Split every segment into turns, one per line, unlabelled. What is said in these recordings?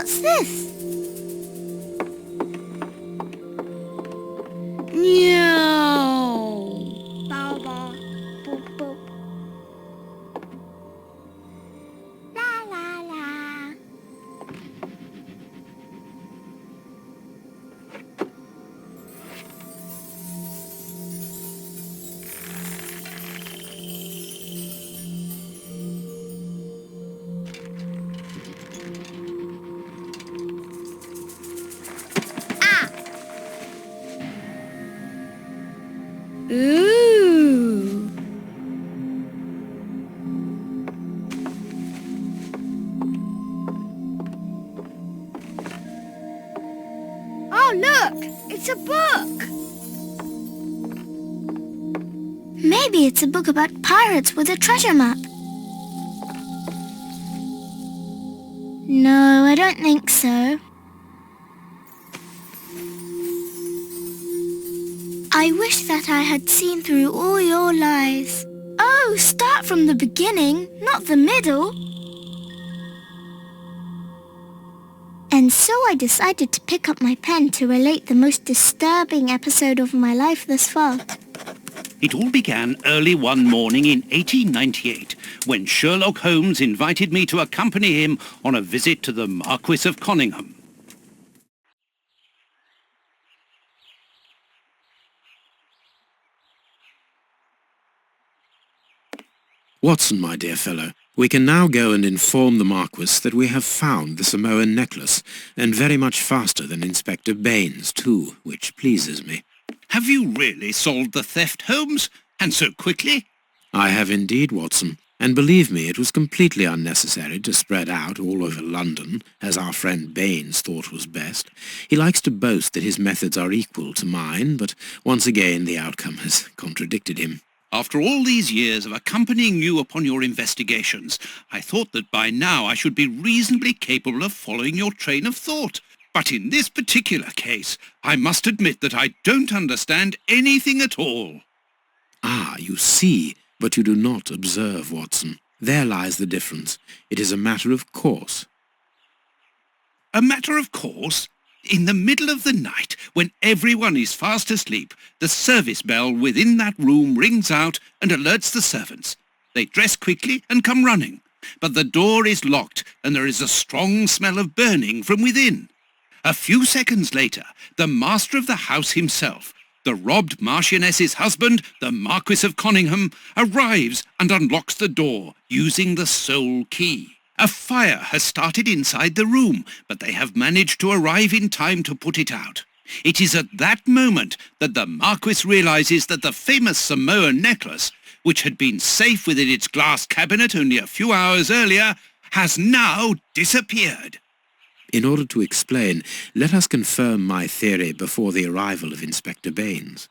What's this? Meow. Bow, bow. Boop, boop. La, la, la. Ooh. Oh, look! It's a book! Maybe it's a book about pirates with a treasure map. No, I don't think so. I wish that I had seen through all your lies. Oh, start from the beginning, not the middle. And so I decided to pick up my pen to relate the most disturbing episode of my life thus far.
It all began early one morning in 1898, when Sherlock Holmes invited me to accompany him on a visit to the Marquis of Conyngham.
Watson, my dear fellow, we can now go and inform the Marquis that we have found the Samoan necklace, and very much faster than Inspector Baines, too, which pleases me.
Have you really solved the theft, Holmes? And so quickly?
I have indeed, Watson, and believe me, it was completely unnecessary to spread out all over London, as our friend Baines thought was best. He likes to boast that his methods are equal to mine, but once again the outcome has contradicted him.
After all these years of accompanying you upon your investigations, I thought that by now I should be reasonably capable of following your train of thought. But in this particular case, I must admit that I don't understand anything at all.
Ah, you see, but you do not observe, Watson. There lies the difference. It is a matter of course.
A matter of course? In the middle of the night, when everyone is fast asleep, the service bell within that room rings out and alerts the servants. They dress quickly and come running, but the door is locked and there is a strong smell of burning from within. A few seconds later, the master of the house himself, the robbed Marchioness's husband, the Marquis of Conyngham, arrives and unlocks the door using the sole key. A fire has started inside the room, but they have managed to arrive in time to put it out. It is at that moment that the Marquis realizes that the famous Samoan necklace, which had been safe within its glass cabinet only a few hours earlier, has now disappeared.
In order to explain, let us confirm my theory before the arrival of Inspector Baines.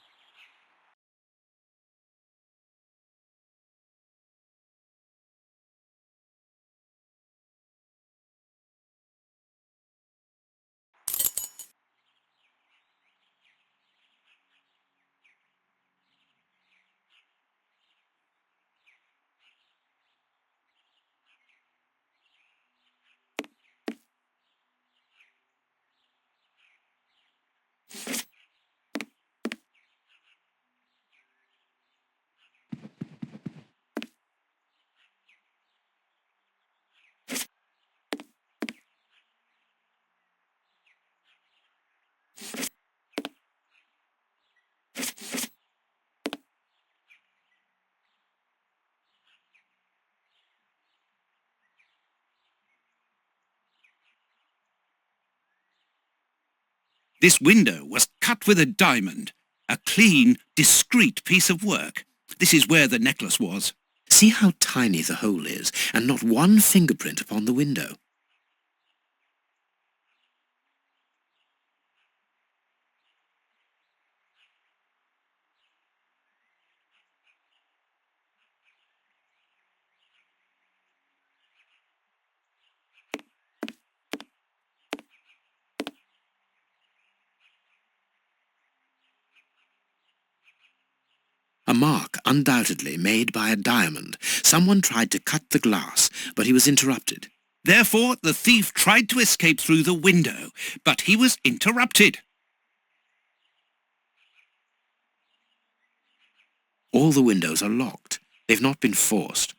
This window was cut with a diamond, a clean, discreet piece of work. This is where the necklace was.
See how tiny the hole is, and not one fingerprint upon the window. A mark undoubtedly made by a diamond. Someone tried to cut the glass, but he was interrupted.
Therefore, the thief tried to escape through the window, but he was interrupted.
All the windows are locked. They've not been forced.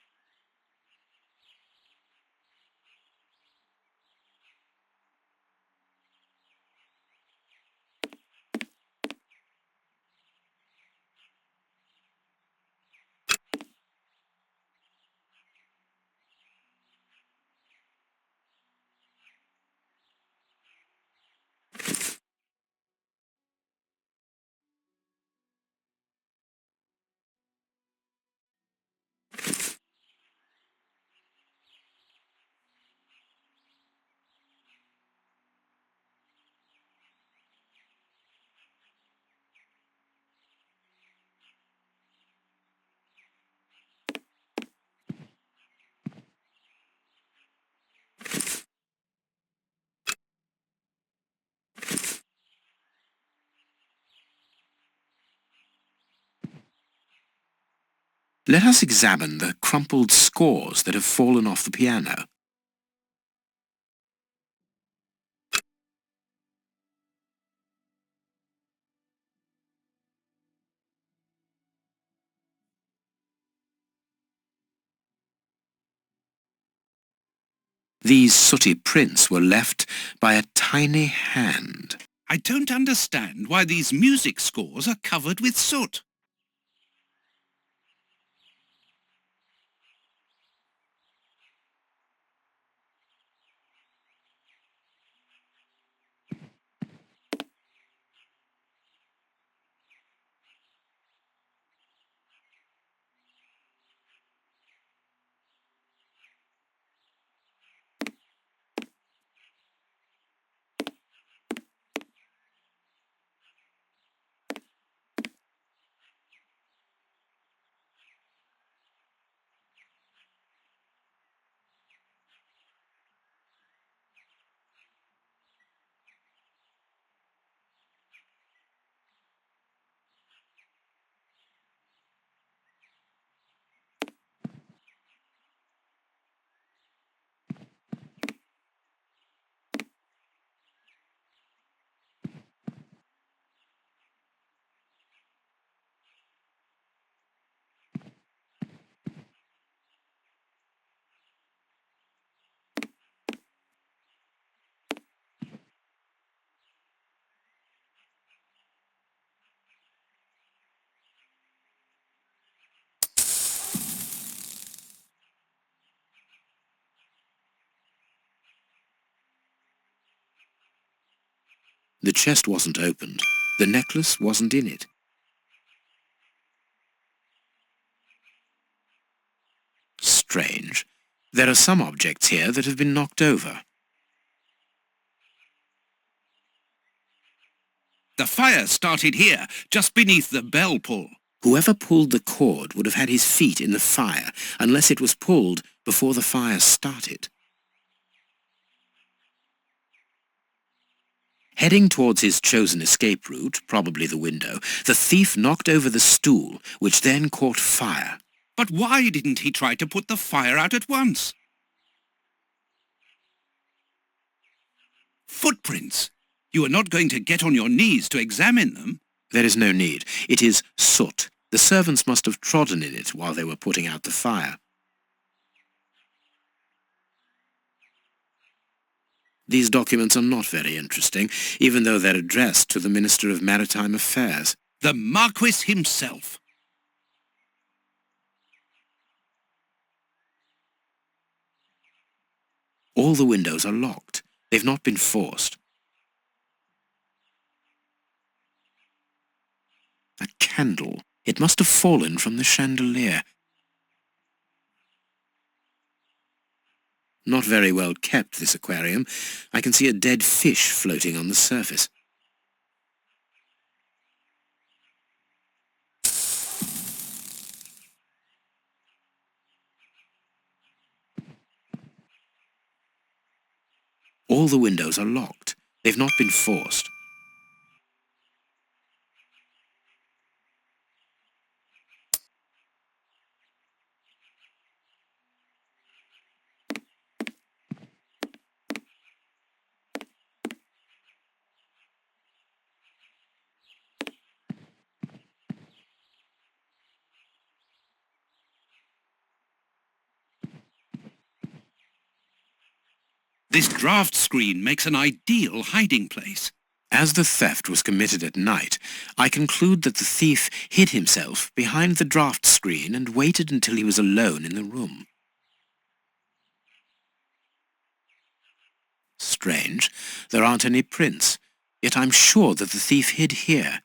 Let us examine the crumpled scores that have fallen off the piano. These sooty prints were left by a tiny hand.
I don't understand why these music scores are covered with soot.
The chest wasn't opened. The necklace wasn't in it. Strange. There are some objects here that have been knocked over.
The fire started here, just beneath the bell pull.
Whoever pulled the cord would have had his feet in the fire, unless it was pulled before the fire started. Heading towards his chosen escape route, probably the window, the thief knocked over the stool, which then caught fire.
But why didn't he try to put the fire out at once? Footprints. You are not going to get on your knees to examine them.
There is no need. It is soot. The servants must have trodden in it while they were putting out the fire. These documents are not very interesting, even though they're addressed to the Minister of Maritime Affairs.
The Marquis himself.
All the windows are locked. They've not been forced. A candle. It must have fallen from the chandelier. Not very well kept, this aquarium. I can see a dead fish floating on the surface. All the windows are locked. They've not been forced.
This draught screen makes an ideal hiding place.
As the theft was committed at night, I conclude that the thief hid himself behind the draught screen and waited until he was alone in the room. Strange, there aren't any prints, yet I'm sure that the thief hid here.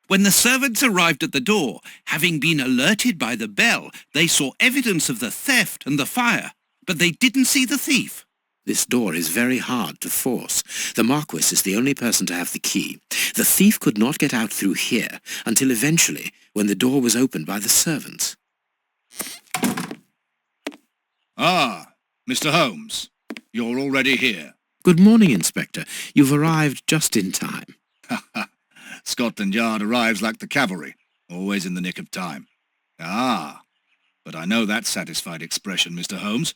When the servants arrived at the door, having been alerted by the bell, they saw evidence of the theft and the fire, but they didn't see the thief.
This door is very hard to force. The Marquis is the only person to have the key. The thief could not get out through here until eventually, when the door was opened by the servants.
Ah, Mr. Holmes, you're already here.
Good morning, Inspector. You've arrived just in time.
Scotland Yard arrives like the cavalry, always in the nick of time. Ah, but I know that satisfied expression, Mr. Holmes.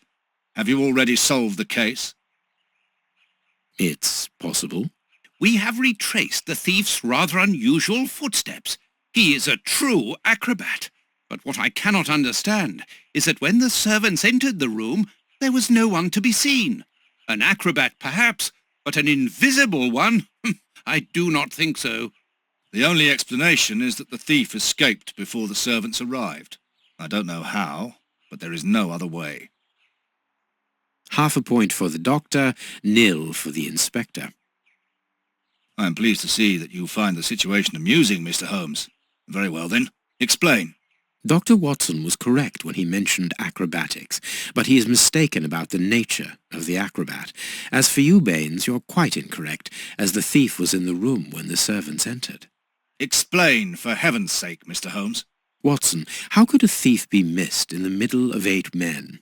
Have you already solved the case?
It's possible.
We have retraced the thief's rather unusual footsteps. He is a true acrobat. But what I cannot understand is that when the servants entered the room, there was no one to be seen. An acrobat, perhaps, but an invisible one? I do not think so.
The only explanation is that the thief escaped before the servants arrived. I don't know how, but there is no other way.
Half a point for the doctor, nil for the inspector.
I am pleased to see that you find the situation amusing, Mr. Holmes. Very well then, explain.
Dr. Watson was correct when he mentioned acrobatics, but he is mistaken about the nature of the acrobat. As for you, Baines, you're quite incorrect, as the thief was in the room when the servants entered.
Explain, for heaven's sake, Mr. Holmes.
Watson, how could a thief be missed in the middle of 8 men?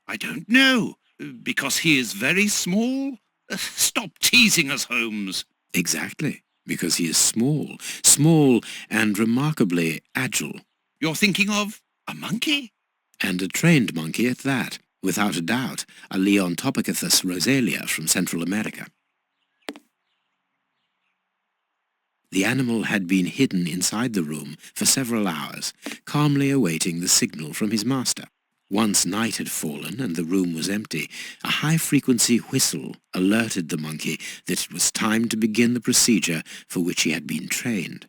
I don't know. Because he is very small? Stop teasing us, Holmes.
Exactly, because he is small and remarkably agile.
You're thinking of a monkey?
And a trained monkey at that, without a doubt, a Leontopithecus rosalia from Central America. The animal had been hidden inside the room for several hours, calmly awaiting the signal from his master. Once night had fallen and the room was empty, a high-frequency whistle alerted the monkey that it was time to begin the procedure for which he had been trained.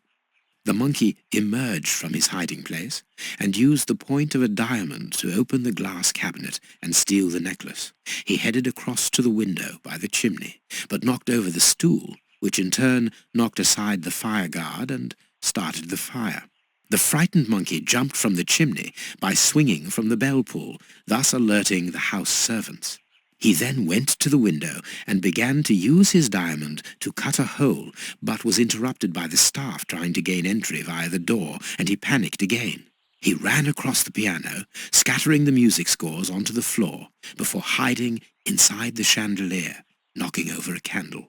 The monkey emerged from his hiding place and used the point of a diamond to open the glass cabinet and steal the necklace. He headed across to the window by the chimney, but knocked over the stool, which in turn knocked aside the fire guard and started the fire. The frightened monkey jumped from the chimney by swinging from the bell pull, thus alerting the house servants. He then went to the window and began to use his diamond to cut a hole, but was interrupted by the staff trying to gain entry via the door, and he panicked again. He ran across the piano, scattering the music scores onto the floor, before hiding inside the chandelier, knocking over a candle.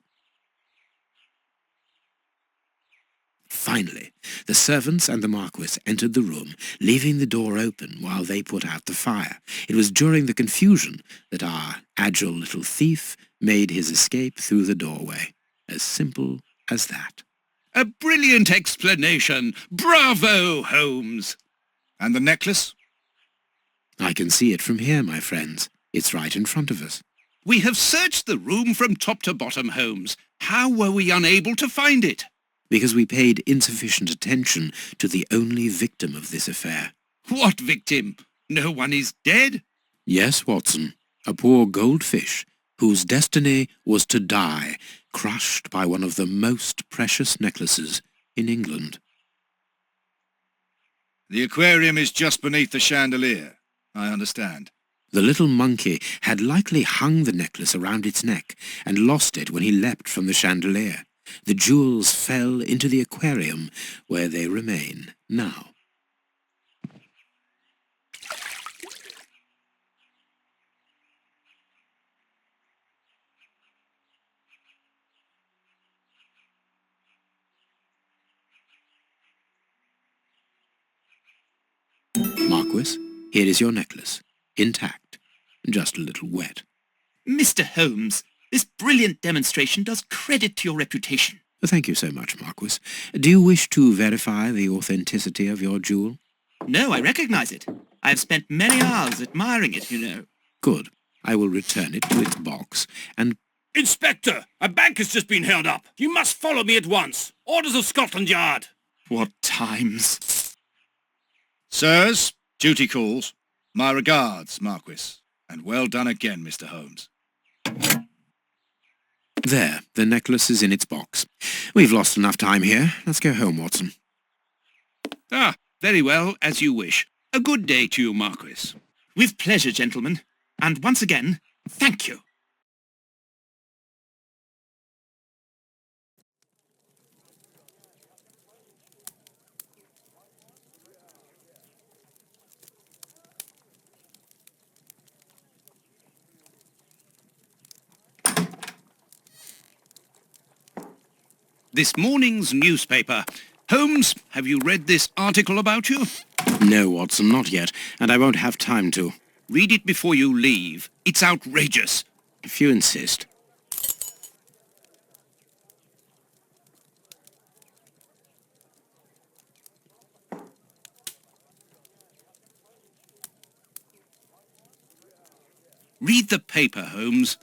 Finally, the servants and the Marquis entered the room, leaving the door open while they put out the fire. It was during the confusion that our agile little thief made his escape through the doorway. As simple as that.
A brilliant explanation! Bravo, Holmes!
And the necklace?
I can see it from here, my friends. It's right in front of us.
We have searched the room from top to bottom, Holmes. How were we unable to find it?
Because we paid insufficient attention to the only victim of this affair.
What victim? No one is dead?
Yes, Watson, a poor goldfish whose destiny was to die, crushed by one of the most precious necklaces in England.
The aquarium is just beneath the chandelier. I understand.
The little monkey had likely hung the necklace around its neck and lost it when he leapt from the chandelier. The jewels fell into the aquarium, where they remain now. Marquis, here is your necklace, intact, just a little wet.
Mr. Holmes, this brilliant demonstration does credit to your reputation.
Thank you so much, Marquis. Do you wish to verify the authenticity of your jewel?
No, I recognize it. I have spent many hours admiring it, you know.
Good. I will return it to its box, and...
Inspector, a bank has just been held up. You must follow me at once. Orders of Scotland Yard.
What times.
Sirs, duty calls. My regards, Marquis. And well done again, Mr. Holmes.
There, the necklace is in its box. We've lost enough time here. Let's go home, Watson.
Ah, very well, as you wish. A good day to you, Marquis.
With pleasure, gentlemen. And once again, thank you.
This morning's newspaper. Holmes, have you read this article about you?
No, Watson, not yet, and I won't have time to.
Read it before you leave. It's outrageous.
If you insist.
Read the paper, Holmes.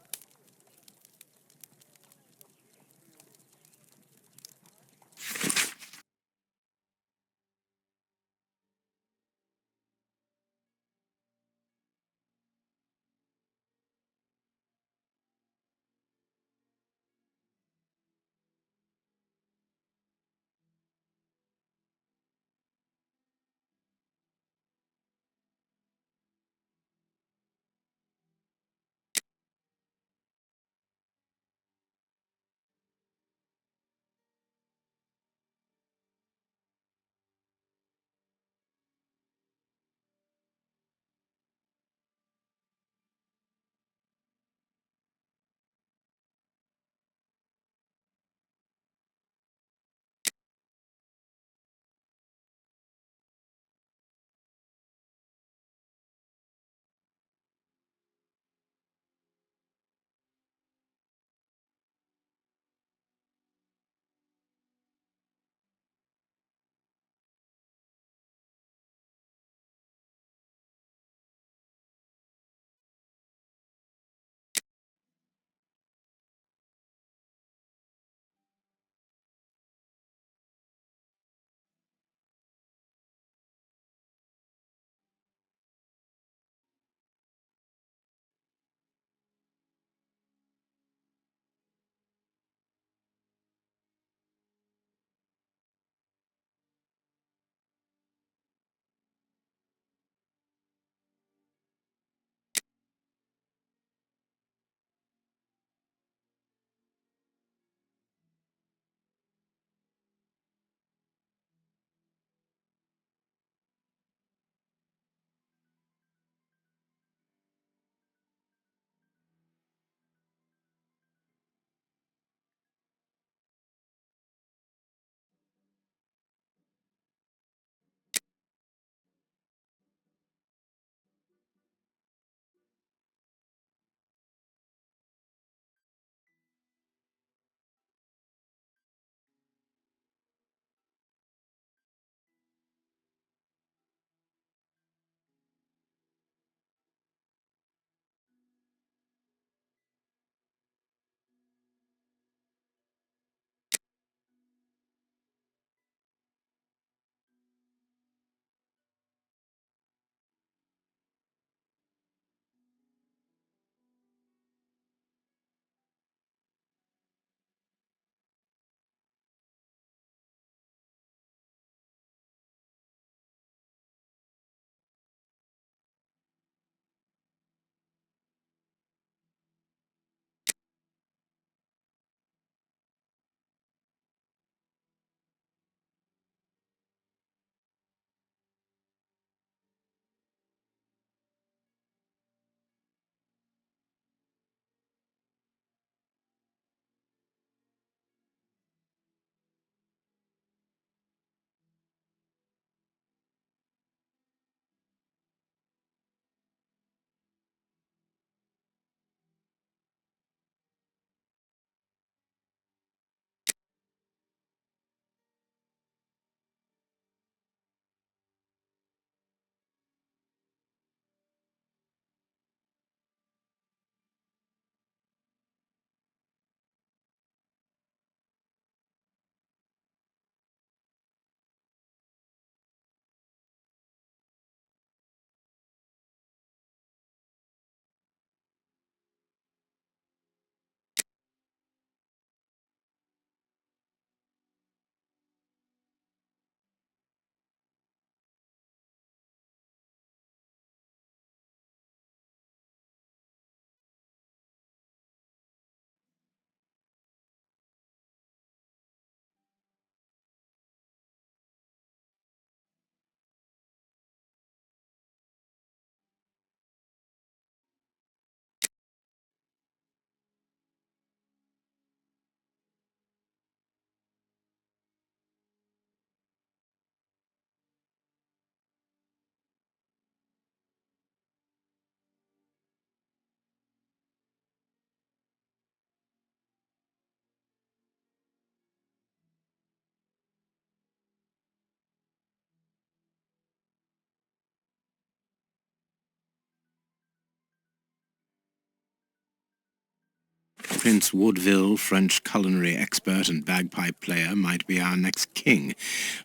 Prince Woodville, French culinary expert and bagpipe player, might be our next king.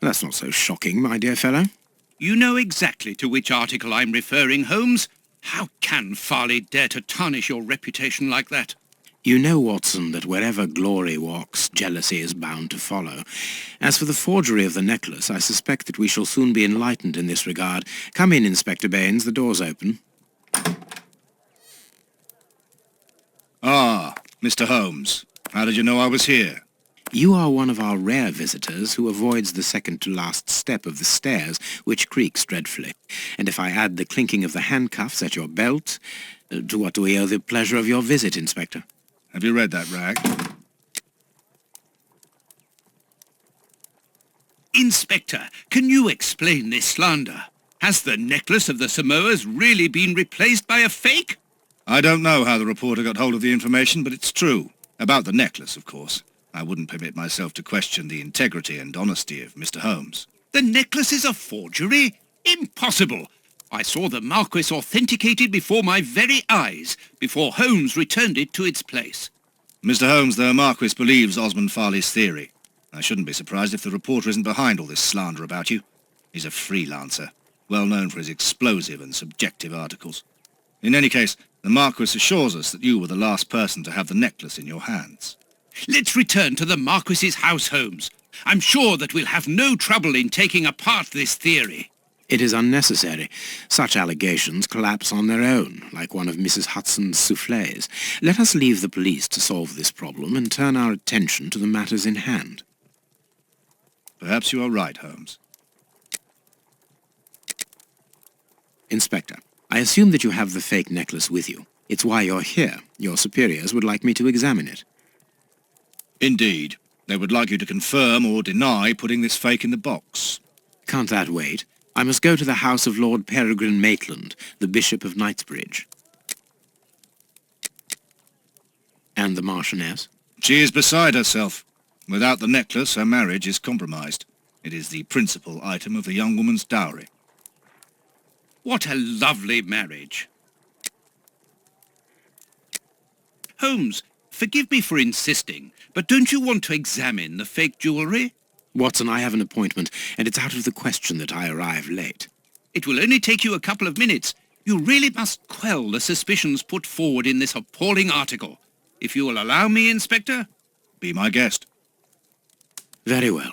That's not so shocking, my dear fellow.
You know exactly to which article I'm referring, Holmes. How can Farley dare to tarnish your reputation like that?
You know, Watson, that wherever glory walks, jealousy is bound to follow. As for the forgery of the necklace, I suspect that we shall soon be enlightened in this regard. Come in, Inspector Baines. The door's open.
Ah, Mr. Holmes. How did you know I was here?
You are one of our rare visitors who avoids the second-to-last step of the stairs, which creaks dreadfully. And if I add the clinking of the handcuffs at your belt, to what do we owe the pleasure of your visit, Inspector?
Have you read that rag?
Inspector, can you explain this slander? Has the necklace of the Samoas really been replaced by a fake?
I don't know how the reporter got hold of the information, but it's true. About the necklace, of course. I wouldn't permit myself to question the integrity and honesty of Mr. Holmes.
The necklace is a forgery? Impossible! I saw the Marquis authenticated before my very eyes, before Holmes returned it to its place.
Mr. Holmes, the Marquis believes Osmond Farley's theory. I shouldn't be surprised if the reporter isn't behind all this slander about you. He's a freelancer, well known for his explosive and subjective articles. In any case, the Marquis assures us that you were the last person to have the necklace in your hands.
Let's return to the Marquis's house, Holmes. I'm sure that we'll have no trouble in taking apart this theory.
It is unnecessary. Such allegations collapse on their own, like one of Mrs. Hudson's soufflés. Let us leave the police to solve this problem and turn our attention to the matters in hand.
Perhaps you are right, Holmes.
Inspector, I assume that you have the fake necklace with you. It's why you're here. Your superiors would like me to examine it.
Indeed. They would like you to confirm or deny putting this fake in the box.
Can't that wait? I must go to the house of Lord Peregrine Maitland, the Bishop of Knightsbridge. And the Marchioness?
She is beside herself. Without the necklace, her marriage is compromised. It is the principal item of the young woman's dowry.
What a lovely marriage. Holmes, forgive me for insisting, but don't you want to examine the fake jewellery?
Watson, I have an appointment, and it's out of the question that I arrive late.
It will only take you a couple of minutes. You really must quell the suspicions put forward in this appalling article. If you will allow me, Inspector?
Be my guest.
Very well.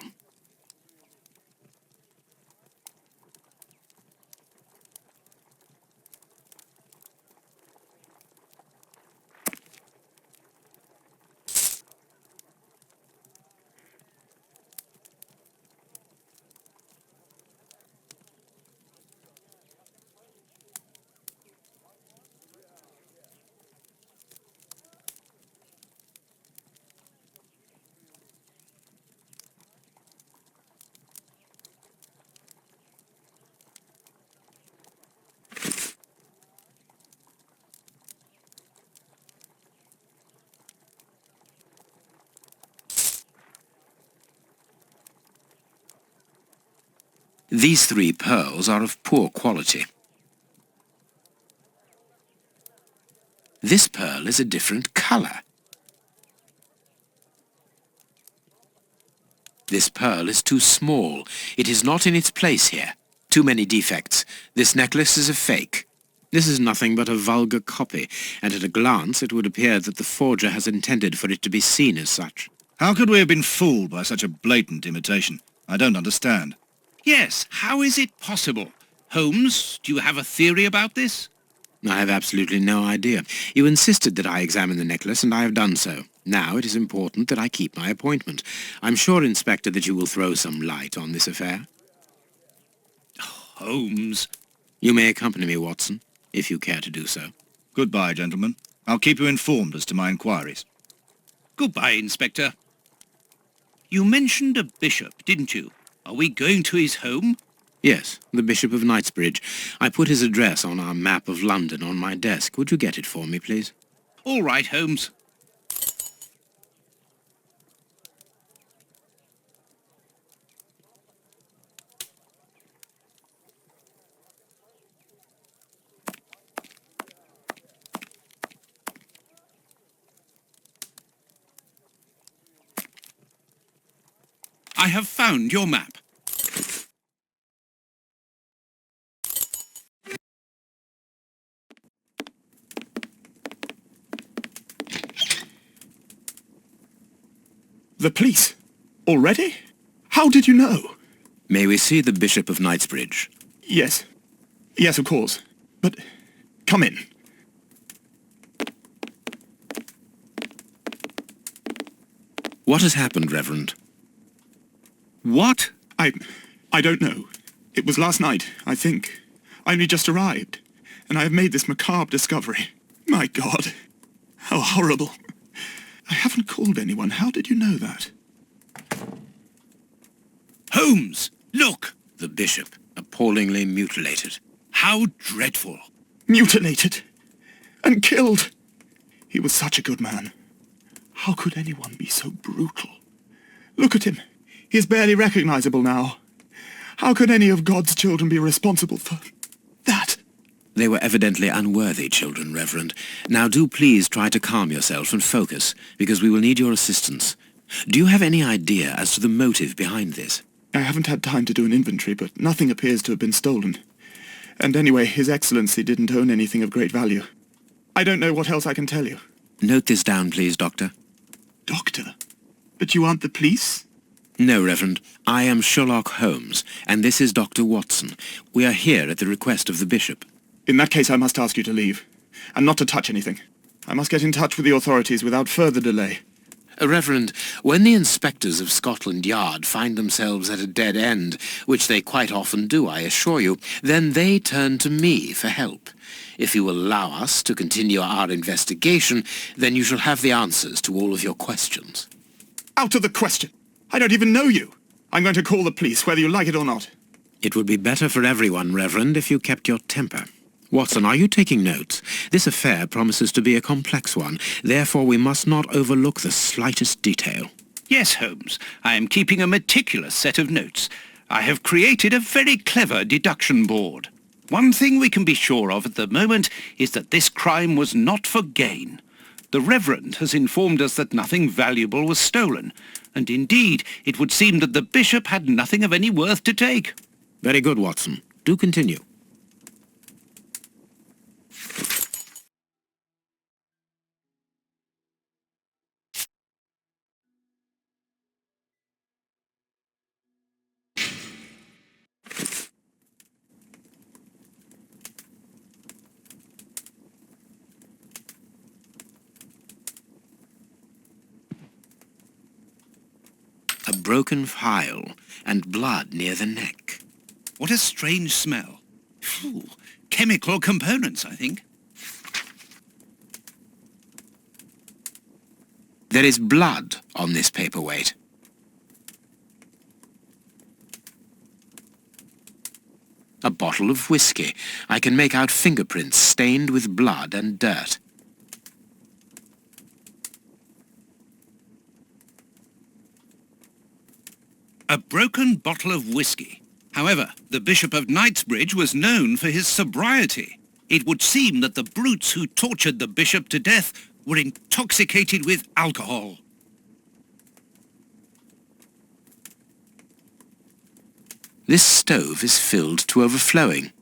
These 3 pearls are of poor quality. This pearl is a different colour. This pearl is too small. It is not in its place here. Too many defects. This necklace is a fake. This is nothing but a vulgar copy, and at a glance it would appear that the forger has intended for it to be seen as such.
How could we have been fooled by such a blatant imitation? I don't understand.
Yes, how is it possible? Holmes, do you have a theory about this?
I have absolutely no idea. You insisted that I examine the necklace, and I have done so. Now it is important that I keep my appointment. I'm sure, Inspector, that you will throw some light on this affair.
Holmes.
You may accompany me, Watson, if you care to do so.
Goodbye, gentlemen. I'll keep you informed as to my inquiries.
Goodbye, Inspector. You mentioned a bishop, didn't you? Are we going to his home?
Yes, the Bishop of Knightsbridge. I put his address on our map of London on my desk. Would you get it for me, please?
All right, Holmes. I have found your map.
The police? Already? How did you know?
May we see the Bishop of Knightsbridge?
Yes. Yes, of course. But come in.
What has happened, Reverend?
What?
I don't know. It was last night, I think. I only just arrived, and I have made this macabre discovery. My God. How horrible. I haven't called anyone. How did you know that?
Holmes, look!
The Bishop, appallingly mutilated.
How dreadful.
Mutilated. And killed. He was such a good man. How could anyone be so brutal? Look at him. He is barely recognizable now. How could any of God's children be responsible for that?
They were evidently unworthy children, Reverend. Now do please try to calm yourself and focus, because we will need your assistance. Do you have any idea as to the motive behind this?
I haven't had time to do an inventory, but nothing appears to have been stolen. And anyway, His Excellency didn't own anything of great value. I don't know what else I can tell you.
Note this down, please, Doctor.
Doctor? But you aren't the police?
No, Reverend. I am Sherlock Holmes, and this is Dr. Watson. We are here at the request of the Bishop.
In that case, I must ask you to leave, and not to touch anything. I must get in touch with the authorities without further delay.
Reverend, when the inspectors of Scotland Yard find themselves at a dead end, which they quite often do, I assure you, then they turn to me for help. If you will allow us to continue our investigation, then you shall have the answers to all of your questions.
Out of the question! I don't even know you! I'm going to call the police, whether you like it or not.
It would be better for everyone, Reverend, if you kept your temper. Watson, are you taking notes? This affair promises to be a complex one. Therefore, we must not overlook the slightest detail.
Yes, Holmes. I am keeping a meticulous set of notes. I have created a very clever deduction board. One thing we can be sure of at the moment is that this crime was not for gain. The Reverend has informed us that nothing valuable was stolen, and indeed it would seem that the Bishop had nothing of any worth to take.
Very good, Watson. Do continue. A broken phial and blood near the neck.
What a strange smell. Phew, chemical components, I think.
There is blood on this paperweight. A bottle of whiskey. I can make out fingerprints stained with blood and dirt.
A broken bottle of whiskey. However, the Bishop of Knightsbridge was known for his sobriety. It would seem that the brutes who tortured the Bishop to death were intoxicated with alcohol.
This stove is filled to overflowing.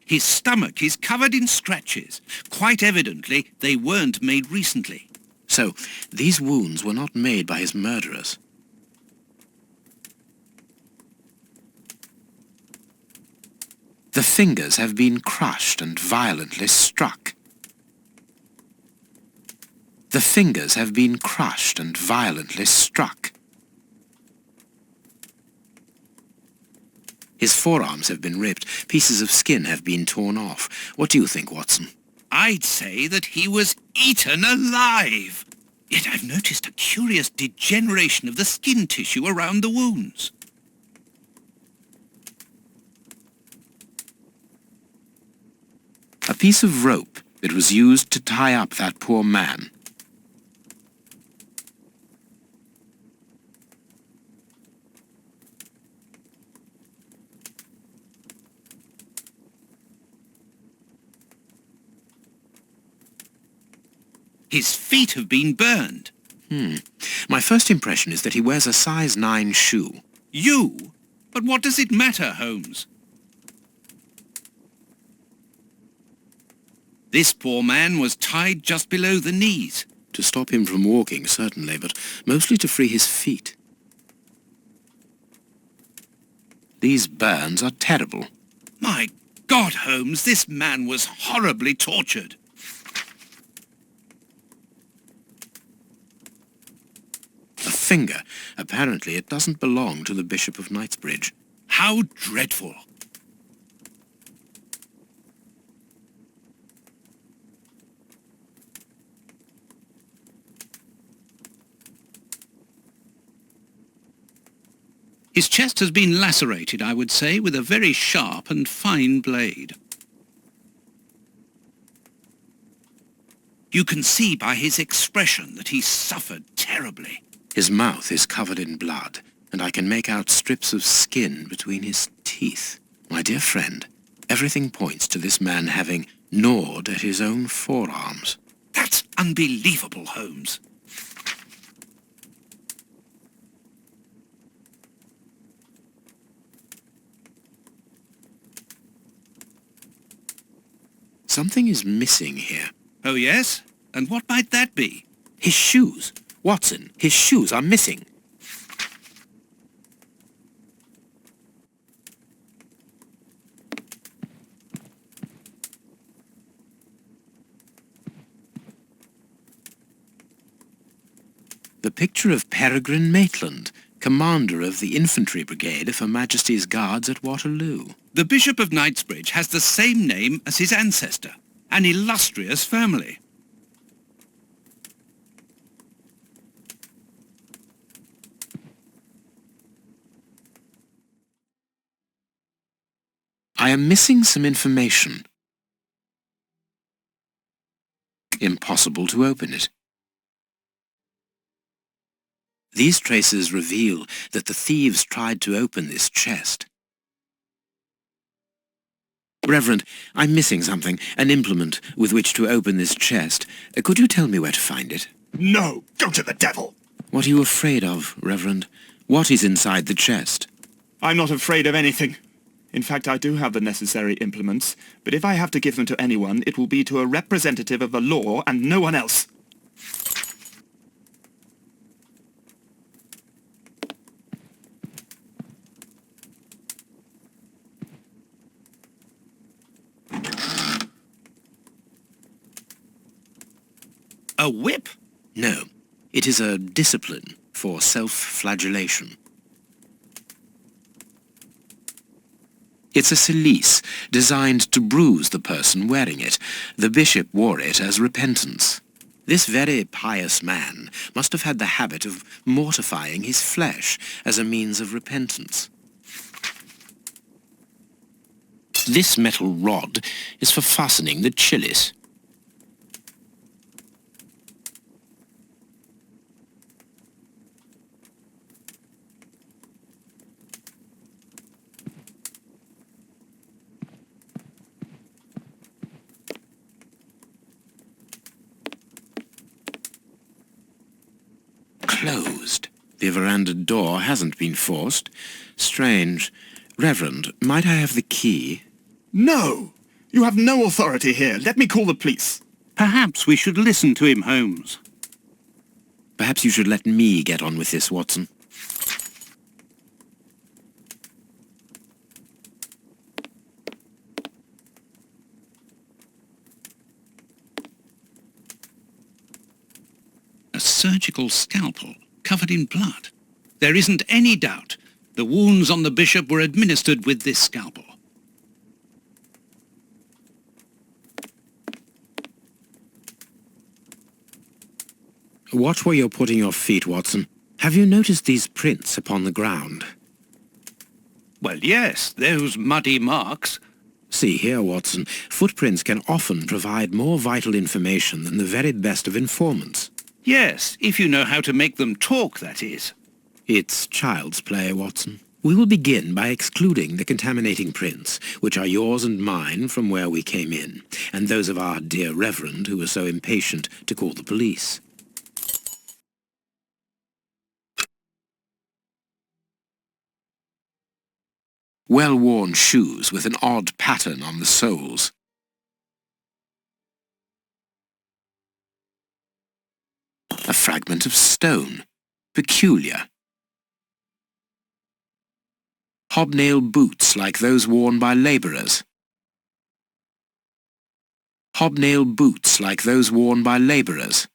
His stomach is covered in scratches. Quite evidently, they weren't made recently.
So, these wounds were not made by his murderers. The fingers have been crushed and violently struck. The fingers have been crushed and violently struck. His forearms have been ripped. Pieces of skin have been torn off. What do you think, Watson?
I'd say that he was eaten alive. Yet I've noticed a curious degeneration of the skin tissue around the wounds.
A piece of rope that was used to tie up that poor man.
His feet have been burned.
My first impression is that he wears a size 9 shoe.
You? But what does it matter, Holmes? This poor man was tied just below the knees.
To stop him from walking, certainly, but mostly to free his feet. These burns are terrible.
My God, Holmes, this man was horribly tortured.
A finger. Apparently it doesn't belong to the Bishop of Knightsbridge.
How dreadful. His chest has been lacerated, I would say, with a very sharp and fine blade. You can see by his expression that he suffered terribly.
His mouth is covered in blood, and I can make out strips of skin between his teeth. My dear friend, everything points to this man having gnawed at his own forearms.
That's unbelievable, Holmes.
Something is missing here.
Oh, yes? And what might that be?
His shoes. Watson, his shoes are missing. The picture of Peregrine Maitland, commander of the infantry brigade of Her Majesty's Guards at Waterloo.
The Bishop of Knightsbridge has the same name as his ancestor, an illustrious family.
I am missing some information. Impossible to open it. These traces reveal that the thieves tried to open this chest. Reverend, I'm missing something, an implement with which to open this chest. Could you tell me where to find it?
No! Go to the devil!
What are you afraid of, Reverend? What is inside the chest?
I'm not afraid of anything. In fact, I do have the necessary implements, but if I have to give them to anyone, it will be to a representative of the law and no one else.
A whip?
No, it is a discipline for self-flagellation. It's a cilice designed to bruise the person wearing it. The bishop wore it as repentance. This very pious man must have had the habit of mortifying his flesh as a means of repentance. This metal rod is for fastening the chalice. Closed. The veranda door hasn't been forced. Strange. Reverend, might I have the key?
No! You have no authority here. Let me call the police.
Perhaps we should listen to him, Holmes.
Perhaps you should let me get on with this, Watson.
A surgical scalpel covered in blood. There isn't any doubt the wounds on the bishop were administered with this scalpel.
Watch where you're putting your feet, Watson. Have you noticed these prints upon the ground?
Well, yes, those muddy marks.
See here, Watson. Footprints can often provide more vital information than the very best of informants.
Yes, if you know how to make them talk, that is.
It's child's play, Watson. We will begin by excluding the contaminating prints, which are yours and mine from where we came in, and those of our dear Reverend who was so impatient to call the police. Well-worn shoes with an odd pattern on the soles. A fragment of stone. Peculiar. Hobnail boots like those worn by labourers. Hobnail boots like those worn by labourers.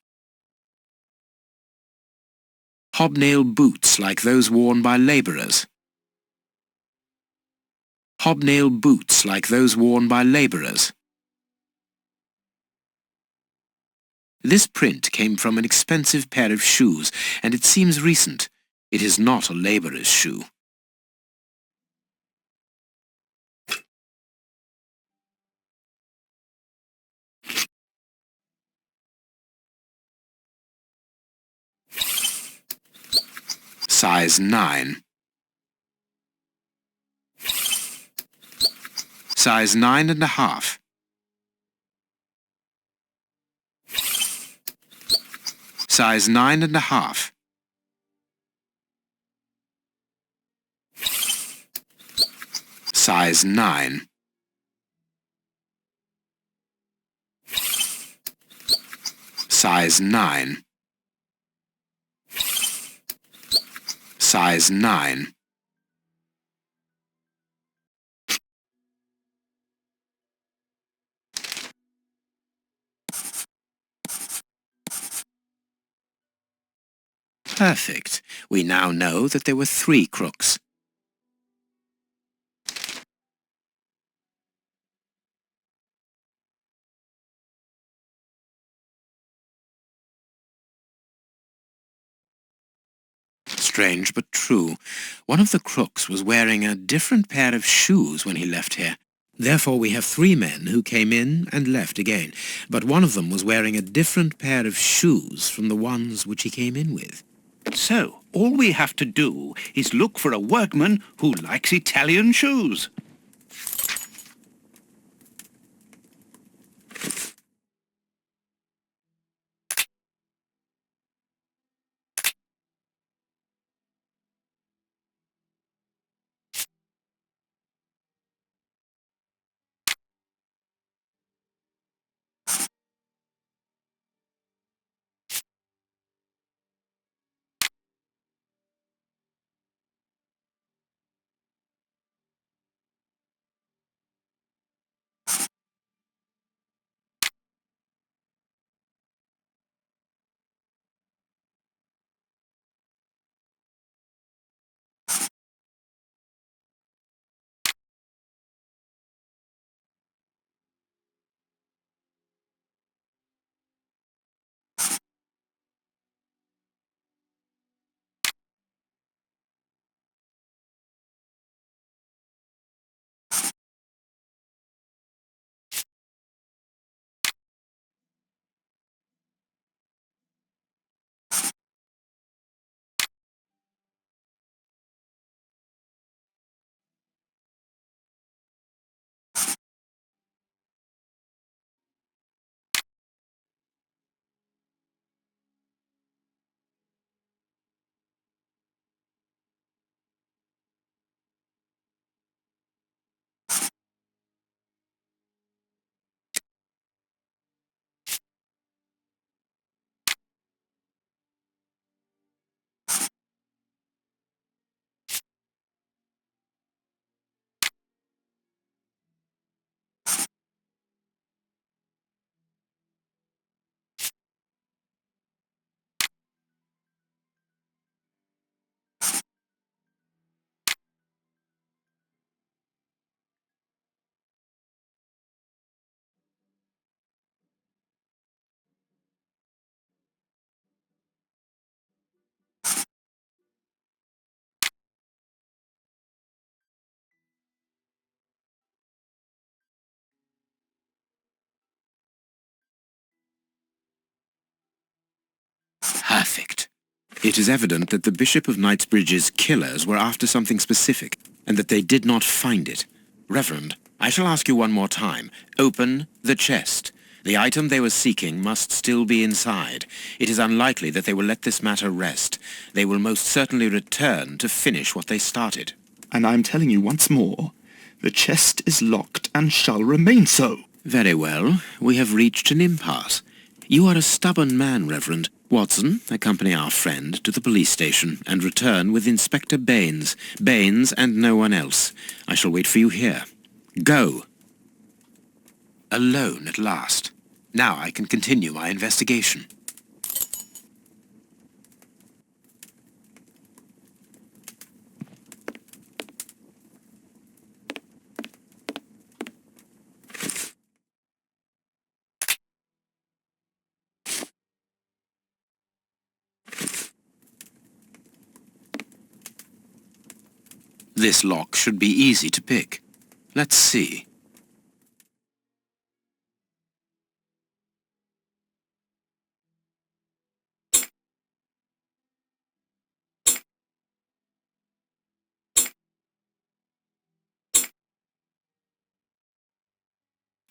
Hobnail boots like those worn by labourers. Hobnail boots like those worn by labourers. This print came from an expensive pair of shoes, and it seems recent. It is not a labourer's shoe. Size 9. Size 9.5. Size 9.5. Size 9. Size 9. Size 9. Perfect. We now know that there were 3 crooks. Strange but true. One of the crooks was wearing a different pair of shoes when he left here. Therefore we have 3 men who came in and left again, but one of them was wearing a different pair of shoes from the ones which he came in with.
So, all we have to do is look for a workman who likes Italian shoes.
Perfect. It is evident that the Bishop of Knightsbridge's killers were after something specific, and that they did not find it. Reverend, I shall ask you one more time. Open the chest. The item they were seeking must still be inside. It is unlikely that they will let this matter rest. They will most certainly return to finish what they started.
And I'm telling you once more, the chest is locked and shall remain so.
Very well. We have reached an impasse. You are a stubborn man, Reverend. Watson, accompany our friend to the police station and return with Inspector Baines. Baines and no one else. I shall wait for you here. Go. Alone at last. Now I can continue my investigation. This lock should be easy to pick. Let's see.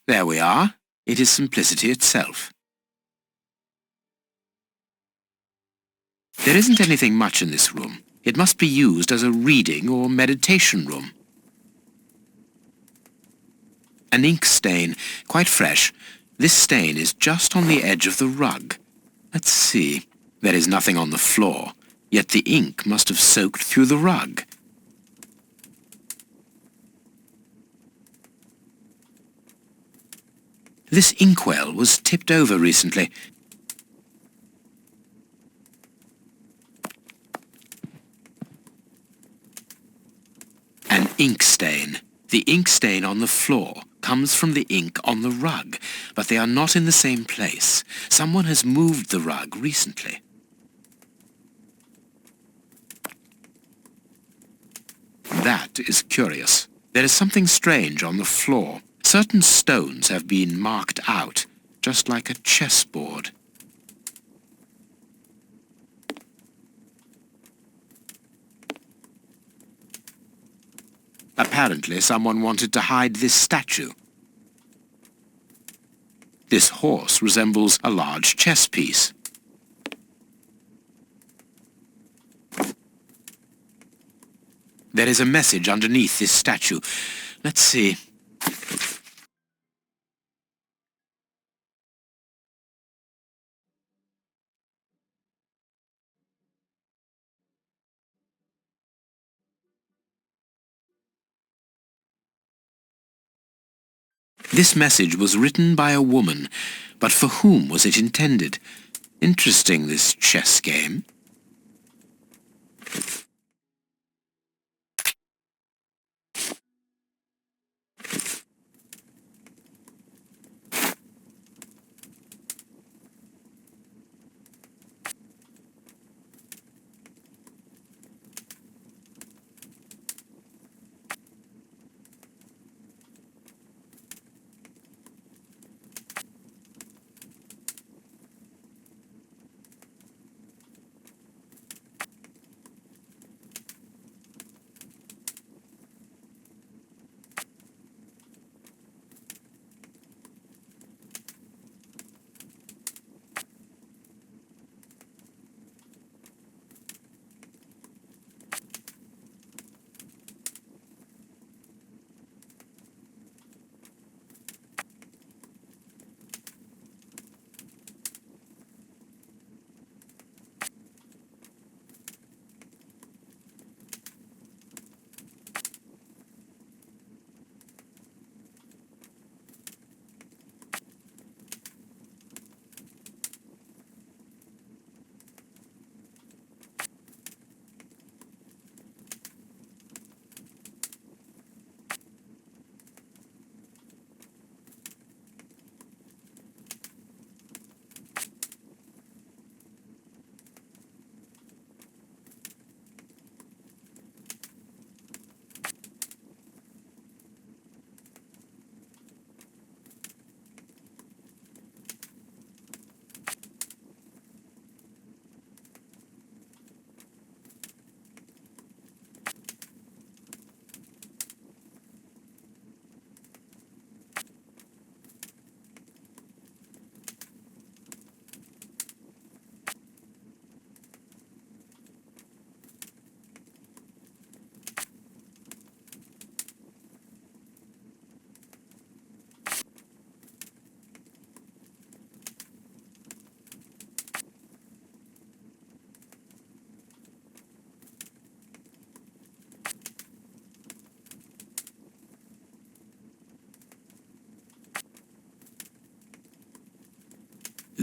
There we are. It is simplicity itself. There isn't anything much in this room. It must be used as a reading or meditation room. An ink stain, quite fresh. This stain is just on the edge of the rug. Let's see. There is nothing on the floor, yet the ink must have soaked through the rug. This inkwell was tipped over recently. An ink stain. The ink stain on the floor comes from the ink on the rug, but they are not in the same place. Someone has moved the rug recently. That is curious. There is something strange on the floor. Certain stones have been marked out, just like a chessboard. Apparently, someone wanted to hide this statue. This horse resembles a large chess piece. There is a message underneath this statue. Let's see. This message was written by a woman, but for whom was it intended? Interesting, this chess game.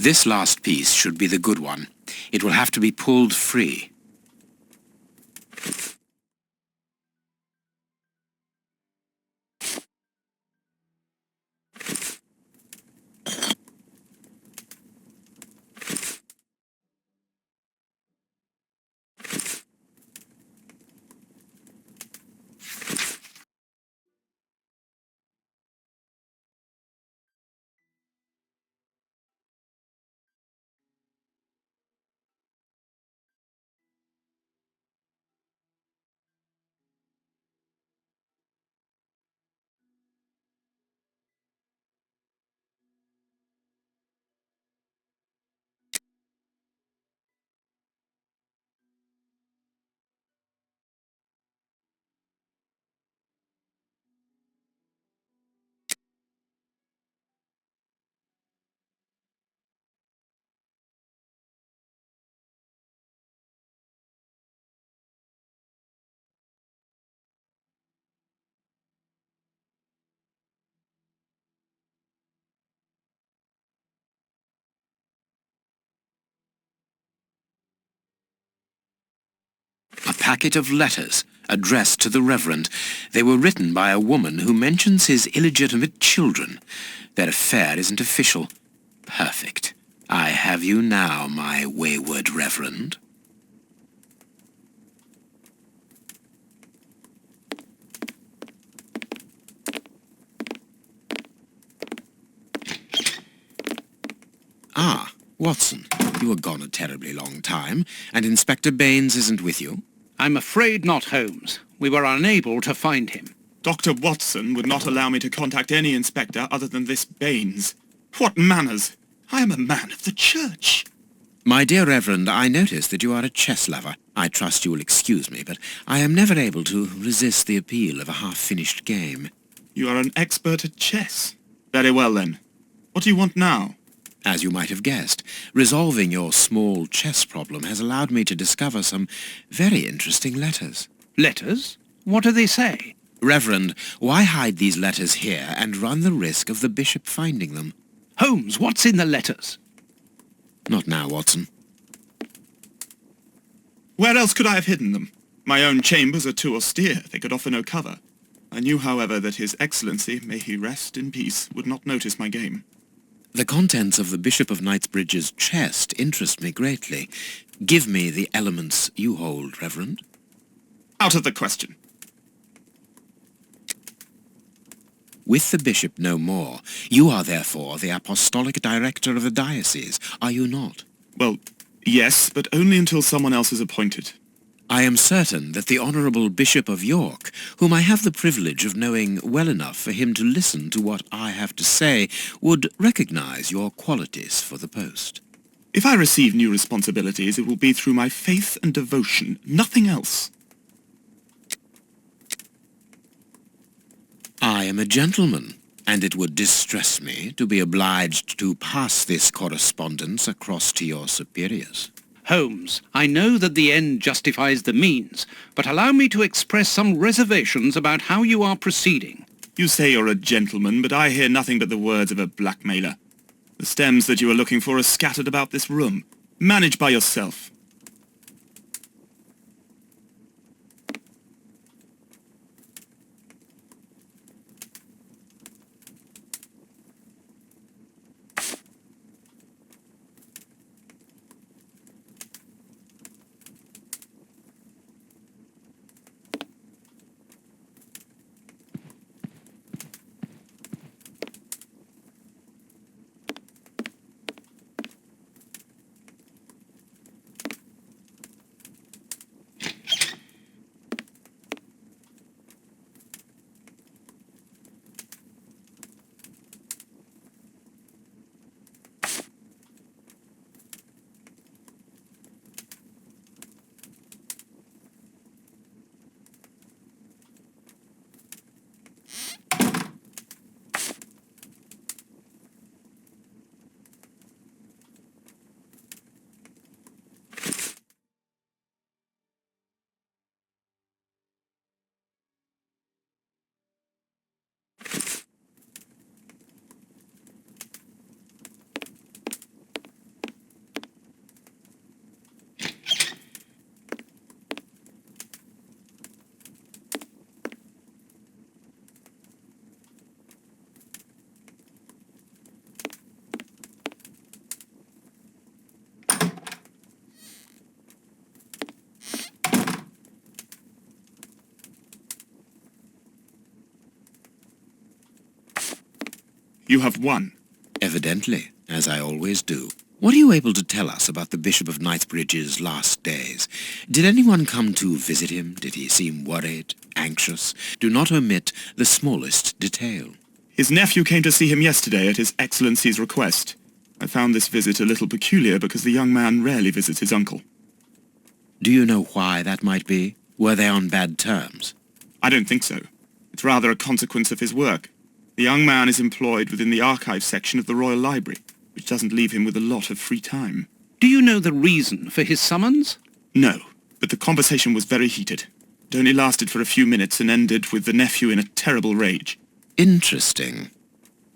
This last piece should be the good one. It will have to be pulled free. A packet of letters addressed to the Reverend. They were written by a woman who mentions his illegitimate children. Their affair isn't official. Perfect. I have you now, my wayward Reverend. Ah, Watson, you were gone a terribly long time, and Inspector Baines isn't with you?
I'm afraid not, Holmes. We were unable to find him.
Dr. Watson would not allow me to contact any inspector other than this Baines. What manners! I am a man of the church.
My dear Reverend, I notice that you are a chess lover. I trust you will excuse me, but I am never able to resist the appeal of a half-finished game.
You are an expert at chess. Very well, then. What do you want now?
As you might have guessed, resolving your small chess problem has allowed me to discover some very interesting letters.
Letters? What do they say?
Reverend, why hide these letters here and run the risk of the bishop finding them?
Holmes, what's in the letters?
Not now, Watson.
Where else could I have hidden them? My own chambers are too austere. They could offer no cover. I knew, however, that His Excellency, may he rest in peace, would not notice my game.
The contents of the Bishop of Knightsbridge's chest interest me greatly. Give me the elements you hold, Reverend.
Out of the question.
With the bishop no more, you are therefore the apostolic director of the diocese, are you not?
Well, yes, but only until someone else is appointed.
I am certain that the Honourable Bishop of York, whom I have the privilege of knowing well enough for him to listen to what I have to say, would recognise your qualities for the post.
If I receive new responsibilities, it will be through my faith and devotion, nothing else.
I am a gentleman, and it would distress me to be obliged to pass this correspondence across to your superiors.
Holmes, I know that the end justifies the means, but allow me to express some reservations about how you are proceeding.
You say you're a gentleman, but I hear nothing but the words of a blackmailer. The stems that you are looking for are scattered about this room. Manage by yourself. You have won.
Evidently, as I always do. What are you able to tell us about the Bishop of Knightsbridge's last days? Did anyone come to visit him? Did he seem worried, anxious? Do not omit the smallest detail.
His nephew came to see him yesterday at His Excellency's request. I found this visit a little peculiar because the young man rarely visits his uncle.
Do you know why that might be? Were they on bad terms?
I don't think so. It's rather a consequence of his work. The young man is employed within the archive section of the Royal Library, which doesn't leave him with a lot of free time.
Do you know the reason for his summons?
No, but the conversation was very heated. It only lasted for a few minutes and ended with the nephew in a terrible rage.
Interesting.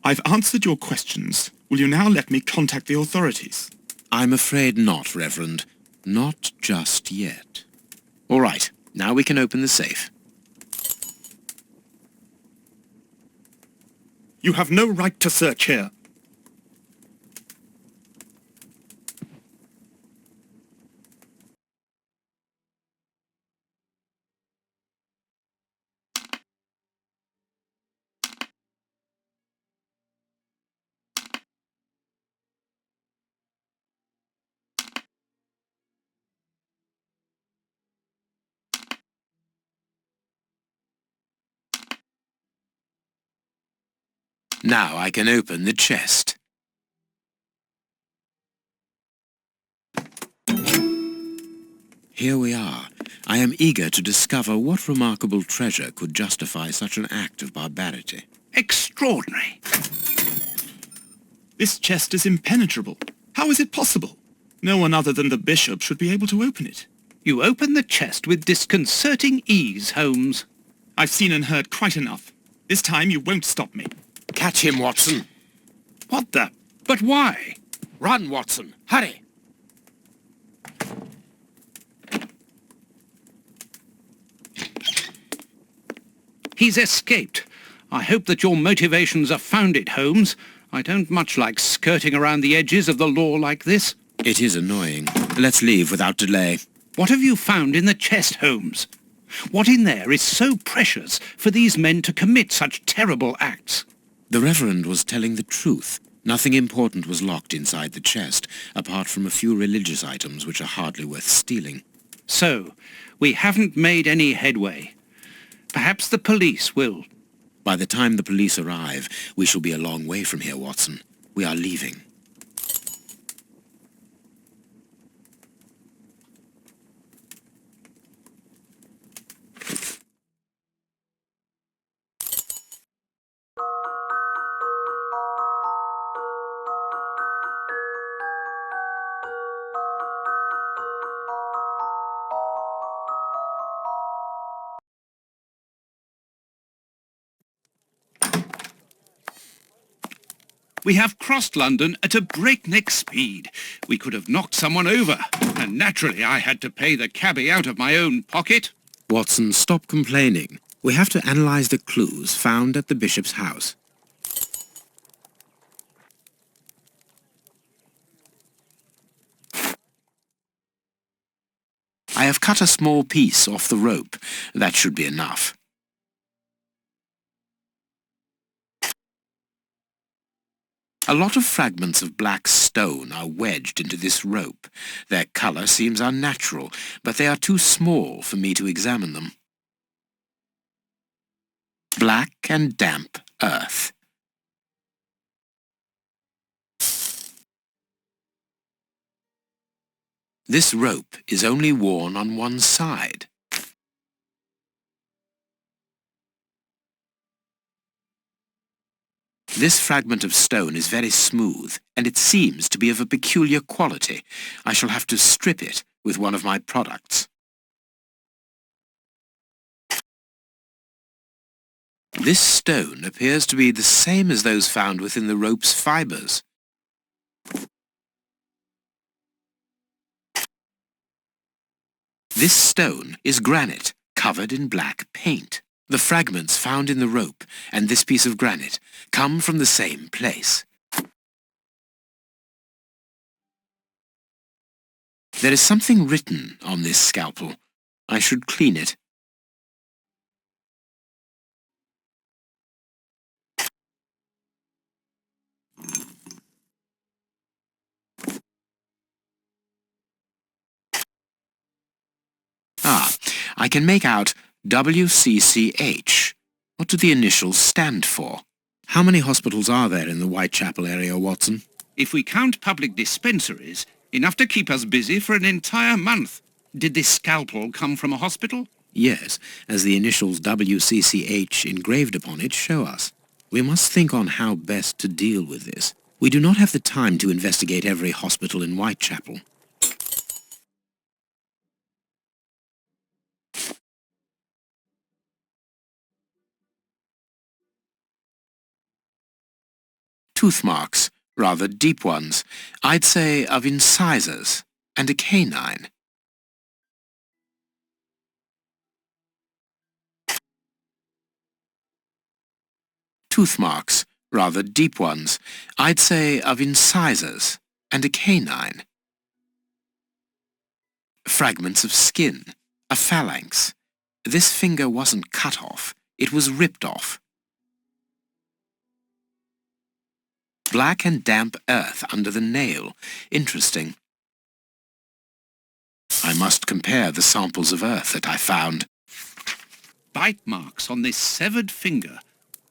I've answered your questions. Will you now let me contact the authorities?
I'm afraid not, Reverend. Not just yet. All right, now we can open the safe.
You have no right to search here.
Now I can open the chest. Here we are. I am eager to discover what remarkable treasure could justify such an act of barbarity.
Extraordinary.
This chest is impenetrable. How is it possible? No one other than the bishop should be able to open it.
You open the chest with disconcerting ease, Holmes.
I've seen and heard quite enough. This time you won't stop me.
Catch him, Watson.
What the? But why?
Run, Watson. Hurry.
He's escaped. I hope that your motivations are founded, Holmes. I don't much like skirting around the edges of the law like this.
It is annoying. Let's leave without delay.
What have you found in the chest, Holmes? What in there is so precious for these men to commit such terrible acts?
The Reverend was telling the truth. Nothing important was locked inside the chest, apart from a few religious items which are hardly worth stealing.
So, we haven't made any headway. Perhaps the police will.
By the time the police arrive, we shall be a long way from here, Watson. We are leaving.
We have crossed London at a breakneck speed. We could have knocked someone over, and naturally I had to pay the cabby out of my own pocket.
Watson, stop complaining. We have to analyze the clues found at the bishop's house. I have cut a small piece off the rope. That should be enough. A lot of fragments of black stone are wedged into this rope. Their colour seems unnatural, but they are too small for me to examine them. Black and damp earth. This rope is only worn on one side. This fragment of stone is very smooth, and it seems to be of a peculiar quality. I shall have to strip it with one of my products. This stone appears to be the same as those found within the rope's fibres. This stone is granite, covered in black paint. The fragments found in the rope and this piece of granite come from the same place. There is something written on this scalpel. I should clean it. I can make out WCCH. What do the initials stand for? How many hospitals are there in the Whitechapel area, Watson?
If we count public dispensaries, enough to keep us busy for an entire month. Did this scalpel come from a hospital?
Yes, as the initials WCCH engraved upon it show us. We must think on how best to deal with this. We do not have the time to investigate every hospital in Whitechapel. Tooth marks, rather deep ones. I'd say of incisors, and a canine. Tooth marks, rather deep ones. I'd say of incisors, and a canine. Fragments of skin, a phalanx. This finger wasn't cut off, it was ripped off. Black and damp earth under the nail. Interesting. I must compare the samples of earth that I found.
Bite marks on this severed finger.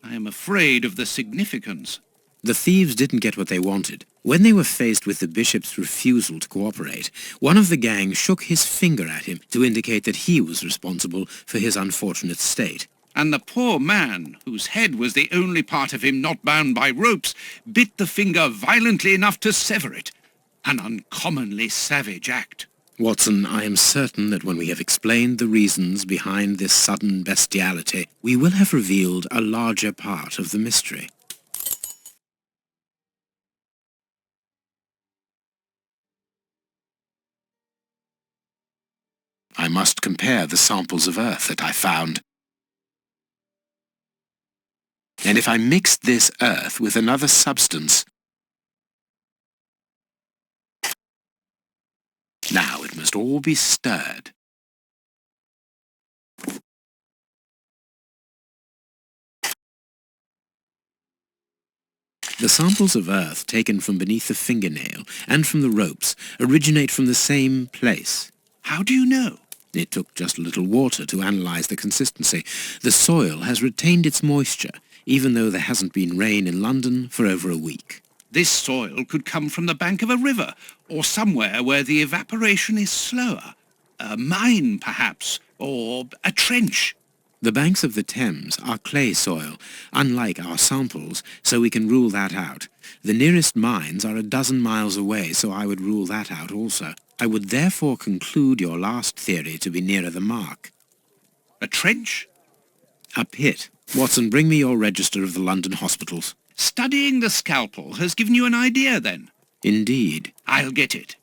I am afraid of the significance.
The thieves didn't get what they wanted. When they were faced with the bishop's refusal to cooperate, one of the gang shook his finger at him to indicate that he was responsible for his unfortunate state.
And the poor man, whose head was the only part of him not bound by ropes, bit the finger violently enough to sever it. An uncommonly savage act.
Watson, I am certain that when we have explained the reasons behind this sudden bestiality, we will have revealed a larger part of the mystery. I must compare the samples of earth that I found. And if I mixed this earth with another substance... Now it must all be stirred. The samples of earth taken from beneath the fingernail and from the ropes originate from the same place.
How do you know?
It took just a little water to analyze the consistency. The soil has retained its moisture, even though there hasn't been rain in London for over a week.
This soil could come from the bank of a river, or somewhere where the evaporation is slower. A mine, perhaps, or a trench.
The banks of the Thames are clay soil, unlike our samples, so we can rule that out. The nearest mines are a dozen miles away, so I would rule that out also. I would therefore conclude your last theory to be nearer the mark.
A trench?
A pit. Watson, bring me your register of the London hospitals.
Studying the scalpel has given you an idea, then?
Indeed.
I'll get it.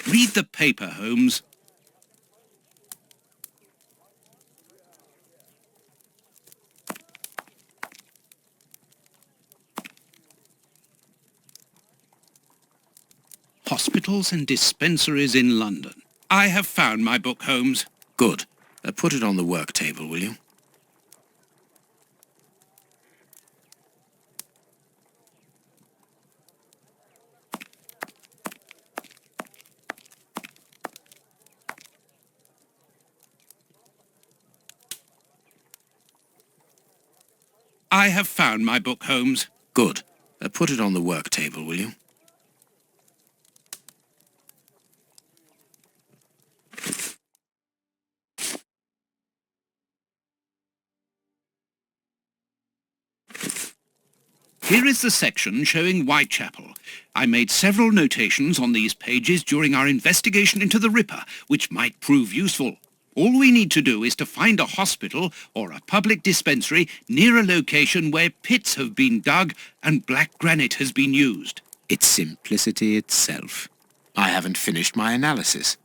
Read the paper, Holmes. Hospitals and dispensaries in London. I have found my book, Holmes.
Good. Put it on the work table, will you?
I have found my book, Holmes.
Good. Put it on the work table, will you?
Here is the section showing Whitechapel. I made several notations on these pages during our investigation into the Ripper, which might prove useful. All we need to do is to find a hospital or a public dispensary near a location where pits have been dug and black granite has been used.
It's simplicity itself. I haven't finished my analysis.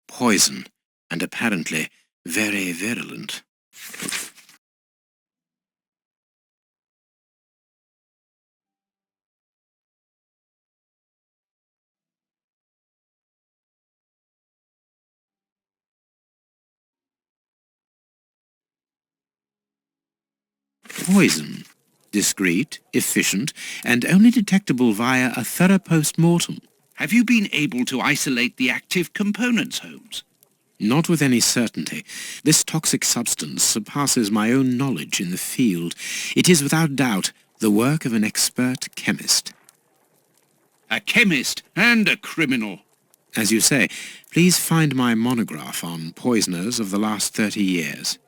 Poison, and apparently very virulent. Poison. Discreet, efficient, and only detectable via a thorough post-mortem.
Have you been able to isolate the active components, Holmes?
Not with any certainty. This toxic substance surpasses my own knowledge in the field. It is without doubt the work of an expert chemist.
A chemist and a criminal.
As you say, please find my monograph on poisoners of the last 30 years.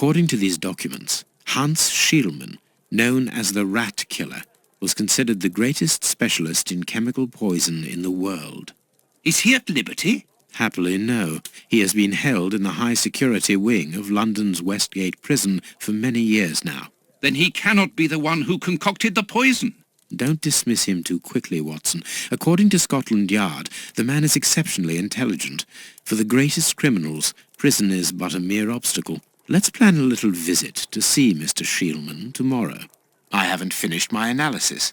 According to these documents, Hans Schielmann, known as the Rat Killer, was considered the greatest specialist in chemical poison in the world.
Is he at liberty?
Happily, no. He has been held in the high-security wing of London's Westgate prison for many years now.
Then he cannot be the one who concocted the poison.
Don't dismiss him too quickly, Watson. According to Scotland Yard, the man is exceptionally intelligent. For the greatest criminals, prison is but a mere obstacle. Let's plan a little visit to see Mr. Schielmann tomorrow. I haven't finished my analysis.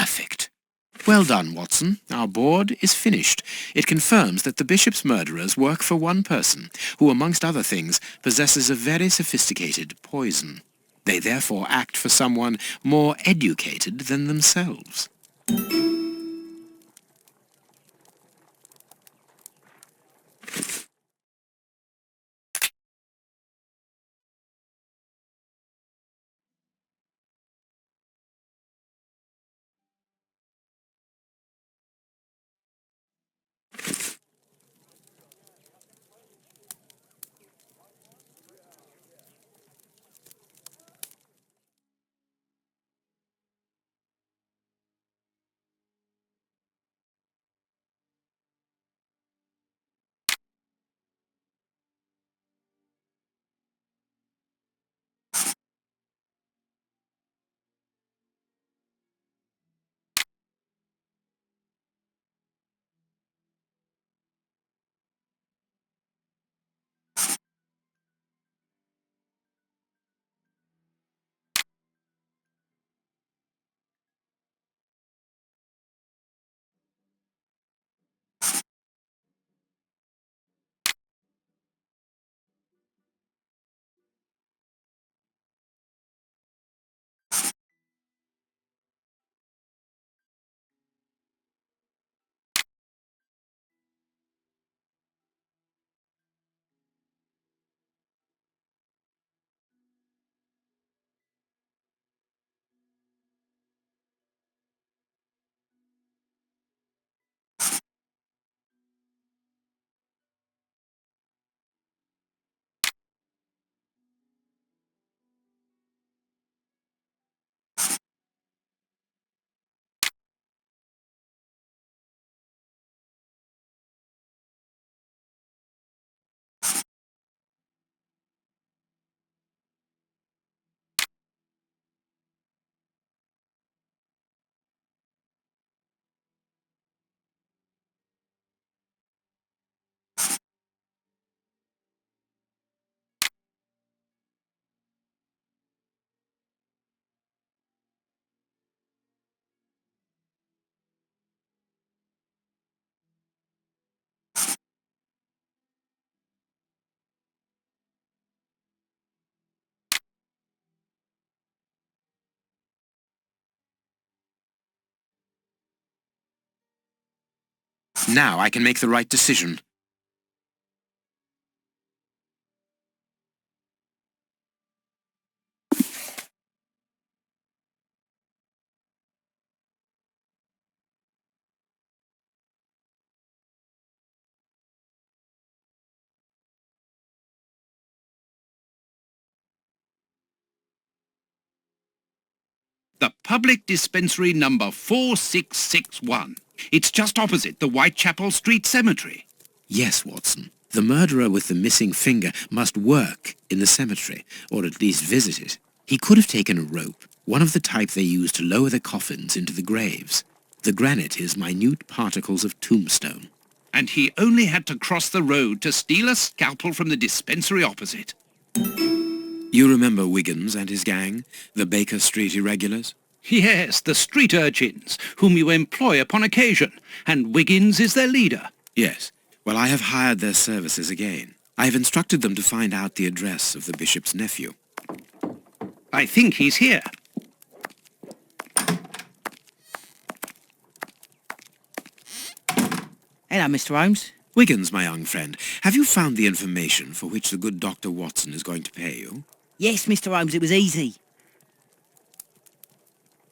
Perfect. Well done, Watson. Our board is finished. It confirms that the bishop's murderers work for one person, who, amongst other things, possesses a very sophisticated poison. They therefore act for someone more educated than themselves. Now I can make the right decision.
The public dispensary number 4661. It's just opposite the Whitechapel Street Cemetery.
Yes, Watson. The murderer with the missing finger must work in the cemetery, or at least visit it. He could have taken a rope, one of the type they use to lower the coffins into the graves. The granite is minute particles of tombstone.
And he only had to cross the road to steal a scalpel from the dispensary opposite.
You remember Wiggins and his gang, the Baker Street irregulars?
Yes, the street urchins, whom you employ upon occasion, and Wiggins is their leader.
Yes. Well, I have hired their services again. I have instructed them to find out the address of the bishop's nephew.
I think he's here.
Hello, Mr. Holmes.
Wiggins, my young friend, have you found the information for which the good Dr. Watson is going to pay you?
Yes, Mr. Holmes, it was easy.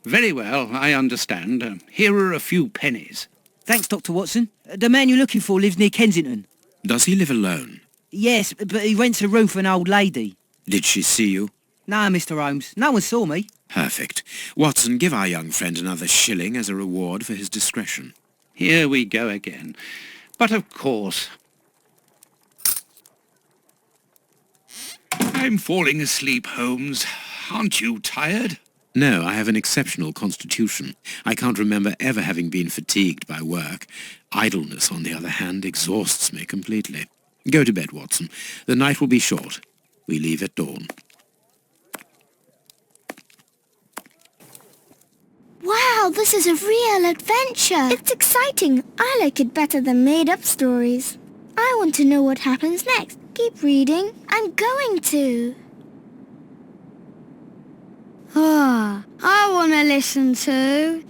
Very well, I understand. Here are a few pennies.
Thanks, Dr. Watson. The man you're looking for lives near Kensington.
Does he live alone?
Yes, but he rents a room for an old lady.
Did she see you?
No, Mr. Holmes. No one saw me.
Perfect. Watson, give our young friend another shilling as a reward for his discretion.
Here we go again. But of course... I'm falling asleep, Holmes. Aren't you tired?
No, I have an exceptional constitution. I can't remember ever having been fatigued by work. Idleness, on the other hand, exhausts me completely. Go to bed, Watson. The night will be short. We leave at dawn.
Wow, this is a real adventure. It's exciting. I like it better than made-up stories. I want to know what happens next. Keep reading. I'm going to. I want to listen to.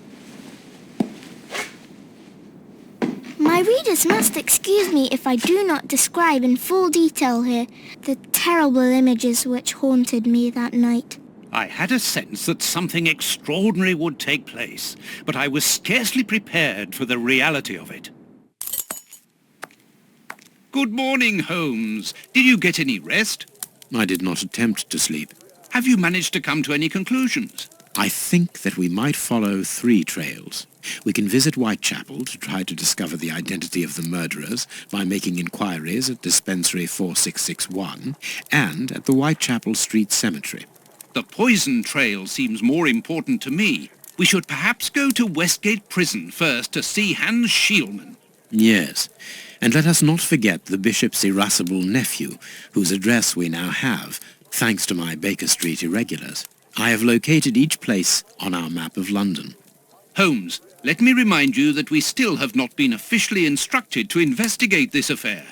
My readers must excuse me if I do not describe in full detail here the terrible images which haunted me that night.
I had a sense that something extraordinary would take place, but I was scarcely prepared for the reality of it. Good morning, Holmes. Did you get any rest?
I did not attempt to sleep.
Have you managed to come to any conclusions?
I think that we might follow 3 trails. We can visit Whitechapel to try to discover the identity of the murderers by making inquiries at Dispensary 4661 and at the Whitechapel Street Cemetery.
The poison trail seems more important to me. We should perhaps go to Westgate Prison first to see Hans Schielman.
Yes, and let us not forget the bishop's irascible nephew, whose address we now have, thanks to my Baker Street irregulars. I have located each place on our map of London.
Holmes, let me remind you that we still have not been officially instructed to investigate this affair.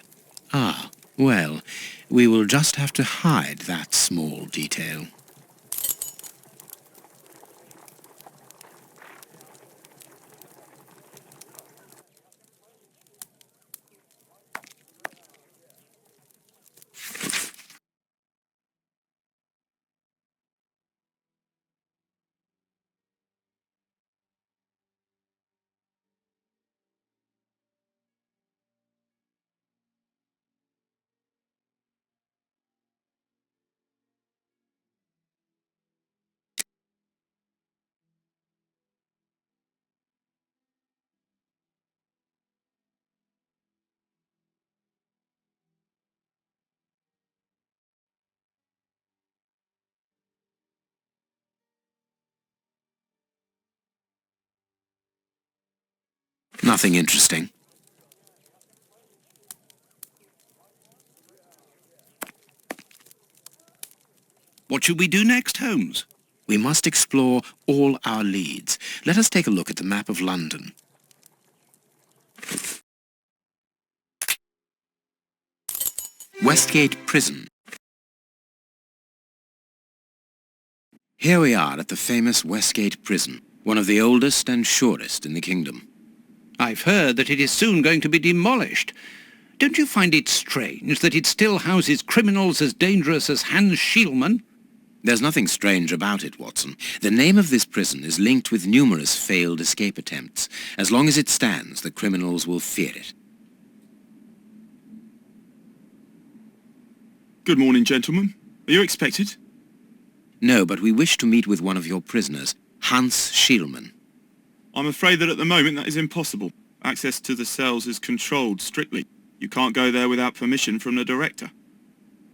Ah, well, we will just have to hide that small detail. Nothing interesting.
What should we do next, Holmes?
We must explore all our leads. Let us take a look at the map of London. Westgate Prison. Here we are at the famous Westgate Prison, one of the oldest and surest in the kingdom.
I've heard that it is soon going to be demolished. Don't you find it strange that it still houses criminals as dangerous as Hans Schielmann?
There's nothing strange about it, Watson. The name of this prison is linked with numerous failed escape attempts. As long as it stands, the criminals will fear it.
Good morning, gentlemen. Are you expected?
No, but we wish to meet with one of your prisoners, Hans Schielmann.
I'm afraid that at the moment that is impossible. Access to the cells is controlled strictly. You can't go there without permission from the director.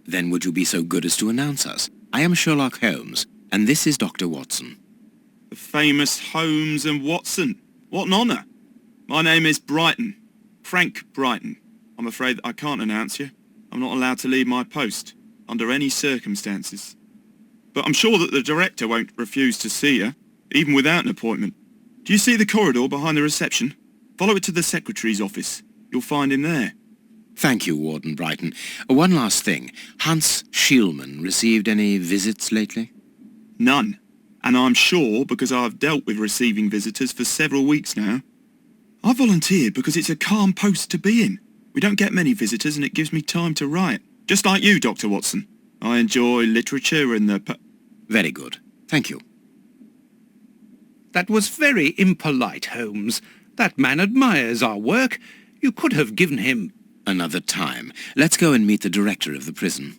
Then would you be so good as to announce us? I am Sherlock Holmes, and this is Dr. Watson.
The famous Holmes and Watson. What an honour. My name is Brighton. Frank Brighton. I'm afraid that I can't announce you. I'm not allowed to leave my post, under any circumstances. But I'm sure that the director won't refuse to see you, even without an appointment. Do you see the corridor behind the reception? Follow it to the secretary's office. You'll find him there.
Thank you, Warden Brighton. One last thing. Hans Schielmann received any visits lately?
None. And I'm sure because I've dealt with receiving visitors for several weeks now. I volunteered because it's a calm post to be in. We don't get many visitors and it gives me time to write. Just like you, Dr. Watson. I enjoy literature and the...
Very good. Thank you.
That was very impolite, Holmes. That man admires our work. You could have given him...
Another time. Let's go and meet the director of the prison.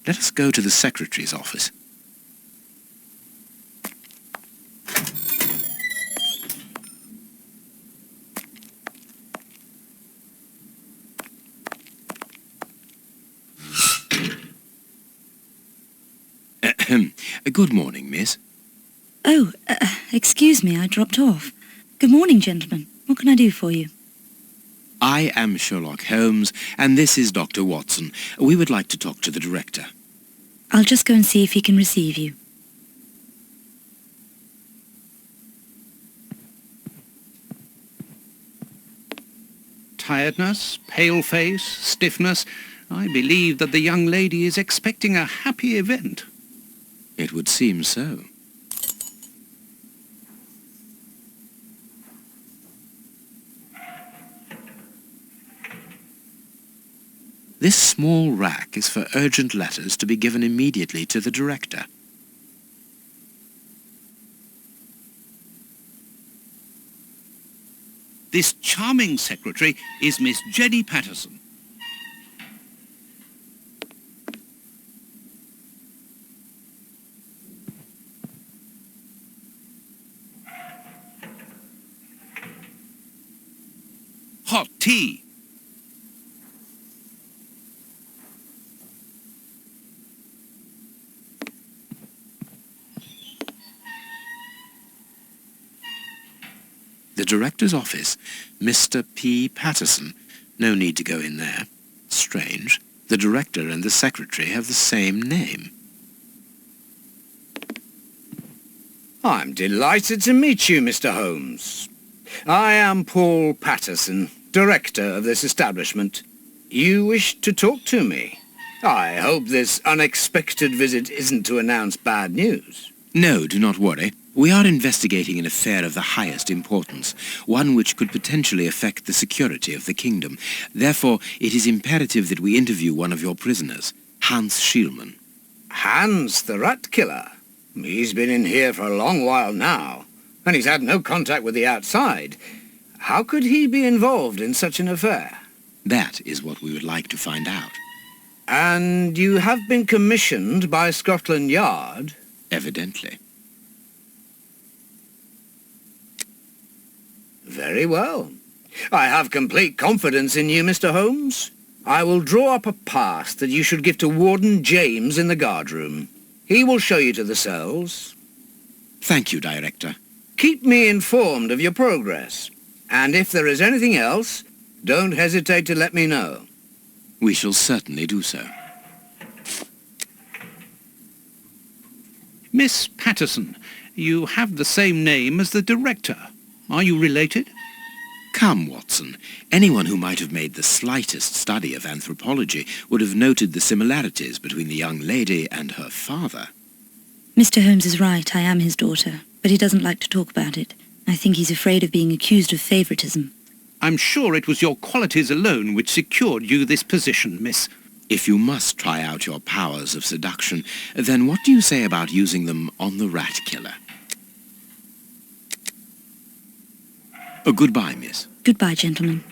Let us go to the secretary's office. Good morning, miss.
Oh, excuse me, I dropped off. Good morning, gentlemen. What can I do for you?
I am Sherlock Holmes, and this is Dr. Watson. We would like to talk to the director.
I'll just go and see if he can receive you.
Tiredness, pale face, stiffness. I believe that the young lady is expecting a happy event.
It would seem so. This small rack is for urgent letters to be given immediately to the director.
This charming secretary is Miss Jenny Patterson. Hot tea.
The director's office, Mr. P. Patterson. No need to go in there. Strange. The director and the secretary have the same name.
I'm delighted to meet you, Mr. Holmes. I am Paul Patterson, director of this establishment. You wish to talk to me? I hope this unexpected visit isn't to announce bad news.
No, do not worry. We are investigating an affair of the highest importance, one which could potentially affect the security of the kingdom. Therefore, it is imperative that we interview one of your prisoners, Hans Schielmann.
Hans, the rat killer? He's been in here for a long while now, and he's had no contact with the outside. How could he be involved in such an affair?
That is what we would like to find out.
And you have been commissioned by Scotland Yard?
Evidently.
Very well. I have complete confidence in you, Mr. Holmes. I will draw up a pass that you should give to Warden James in the guardroom. He will show you to the cells.
Thank you, Director.
Keep me informed of your progress. And if there is anything else, don't hesitate to let me know.
We shall certainly do so.
Miss Patterson, you have the same name as the director. Are you related?
Come, Watson. Anyone who might have made the slightest study of anthropology would have noted the similarities between the young lady and her father.
Mr. Holmes is right, I am his daughter, but he doesn't like to talk about it. I think he's afraid of being accused of favoritism.
I'm sure it was your qualities alone which secured you this position, miss.
If you must try out your powers of seduction, then what do you say about using them on the rat killer? Goodbye, miss.
Goodbye, gentlemen.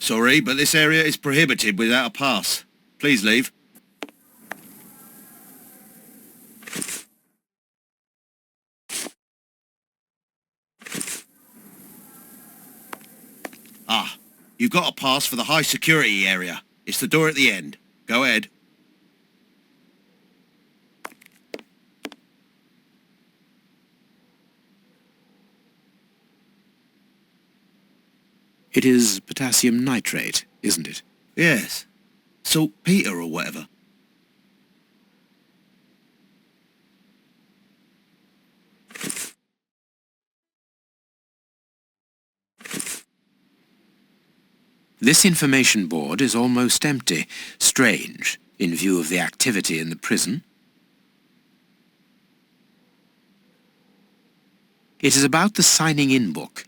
Sorry, but this area is prohibited without a pass. Please leave. Ah, you've got a pass for the high security area. It's the door at the end. Go ahead.
It is potassium nitrate, isn't it?
Yes. Saltpeter or whatever.
This information board is almost empty. Strange, in view of the activity in the prison. It is about the signing-in book.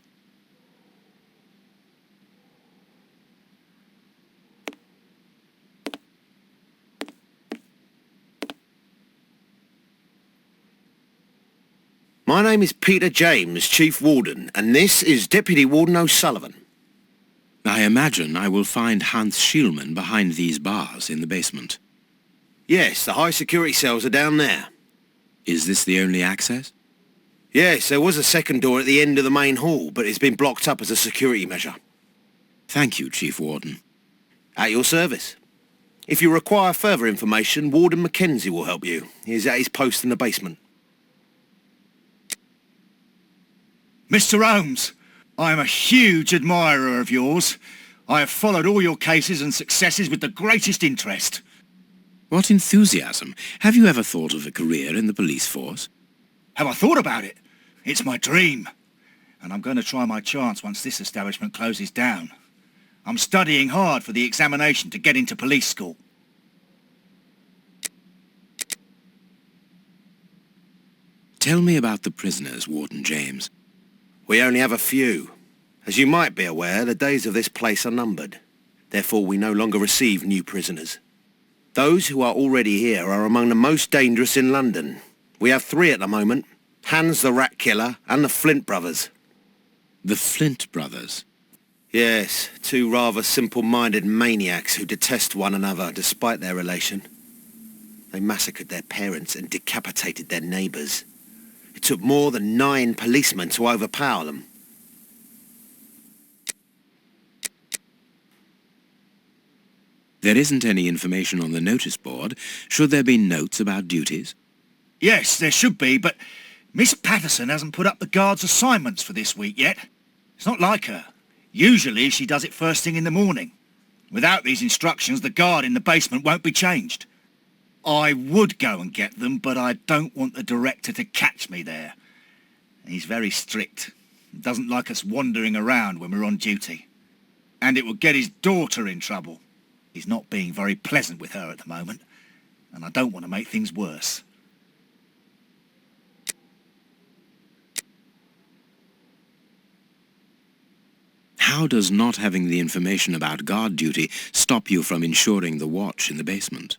My name is Peter James, Chief Warden, and this is Deputy Warden O'Sullivan.
I imagine I will find Hans Schielman behind these bars in the basement.
Yes, the high security cells are down there.
Is this the only access?
Yes, there was a second door at the end of the main hall, but it's been blocked up as a security measure.
Thank you, Chief Warden.
At your service. If you require further information, Warden Mackenzie will help you. He's at his post in the basement.
Mr. Holmes, I am a huge admirer of yours. I have followed all your cases and successes with the greatest interest.
What enthusiasm! Have you ever thought of a career in the police force?
Have I thought about it? It's my dream. And I'm going to try my chance once this establishment closes down. I'm studying hard for the examination to get into police school.
Tell me about the prisoners, Warden James.
We only have a few. As you might be aware, the days of this place are numbered. Therefore, we no longer receive new prisoners. Those who are already here are among the most dangerous in London. We have 3 at the moment. Hans the Rat Killer and the Flint brothers.
The Flint brothers?
Yes, 2 rather simple-minded maniacs who detest one another despite their relation. They massacred their parents and decapitated their neighbours. It took more than 9 policemen to overpower them.
There isn't any information on the notice board. Should there be notes about duties?
Yes, there should be, but Miss Patterson hasn't put up the guard's assignments for this week yet. It's not like her. Usually she does it first thing in the morning. Without these instructions, the guard in the basement won't be changed. I would go and get them, but I don't want the director to catch me there. He's very strict. He doesn't like us wandering around when we're on duty. And it will get his daughter in trouble. He's not being very pleasant with her at the moment, and I don't want to make things worse.
How does not having the information about guard duty stop you from ensuring the watch in the basement?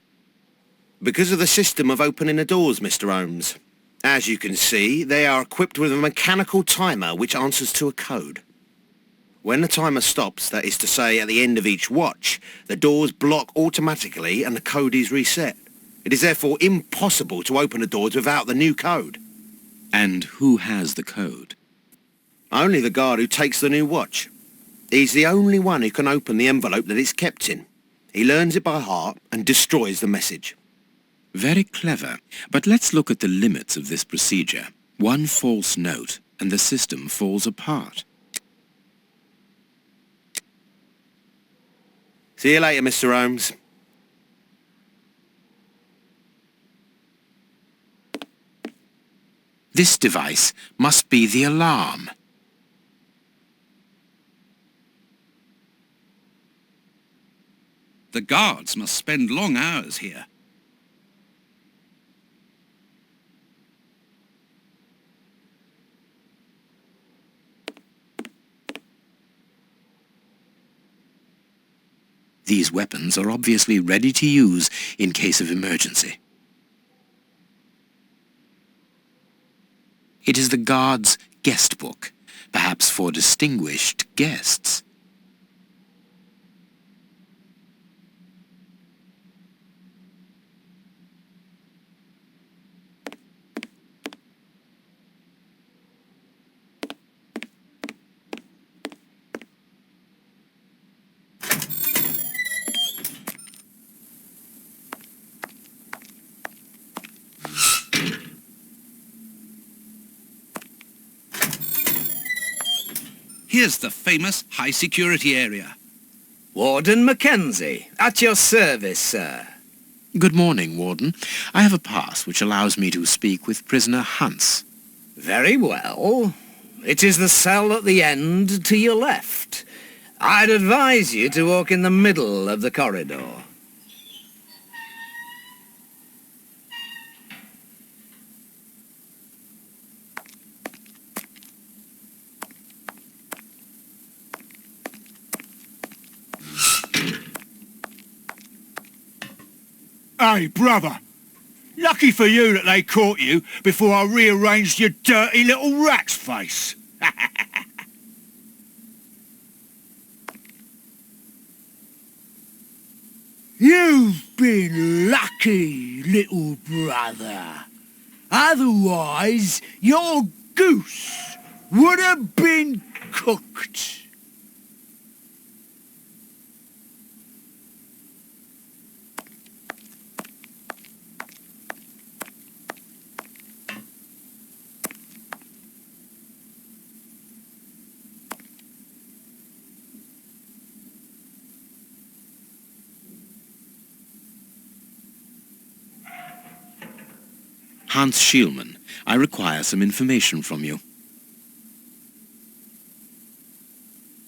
Because of the system of opening the doors, Mr. Holmes. As you can see, they are equipped with a mechanical timer which answers to a code. When the timer stops, that is to say at the end of each watch, the doors block automatically and the code is reset. It is therefore impossible to open the doors without the new code.
And who has the code?
Only the guard who takes the new watch. He's the only one who can open the envelope that it's kept in. He learns it by heart and destroys the message.
Very clever, but let's look at the limits of this procedure. One false note and the system falls apart.
See you later, Mr. Holmes.
This device must be the alarm.
The guards must spend long hours here.
These weapons are obviously ready to use in case of emergency. It is the guard's guest book, perhaps for distinguished guests.
Here's the famous high-security area.
Warden Mackenzie, at your service, sir.
Good morning, Warden. I have a pass which allows me to speak with prisoner Hunts.
Very well. It is the cell at the end to your left. I'd advise you to walk in the middle of the corridor.
Hey, brother. Lucky for you that they caught you before I rearranged your dirty little rat's face. You've been lucky, little brother. Otherwise, your goose would have been cooked.
Hans Schielman, I require some information from you.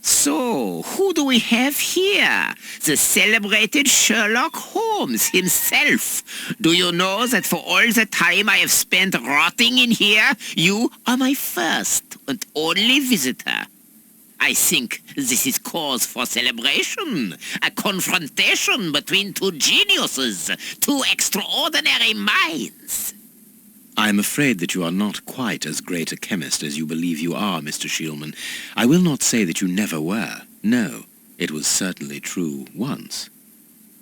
So, who do we have here? The celebrated Sherlock Holmes himself. Do you know that for all the time I have spent rotting in here, you are my first and only visitor? I think this is cause for celebration. A confrontation between two geniuses, two extraordinary minds.
I am afraid that you are not quite as great a chemist as you believe you are, Mr. Schielman. I will not say that you never were. No, it was certainly true once.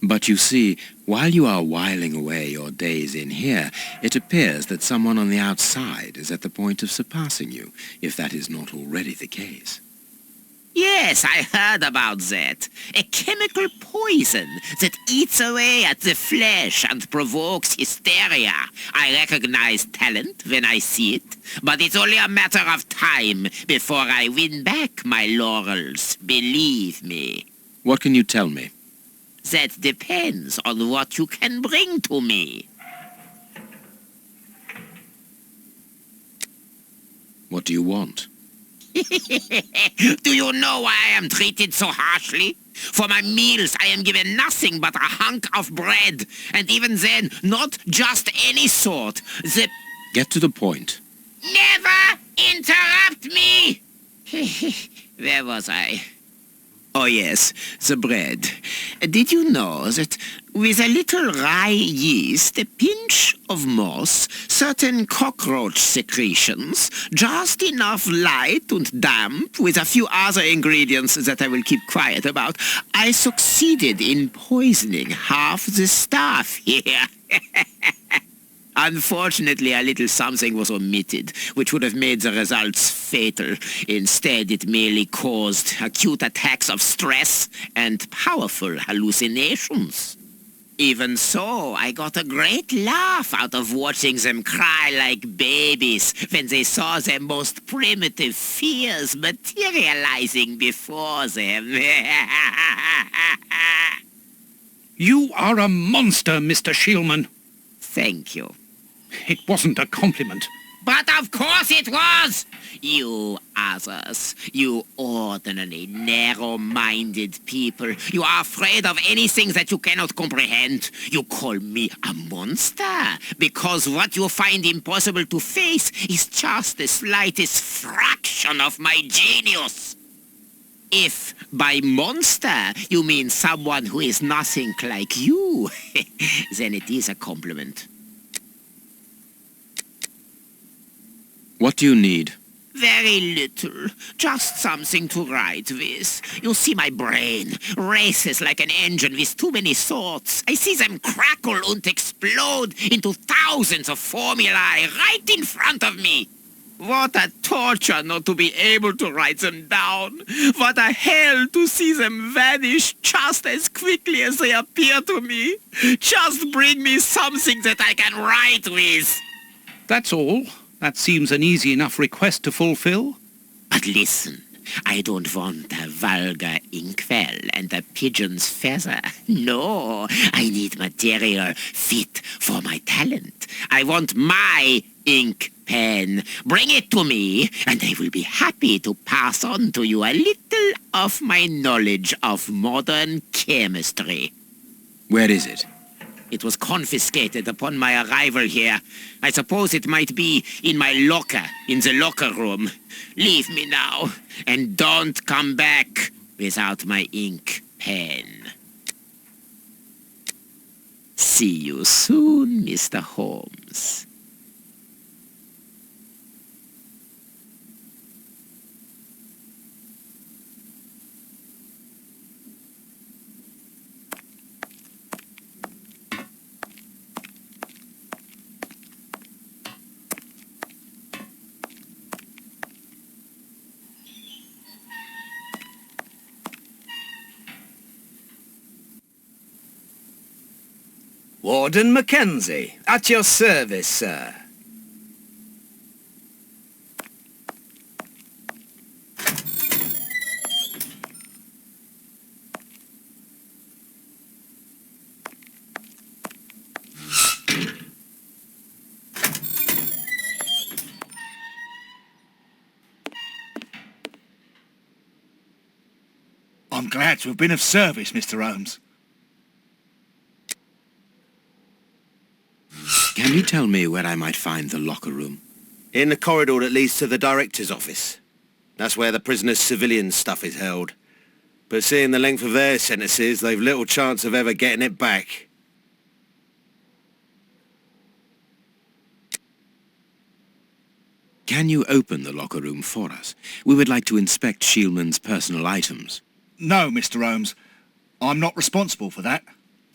But you see, while you are whiling away your days in here, it appears that someone on the outside is at the point of surpassing you, if that is not already the case.
Yes, I heard about that. A chemical poison that eats away at the flesh and provokes hysteria. I recognize talent when I see it, but it's only a matter of time before I win back my laurels, believe me.
What can you tell me?
That depends on what you can bring to me.
What do you want?
Do you know why I am treated so harshly? For my meals, I am given nothing but a hunk of bread, and even then, not just any sort.
Get to the point.
Never interrupt me! Where was I? Oh yes, the bread. Did you know that with a little rye yeast, a pinch of moss, certain cockroach secretions, just enough light and damp, with a few other ingredients that I will keep quiet about, I succeeded in poisoning half the staff here. Unfortunately, a little something was omitted, which would have made the results fatal. Instead, it merely caused acute attacks of stress and powerful hallucinations. Even so, I got a great laugh out of watching them cry like babies when they saw their most primitive fears materializing before them.
You are a monster, Mr. Shielman.
Thank you.
It wasn't a compliment.
But of course it was! You others, you ordinary, narrow-minded people, you are afraid of anything that you cannot comprehend. You call me a monster, because what you find impossible to face is just the slightest fraction of my genius. If by monster you mean someone who is nothing like you, then it is a compliment.
What do you need?
Very little. Just something to write with. You see, my brain races like an engine with too many thoughts. I see them crackle and explode into thousands of formulae right in front of me. What a torture not to be able to write them down. What a hell to see them vanish just as quickly as they appear to me. Just bring me something that I can write with.
That's all. That seems an easy enough request to fulfill.
But listen, I don't want a vulgar inkwell and a pigeon's feather. No, I need material fit for my talent. I want my ink pen. Bring it to me, and I will be happy to pass on to you a little of my knowledge of modern chemistry.
Where is it?
It was confiscated upon my arrival here. I suppose it might be in my locker, in the locker room. Leave me now, and don't come back without my ink pen. See you soon, Mr. Holmes.
Warden Mackenzie, at your service, sir.
I'm glad to have been of service, Mr. Holmes.
Can you tell me where I might find the locker room?
In the corridor that leads to the director's office. That's where the prisoners' civilian stuff is held. But seeing the length of their sentences, they've little chance of ever getting it back.
Can you open the locker room for us? We would like to inspect Shielman's personal items.
No, Mr. Holmes. I'm not responsible for that.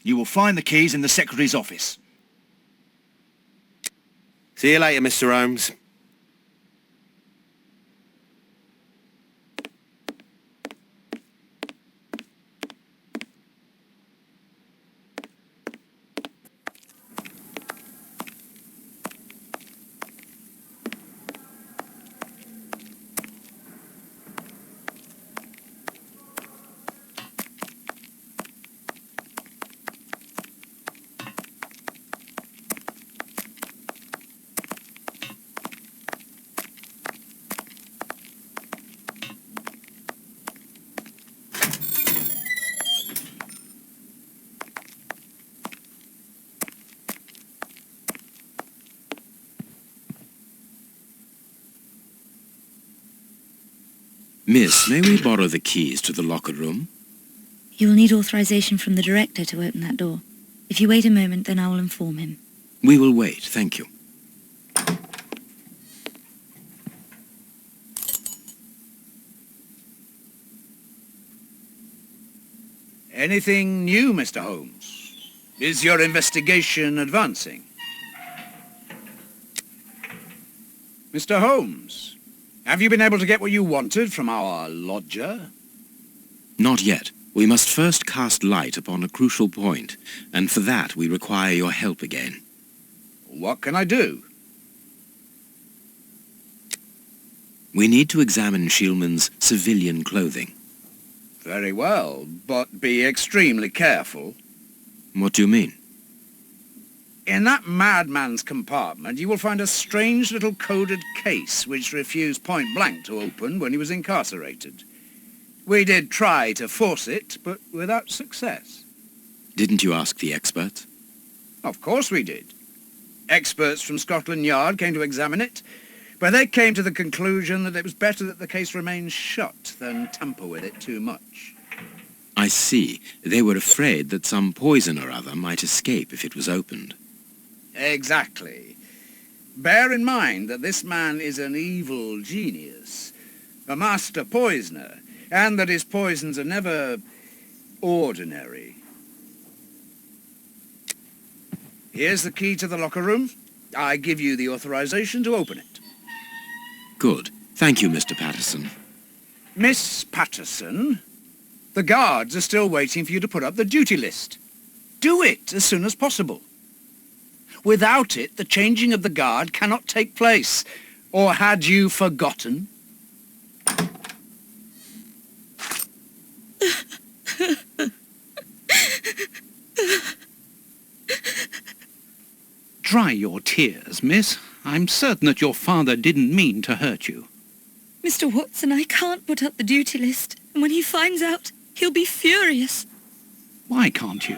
You will find the keys in the Secretary's office.
See you later, Mr. Holmes.
Miss, may we borrow the keys to the locker room?
You will need authorization from the director to open that door. If you wait a moment, then I will inform him.
We will wait, thank you.
Anything new, Mr. Holmes? Is your investigation advancing? Mr. Holmes, have you been able to get what you wanted from our lodger?
Not yet. We must first cast light upon a crucial point, and for that we require your help again.
What can I do?
We need to examine Shieldman's civilian clothing.
Very well, but be extremely careful.
What do you mean?
In that madman's compartment, you will find a strange little coded case which refused point-blank to open when he was incarcerated. We did try to force it, but without success.
Didn't you ask the experts?
Of course we did. Experts from Scotland Yard came to examine it, but they came to the conclusion that it was better that the case remain shut than tamper with it too much.
I see. They were afraid that some poison or other might escape if it was opened.
Exactly. Bear in mind that this man is an evil genius, a master poisoner, and that his poisons are never ordinary. Here's the key to the locker room. I give you the authorization to open it.
Good. Thank you, Mr. Patterson.
Miss Patterson, the guards are still waiting for you to put up the duty list. Do it as soon as possible. Without it, the changing of the guard cannot take place. Or had you forgotten?
Dry your tears, miss. I'm certain that your father didn't mean to hurt you.
Mr. Watson, I can't put up the duty list. And when he finds out, he'll be furious.
Why can't you?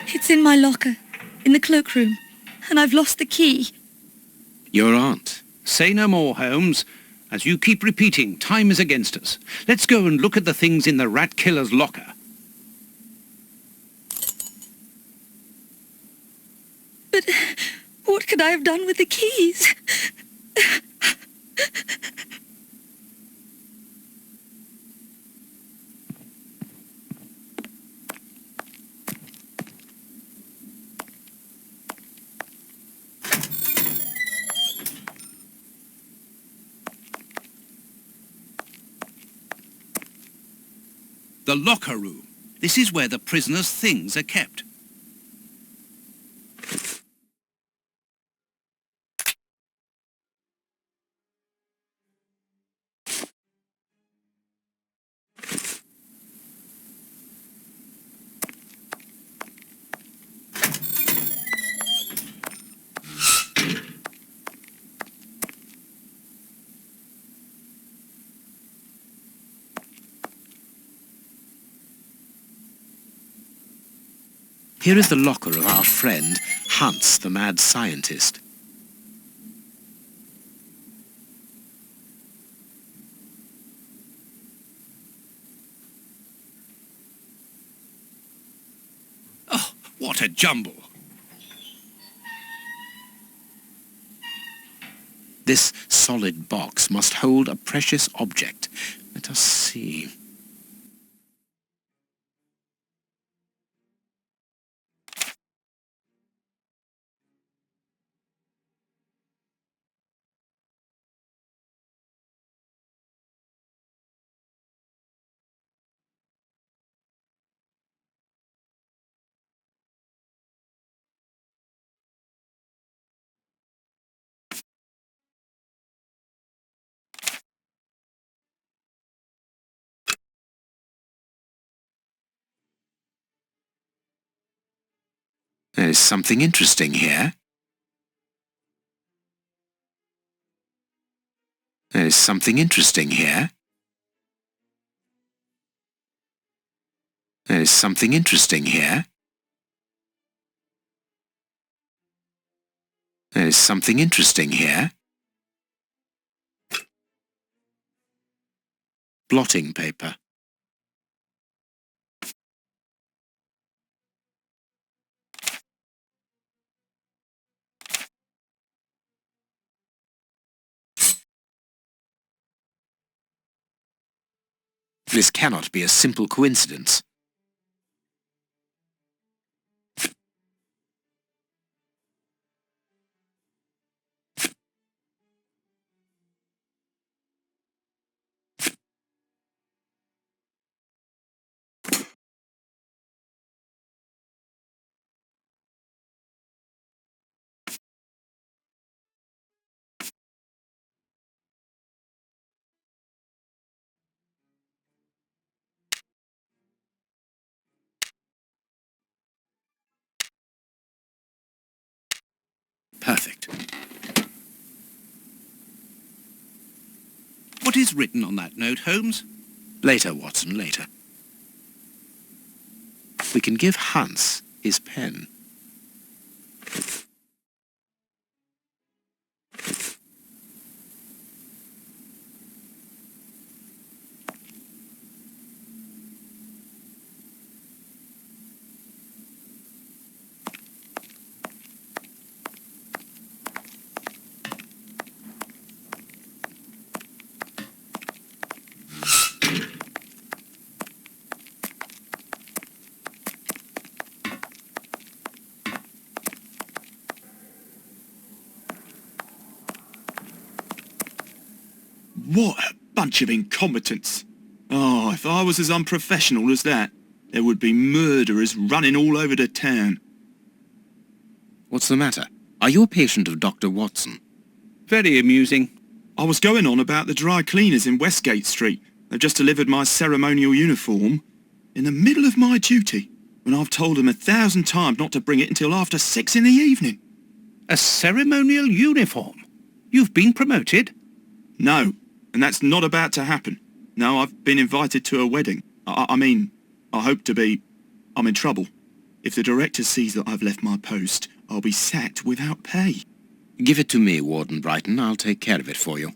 It's in my locker, in the cloakroom, and I've lost the key.
Your aunt.
Say no more, Holmes. As you keep repeating, time is against us. Let's go and look at the things in the rat killer's locker.
But what could I have done with the keys?
The locker room. This is where the prisoner's things are kept.
Here is the locker of our friend, Hans, the mad scientist.
Oh, what a jumble.
This solid box must hold a precious object. Let us see. There is something interesting here. There is something interesting here. There is something interesting here. There is something interesting here. blotting paper. This cannot be a simple coincidence. Perfect.
What is written on that note, Holmes?
Later, Watson, later. We can give Hans his pen.
What a bunch of incompetents. Oh, if I was as unprofessional as that, there would be murderers running all over the town.
What's the matter? Are you a patient of Dr. Watson?
Very amusing.
I was going on about the dry cleaners in Westgate Street. They've just delivered my ceremonial uniform in the middle of my duty, when I've told them 1,000 times not to bring it until after 6 in the evening.
A ceremonial uniform? You've been promoted?
No, and that's not about to happen. No, I've been invited to a wedding. I mean, I hope to be. I'm in trouble. If the director sees that I've left my post, I'll be sacked without pay.
Give it to me, Warden Brighton. I'll take care of it for you.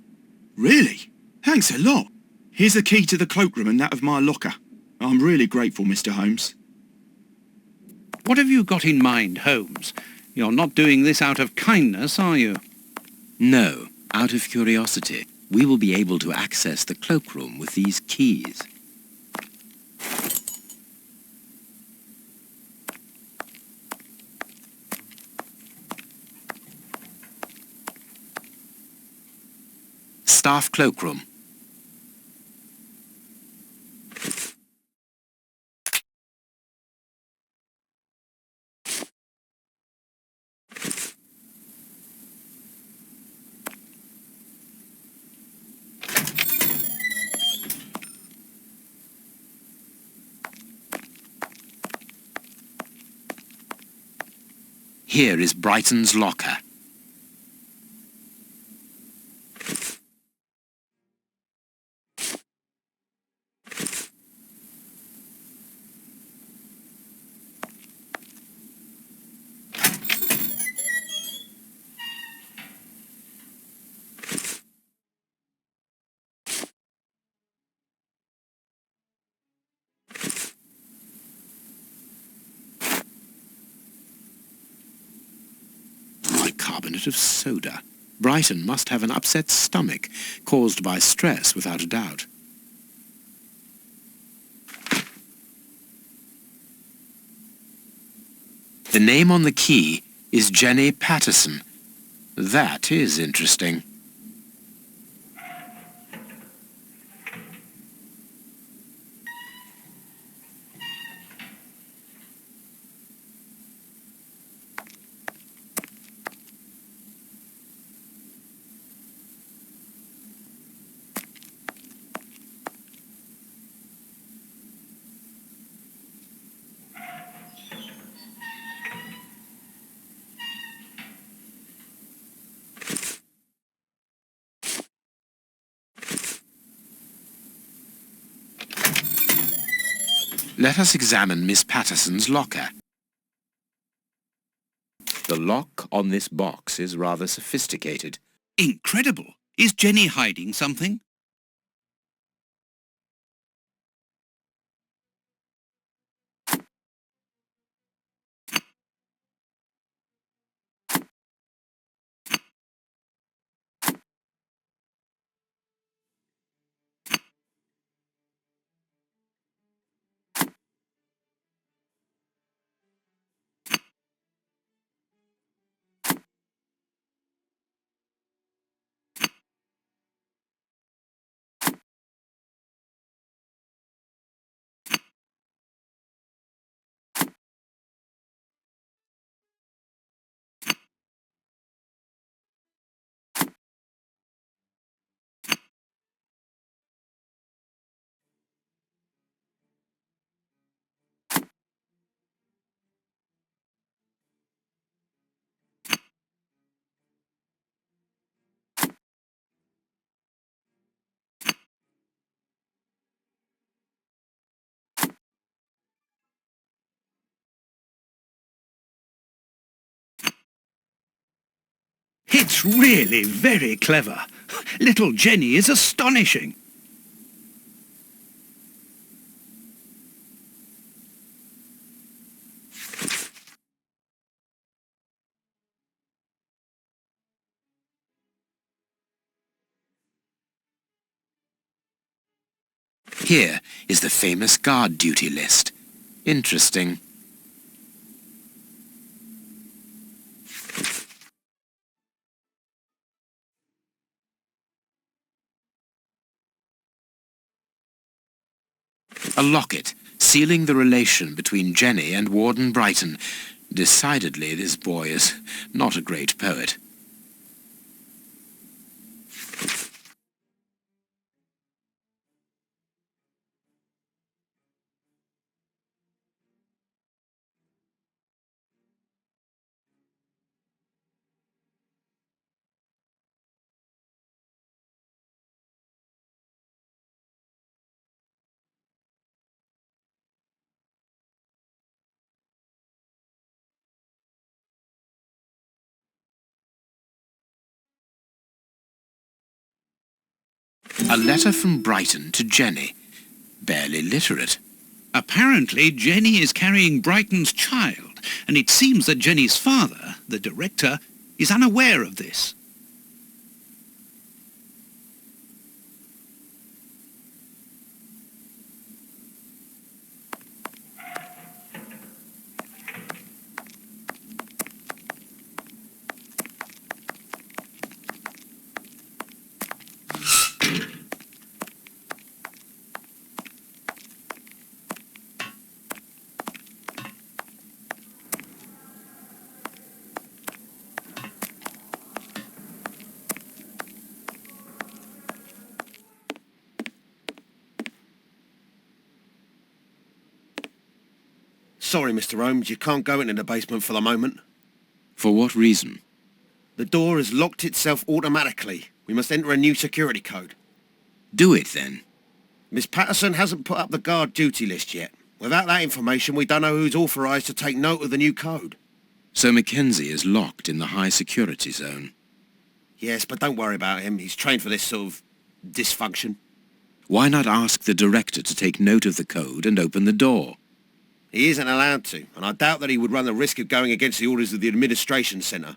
Really? Thanks a lot. Here's the key to the cloakroom and that of my locker. I'm really grateful, Mr. Holmes.
What have you got in mind, Holmes? You're not doing this out of kindness, are you?
No, out of curiosity. We will be able to access the cloakroom with these keys. Staff cloakroom. Here is Brighton's locker. Bicarbonate of soda. Brighton must have an upset stomach, caused by stress without a doubt. The name on the key is Jenny Patterson. That is interesting. Let us examine Miss Patterson's locker. The lock on this box is rather sophisticated.
Incredible. Is Jenny hiding something? It's really very clever. Little Jenny is astonishing.
Here is the famous guard duty list. Interesting. A locket, sealing the relation between Jenny and Warden Brighton. Decidedly, this boy is not a great poet. A letter from Brighton to Jenny. Barely literate.
Apparently, Jenny is carrying Brighton's child, and it seems that Jenny's father, the director, is unaware of this.
Sorry, Mr. Holmes, you can't go into the basement for the moment.
For what reason?
The door has locked itself automatically. We must enter a new security code.
Do it, then.
Miss Patterson hasn't put up the guard duty list yet. Without that information, we don't know who's authorised to take note of the new code.
So Mackenzie is locked in the high security zone.
Yes, but don't worry about him. He's trained for this sort of dysfunction.
Why not ask the director to take note of the code and open the door?
He isn't allowed to, and I doubt that he would run the risk of going against the orders of the administration centre.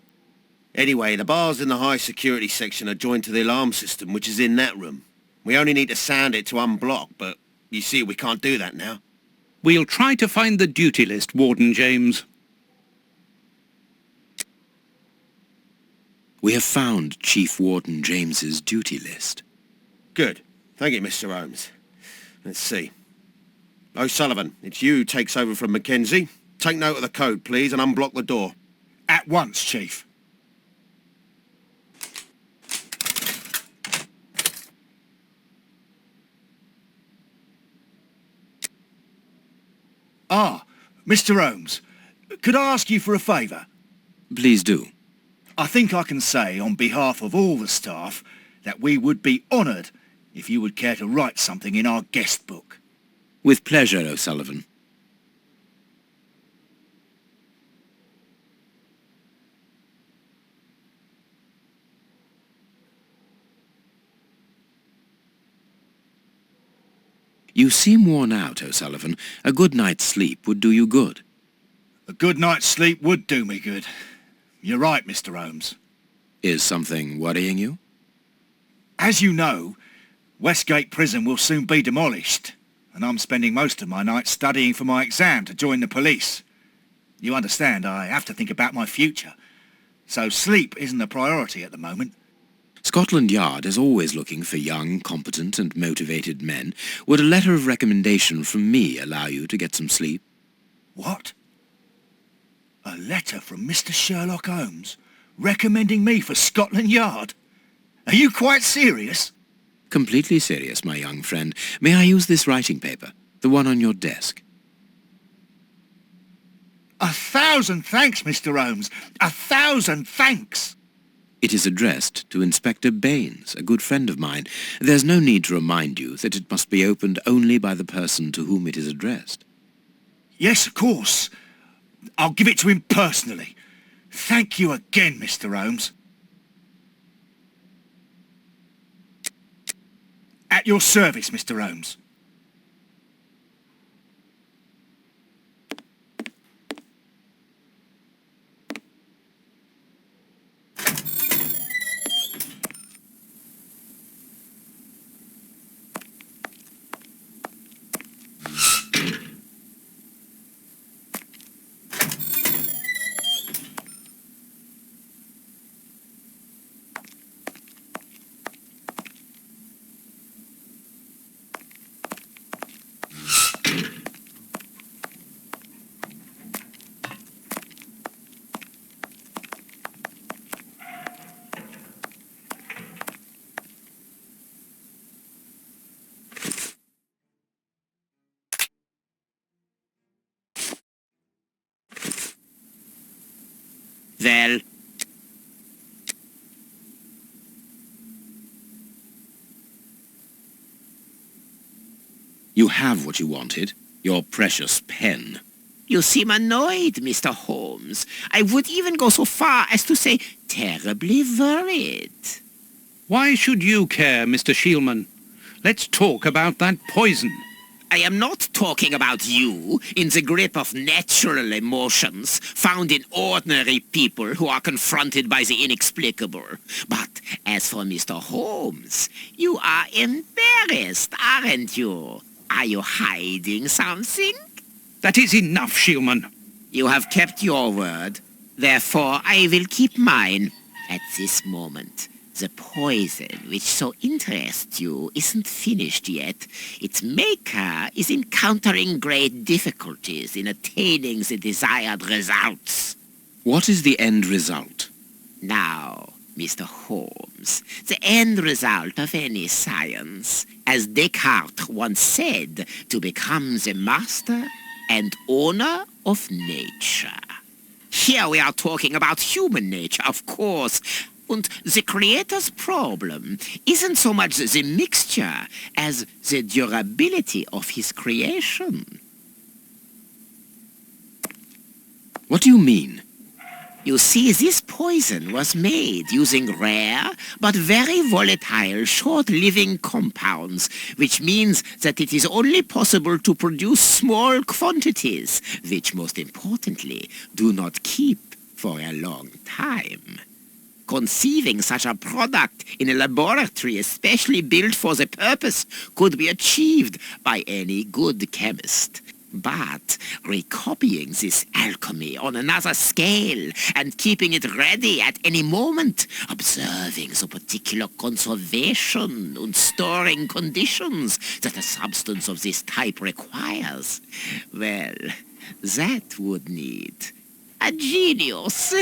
Anyway, the bars in the high security section are joined to the alarm system, which is in that room. We only need to sound it to unblock, but you see we can't do that now.
We'll try to find the duty list, Warden James.
We have found Chief Warden James's duty list.
Good. Thank you, Mr. Holmes. Let's see. O'Sullivan, it's you who takes over from Mackenzie. Take note of the code, please, and unblock the door.
At once, Chief. Ah, Mr. Holmes, could I ask you for a favour?
Please do.
I think I can say on behalf of all the staff that we would be honoured if you would care to write something in our guest book.
With pleasure, O'Sullivan. You seem worn out, O'Sullivan. A good night's sleep would do you good.
A good night's sleep would do me good. You're right, Mr. Holmes.
Is something worrying you?
As you know, Westgate Prison will soon be demolished, and I'm spending most of my nights studying for my exam to join the police. You understand, I have to think about my future, so sleep isn't a priority at the moment.
Scotland Yard is always looking for young, competent and motivated men. Would a letter of recommendation from me allow you to get some sleep?
What? A letter from Mr. Sherlock Holmes recommending me for Scotland Yard? Are you quite serious?
Completely serious, my young friend. May I use this writing paper? The one on your desk.
1,000 thanks, Mr. Holmes. 1,000 thanks.
It is addressed to Inspector Baines, a good friend of mine. There's no need to remind you that it must be opened only by the person to whom it is addressed.
Yes, of course. I'll give it to him personally. Thank you again, Mr. Holmes. At your service, Mr. Holmes.
Well,
You have what you wanted, your precious pen.
you seem annoyed, Mr. Holmes. I would even go so far as to say terribly worried.
Why should you care, Mr. Shielman? Let's talk about that poison.
I am not talking about you in the grip of natural emotions found in ordinary people who are confronted by the inexplicable. But as for Mr. Holmes, you are embarrassed, aren't you? Are you hiding something?
That is enough, Shielman.
You have kept your word. Therefore, I will keep mine. At this moment, the poison which so interests you isn't finished yet. Its maker is encountering great difficulties in attaining the desired results.
What is the end result?
Now, Mr. Holmes, the end result of any science, as Descartes once said, to become the master and owner of nature. Here we are talking about human nature, of course. And the creator's problem isn't so much the mixture as the durability of his creation.
What do you mean?
You see, this poison was made using rare but very volatile short-living compounds, which means that it is only possible to produce small quantities, which most importantly do not keep for a long time. Conceiving such a product in a laboratory especially built for the purpose could be achieved by any good chemist. But recopying this alchemy on another scale and keeping it ready at any moment, observing the particular conservation and storing conditions that a substance of this type requires, well, that would need a genius.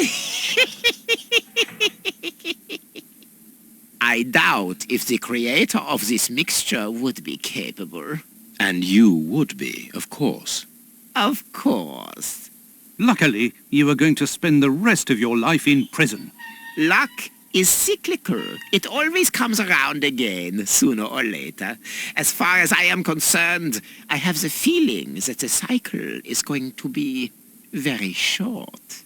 I doubt if the creator of this mixture would be capable.
And you would be, of course.
Of course.
Luckily, you are going to spend the rest of your life in prison.
Luck is cyclical. It always comes around again, sooner or later. As far as I am concerned, I have the feeling that the cycle is going to be very short.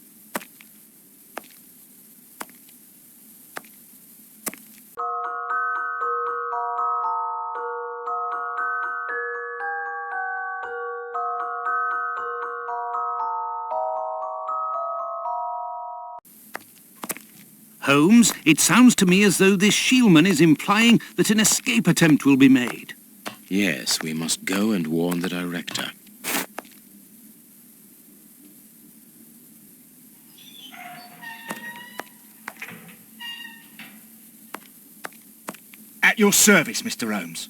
Holmes, it sounds to me as though this Shielman is implying that an escape attempt will be made.
Yes, we must go and warn the director.
At your service, Mr. Holmes.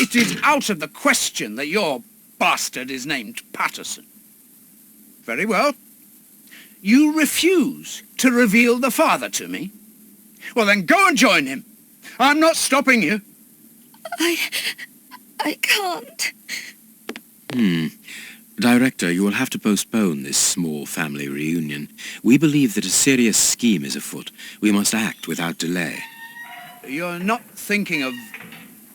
It is out of the question that your bastard is named Patterson. Very well. You refuse to reveal the father to me? Well, then go and join him. I'm not stopping you.
I can't.
Director, you will have to postpone this small family reunion. We believe that a serious scheme is afoot. We must act without delay.
You're not thinking of...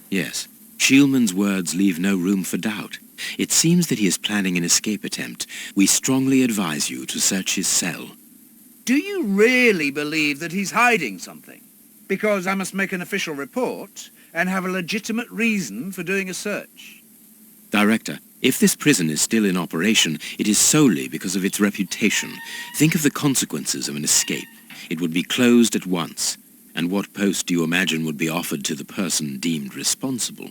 Yes. Shielman's words leave no room for doubt. It seems that he is planning an escape attempt. We strongly advise you to search his cell.
Do you really believe that he's hiding something? Because I must make an official report and have a legitimate reason for doing a search.
Director, if this prison is still in operation, it is solely because of its reputation. Think of the consequences of an escape. It would be closed at once. And what post do you imagine would be offered to the person deemed responsible?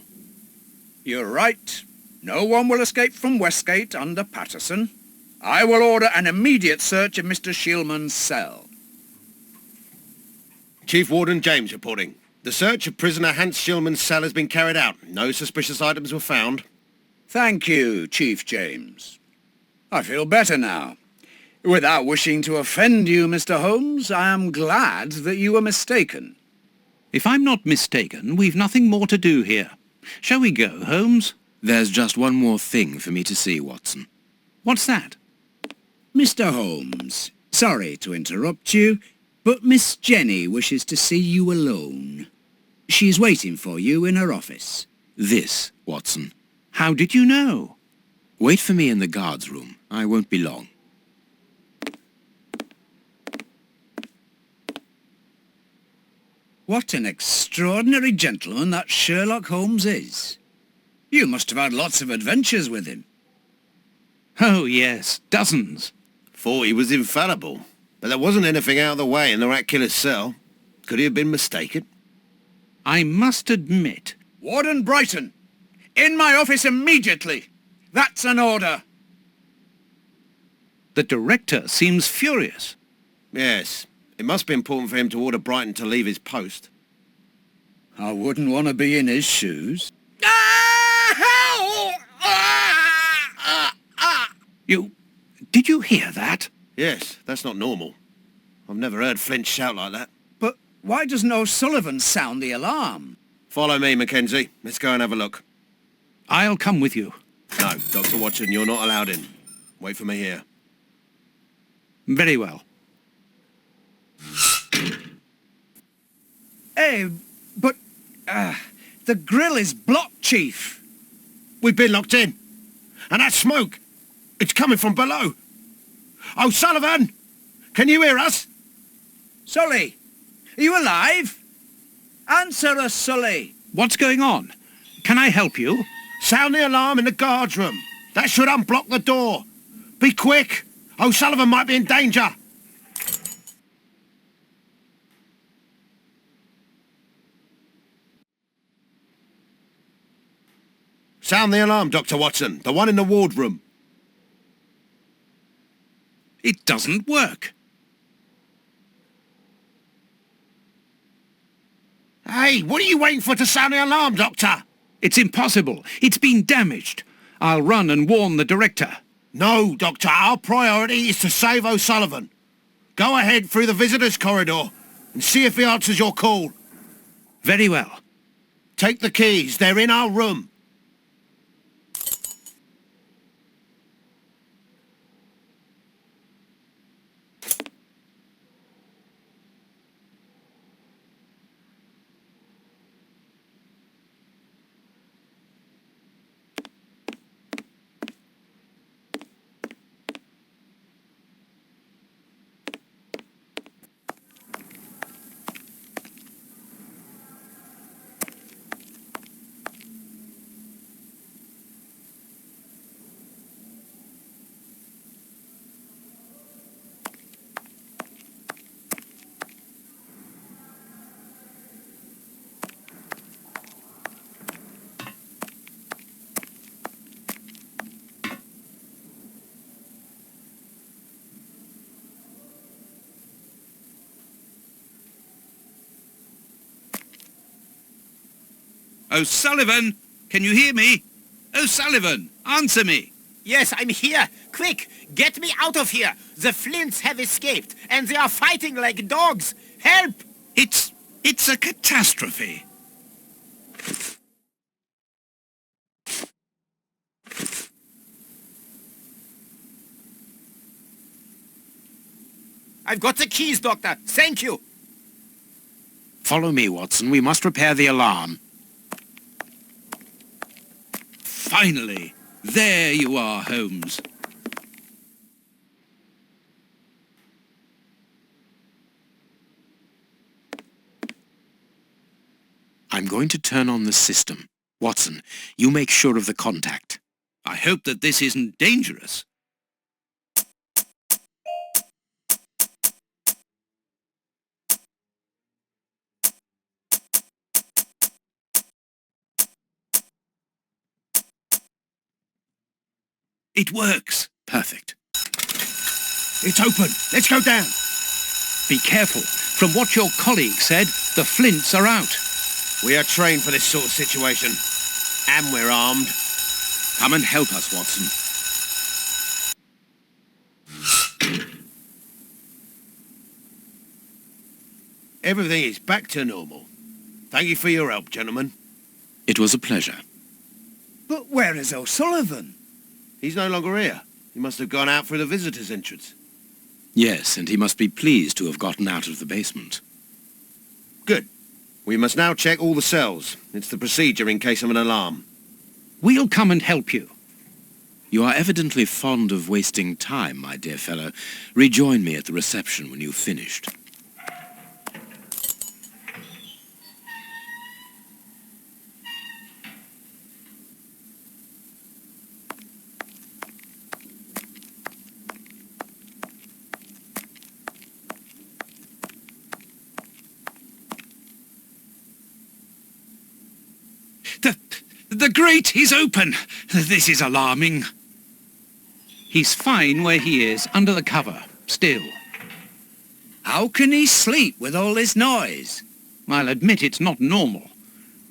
You're right. No one will escape from Westgate under Patterson. I will order an immediate search of Mr. Shielman's cell.
Chief Warden James reporting. The search of prisoner Hans Shielman's cell has been carried out. No suspicious items were found.
Thank you, Chief James. I feel better now. Without wishing to offend you, Mr. Holmes, I am glad that you were mistaken.
If I'm not mistaken, we've nothing more to do here. Shall we go, Holmes?
There's just one more thing for me to see, Watson.
What's that?
Mr. Holmes, sorry to interrupt you, but Miss Jenny wishes to see you alone. She's waiting for you in her office.
This, Watson.
How did you know?
Wait for me in the guard's room. I won't be long.
What an extraordinary gentleman that Sherlock Holmes is. You must have had lots of adventures with him.
Oh, yes, dozens.
Thought he was infallible, but there wasn't anything out of the way in the rat killer's cell. Could he have been mistaken?
I must admit...
Warden Brighton, in my office immediately. That's an order.
The director seems furious.
Yes, it must be important for him to order Brighton to leave his post.
I wouldn't want to be in his shoes.
Did you hear that?
Yes, that's not normal. I've never heard Flint shout like that.
But why doesn't O'Sullivan sound the alarm?
Follow me, Mackenzie. Let's go and have a look.
I'll come with you.
No, Dr. Watson, you're not allowed in. Wait for me here.
Very well.
Hey, but... the grill is blocked, Chief.
We've been locked in. And that smoke, it's coming from below. O'Sullivan! Can you hear us?
Sully, are you alive? Answer us, Sully.
What's going on? Can I help you?
Sound the alarm in the guard's room. That should unblock the door. Be quick. O'Sullivan might be in danger. Sound the alarm, Dr. Watson. The one in the wardroom.
It doesn't work.
Hey, what are you waiting for to sound the alarm, Doctor?
It's impossible. It's been damaged. I'll run and warn the director.
No, Doctor. Our priority is to save O'Sullivan. Go ahead through the visitors' corridor and see if he answers your call.
Very well.
Take the keys. They're in our room.
O'Sullivan, Can you hear me? O'Sullivan, answer me!
Yes, I'm here. Quick, get me out of here. The Flints have escaped, and they are fighting like dogs. Help!
It's a catastrophe.
I've got the keys, Doctor. Thank you.
Follow me, Watson. We must repair the alarm.
Finally! There you are, Holmes.
I'm going to turn on the system. Watson, you make sure of the contact.
I hope that this isn't dangerous. It works.
Perfect.
It's open. Let's go down.
Be careful. From what your colleague said, the Flints are out.
We are trained for this sort of situation. And we're armed.
Come and help us, Watson.
Everything is back to normal. Thank you for your help, gentlemen.
It was a pleasure.
But where is O'Sullivan?
He's no longer here. He must have gone out through the visitor's entrance.
Yes, and he must be pleased to have gotten out of the basement.
Good. We must now check all the cells. It's the procedure in case of an alarm.
We'll come and help you.
You are evidently fond of wasting time, my dear fellow. Rejoin me at the reception when you've finished.
The grate is open. This is alarming. He's fine where he is, under the cover, still.
How can he sleep with all this noise?
I'll admit it's not normal.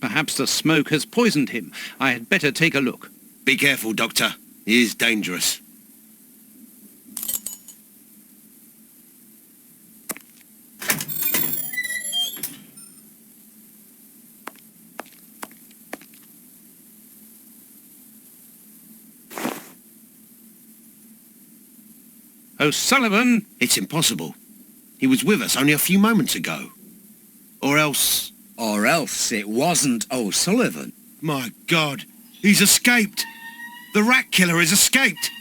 Perhaps the smoke has poisoned him. I had better take a look.
Be careful, Doctor. He is dangerous.
O'Sullivan!
It's impossible. He was with us only a few moments ago. Or else...
Or else it wasn't O'Sullivan.
My God, he's escaped. The rat killer has escaped.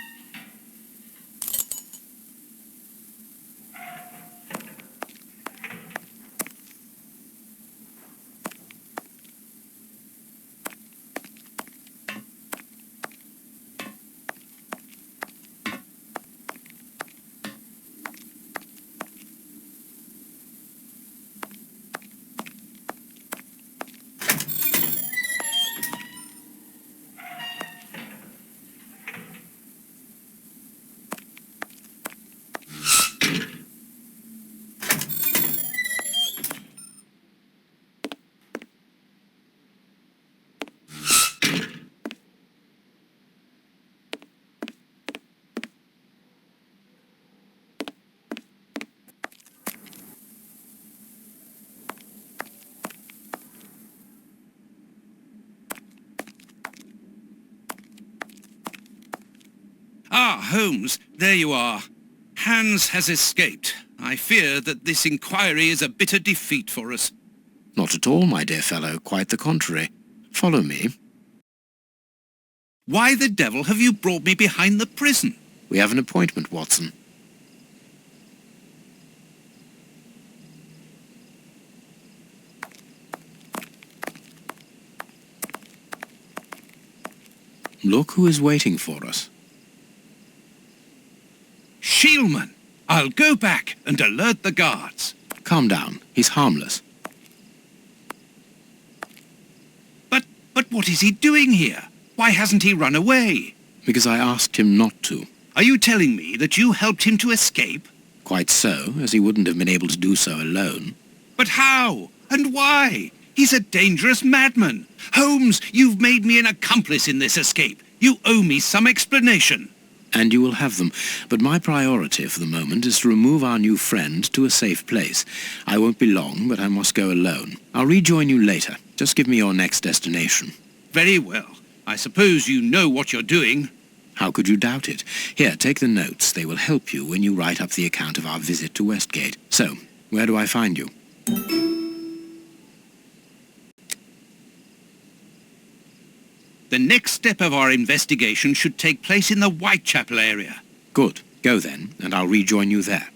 Ah, Holmes, there you are. Hans has escaped. I fear that this inquiry is a bitter defeat for us.
Not at all, my dear fellow. Quite the contrary. Follow me.
Why the devil have you brought me behind the prison?
We have an appointment, Watson. Look who is waiting for us.
Shielman! I'll go back and alert the guards.
Calm down. He's harmless.
But what is he doing here? Why hasn't he run away?
Because I asked him not to.
Are you telling me that you helped him to escape?
Quite so, as he wouldn't have been able to do so alone.
But how? And why? He's a dangerous madman. Holmes, you've made me an accomplice in this escape. You owe me some explanation.
And you will have them, but my priority for the moment is to remove our new friend to a safe place. I won't be long, but I must go alone. I'll rejoin you later. Just give me your next destination.
Very well. I suppose you know what you're doing.
How could you doubt it? Here, take the notes. They will help you when you write up the account of our visit to Westgate. So, where do I find you?
The next step of our investigation should take place in the Whitechapel area.
Good. Go then, and I'll rejoin you there.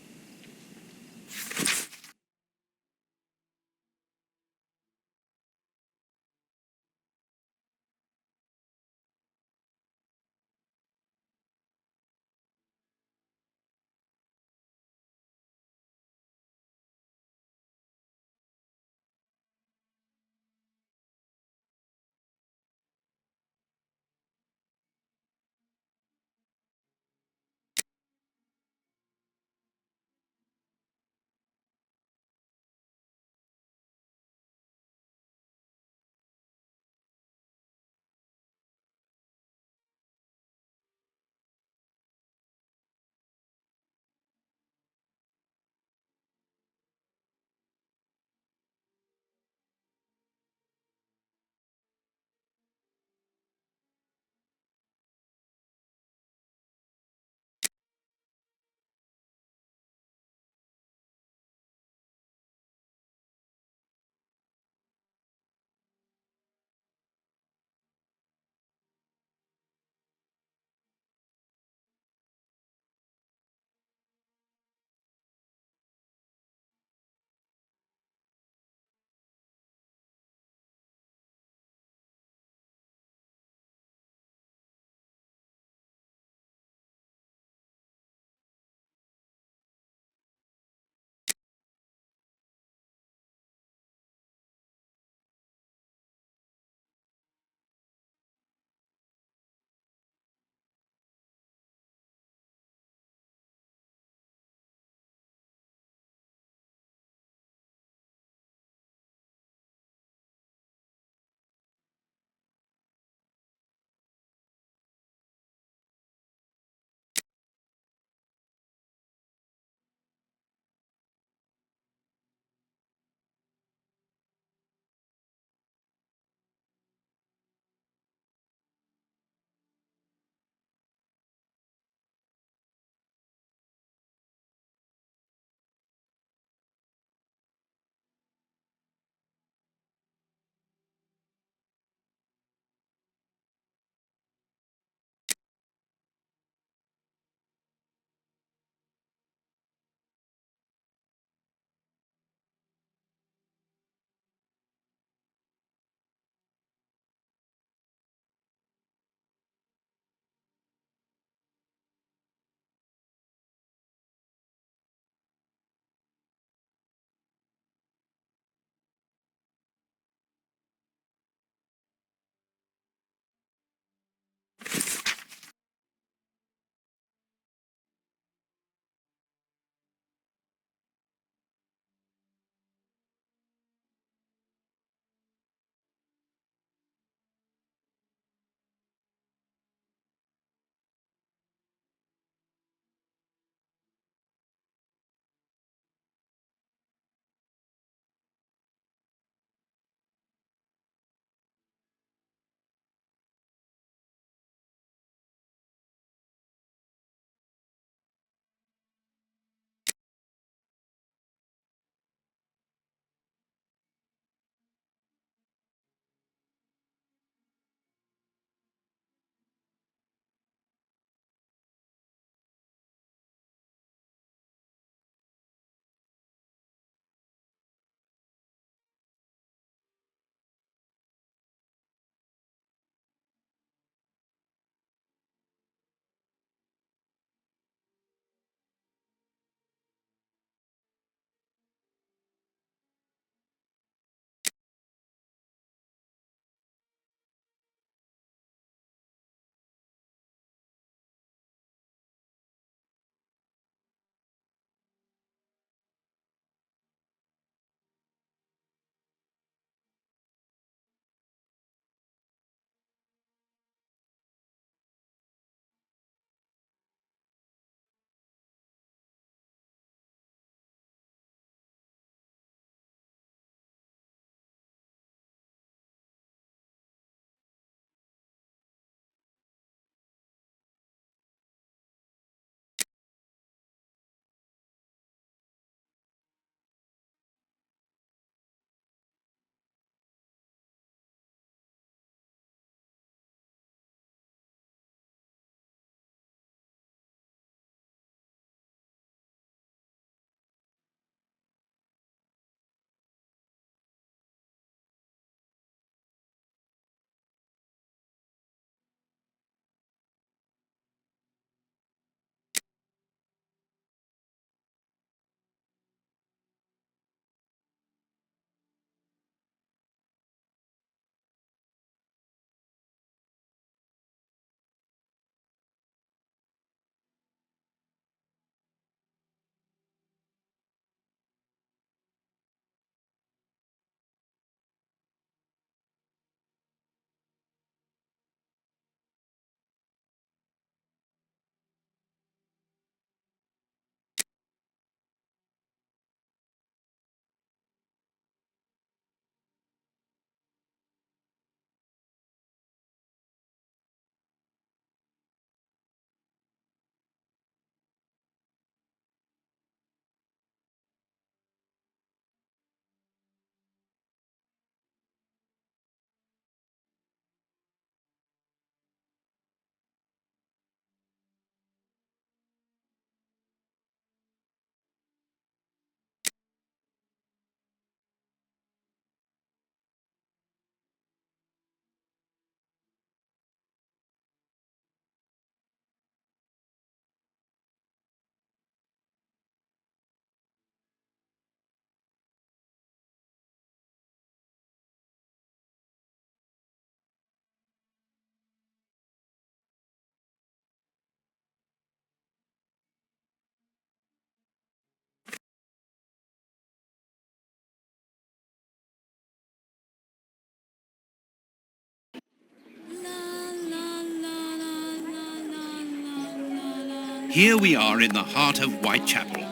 Here we are in the heart of Whitechapel.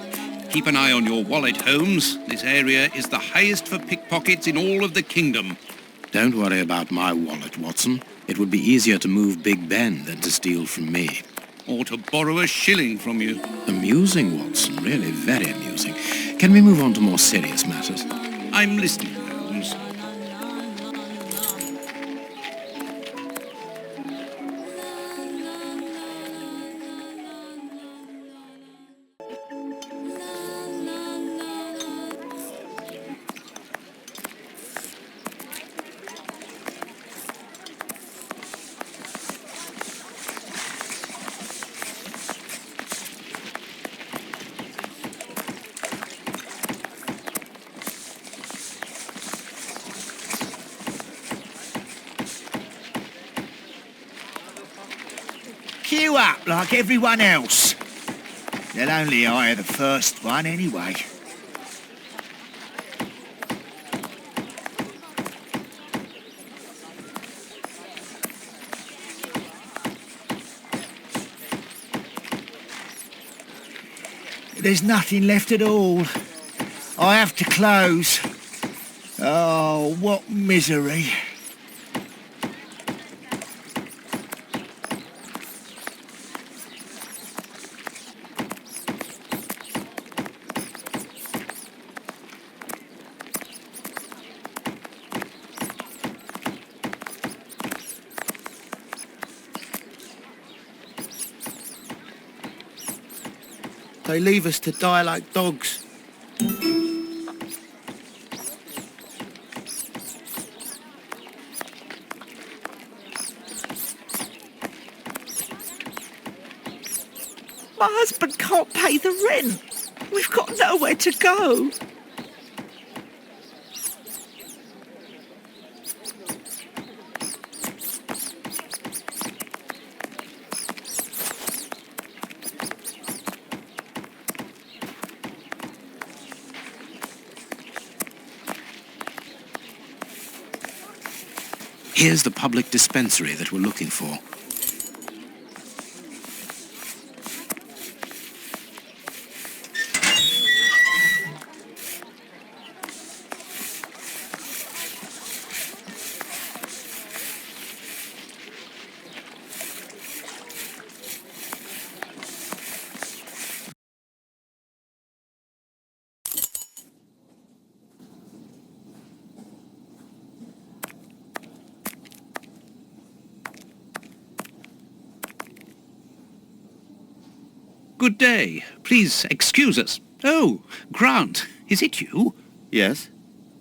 Keep an eye on your wallet, Holmes. This area is the highest for pickpockets in all of the kingdom.
Don't worry about my wallet, Watson. It would be easier to move Big Ben than to steal from me.
Or to borrow a shilling from you.
Amusing, Watson. Really very amusing. Can we move on to more serious matters?
I'm listening, Holmes.
Queue up like everyone else. They'll only hire the first one anyway. There's nothing left at all. I have to close. Oh, what misery.
They leave us to die like dogs.
My husband can't pay the rent. We've got nowhere to go.
Here's the public dispensary that we're looking for.
Good day. Please excuse us. Oh, Grant, is it you?
Yes,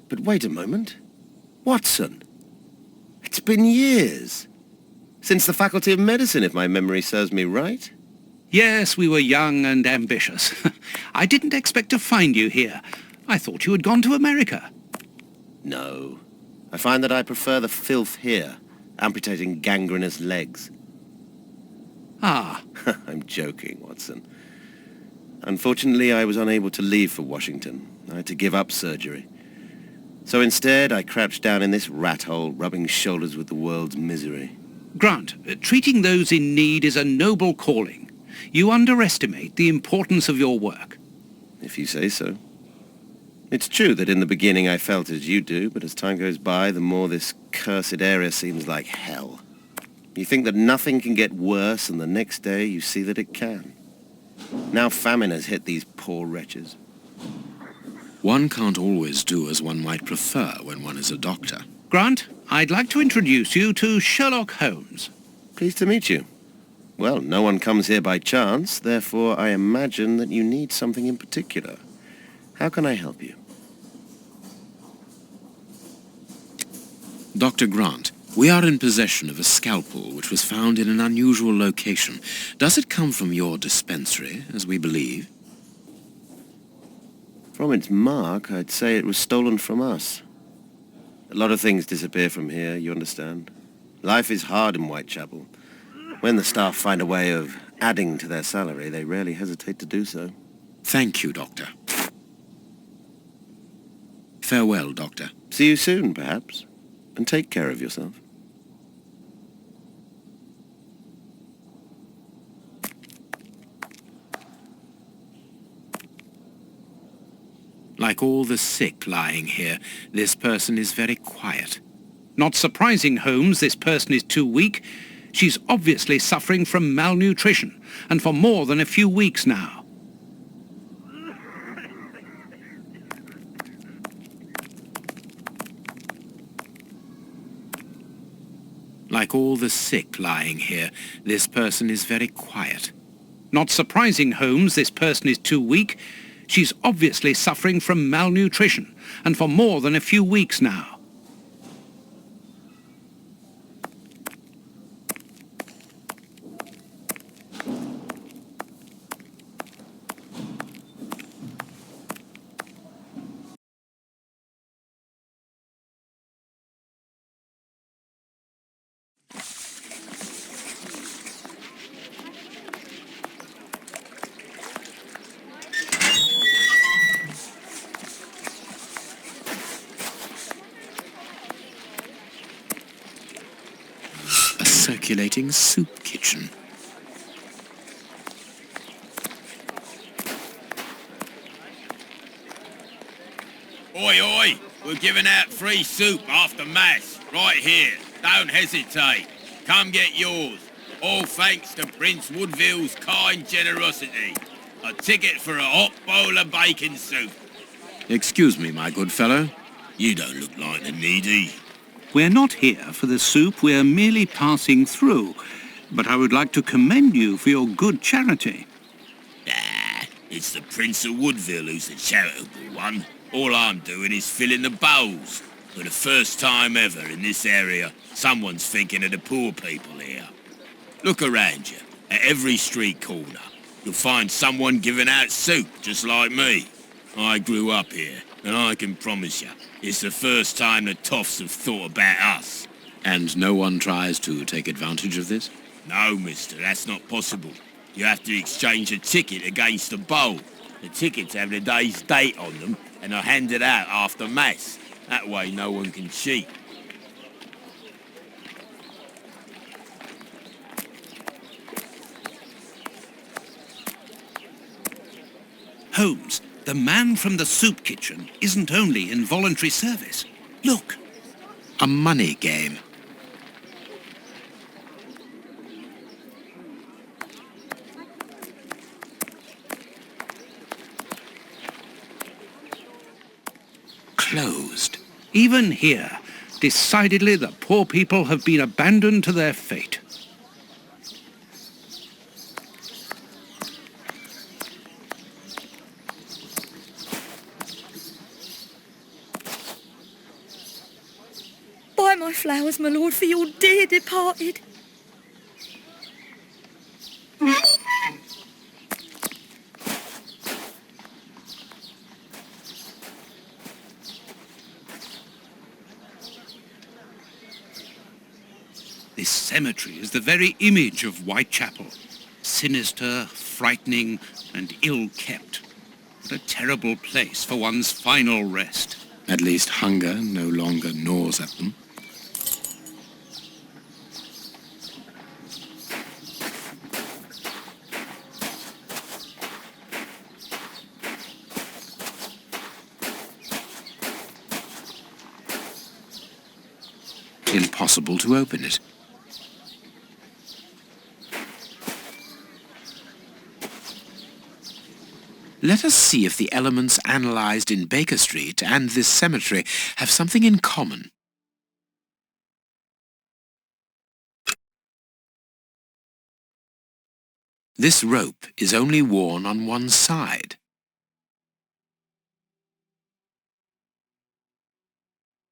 but wait a moment. Watson, it's been years. Since the Faculty of Medicine, if my memory serves me right.
Yes, we were young and ambitious. I didn't expect to find you here. I thought you had gone to America.
No. I find that I prefer the filth here, amputating gangrenous legs.
Ah.
I'm joking, Watson. Unfortunately, I was unable to leave for Washington. I had to give up surgery. So instead, I crouched down in this rat hole, rubbing shoulders with the world's misery.
Grant, treating those in need is a noble calling. You underestimate the importance of your work.
If you say so. It's true that in the beginning I felt as you do, but as time goes by, the more this cursed area seems like hell. You think that nothing can get worse, and the next day you see that it can. Now famine has hit these poor wretches.
One can't always do as one might prefer when one is a doctor.
Grant, I'd like to introduce you to Sherlock Holmes.
Pleased to meet you. Well, no one comes here by chance, therefore I imagine that you need something in particular. How can I help you?
Dr. Grant, we are in possession of a scalpel which was found in an unusual location. Does it come from your dispensary, as we believe?
From its mark, I'd say it was stolen from us. A lot of things disappear from here, you understand. Life is hard in Whitechapel. When the staff find a way of adding to their salary, they rarely hesitate to do so.
Thank you, Doctor. Farewell, Doctor.
See you soon, perhaps. And take care of yourself.
Like all the sick lying here, this person is very quiet.
Not surprising, Holmes, this person is too weak. She's obviously suffering from malnutrition, and for more than a few weeks now.
Like all the sick lying here, this person is very quiet.
Not surprising, Holmes, this person is too weak. She's obviously suffering from malnutrition, and for more than a few weeks now.
Circulating soup kitchen.
Oi, oi! We're giving out free soup after Mass, right here. Don't hesitate. Come get yours. All thanks to Prince Woodville's kind generosity. A ticket for a hot bowl of bacon soup.
Excuse me, my good fellow.
You don't look like the needy.
We're not here for the soup, we're merely passing through. But I would like to commend you for your good charity.
Ah, it's the Prince of Woodville who's the charitable one. All I'm doing is filling the bowls. For the first time ever in this area, someone's thinking of the poor people here. Look around you. At every street corner, you'll find someone giving out soup just like me. I grew up here, and I can promise you, it's the first time the toffs have thought about us.
And no one tries to take advantage of this?
No, mister, that's not possible. You have to exchange a ticket against a bowl. The tickets have the day's date on them and are handed out after Mass. That way no one can cheat.
Holmes, the man from the soup kitchen isn't only in voluntary service. Look.
A money game. Closed.
Even here, decidedly the poor people have been abandoned to their fate.
Buy my flowers, my lord, for your dear departed.
This cemetery is the very image of Whitechapel. Sinister, frightening, and ill-kept. What a terrible place for one's final rest.
At least hunger no longer gnaws at them. Impossible to open it. Let us see if the elements analysed in Baker Street and this cemetery have something in common. This rope is only worn on one side.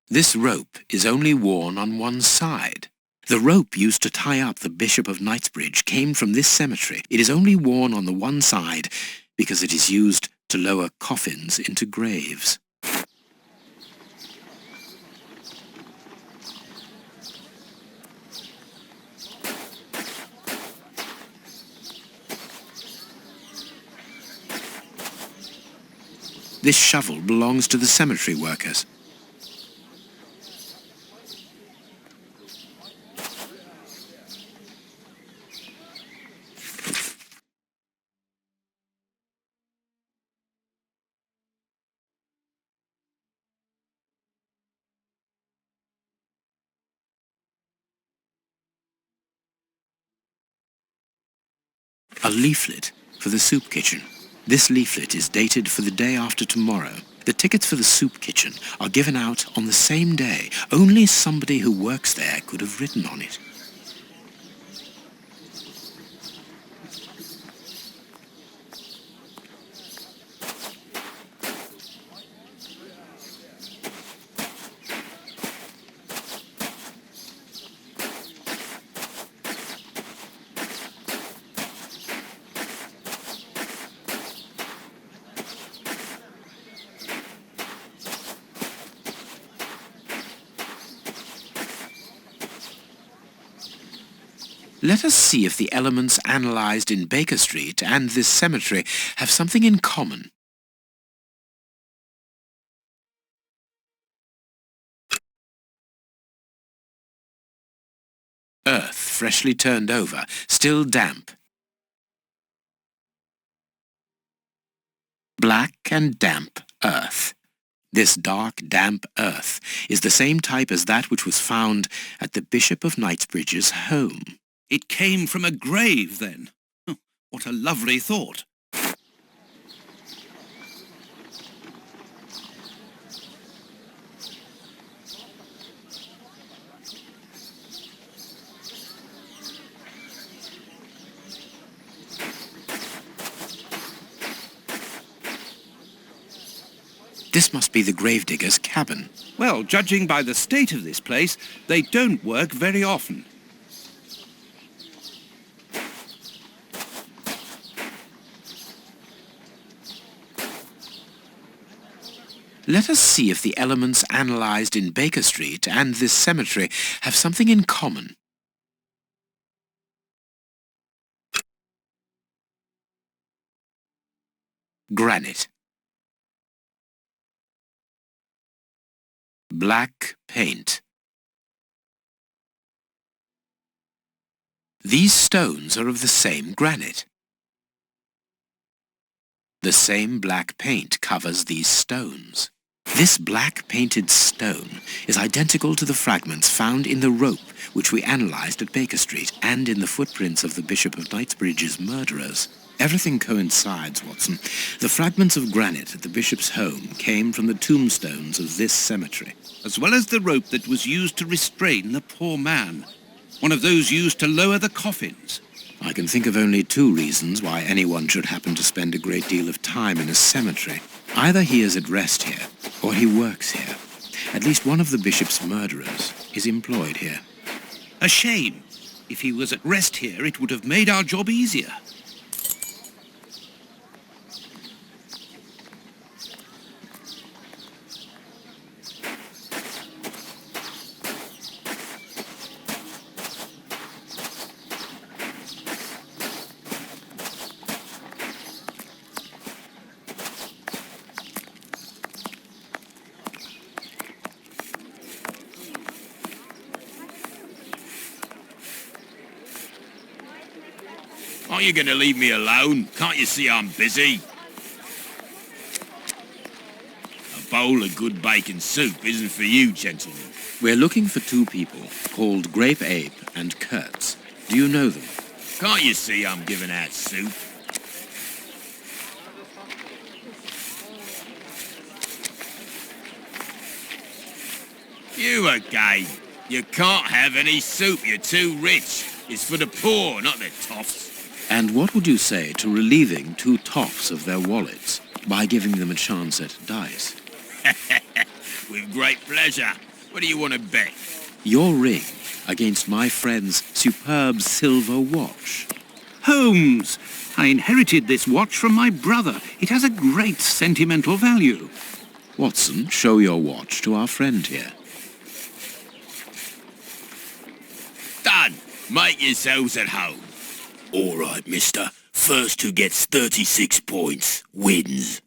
This rope is only worn on one side. The rope used to tie up the Bishop of Knightsbridge came from this cemetery. It is only worn on the one side because it is used to lower coffins into graves. This shovel belongs to the cemetery workers. A leaflet for the soup kitchen. This leaflet is dated for the day after tomorrow. The tickets for the soup kitchen are given out on the same day. Only somebody who works there could have written on it. Let us see if the elements analysed in Baker Street and this cemetery have something in common. Earth freshly turned over, still damp. Black and damp earth. This dark, damp earth is the same type as that which was found at the Bishop of Knightsbridge's home.
It came from a grave, then. What a lovely thought.
This must be the gravedigger's cabin.
Well, judging by the state of this place, they don't work very often.
Let us see if the elements analysed in Baker Street and this cemetery have something in common. Granite. Black paint. These stones are of the same granite. The same black paint covers these stones. This black painted stone is identical to the fragments found in the rope which we analysed at Baker Street and in the footprints of the Bishop of Knightsbridge's murderers. Everything coincides, Watson. The fragments of granite at the bishop's home came from the tombstones of this cemetery.
As well as the rope that was used to restrain the poor man. One of those used to lower the coffins.
I can think of only two reasons why anyone should happen to spend a great deal of time in a cemetery. Either he is at rest here, or he works here. At least one of the bishop's murderers is employed here.
A shame. If he was at rest here, it would have made our job easier.
Aren't you going to leave me alone? Can't you see I'm busy? A bowl of good bacon soup isn't for you, gentlemen.
We're looking for two people called Grape Ape and Kurtz. Do you know them?
Can't you see I'm giving out soup? You again. You can't have any soup, you're too rich. It's for the poor, not the toffs.
And what would you say to relieving two toffs of their wallets by giving them a chance at dice?
With great pleasure. What do you want to bet?
Your ring against my friend's superb silver watch.
Holmes! I inherited this watch from my brother. It has a great sentimental value.
Watson, show your watch to our friend here.
Done. Make yourselves at home.
All right, mister. First who gets 36 points wins.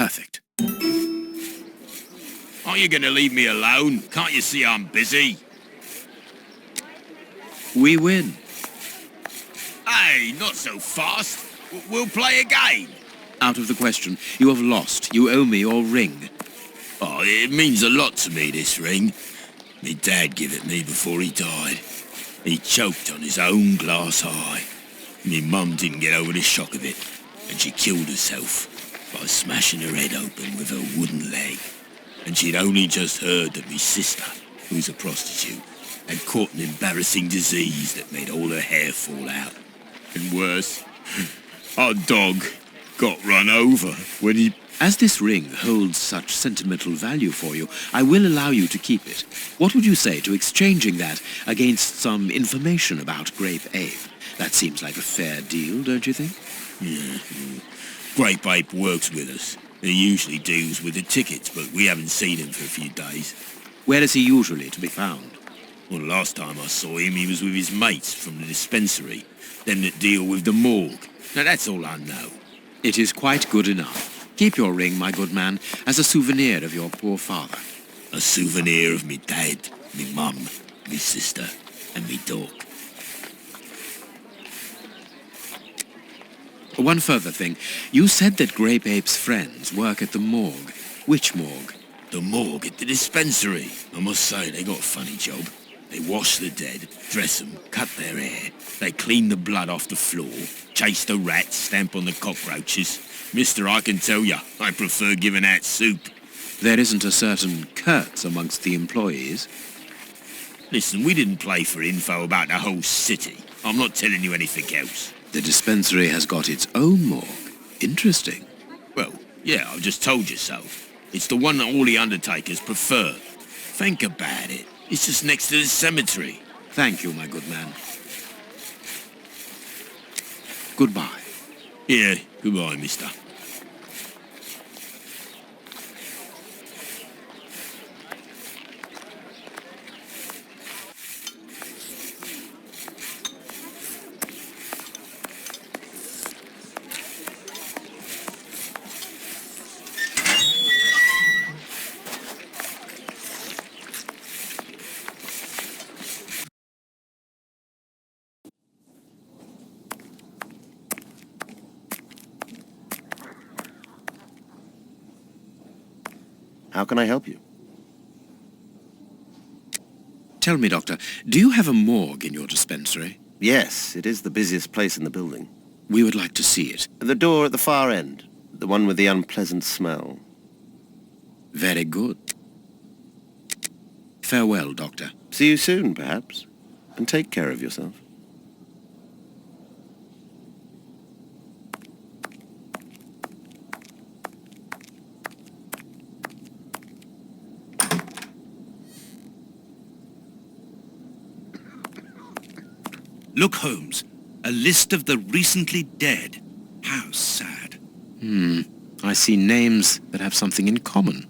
Perfect.
Are you going to leave me alone? Can't you see I'm busy?
We win.
Hey, not so fast. We'll play again.
Out of the question. You have lost. You owe me your ring.
Oh, it means a lot to me, this ring. Me dad gave it me before he died. He choked on his own glass eye. Me mum didn't get over the shock of it, and she killed herself by smashing her head open with her wooden leg. And she'd only just heard that me sister, who's a prostitute, had caught an embarrassing disease that made all her hair fall out. And worse, our dog got run over when he...
As this ring holds such sentimental value for you, I will allow you to keep it. What would you say to exchanging that against some information about Grape Ape? That seems like a fair deal, don't you think?
Yeah. Grape Ape works with us. He usually deals with the tickets, but we haven't seen him for a few days.
Where is he usually to be found?
Well, last time I saw him, he was with his mates from the dispensary, them that deal with the morgue. Now, that's all I know.
It is quite good enough. Keep your ring, my good man, as a souvenir of your poor father.
A souvenir of me dad, me mum, me sister, and me dog.
One further thing. You said that Grape Ape's friends work at the morgue. Which morgue?
The morgue at the dispensary. I must say, they got a funny job. They wash the dead, dress them, cut their hair. They clean the blood off the floor, chase the rats, stamp on the cockroaches. Mister, I can tell you, I prefer giving out soup.
There isn't a certain Kurtz amongst the employees?
Listen, we didn't play for info about the whole city. I'm not telling you anything else.
The dispensary has got its own morgue. Interesting.
Well, yeah, I've just told you so. It's the one that all the undertakers prefer. Think about it. It's just next to the cemetery.
Thank you, my good man. Goodbye.
Yeah, goodbye, mister.
How can I help you?
Tell me, Doctor, do you have a morgue in your dispensary?
Yes, it is the busiest place in the building.
We would like to see it.
The door at the far end. The one with the unpleasant smell.
Very good. Farewell, Doctor.
See you soon, perhaps. And take care of yourself.
Look, Holmes. A list of the recently dead. How sad.
I see names that have something in common.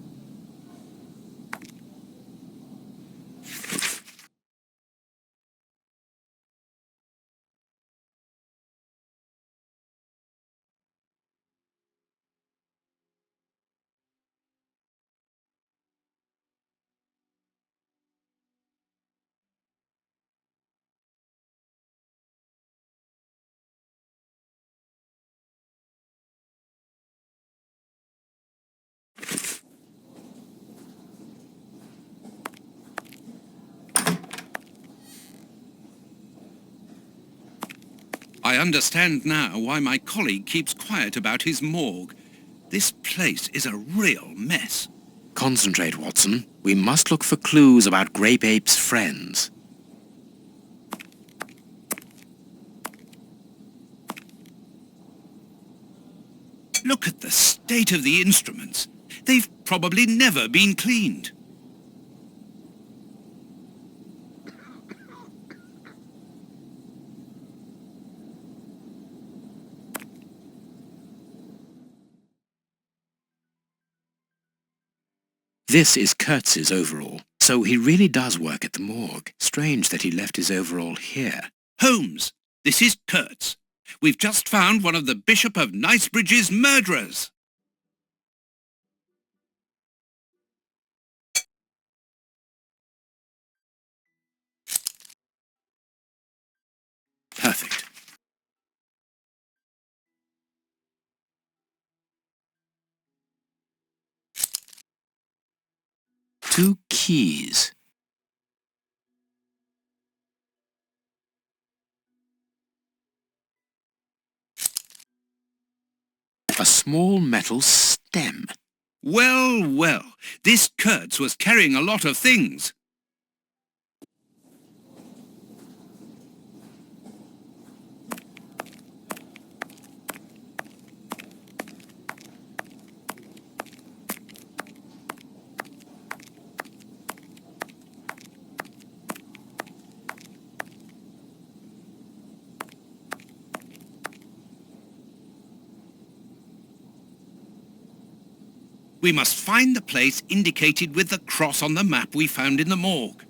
I understand now why my colleague keeps quiet about his morgue. This place is a real mess.
Concentrate, Watson. We must look for clues about Grape Ape's friends.
Look at the state of the instruments. They've probably never been cleaned.
This is Kurtz's overall, so he really does work at the morgue. Strange that he left his overall here.
Holmes, this is Kurtz. We've just found one of the Bishop of Knightsbridge's murderers.
2 keys. A small metal stem.
Well, well, this Kurtz was carrying a lot of things. We must find the place indicated with the cross on the map we found in the morgue.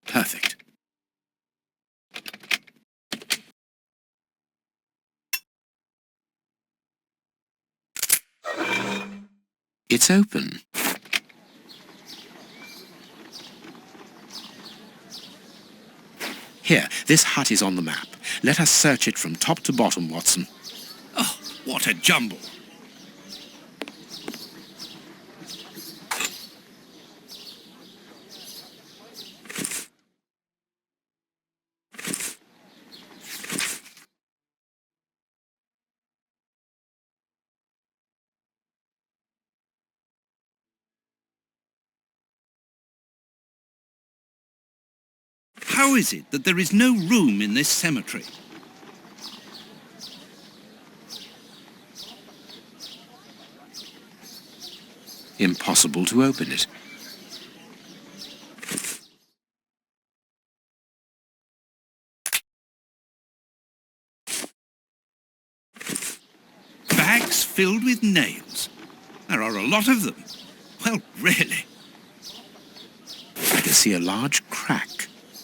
Perfect. It's open. Here, this hut is on the map. Let us search it from top to bottom, Watson.
Oh, what a jumble. How is it that there is no room in this cemetery?
Impossible to open it.
Bags filled with nails. There are a lot of them. Well, really.
I can see a large crack.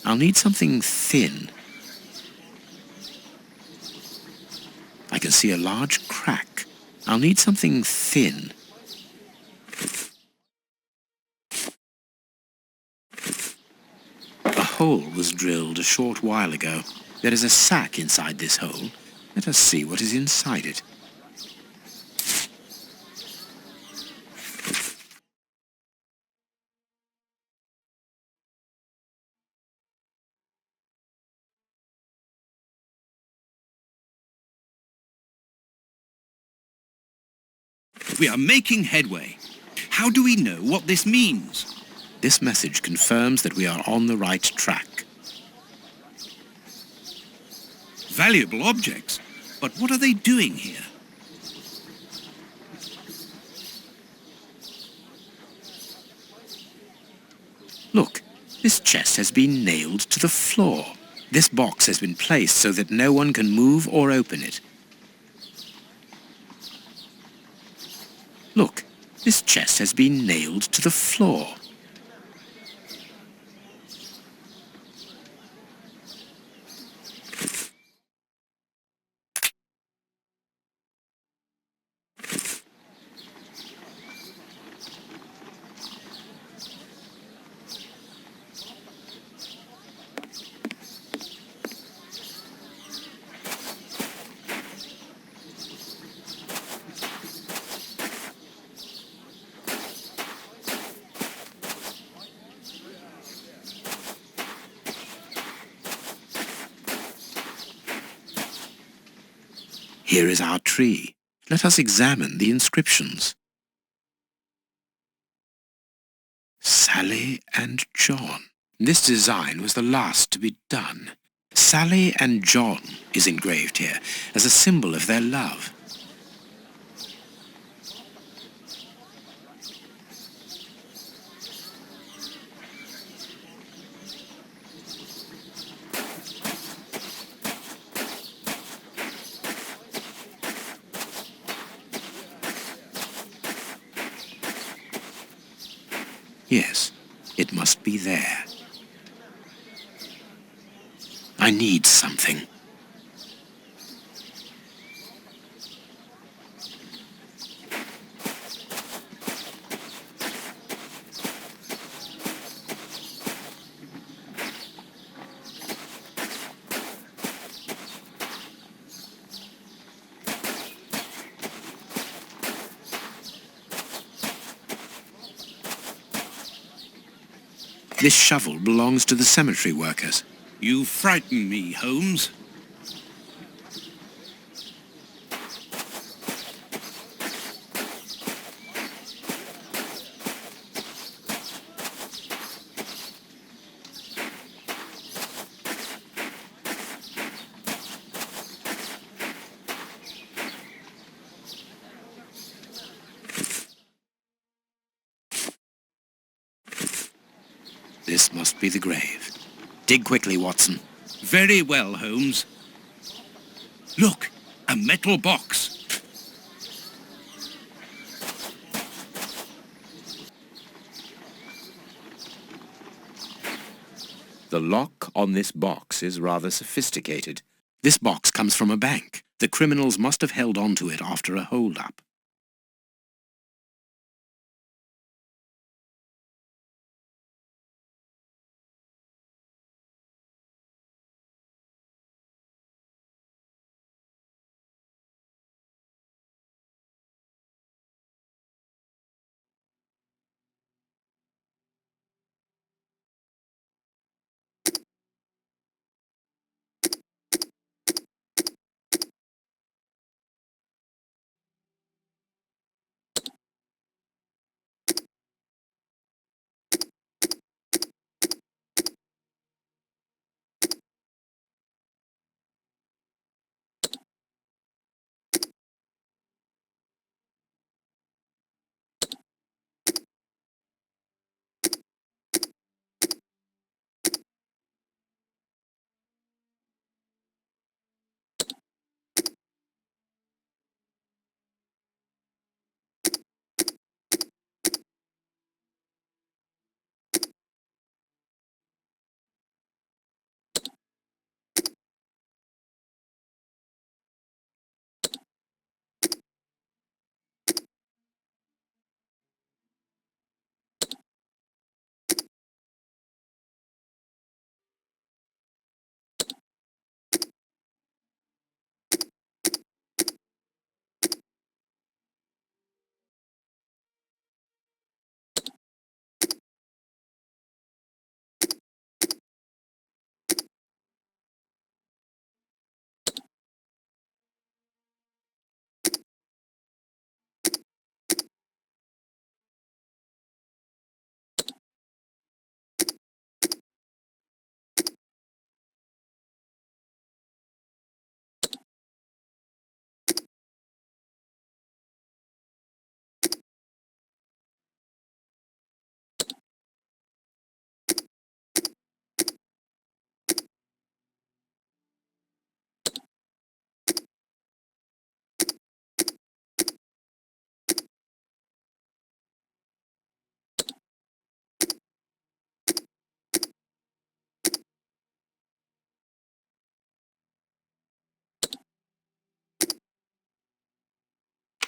I'll need something thin. I can see a large crack. I'll need something thin. A hole was drilled a short while ago. There is a sack inside this hole. Let us see what is inside it.
We are making headway. How do we know what this means?
This message confirms that we are on the right track.
Valuable objects? But what are they doing here?
Look, this chest has been nailed to the floor. This box has been placed so that no one can move or open it. Look, this chest has been nailed to the floor. Here is our tree. Let us examine the inscriptions. Sally and John. This design was the last to be done. Sally and John is engraved here as a symbol of their love. Yes, it must be there. I need something. This shovel belongs to the cemetery workers.
You frighten me, Holmes.
This must be the grave. Dig quickly, Watson.
Very well, Holmes. Look, a metal box.
The lock on this box is rather sophisticated.
This box comes from a bank. The criminals must have held on to it after a hold-up.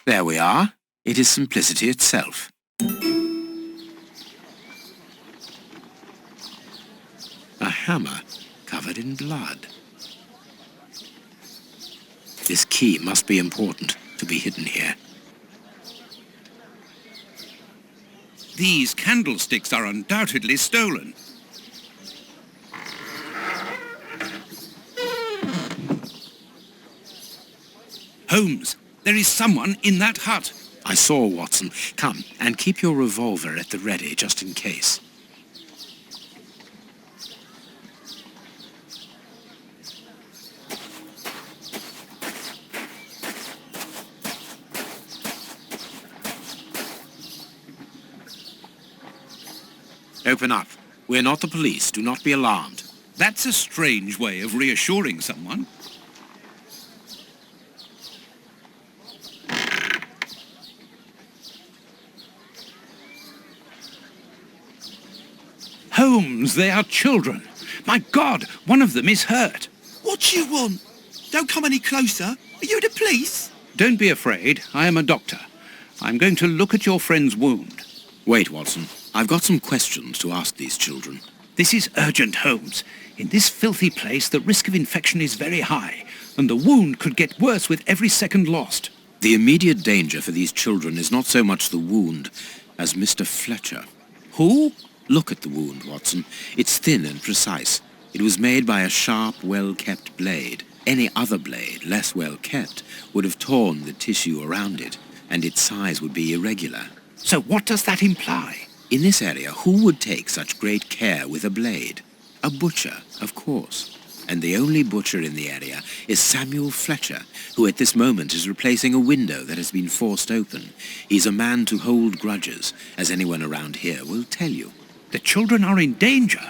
There we are. It is simplicity itself. A hammer covered in blood. This key must be important to be hidden here.
These candlesticks are undoubtedly stolen. Holmes, there is someone in that hut.
I saw, Watson. Come, and keep your revolver at the ready, just in case. Open up. We're not the police. Do not be alarmed.
That's a strange way of reassuring someone. Holmes, they are children. My God, one of them is hurt.
What do you want? Don't come any closer. Are you the police?
Don't be afraid. I am a doctor. I'm going to look at your friend's wound.
Wait, Watson. I've got some questions to ask these children.
This is urgent, Holmes. In this filthy place, the risk of infection is very high, and the wound could get worse with every second lost.
The immediate danger for these children is not so much the wound as Mr. Fletcher.
Who?
Look at the wound, Watson. It's thin and precise. It was made by a sharp, well-kept blade. Any other blade, less well-kept, would have torn the tissue around it, and its size would be irregular.
So what does that imply?
In this area, who would take such great care with a blade? A butcher, of course. And the only butcher in the area is Samuel Fletcher, who at this moment is replacing a window that has been forced open. He's a man to hold grudges, as anyone around here will tell you.
The children are in danger.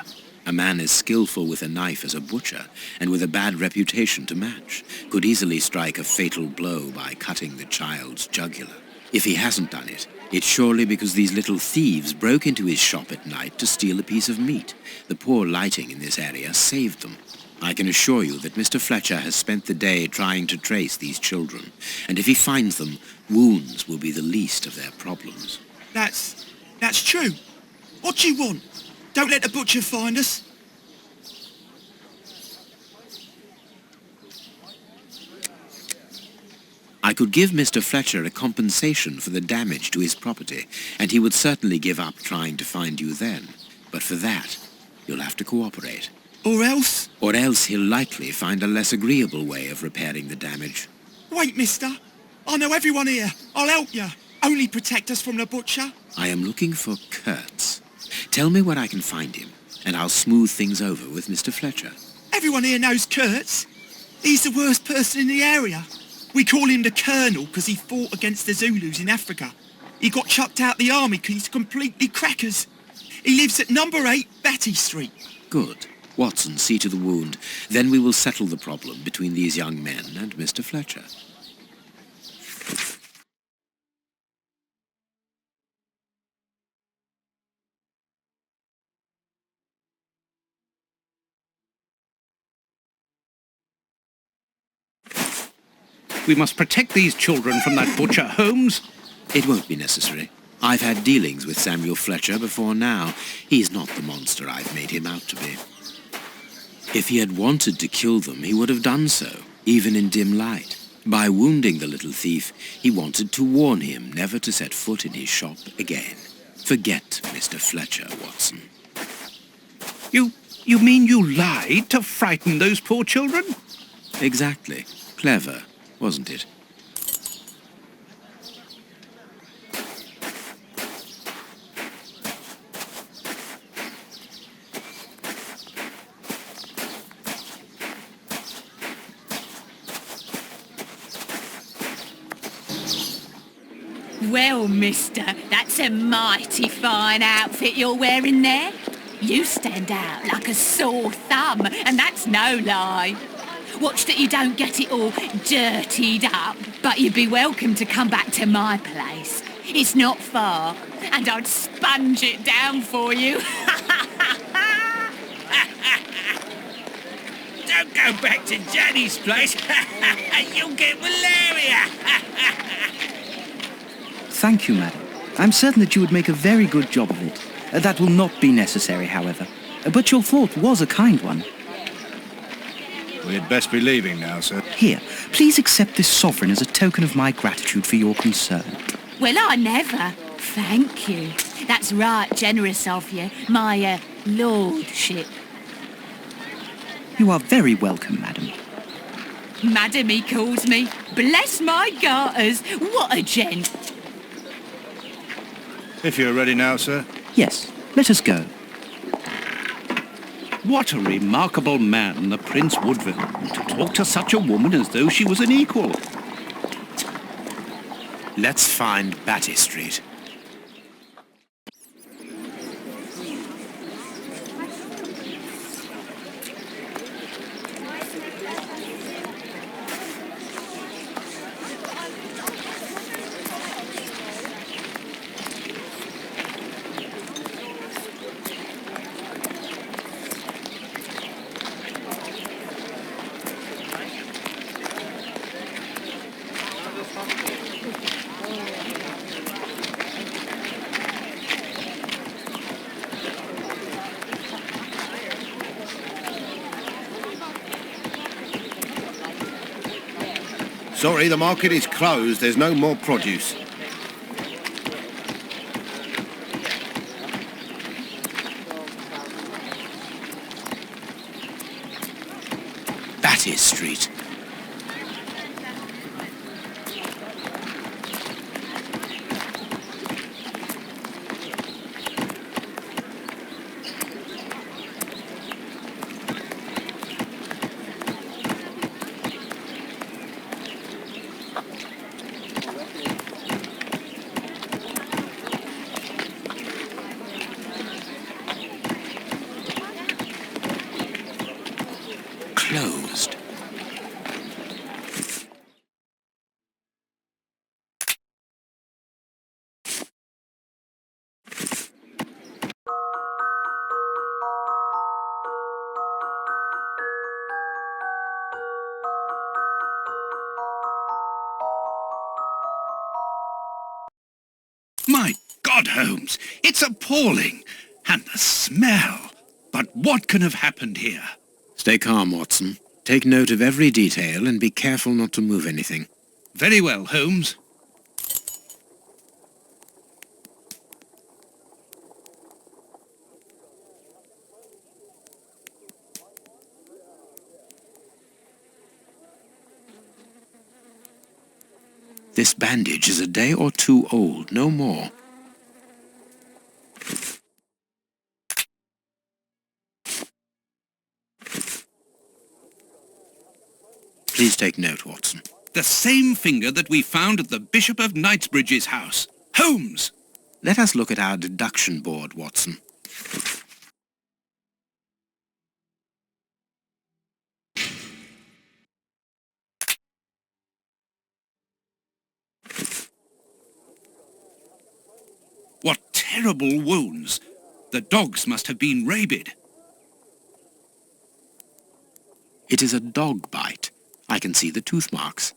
A man as skillful with a knife as a butcher, and with a bad reputation to match, could easily strike a fatal blow by cutting the child's jugular. If he hasn't done it, it's surely because these little thieves broke into his shop at night to steal a piece of meat. The poor lighting in this area saved them. I can assure you that Mr. Fletcher has spent the day trying to trace these children, and if he finds them, wounds will be the least of their problems.
That's true. What do you want? Don't let the butcher find us.
I could give Mr. Fletcher a compensation for the damage to his property, and he would certainly give up trying to find you then. But for that, you'll have to cooperate.
Or else?
Or else he'll likely find a less agreeable way of repairing the damage.
Wait, mister. I know everyone here. I'll help you. Only protect us from the butcher.
I am looking for Kurtz. Tell me where I can find him, and I'll smooth things over with Mr. Fletcher.
Everyone here knows Kurtz. He's the worst person in the area. We call him the Colonel because he fought against the Zulus in Africa. He got chucked out the army because he's completely crackers. He lives at number 8 Batty Street.
Good. Watson, see to the wound. Then we will settle the problem between these young men and Mr. Fletcher.
We must protect these children from that butcher, Holmes.
It won't be necessary. I've had dealings with Samuel Fletcher before now. He's not the monster I've made him out to be. If he had wanted to kill them, he would have done so, even in dim light. By wounding the little thief, he wanted to warn him never to set foot in his shop again. Forget Mr. Fletcher, Watson.
You mean you lied to frighten those poor children?
Exactly. Clever, wasn't it?
Well, mister, that's a mighty fine outfit you're wearing there. You stand out like a sore thumb, and that's no lie. Watch that you don't get it all dirtied up, but you'd be welcome to come back to my place. It's not far, and I'd sponge it down for you.
Don't go back to Johnny's place. You'll get malaria.
Thank you, madam. I'm certain that you would make a very good job of it. That will not be necessary, however. But your thought was a kind one.
We'd best be leaving now, sir.
Here, please accept this sovereign as a token of my gratitude for your concern.
Well, I never. Thank you. That's right generous of you, my lordship.
You are very welcome, madam.
Madam, he calls me. Bless my garters. What a gent.
If you're ready now, sir.
Yes, let us go.
What a remarkable man, the Prince Woodville, to talk to such a woman as though she was an equal.
Let's find Batty Street.
Sorry, the market is closed. There's no more produce.
That is Street. Closed.
My God, Holmes, it's appalling. And the smell. But what can have happened here?
Stay calm, Watson. Take note of every detail and be careful not to move anything.
Very well, Holmes.
This bandage is a day or two old, no more. Please take note, Watson.
The same finger that we found at the Bishop of Knightsbridge's house. Holmes!
Let us look at our deduction board, Watson.
What terrible wounds! The dogs must have been rabid.
It is a dog bite. I can see the tooth marks.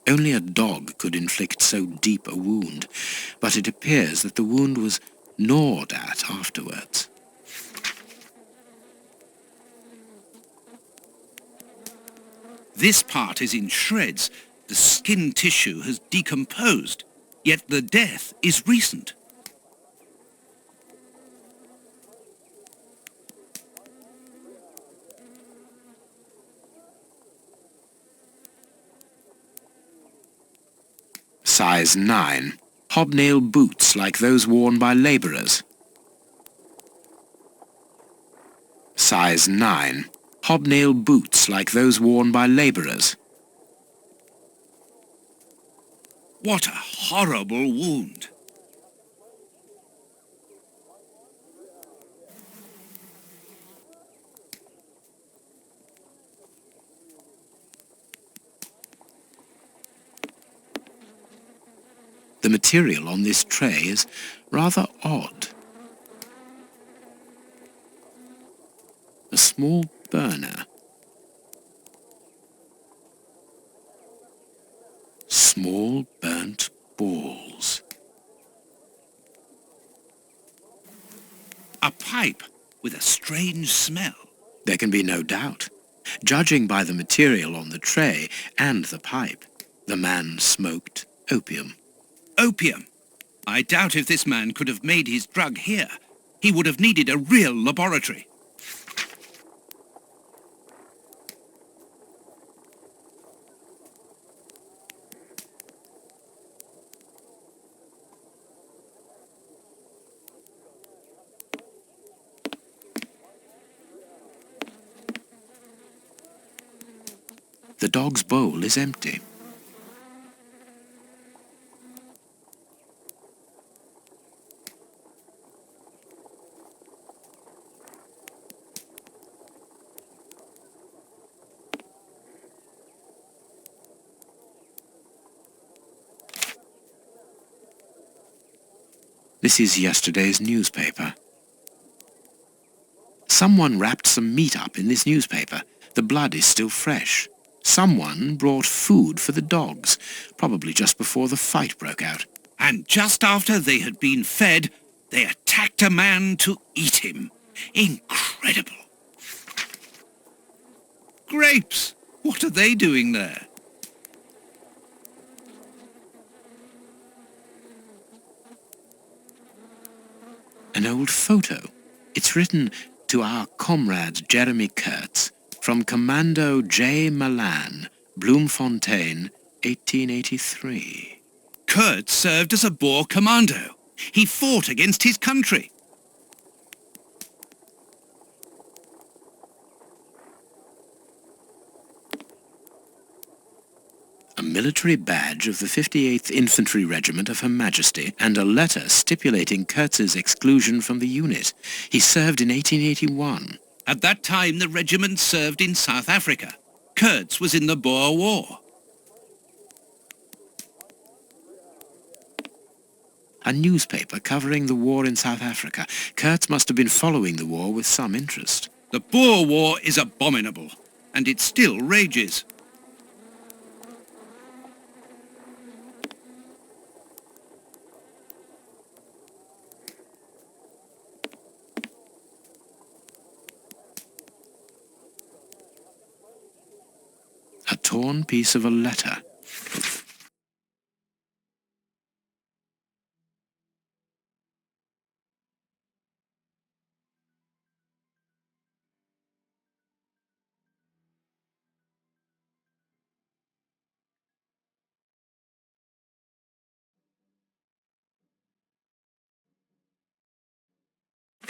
Only a dog could inflict so deep a wound, but it appears that the wound was gnawed at afterwards.
This part is in shreds. The skin tissue has decomposed, yet the death is recent.
Size 9. Hobnail boots like those worn by labourers. Size 9. Hobnail boots like those worn by labourers.
What a horrible wound!
The material on this tray is rather odd. A small burner. Small burnt balls.
A pipe with a strange smell.
There can be no doubt. Judging by the material on the tray and the pipe, the man smoked opium.
Opium? I doubt if this man could have made his drug here. He would have needed a real laboratory.
The dog's bowl is empty. This is yesterday's newspaper. Someone wrapped some meat up in this newspaper. The blood is still fresh. Someone brought food for the dogs, probably just before the fight broke out.
And just after they had been fed, they attacked a man to eat him. Incredible. Grapes! What are they doing there?
An old photo. It's written to our comrade Jeremy Kurtz from Commando J. Malan, Bloemfontein, 1883.
Kurtz served as a Boer commando. He fought against his country.
A military badge of the 58th Infantry Regiment of Her Majesty, and a letter stipulating Kurtz's exclusion from the unit. He served in 1881.
At that time, the regiment served in South Africa. Kurtz was in the Boer War.
A newspaper covering the war in South Africa. Kurtz must have been following the war with some interest.
The Boer War is abominable, and it still rages.
A torn piece of a letter.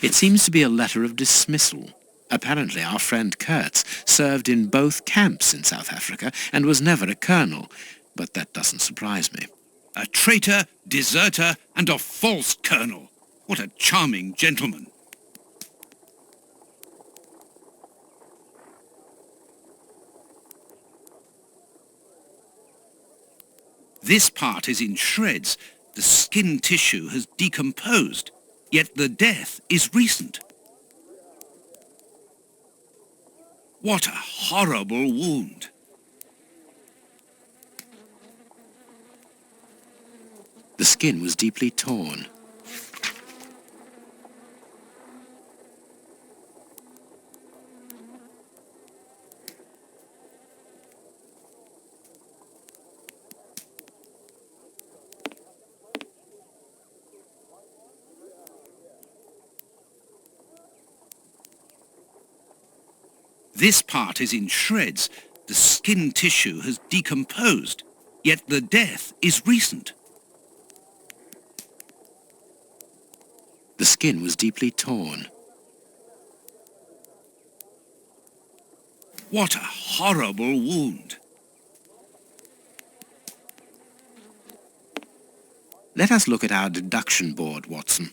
It seems to be a letter of dismissal. Apparently our friend Kurtz served in both camps in South Africa and was never a colonel, but that doesn't surprise me.
A traitor, deserter, and a false colonel. What a charming gentleman. This part is in shreds. The skin tissue has decomposed, yet the death is recent. What a horrible wound.
The skin was deeply torn.
This part is in shreds. The skin tissue has decomposed, yet the death is recent.
The skin was deeply torn.
What a horrible wound.
Let us look at our deduction board, Watson.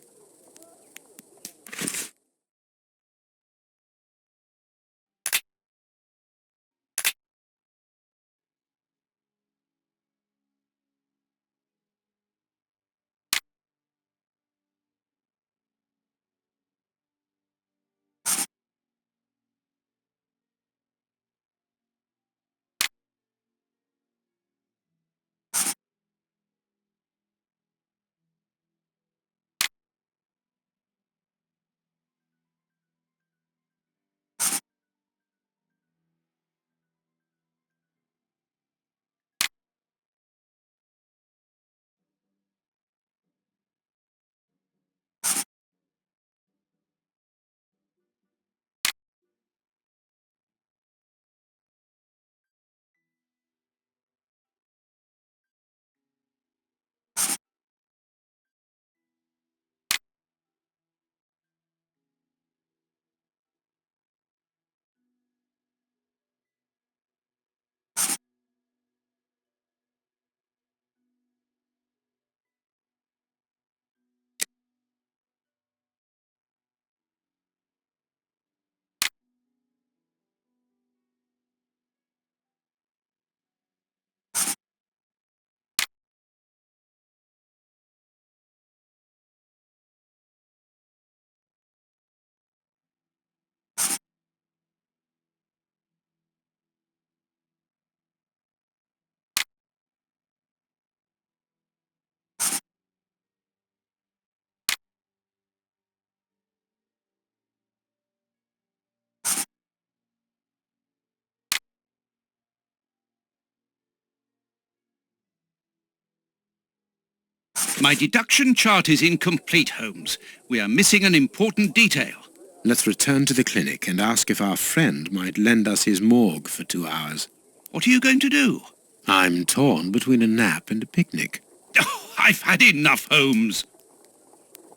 My deduction chart is incomplete, Holmes. We are missing an important detail.
Let's return to the clinic and ask if our friend might lend us his morgue for 2 hours.
What are you going to do?
I'm torn between a nap and a picnic.
Oh, I've had enough, Holmes.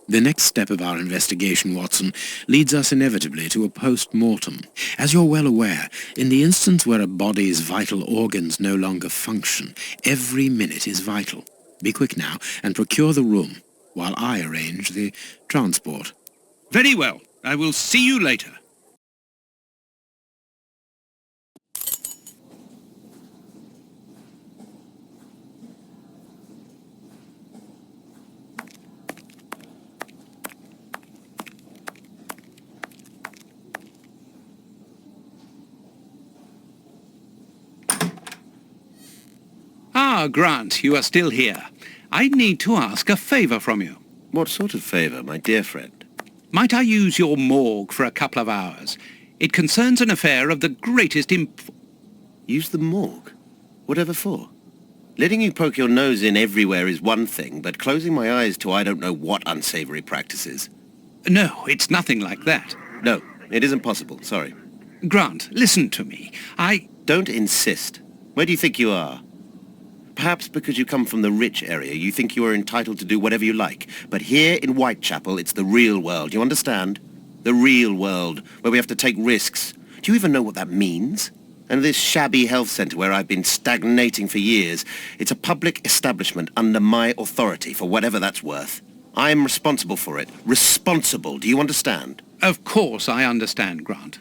The next step of our investigation, Watson, leads us inevitably to a post-mortem. As you're well aware, in the instance where a body's vital organs no longer function, every minute is vital. Be quick now and procure the room, while I arrange the transport.
Very well. I will see you later. Ah, Grant, you are still here. I need to ask a favour from you.
What sort of favour, my dear friend?
Might I use your morgue for a couple of hours? It concerns an affair of the greatest
Use the morgue? Whatever for? Letting you poke your nose in everywhere is one thing, but closing my eyes to I don't know what unsavoury practices.
No, it's nothing like that.
No, it isn't possible, sorry.
Grant, listen to me.
Don't insist. Where do you think you are? Perhaps because you come from the rich area, you think you are entitled to do whatever you like. But here in Whitechapel, it's the real world, you understand? The real world, where we have to take risks. Do you even know what that means? And this shabby health centre where I've been stagnating for years, it's a public establishment under my authority, for whatever that's worth. I'm responsible for it. Responsible, do you understand?
Of course I understand, Grant.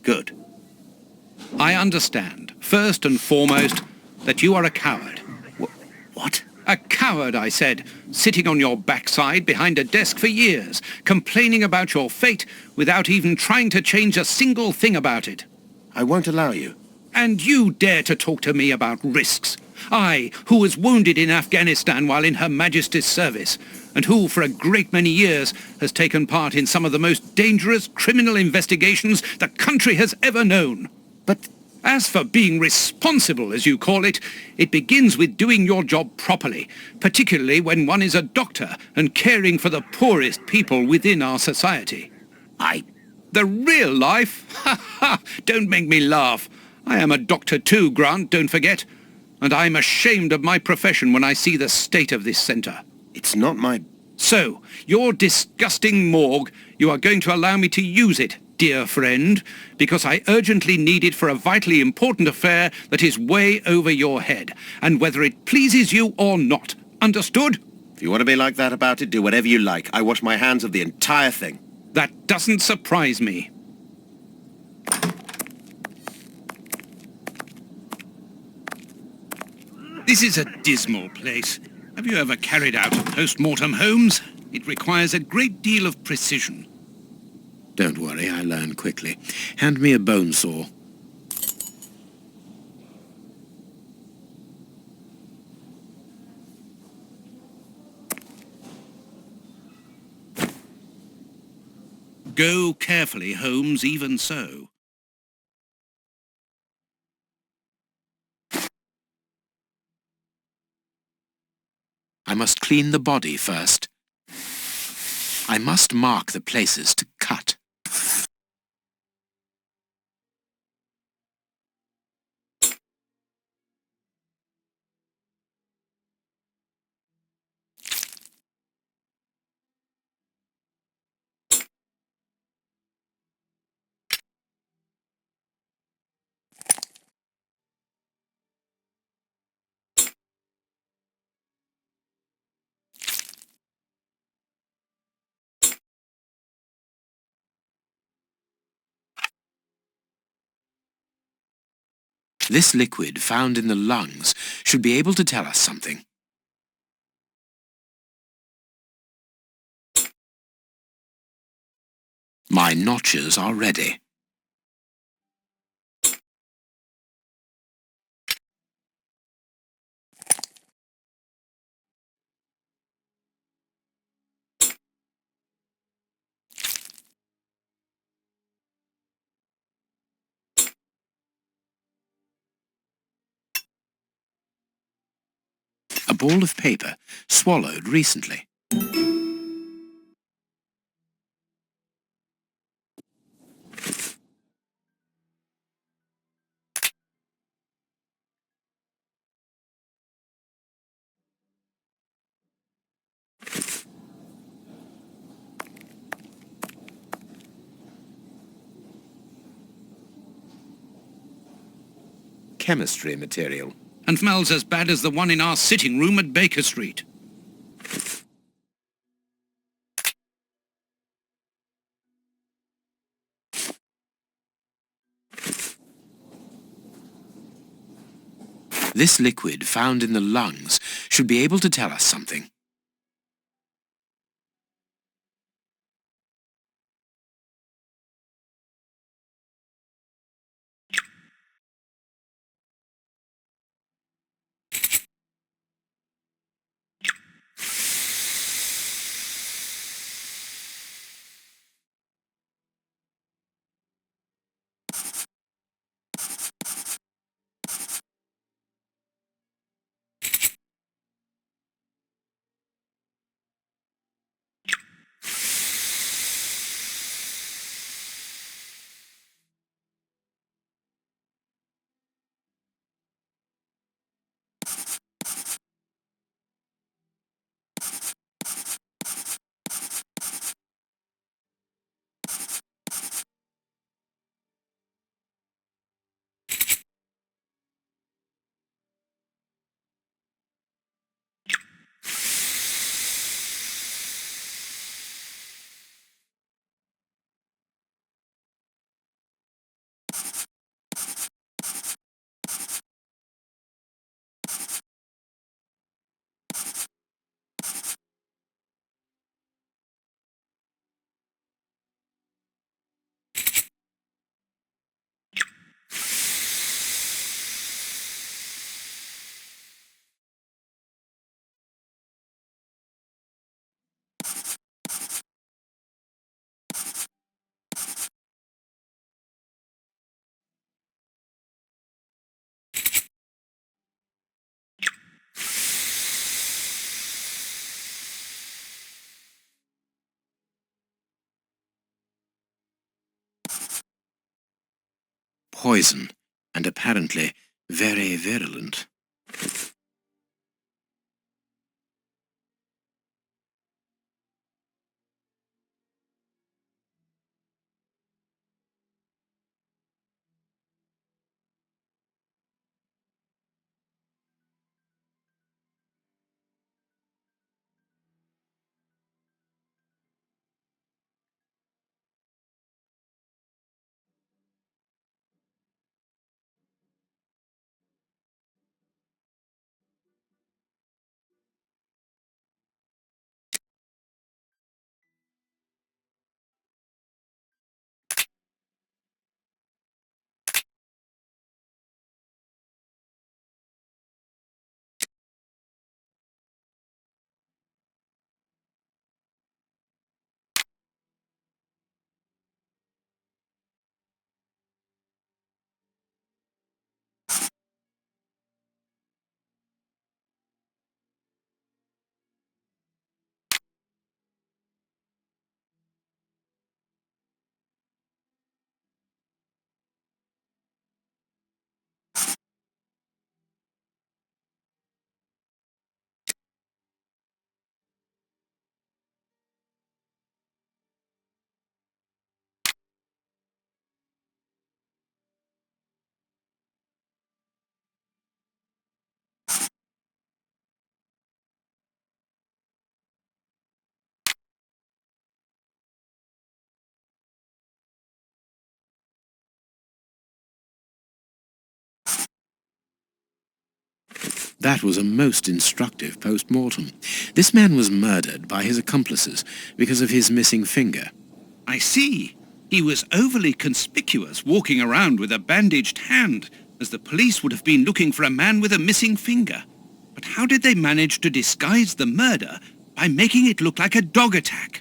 Good.
I understand, first and foremost, that you are a coward.
What?
A coward, I said, sitting on your backside behind a desk for years, complaining about your fate without even trying to change a single thing about it.
I won't allow you.
And you dare to talk to me about risks? I, who was wounded in Afghanistan while in Her Majesty's service, and who, for a great many years, has taken part in some of the most dangerous criminal investigations the country has ever known.
But
as for being responsible, as you call it, it begins with doing your job properly, particularly when one is a doctor and caring for the poorest people within our society. The real life? Ha ha! Don't make me laugh. I am a doctor too, Grant, don't forget. And I'm ashamed of my profession when I see the state of this centre.
It's not my...
So, your disgusting morgue, you are going to allow me to use it, dear friend, because I urgently need it for a vitally important affair that is way over your head, and whether it pleases you or not. Understood?
If you want to be like that about it, do whatever you like. I wash my hands of the entire thing.
That doesn't surprise me. This is a dismal place. Have you ever carried out a post-mortem, Holmes? It requires a great deal of precision.
Don't worry, I learn quickly. Hand me a bone saw.
Go carefully, Holmes, even so.
I must clean the body first. I must mark the places to cut. This liquid found in the lungs should be able to tell us something. My notches are ready. A ball of paper, swallowed recently. Chemistry material.
And smells as bad as the one in our sitting room at Baker Street.
This liquid found in the lungs should be able to tell us something. Poison, and apparently very virulent. That was a most instructive post-mortem. This man was murdered by his accomplices because of his missing finger.
I see. He was overly conspicuous, walking around with a bandaged hand, as the police would have been looking for a man with a missing finger. But how did they manage to disguise the murder by making it look like a dog attack?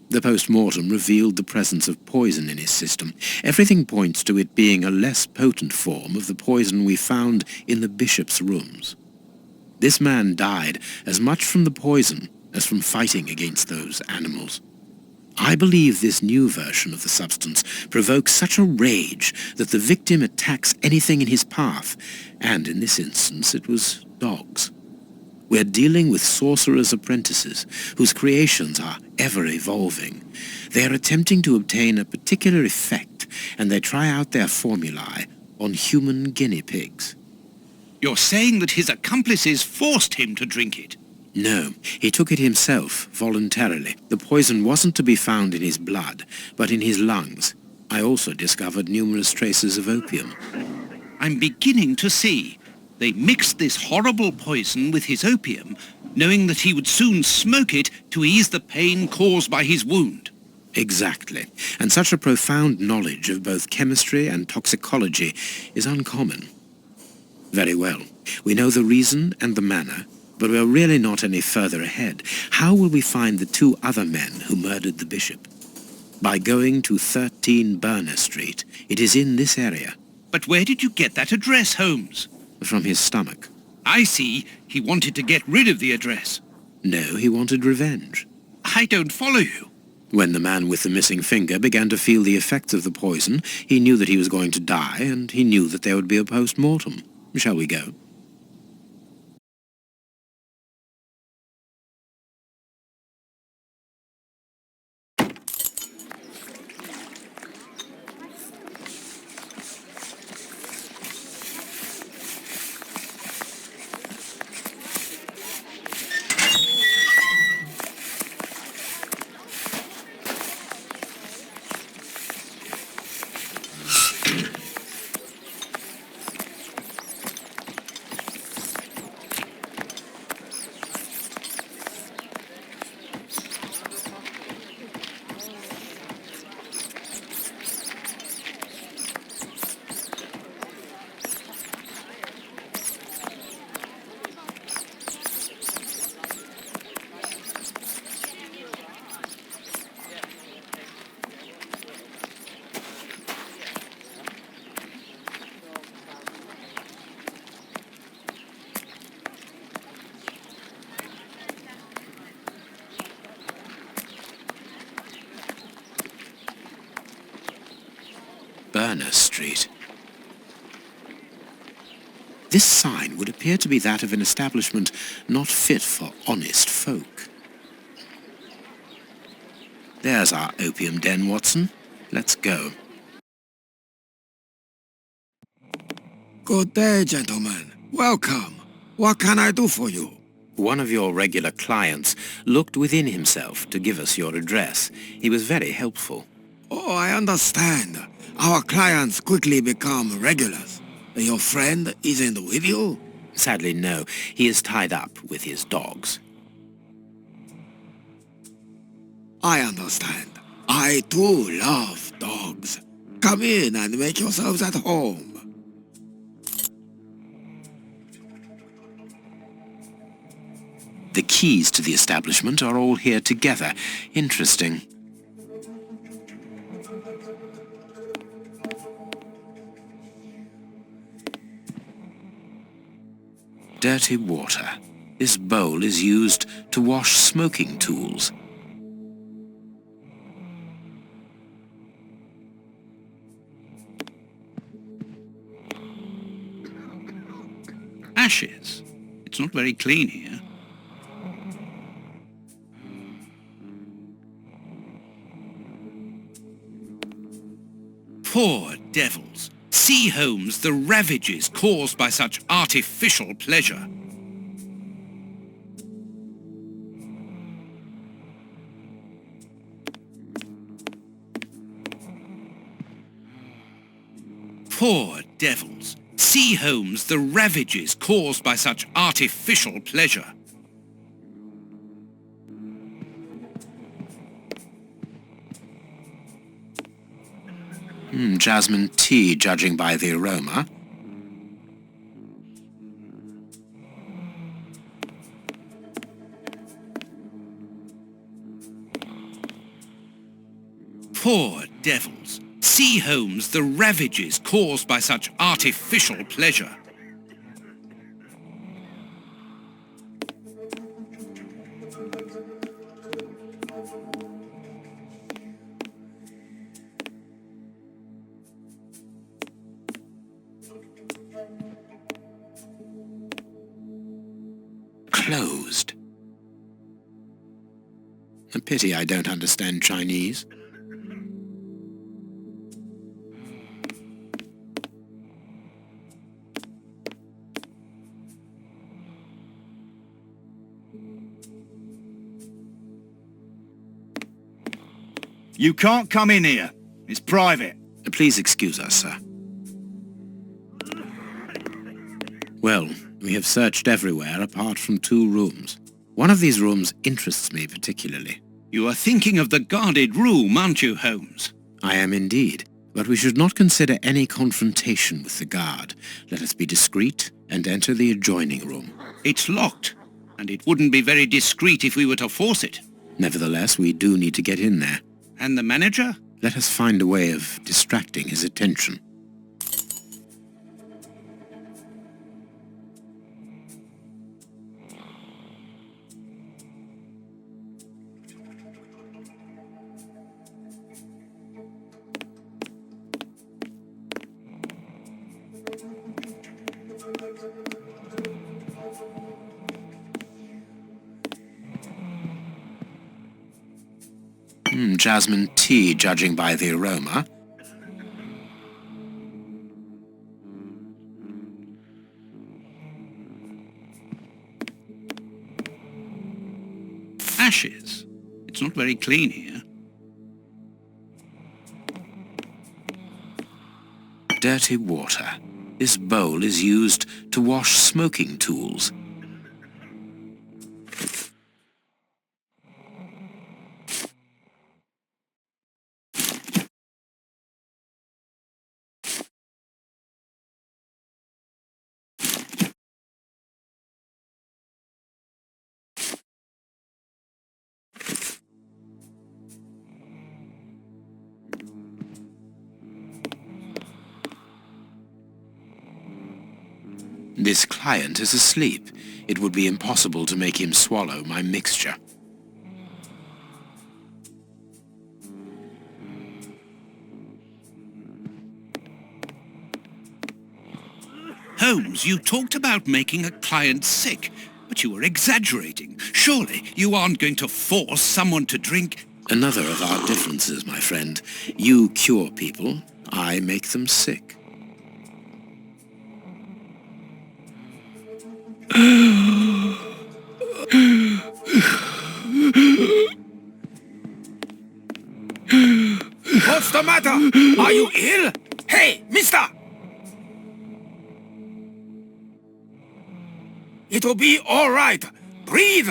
The post-mortem revealed the presence of poison in his system. Everything points to it being a less potent form of the poison we found in the bishop's rooms. This man died as much from the poison as from fighting against those animals. I believe this new version of the substance provokes such a rage that the victim attacks anything in his path, and in this instance it was dogs. We're dealing with sorcerers' apprentices, whose creations are ever-evolving. They are attempting to obtain a particular effect, and they try out their formulae on human guinea pigs.
You're saying that his accomplices forced him to drink it?
No, he took it himself, voluntarily. The poison wasn't to be found in his blood, but in his lungs. I also discovered numerous traces of opium.
I'm beginning to see. They mixed this horrible poison with his opium, knowing that he would soon smoke it to ease the pain caused by his wound.
Exactly. And such a profound knowledge of both chemistry and toxicology is uncommon. Very well. We know the reason and the manner, but we're really not any further ahead. How will we find the two other men who murdered the bishop? By going to 13 Burner Street. It is in this area.
But where did you get that address, Holmes?
From his stomach.
I see. He wanted to get rid of the address.
No, he wanted revenge.
I don't follow you.
When the man with the missing finger began to feel the effects of the poison, he knew that he was going to die, and he knew that there would be a post-mortem. Shall we go? Burner Street. This sign would appear to be that of an establishment not fit for honest folk. There's our opium den, Watson. Let's go.
Good day, gentlemen. Welcome. What can I do for you?
One of your regular clients looked within himself to give us your address. He was very helpful.
Oh, I understand. Our clients quickly become regulars. Your friend isn't with you?
Sadly, no. He is tied up with his dogs.
I understand. I too love dogs. Come in and make yourselves at home.
The keys to the establishment are all here together. Interesting. Dirty water. This bowl is used to wash smoking tools.
Ashes. It's not very clean here. Poor devils. See, Holmes, the ravages caused by such artificial pleasure. Poor devils. See, Holmes, the ravages caused by such artificial pleasure.
Jasmine tea, judging by the aroma.
Poor devils. See, Holmes, the ravages caused by such artificial pleasure.
closed. A pity I don't understand Chinese.
You can't come in here. It's private.
Please excuse us, sir. Well, we have searched everywhere apart from 2 rooms. One of these rooms interests me particularly.
You are thinking of the guarded room, aren't you, Holmes?
I am indeed, but we should not consider any confrontation with the guard. Let us be discreet and enter the adjoining room.
It's locked, and it wouldn't be very discreet if we were to force it.
Nevertheless, we do need to get in there.
And the manager?
Let us find a way of distracting his attention. Jasmine tea, judging by the aroma.
Ashes. It's not very clean here.
Dirty water. This bowl is used to wash smoking tools. This client is asleep. It would be impossible to make him swallow my mixture.
Holmes, you talked about making a client sick, but you were exaggerating. Surely you aren't going to force someone to drink...
Another of our differences, my friend. You cure people, I make them sick.
What's the matter? Are you ill? Hey, mister! It'll be all right. Breathe!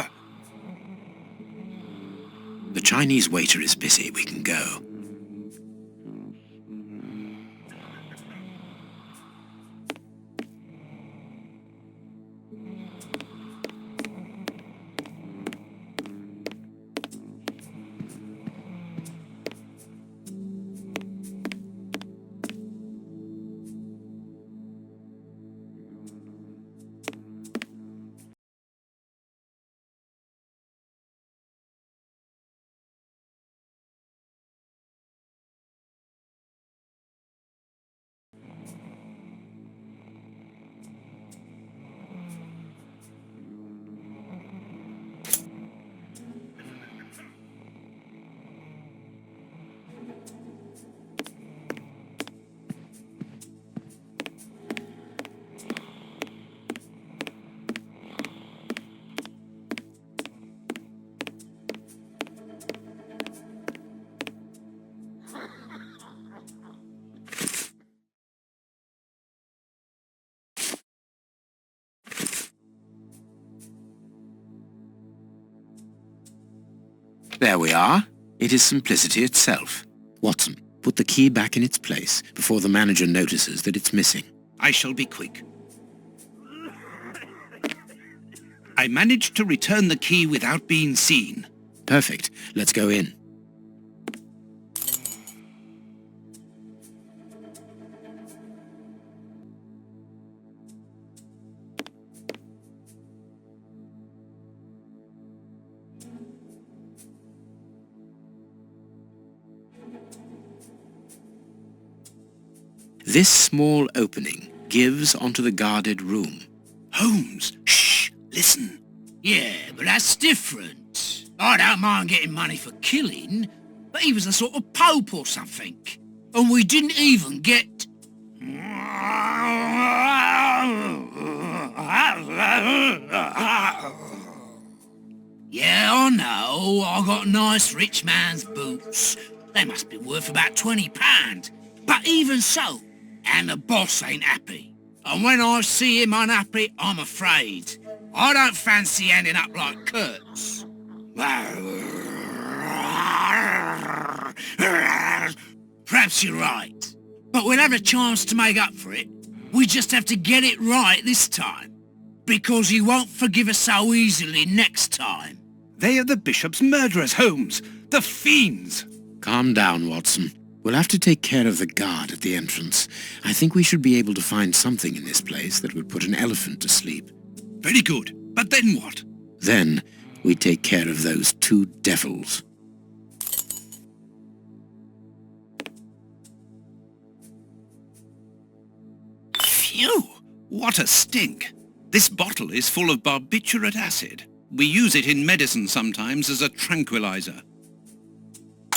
The Chinese waiter is busy. We can go. There we are. It is simplicity itself. Watson, put the key back in its place before the manager notices that it's missing.
I shall be quick. I managed to return the key without being seen.
Perfect. Let's go in. This small opening gives onto the guarded room.
Holmes, shh, listen.
Yeah, but that's different. I don't mind getting money for killing, but he was a sort of pope or something. And we didn't even get... Yeah, I know, I got nice rich man's boots. They must be worth about £20. But even so, and the boss ain't happy. And when I see him unhappy, I'm afraid. I don't fancy ending up like Kurtz. Perhaps you're right. But we'll have a chance to make up for it. We just have to get it right this time. Because he won't forgive us so easily next time.
They are the bishop's murderers, Holmes. The fiends.
Calm down, Watson. We'll have to take care of the guard at the entrance. I think we should be able to find something in this place that would put an elephant to sleep.
Very good. But then what?
Then we take care of those two devils.
Phew! What a stink. This bottle is full of barbiturate acid. We use it in medicine sometimes as a tranquilizer.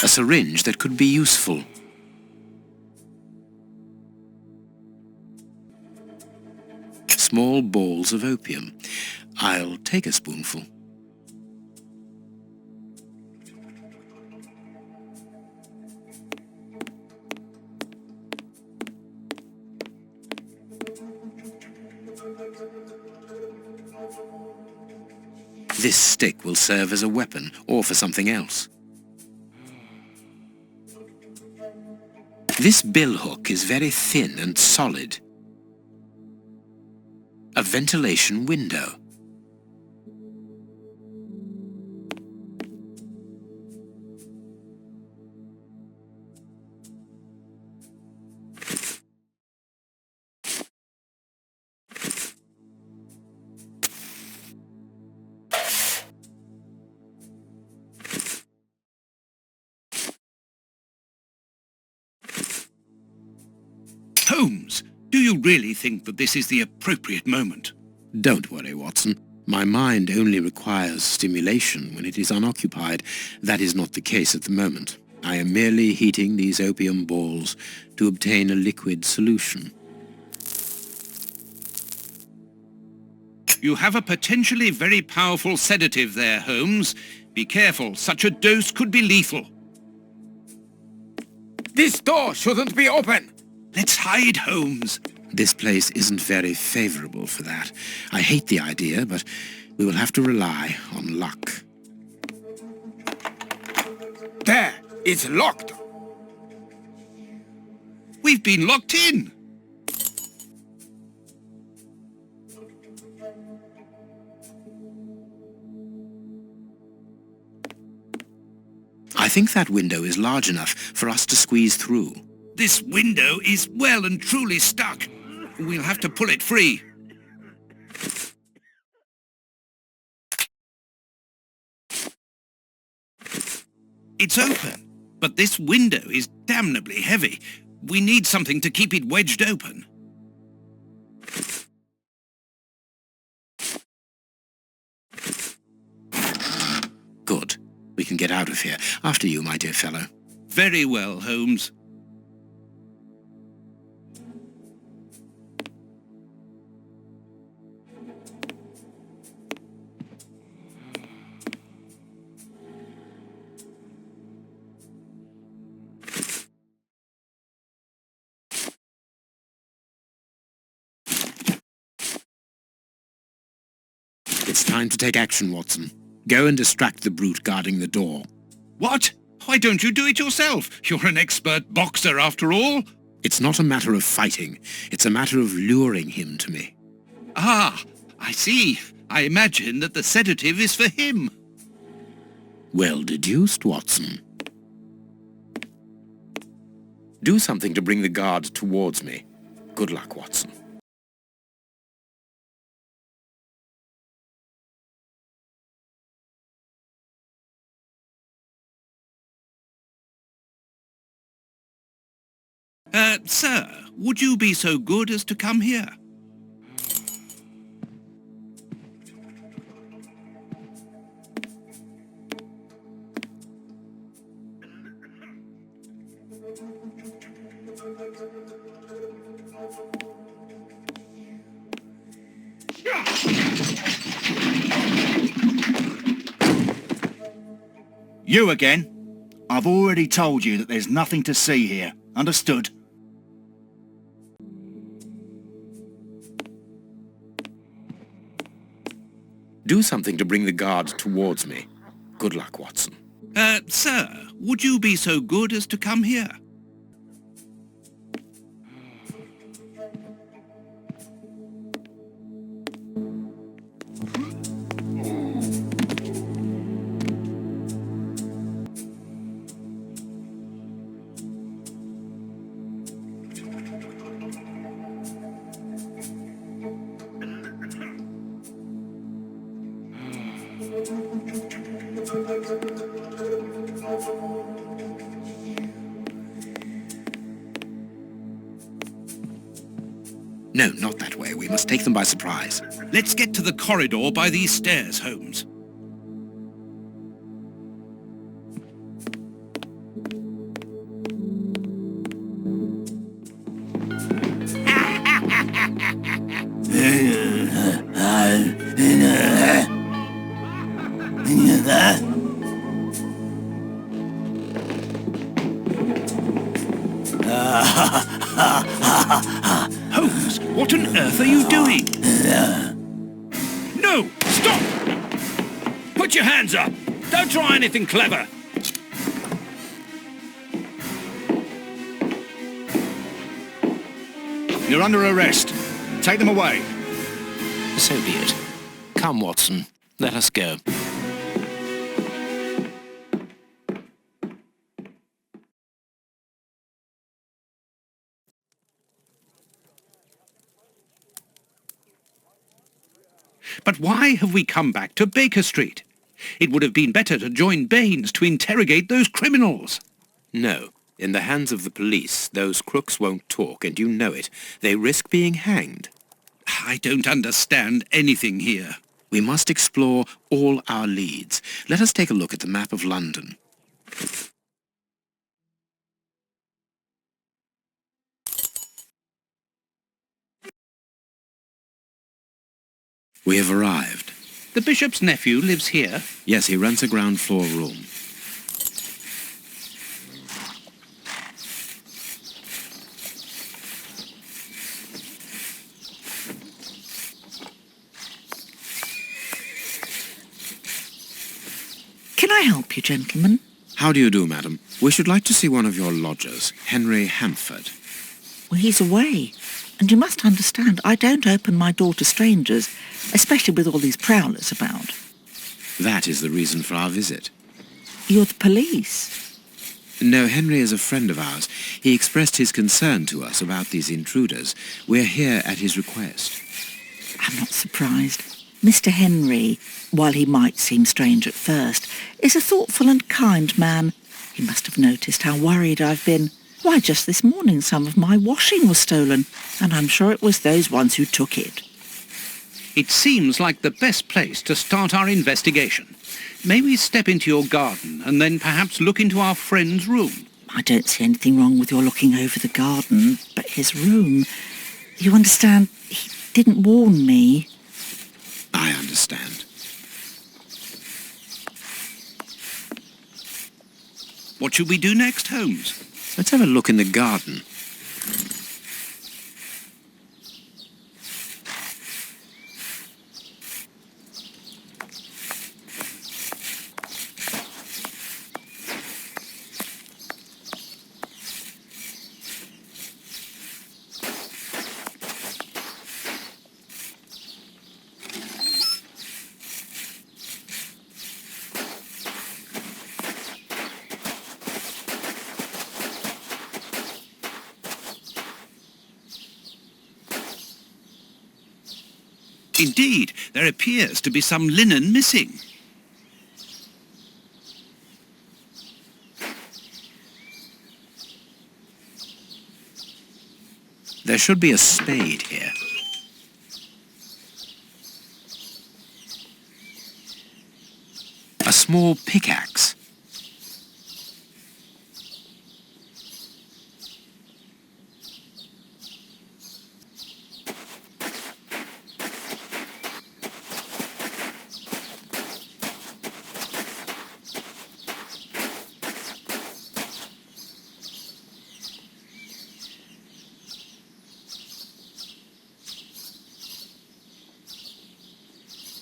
A syringe that could be useful. Small balls of opium. I'll take a spoonful. This stick will serve as a weapon or for something else. This billhook is very thin and solid. A ventilation window.
Holmes, do you really think that this is the appropriate moment?
Don't worry, Watson. My mind only requires stimulation when it is unoccupied. That is not the case at the moment. I am merely heating these opium balls to obtain a liquid solution.
You have a potentially very powerful sedative there, Holmes. Be careful, such a dose could be lethal.
This door shouldn't be open!
Let's hide, Holmes.
This place isn't very favorable for that. I hate the idea, but we will have to rely on luck.
There! It's locked!
We've been locked in!
I think that window is large enough for us to squeeze through.
This window is well and truly stuck. We'll have to pull it free. It's open, but this window is damnably heavy. We need something to keep it wedged open.
Good. We can get out of here. After you, my dear fellow.
Very well, Holmes.
It's time to take action, Watson. Go and distract the brute guarding the door.
What? Why don't you do it yourself? You're an expert boxer, after all.
It's not a matter of fighting. It's a matter of luring him to me.
Ah, I see. I imagine that the sedative is for him.
Well deduced, Watson. Do something to bring the guard towards me. Good luck, Watson.
Sir, would you be so good as to come here?
You again? I've already told you that there's nothing to see here. Understood?
Do something to bring the guard towards me. Good luck, Watson.
Sir, would you be so good as to come here?
No, not that way. We must take them by surprise.
Let's get to the corridor by these stairs, Holmes. Holmes, what on earth are you doing? No! Stop! Put your hands up! Don't try anything clever!
You're under arrest. Take them away.
So be it. Come, Watson. Let us go.
But why have we come back to Baker Street? It would have been better to join Baines to interrogate those criminals.
No. In the hands of the police, those crooks won't talk, and you know it. They risk being hanged.
I don't understand anything here.
We must explore all our leads. Let us take a look at the map of London. We have arrived.
The bishop's nephew lives here?
Yes, he rents a ground floor room.
Can I help you, gentlemen?
How do you do, madam? We should like to see one of your lodgers, Henry Hampford.
Well, he's away. And you must understand, I don't open my door to strangers, especially with all these prowlers about.
That is the reason for our visit.
You're the police?
No, Henry is a friend of ours. He expressed his concern to us about these intruders. We're here at his request.
I'm not surprised. Mr. Henry, while he might seem strange at first, is a thoughtful and kind man. He must have noticed how worried I've been. Why, just this morning some of my washing was stolen, and I'm sure it was those ones who took it.
It seems like the best place to start our investigation. May we step into your garden and then perhaps look into our friend's room?
I don't see anything wrong with your looking over the garden, but his room... You understand, he didn't warn me.
I understand.
What should we do next, Holmes?
Let's have a look in the garden.
Indeed, there appears to be some linen missing.
There should be a spade here. A small pickaxe.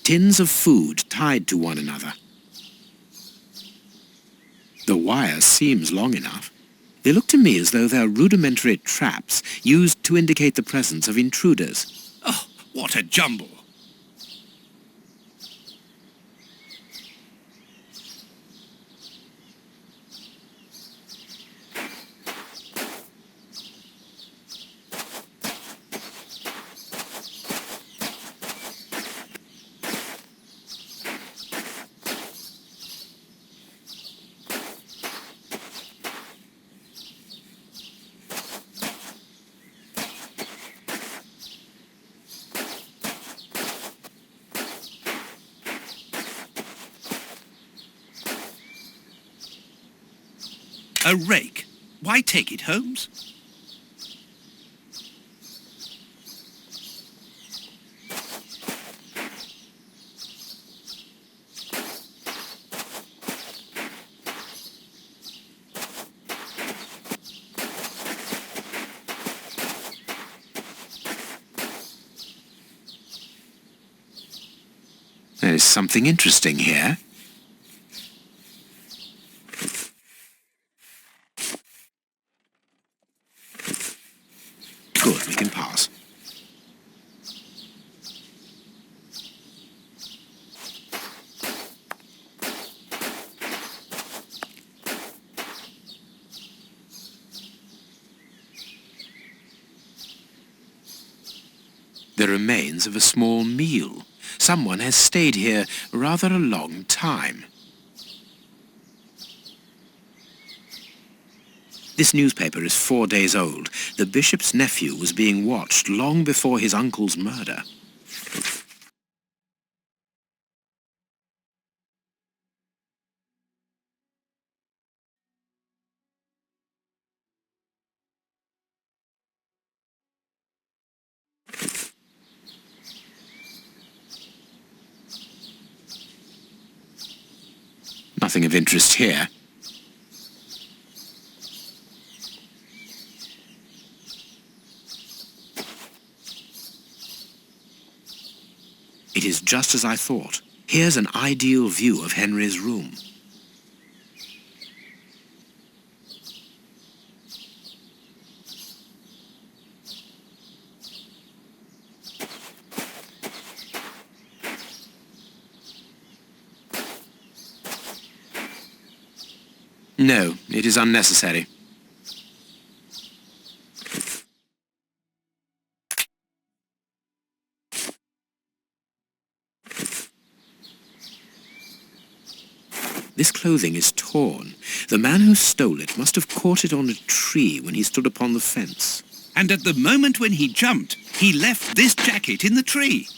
Tins of food tied to one another. The wire seems long enough. They look to me as though they're rudimentary traps used to indicate the presence of intruders.
Oh, what a jumble! A rake. Why take it, Holmes?
There is something interesting here. Good, we can pass. The remains of a small meal. Someone has stayed here rather a long time. This newspaper is 4 days old. The bishop's nephew was being watched long before his uncle's murder. Nothing of interest here. It is just as I thought. Here's an ideal view of Henry's room. No, it is unnecessary. This clothing is torn. The man who stole it must have caught it on a tree when he stood upon the fence.
And at the moment when he jumped, he left this jacket in the tree.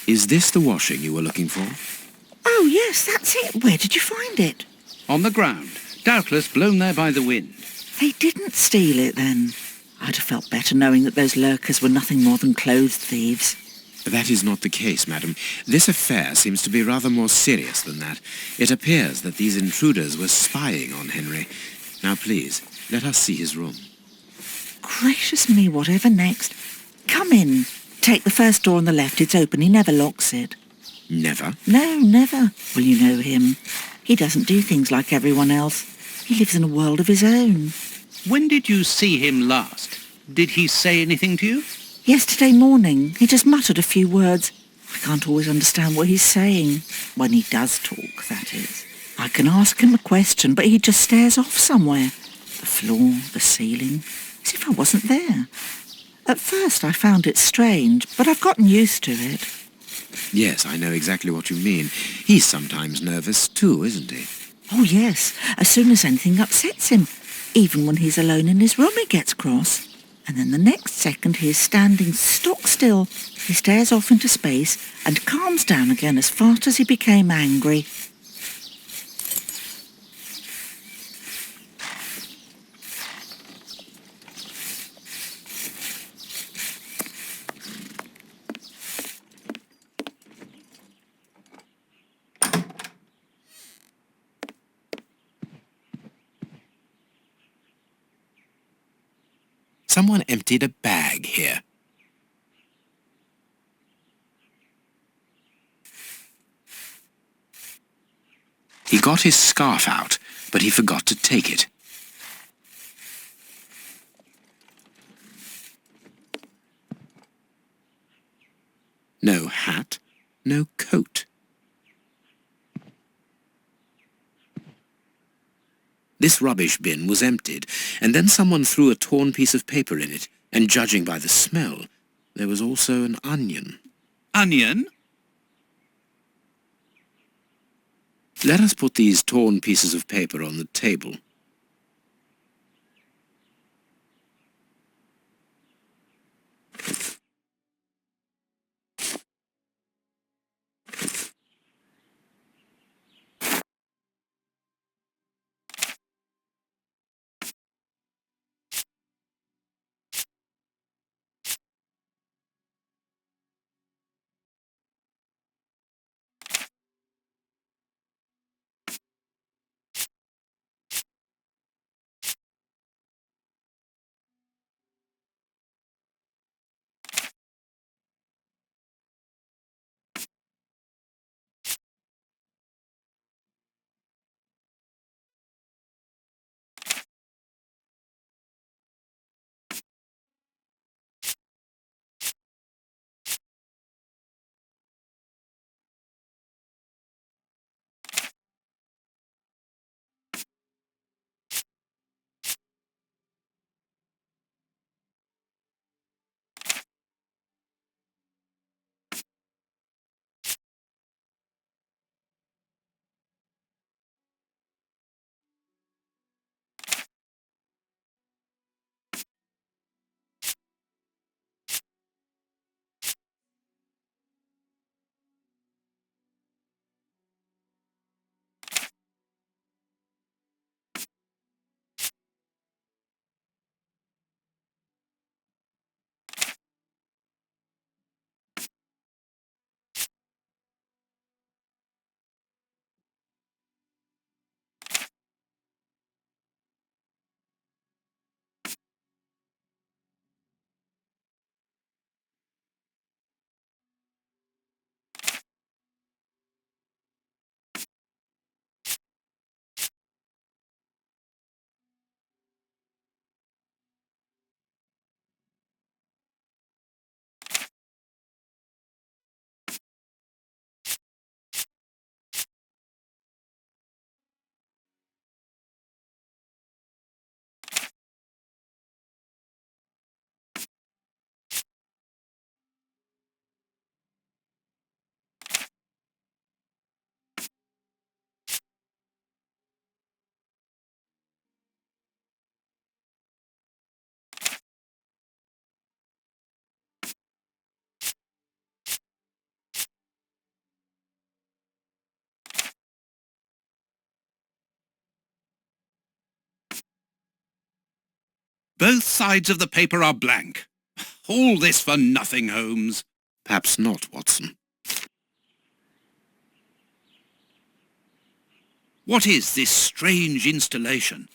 Is this the washing you were looking for?
Oh, yes, that's it. Where did you find it?
On the ground, doubtless blown there by the wind.
They didn't steal it, then. I'd have felt better knowing that those lurkers were nothing more than clothes thieves.
That is not the case, madam. This affair seems to be rather more serious than that. It appears that these intruders were spying on Henry. Now, please, let us see his room.
Gracious me, whatever next? Come in. Take the first door on the left. It's open. He never locks it.
Never?
No, never. Well, you know him. He doesn't do things like everyone else. He lives in a world of his own.
When did you see him last? Did he say anything to you?
Yesterday morning. He just muttered a few words. I can't always understand what he's saying. When he does talk, that is. I can ask him a question, but he just stares off somewhere. The floor, the ceiling, as if I wasn't there. At first I found it strange, but I've gotten used to it.
Yes, I know exactly what you mean. He's sometimes nervous too, isn't he?
Oh yes, as soon as anything upsets him. Even when he's alone in his room he gets cross. And then the next second he is standing stock still. He stares off into space and calms down again as fast as he became angry.
Someone emptied a bag here. He got his scarf out, but he forgot to take it. No hat, no coat. This rubbish bin was emptied, and then someone threw a torn piece of paper in it, and judging by the smell, there was also an onion.
Onion?
Let us put these torn pieces of paper on the table.
Both sides of the paper are blank. All this for nothing, Holmes.
Perhaps not, Watson.
What is this strange installation?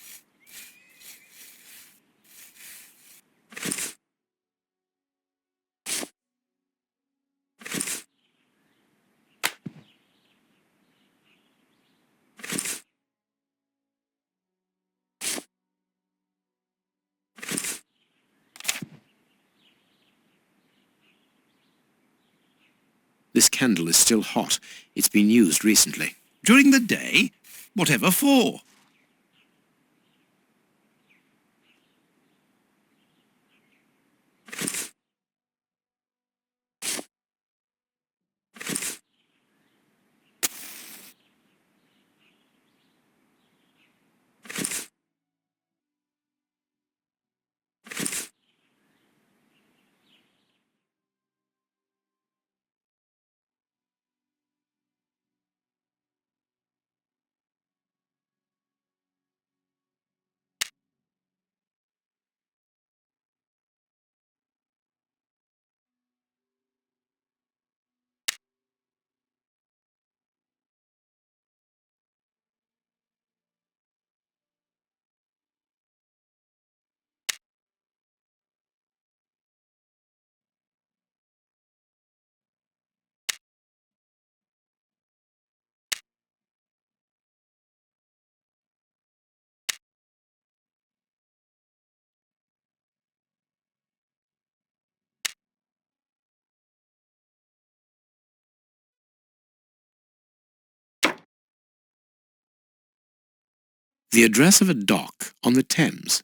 This candle is still hot. It's been used recently.
During the day? Whatever for?
The address of a dock on the Thames.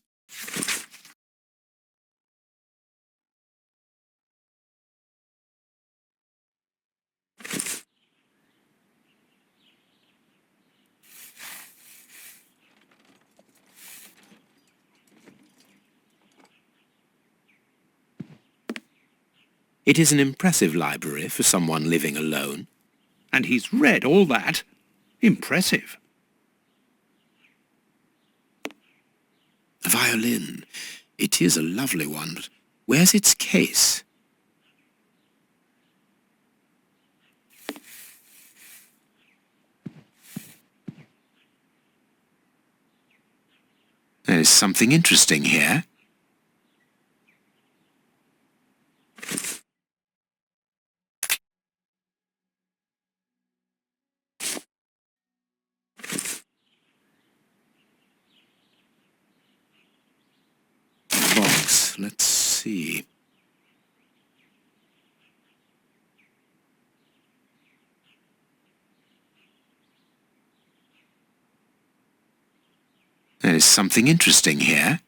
It is an impressive library for someone living alone.
And he's read all that. Impressive.
A violin. It is a lovely one, but where's its case? There is something interesting here. Box. Let's see. There is something interesting here.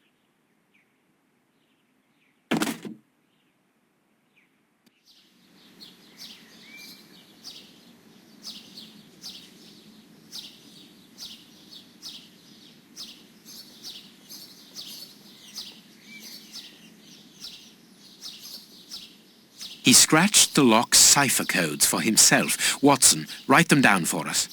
He scratched the lock's cipher codes for himself. Watson, write them down for us.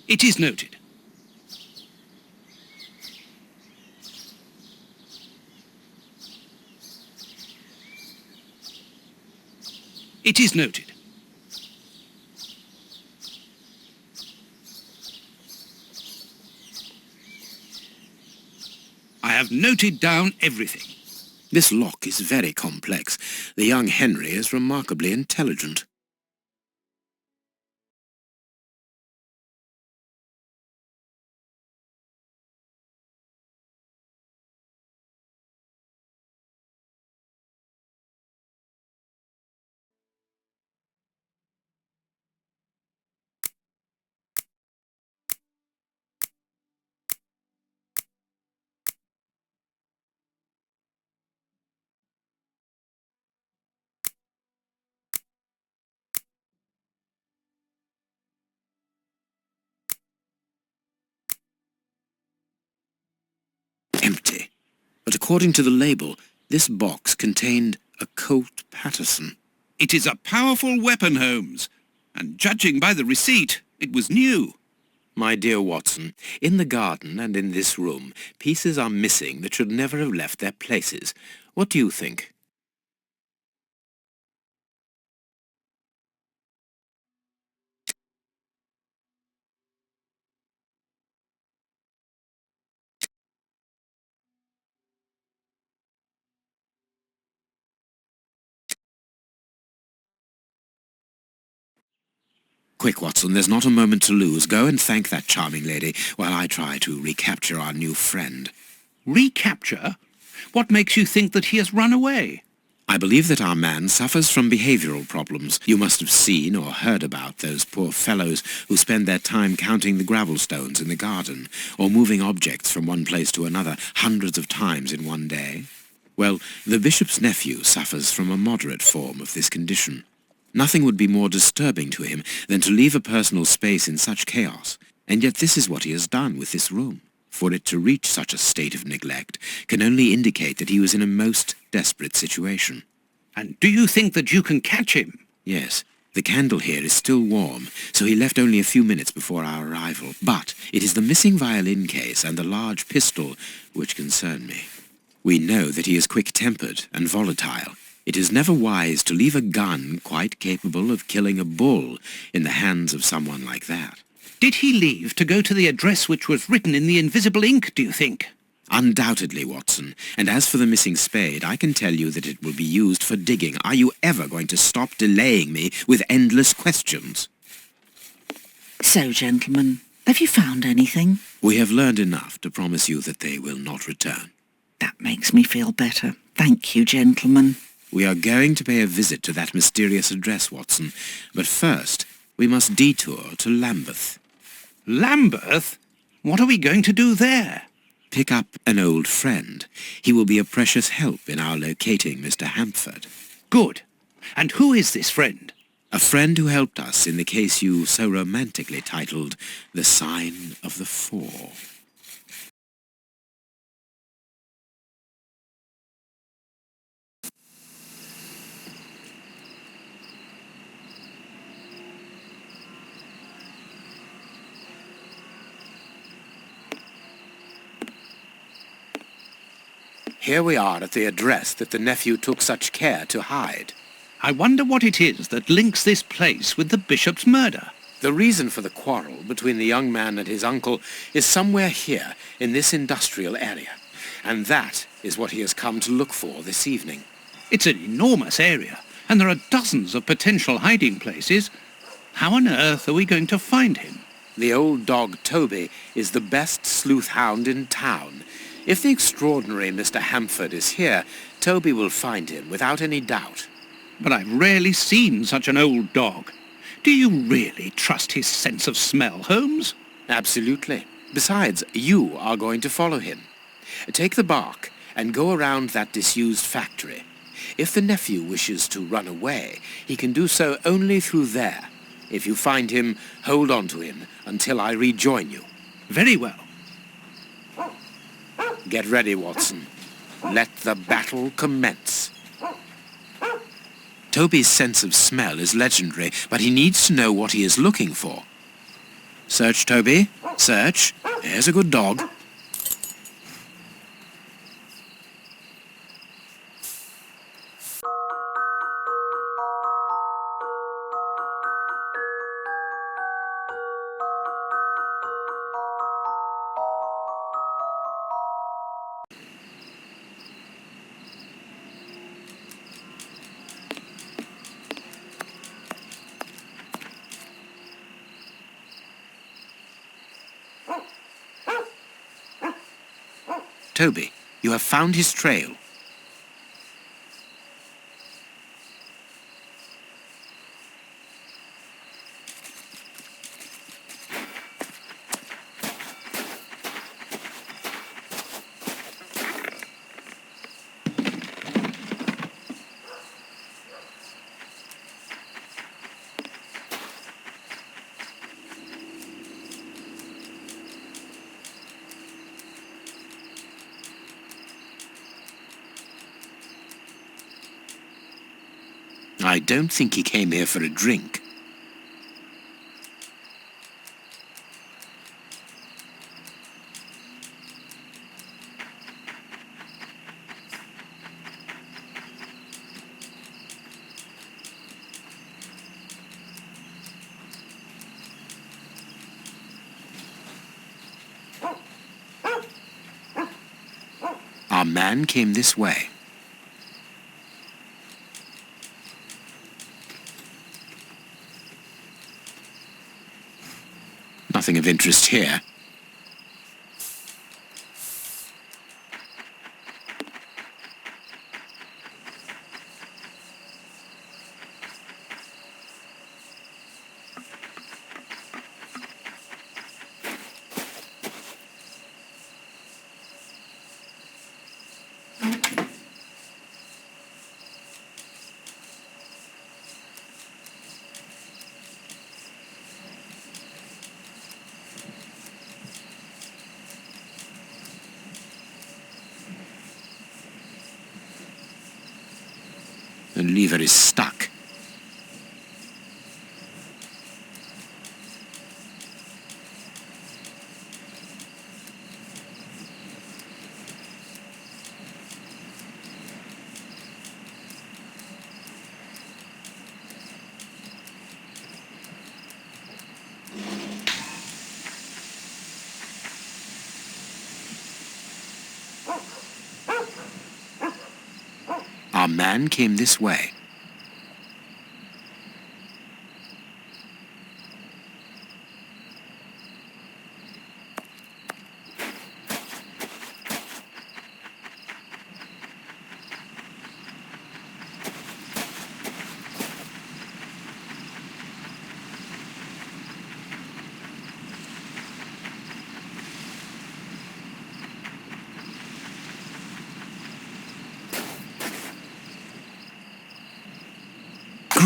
It is noted. It is noted. I have noted down everything.
This lock is very complex. The young Henry is remarkably intelligent. Empty. But according to the label, this box contained a Colt Patterson.
It is a powerful weapon, Holmes, and judging by the receipt, it was new.
My dear Watson, in the garden and in this room, pieces are missing that should never have left their places. What do you think? Quick, Watson, there's not a moment to lose. Go and thank that charming lady while I try to recapture our new friend.
Recapture? What makes you think that he has run away?
I believe that our man suffers from behavioral problems. You must have seen or heard about those poor fellows who spend their time counting the gravel stones in the garden, or moving objects from one place to another hundreds of times in one day. Well, the bishop's nephew suffers from a moderate form of this condition. Nothing would be more disturbing to him than to leave a personal space in such chaos, and yet this is what he has done with this room. For it to reach such a state of neglect can only indicate that he was in a most desperate situation.
And do you think that you can catch him?
Yes. The candle here is still warm, so he left only a few minutes before our arrival. But it is the missing violin case and the large pistol which concern me. We know that he is quick-tempered and volatile. It is never wise to leave a gun quite capable of killing a bull in the hands of someone like that.
Did he leave to go to the address which was written in the invisible ink, do you think?
Undoubtedly, Watson. And as for the missing spade, I can tell you that it will be used for digging. Are you ever going to stop delaying me with endless questions?
So, gentlemen, have you found anything?
We have learned enough to promise you that they will not return.
That makes me feel better. Thank you, gentlemen.
We are going to pay a visit to that mysterious address, Watson. But first, we must detour to Lambeth.
Lambeth? What are we going to do there?
Pick up an old friend. He will be a precious help in our locating Mr. Hampford.
Good. And who is this friend?
A friend who helped us in the case you so romantically titled The Sign of the Four. Here we are at the address that the nephew took such care to hide.
I wonder what it is that links this place with the bishop's murder.
The reason for the quarrel between the young man and his uncle is somewhere here in this industrial area. And that is what he has come to look for this evening.
It's an enormous area, and there are dozens of potential hiding places. How on earth are we going to find him?
The old dog Toby is the best sleuth hound in town. If the extraordinary Mr. Hampford is here, Toby will find him without any doubt.
But I've rarely seen such an old dog. Do you really trust his sense of smell, Holmes?
Absolutely. Besides, you are going to follow him. Take the bark and go around that disused factory. If the nephew wishes to run away, he can do so only through there. If you find him, hold on to him until I rejoin you.
Very well.
Get ready, Watson. Let the battle commence. Toby's sense of smell is legendary, but he needs to know what he is looking for. Search, Toby. Search. Here's a good dog. Toby, you have found his trail. I don't think he came here for a drink. Our man came this way. Nothing of interest here. and lever is stuck. Our man came this way.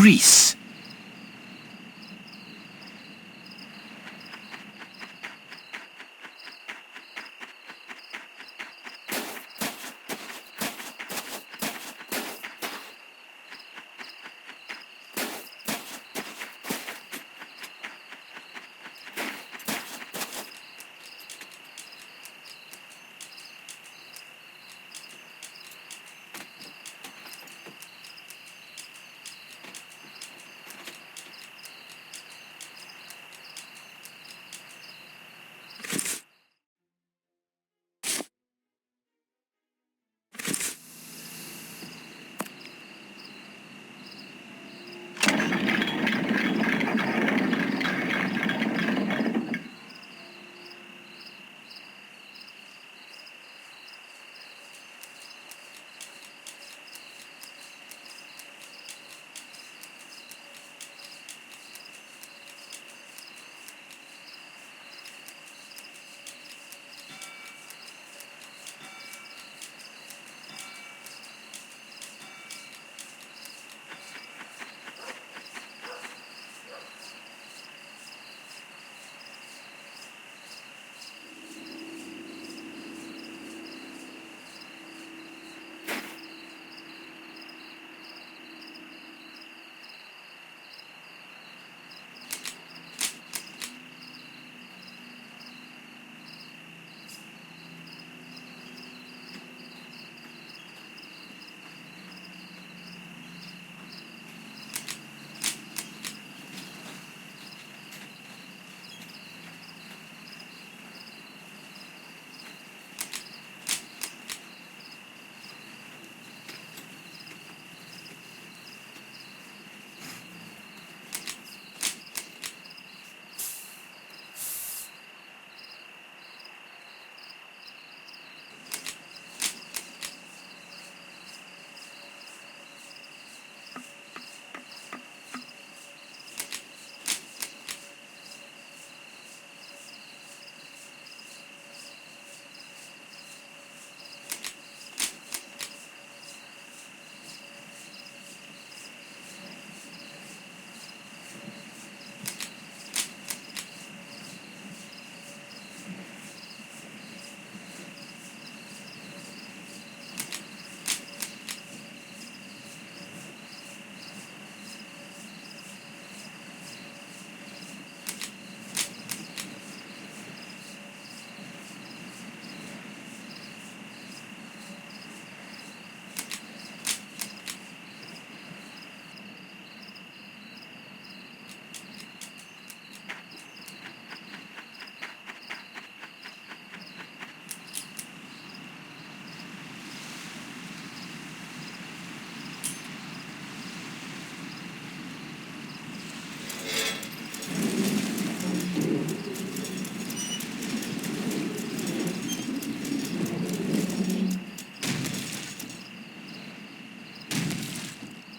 Greece.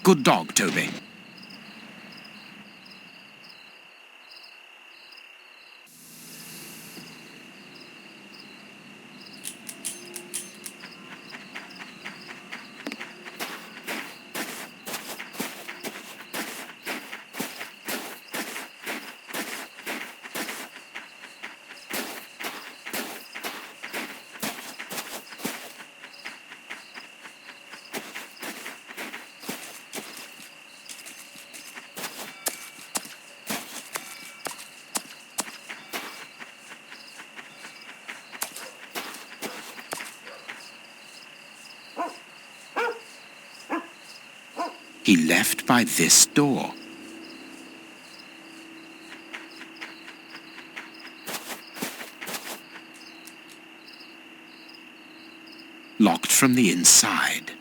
Good dog, Toby. he left by this door. Locked from the inside.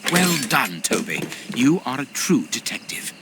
Well done, Toby. You are a true detective.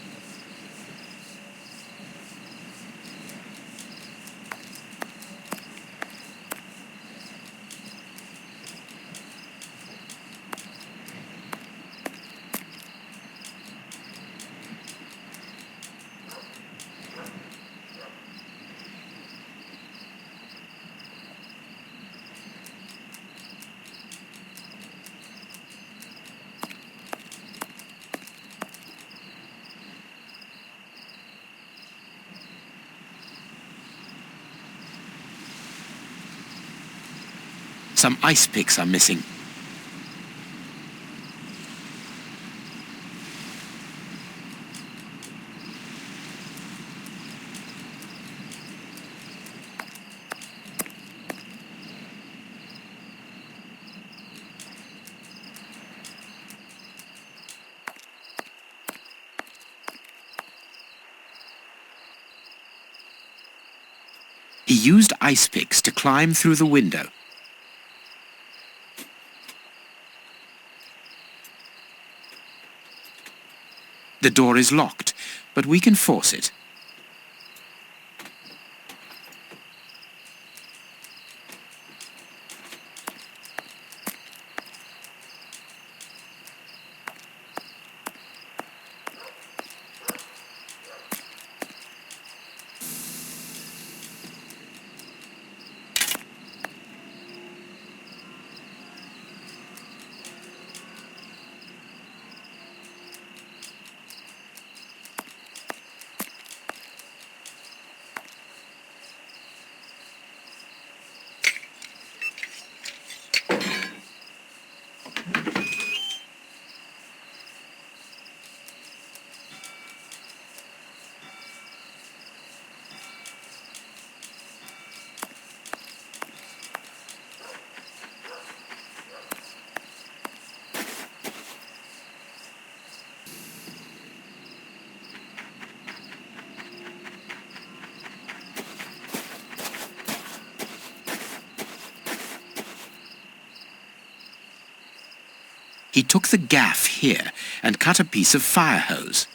Some ice picks are missing. He used ice picks to climb through the window. The door is locked, but we can force it. He took the gaff here and cut a piece of fire hose.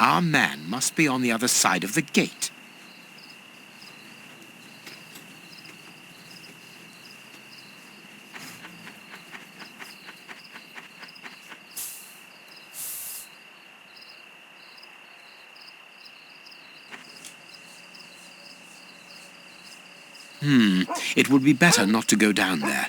Our man must be on the other side of the gate. It would be better not to go down there.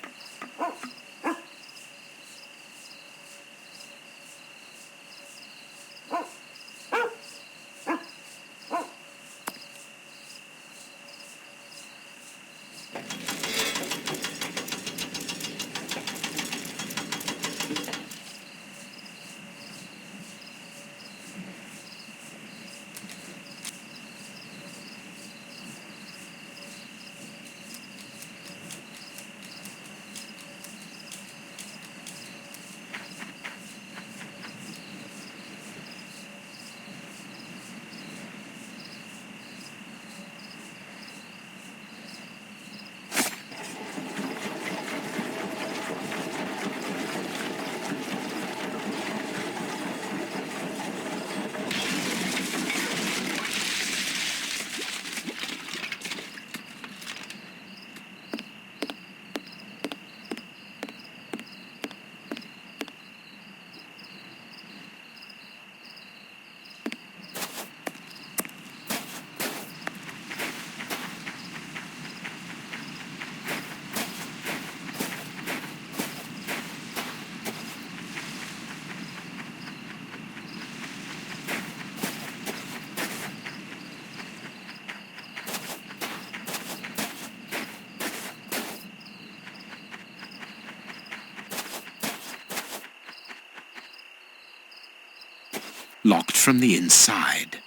Locked from the inside.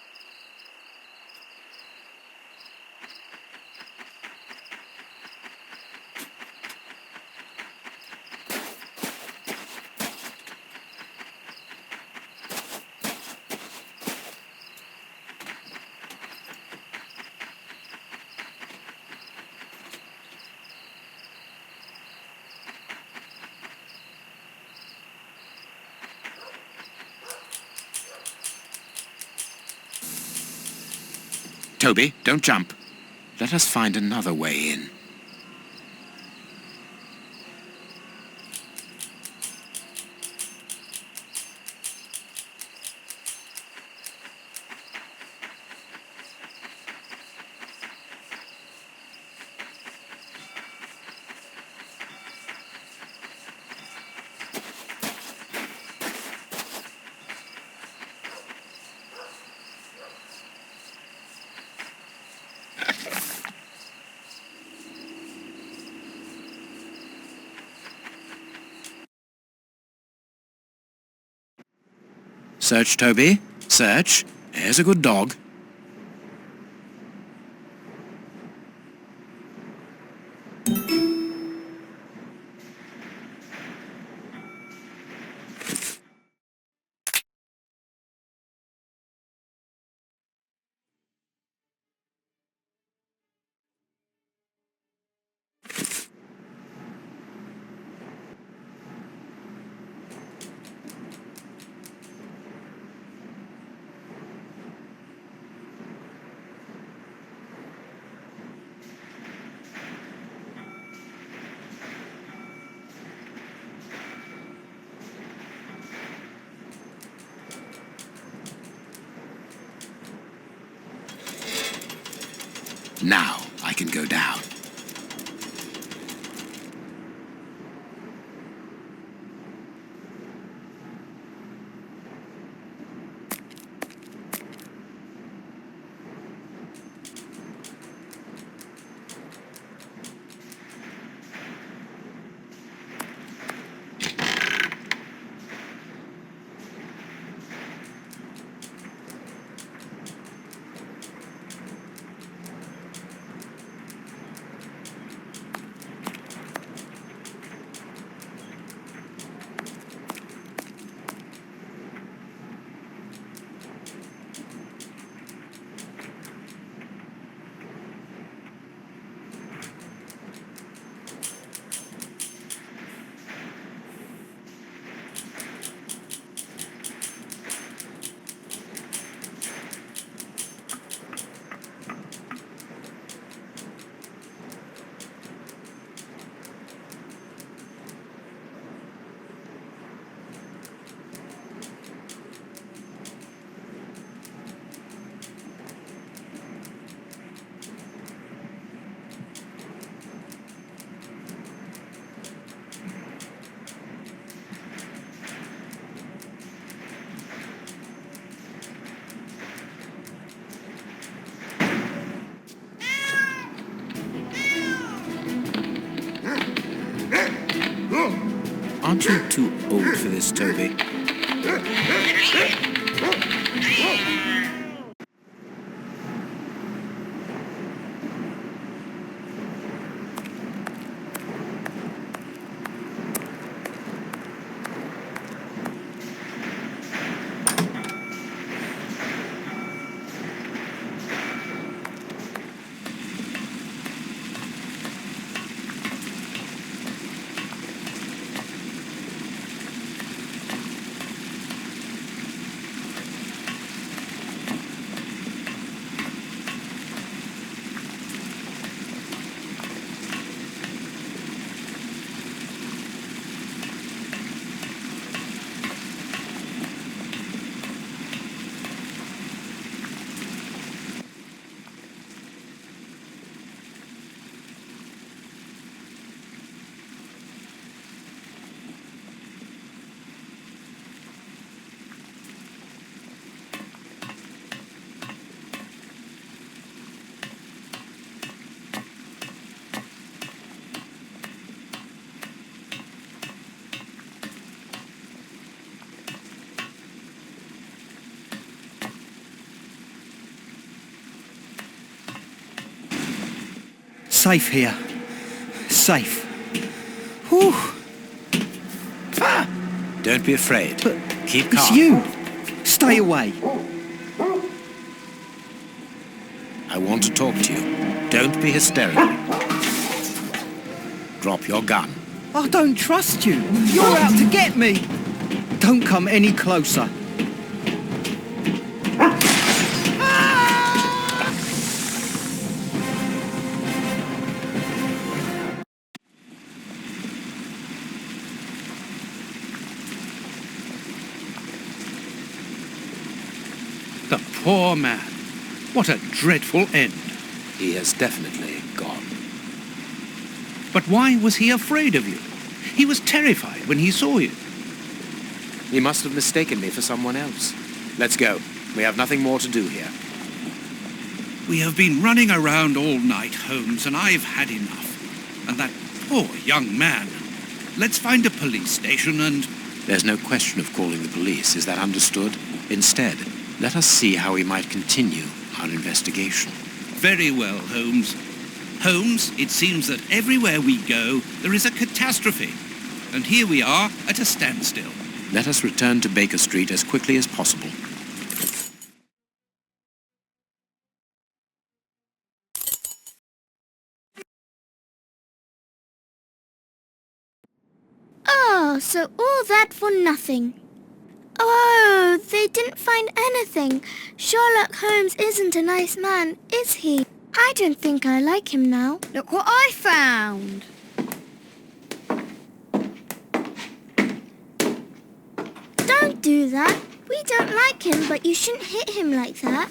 Toby, don't jump. Let us find another way in. Search, Toby. Search. Here's a good dog. Now I can go down. Aren't you too old for this, Toby?
Safe here. Safe. Whew.
Don't be afraid.
But
keep
it's
calm.
you. Stay away.
I want to talk to you. Don't be hysterical. Drop your gun.
I don't trust you. You're out to get me. Don't come any closer.
The poor man. What a dreadful end.
He has definitely gone.
But why was he afraid of you? He was terrified when he saw you.
He must have mistaken me for someone else. Let's go. We have nothing more to do here.
We have been running around all night, Holmes, and I've had enough. And that poor young man. Let's find a police station and...
There's no question of calling the police, is that understood? Instead, let us see how we might continue our investigation.
Very well, Holmes. Holmes, it seems that everywhere we go, there is a catastrophe. And here we are at a standstill.
Let us return to Baker Street as quickly as possible.
Oh, so all that for nothing. Oh, they didn't find anything. Sherlock Holmes isn't a nice man, is he? I don't think I like him now.
Look what I found.
Don't do that. We don't like him, but you shouldn't hit him like that.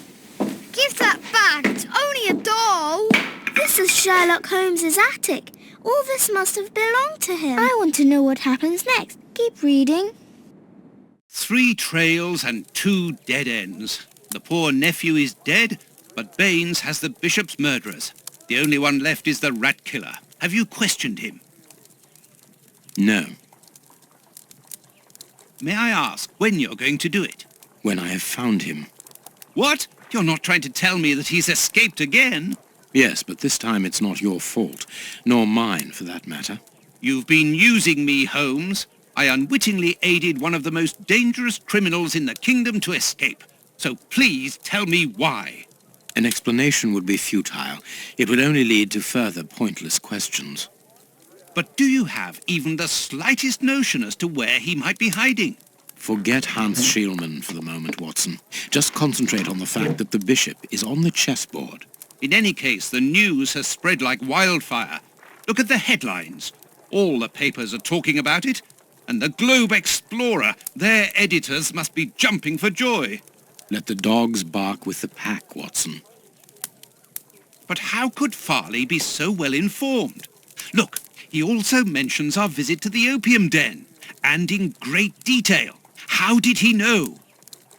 Give that back. It's only a doll.
This is Sherlock Holmes's attic. All this must have belonged to him. I want to know what happens next. Keep reading.
3 trails and 2 dead ends. The poor nephew is dead, but Baines has the bishop's murderers. The only one left is the rat killer. Have you questioned him?
No.
May I ask when you're going to do it?
When I have found him.
What? You're not trying to tell me that he's escaped again?
Yes, but this time it's not your fault, nor mine for that matter.
You've been using me, Holmes. I unwittingly aided one of the most dangerous criminals in the kingdom to escape. So please tell me why.
An explanation would be futile. It would only lead to further pointless questions.
But do you have even the slightest notion as to where he might be hiding?
Forget Hans Schielmann for the moment, Watson. Just concentrate on the fact that the bishop is on the chessboard.
In any case, the news has spread like wildfire. Look at the headlines. All the papers are talking about it. And the Globe Explorer, their editors must be jumping for joy.
Let the dogs bark with the pack, Watson.
But how could Farley be so well informed? Look, he also mentions our visit to the opium den, and in great detail. How did he know?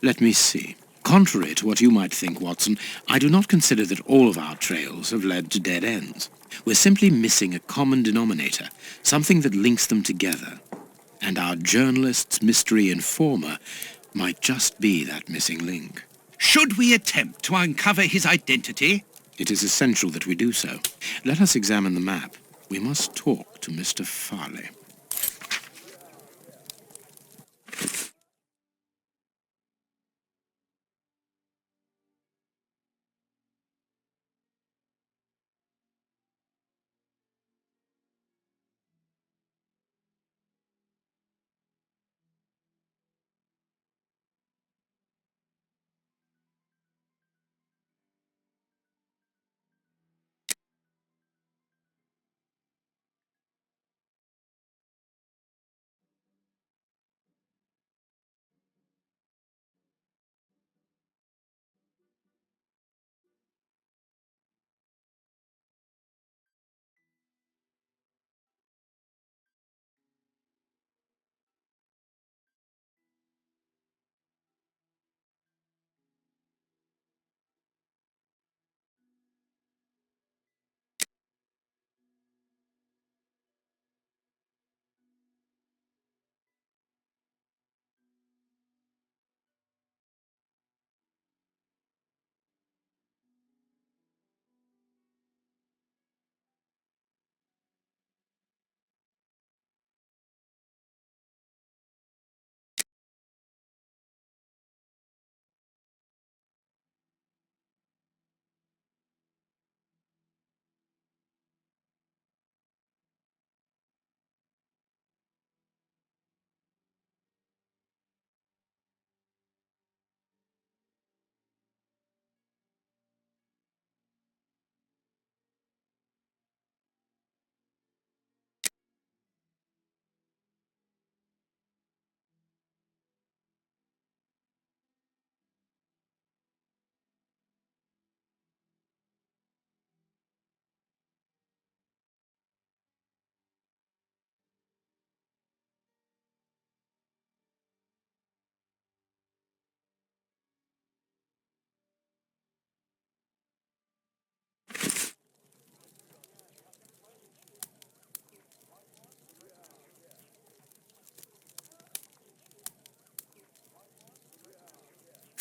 Let me see. Contrary to what you might think, Watson, I do not consider that all of our trails have led to dead ends. We're simply missing a common denominator, something that links them together. And our journalist's mystery informer might just be that missing link.
Should we attempt to uncover his identity?
It is essential that we do so. Let us examine the map. We must talk to Mr. Farley.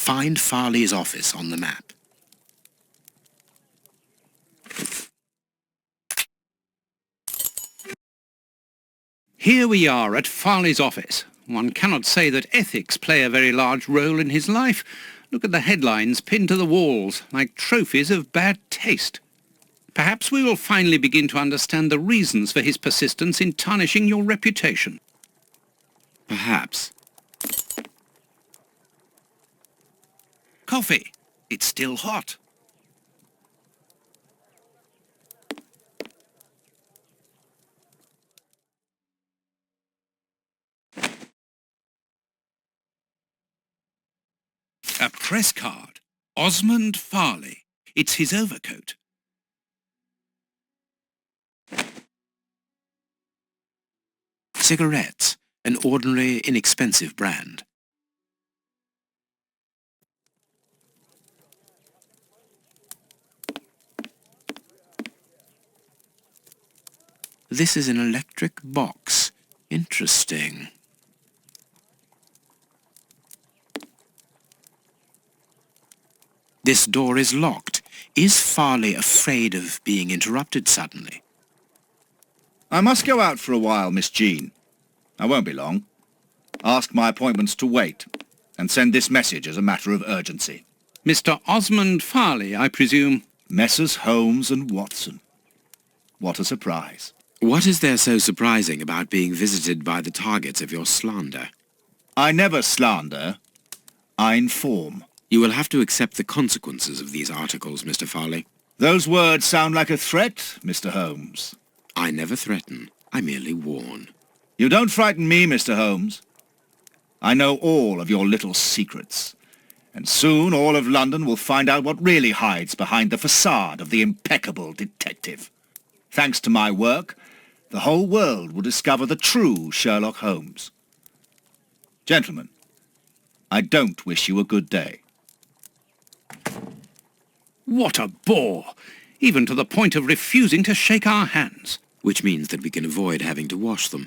Find Farley's office on the map.
Here we are at Farley's office. One cannot say that ethics play a very large role in his life. Look at the headlines pinned to the walls, like trophies of bad taste. Perhaps we will finally begin to understand the reasons for his persistence in tarnishing your reputation.
Perhaps.
Coffee. It's still hot. A press card. Osmond Farley. It's his overcoat.
Cigarettes. An ordinary, inexpensive brand. This is an electric box. Interesting. This door is locked. Is Farley afraid of being interrupted suddenly?
I must go out for a while, Miss Jean. I won't be long. Ask my appointments to wait, and send this message as a matter of urgency.
Mr. Osmond Farley, I presume?
Messrs. Holmes and Watson. What a surprise.
What is there so surprising about being visited by the targets of your slander?
I never slander. I inform.
You will have to accept the consequences of these articles, Mr. Farley.
Those words sound like a threat, Mr. Holmes.
I never threaten. I merely warn.
You don't frighten me, Mr. Holmes. I know all of your little secrets. And soon all of London will find out what really hides behind the facade of the impeccable detective. Thanks to my work, the whole world will discover the true Sherlock Holmes. Gentlemen, I don't wish you a good day.
What a bore! Even to the point of refusing to shake our hands.
Which means that we can avoid having to wash them.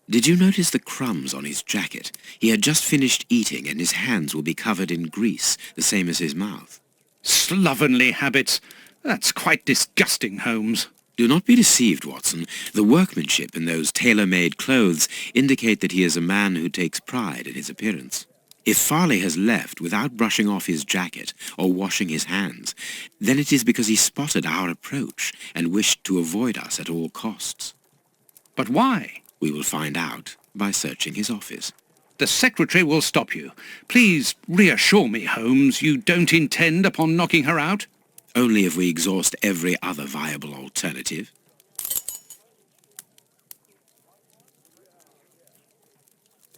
Did you notice the crumbs on his jacket? He had just finished eating and his hands will be covered in grease, the same as his mouth.
Slovenly habits. That's quite disgusting, Holmes.
Do not be deceived, Watson. The workmanship in those tailor-made clothes indicate that he is a man who takes pride in his appearance. If Farley has left without brushing off his jacket or washing his hands, then it is because he spotted our approach and wished to avoid us at all costs.
But why?
We will find out by searching his office.
The secretary will stop you. Please reassure me, Holmes, you don't intend upon knocking her out?
Only if we exhaust every other viable alternative.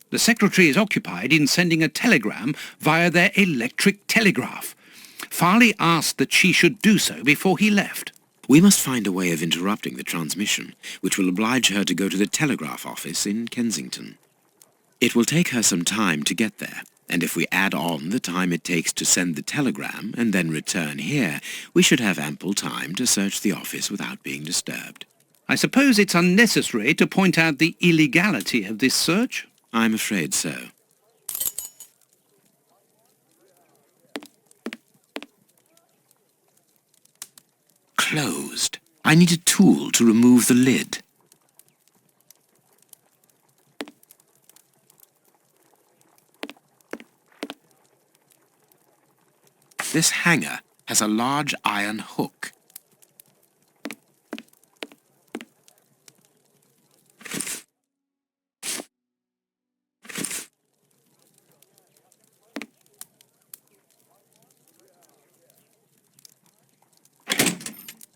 The secretary is occupied in sending a telegram via their electric telegraph. Farley asked that she should do so before he left.
We must find a way of interrupting the transmission, which will oblige her to go to the telegraph office in Kensington. It will take her some time to get there, and if we add on the time it takes to send the telegram and then return here, we should have ample time to search the office without being disturbed.
I suppose it's unnecessary to point out the illegality of this search?
I'm afraid so. Closed. I need a tool to remove the lid. This hanger has a large iron hook.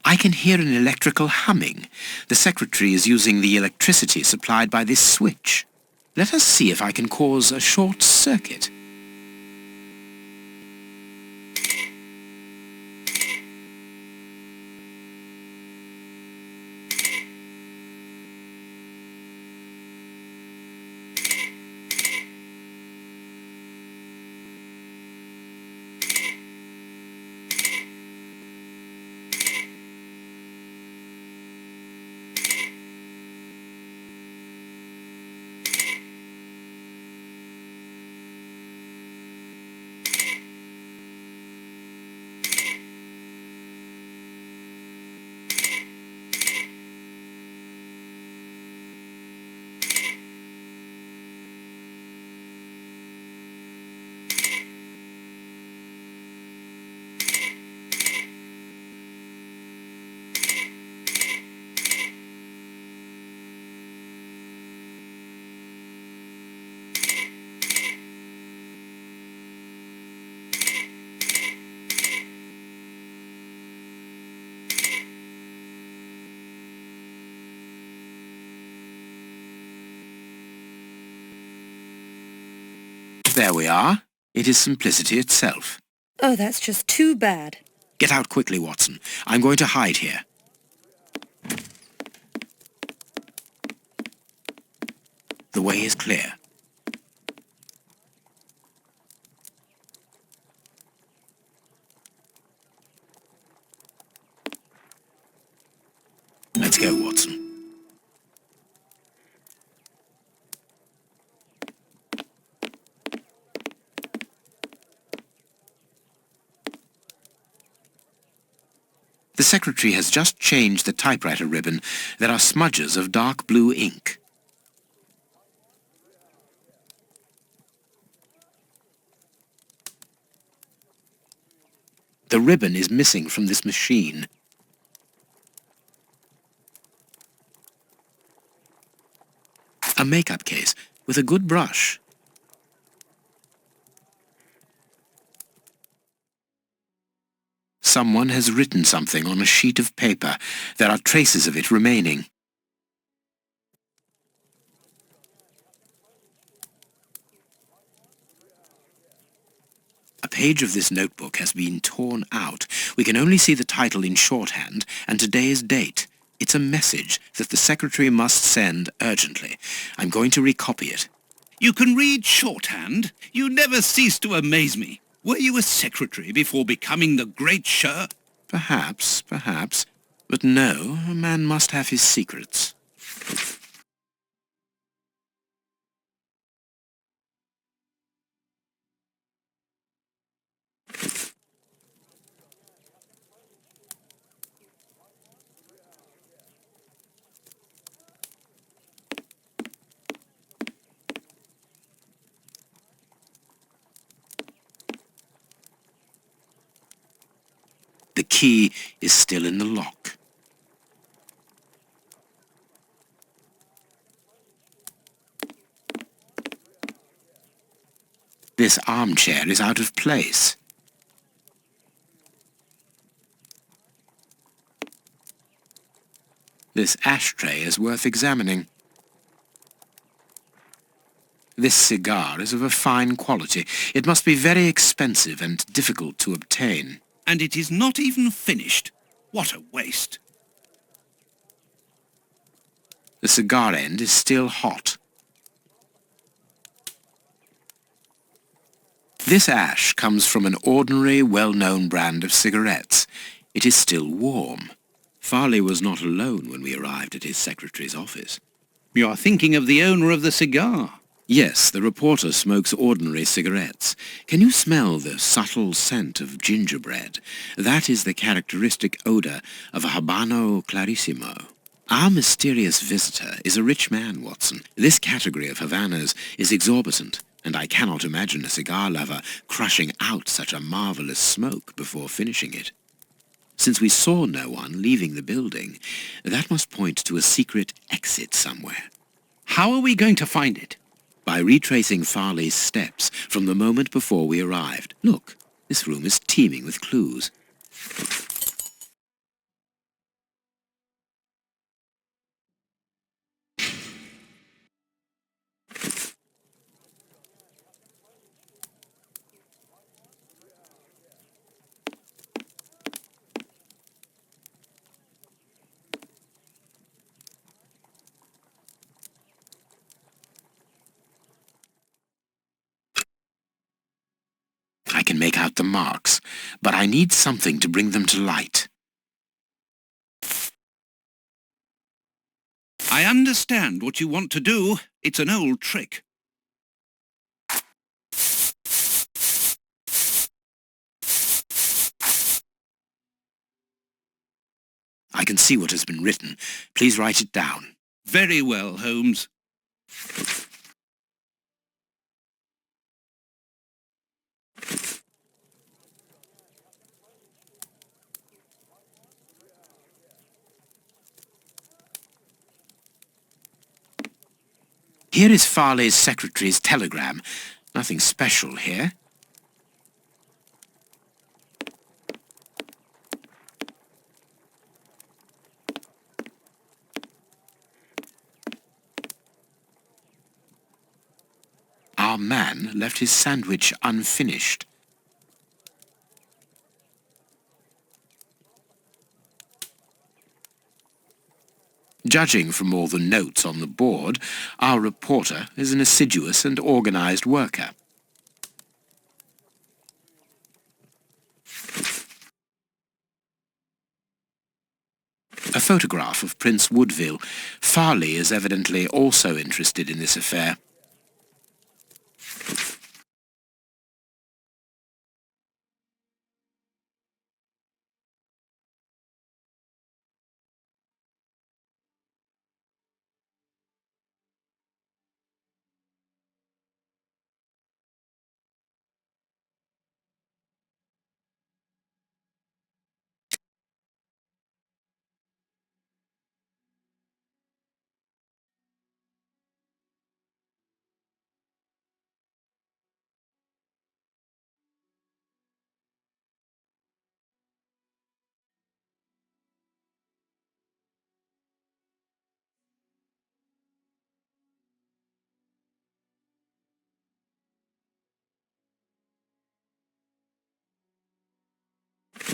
I can hear an electrical humming. The secretary is using the electricity supplied by this switch. Let us see if I can cause a short circuit. There we are. It is simplicity itself.
Oh, that's just too bad.
Get out quickly, Watson. I'm going to hide here. The way is clear. Let's go, Watson. The secretary has just changed the typewriter ribbon. There are smudges of dark blue ink. The ribbon is missing from this machine. A makeup case with a good brush. Someone has written something on a sheet of paper. There are traces of it remaining. A page of this notebook has been torn out. We can only see the title in shorthand and today's date. It's a message that the secretary must send urgently. I'm going to recopy it.
You can read shorthand? You never cease to amaze me. Were you a secretary before becoming the great
Perhaps. But no, a man must have his secrets. key is still in the lock. This armchair is out of place. This ashtray is worth examining. This cigar is of a fine quality. It must be very expensive and difficult to obtain.
And it is not even finished. What a waste.
The cigar end is still hot. This ash comes from an ordinary, well-known brand of cigarettes. It is still warm. Farley was not alone when we arrived at his secretary's office.
You are thinking of the owner of the cigar.
Yes, the reporter smokes ordinary cigarettes. Can you smell the subtle scent of gingerbread? That is the characteristic odor of a Habano Clarissimo. Our mysterious visitor is a rich man, Watson. This category of Havanas is exorbitant, and I cannot imagine a cigar lover crushing out such a marvelous smoke before finishing it. Since we saw no one leaving the building, that must point to a secret exit somewhere.
How are we going to find it?
By retracing Farley's steps from the moment before we arrived. Look, this room is teeming with clues. I can make out the marks, but I need something to bring them to light.
I understand what you want to do. It's an old trick.
I can see what has been written. Please write it down.
Very well, Holmes.
Here is Farley's secretary's telegram. Nothing special here. Our man left his sandwich unfinished. Judging from all the notes on the board, our reporter is an assiduous and organized worker. A photograph of Prince Woodville. Farley is evidently also interested in this affair.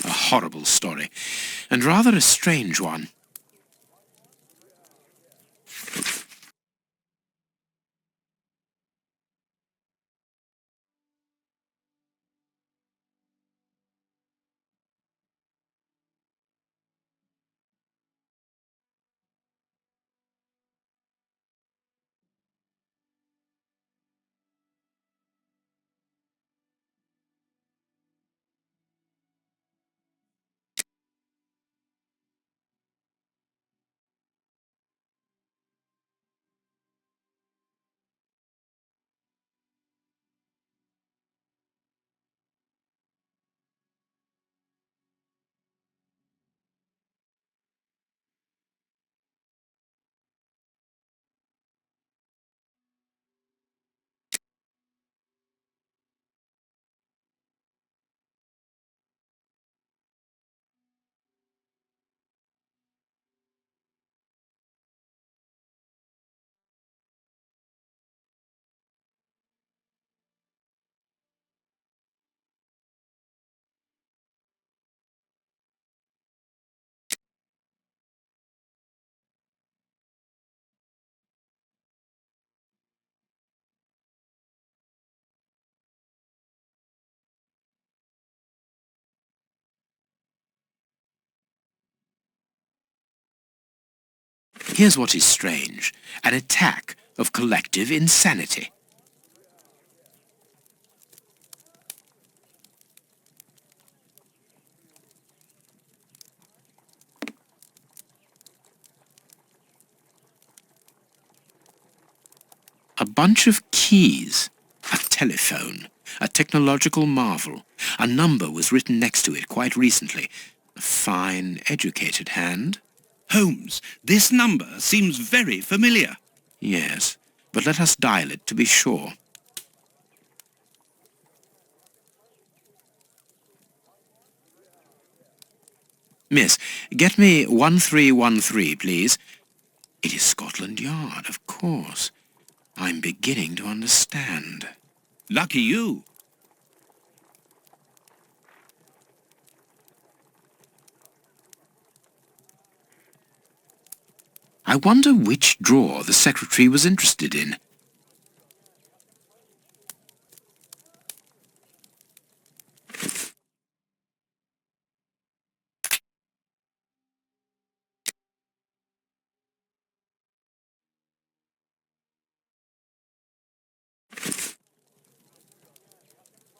A horrible story, and rather a strange one. Here's what is strange. An attack of collective insanity. A bunch of keys, a telephone, a technological marvel. A number was written next to it quite recently. A fine, educated hand.
Holmes, this number seems very familiar.
Yes, but let us dial it to be sure. Miss, get me 1313, please. It is Scotland Yard, of course. I'm beginning to understand.
Lucky you.
I wonder which drawer the secretary was interested in.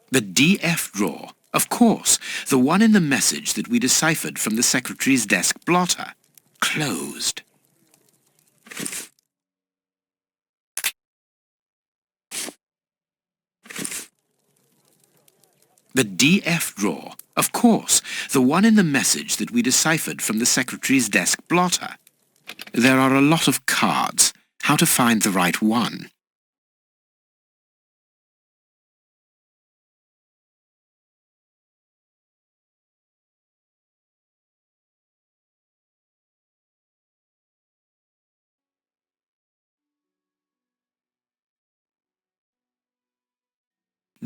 The DF drawer, of course, the one in the message that we deciphered from the secretary's desk blotter. Closed. The DF drawer, of course, the one in the message that we deciphered from the secretary's desk blotter. There are a lot of cards. How to find the right one?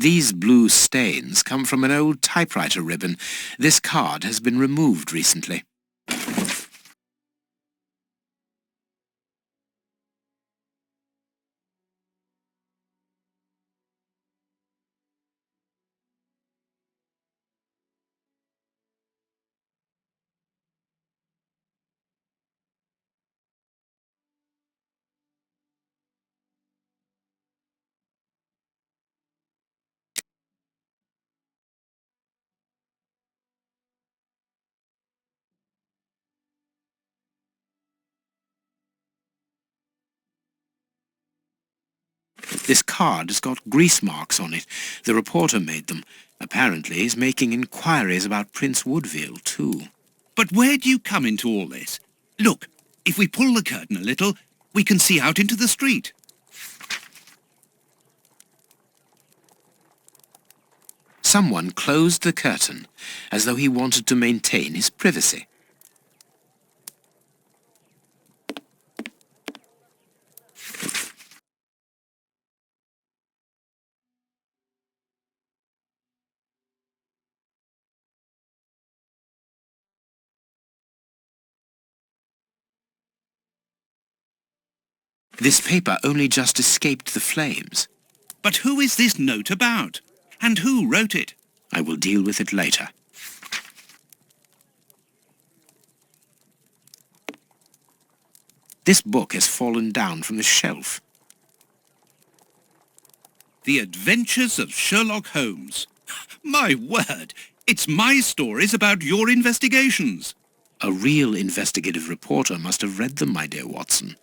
These blue stains come from an old typewriter ribbon. This card has been removed recently. This card has got grease marks on it. The reporter made them. Apparently he's making inquiries about Prince Woodville, too.
But where do you come into all this? Look, if we pull the curtain a little, we can see out into the street.
Someone closed the curtain, as though he wanted to maintain his privacy. This paper only just escaped the flames.
But who is this note about? And who wrote it?
I will deal with it later. This book has fallen down from the shelf.
The Adventures of Sherlock Holmes. My word, it's my stories about your investigations.
A real investigative reporter must have read them, my dear Watson.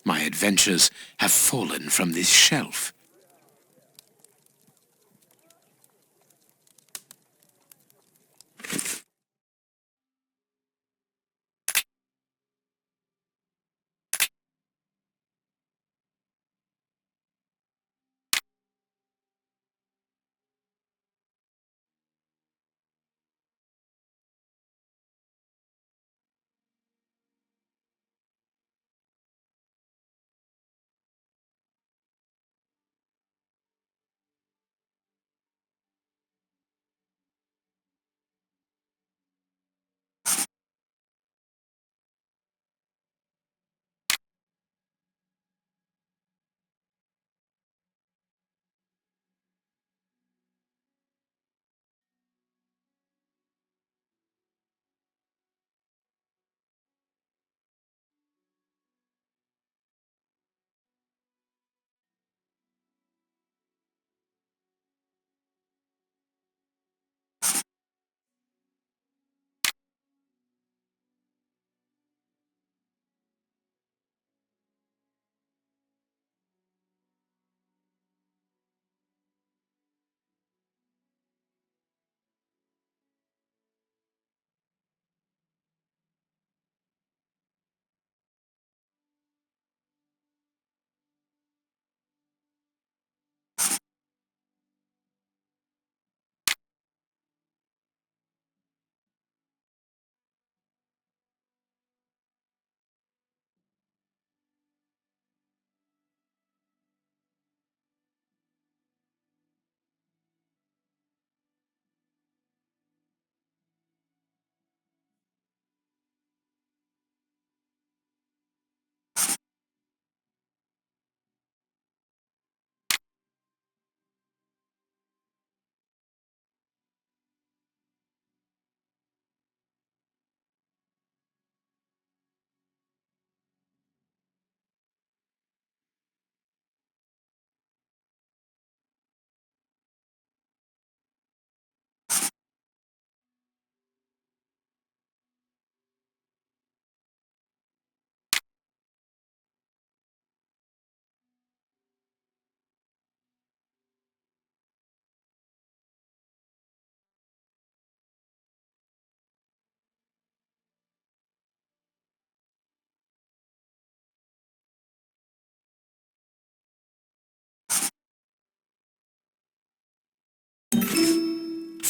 My adventures have fallen from this shelf.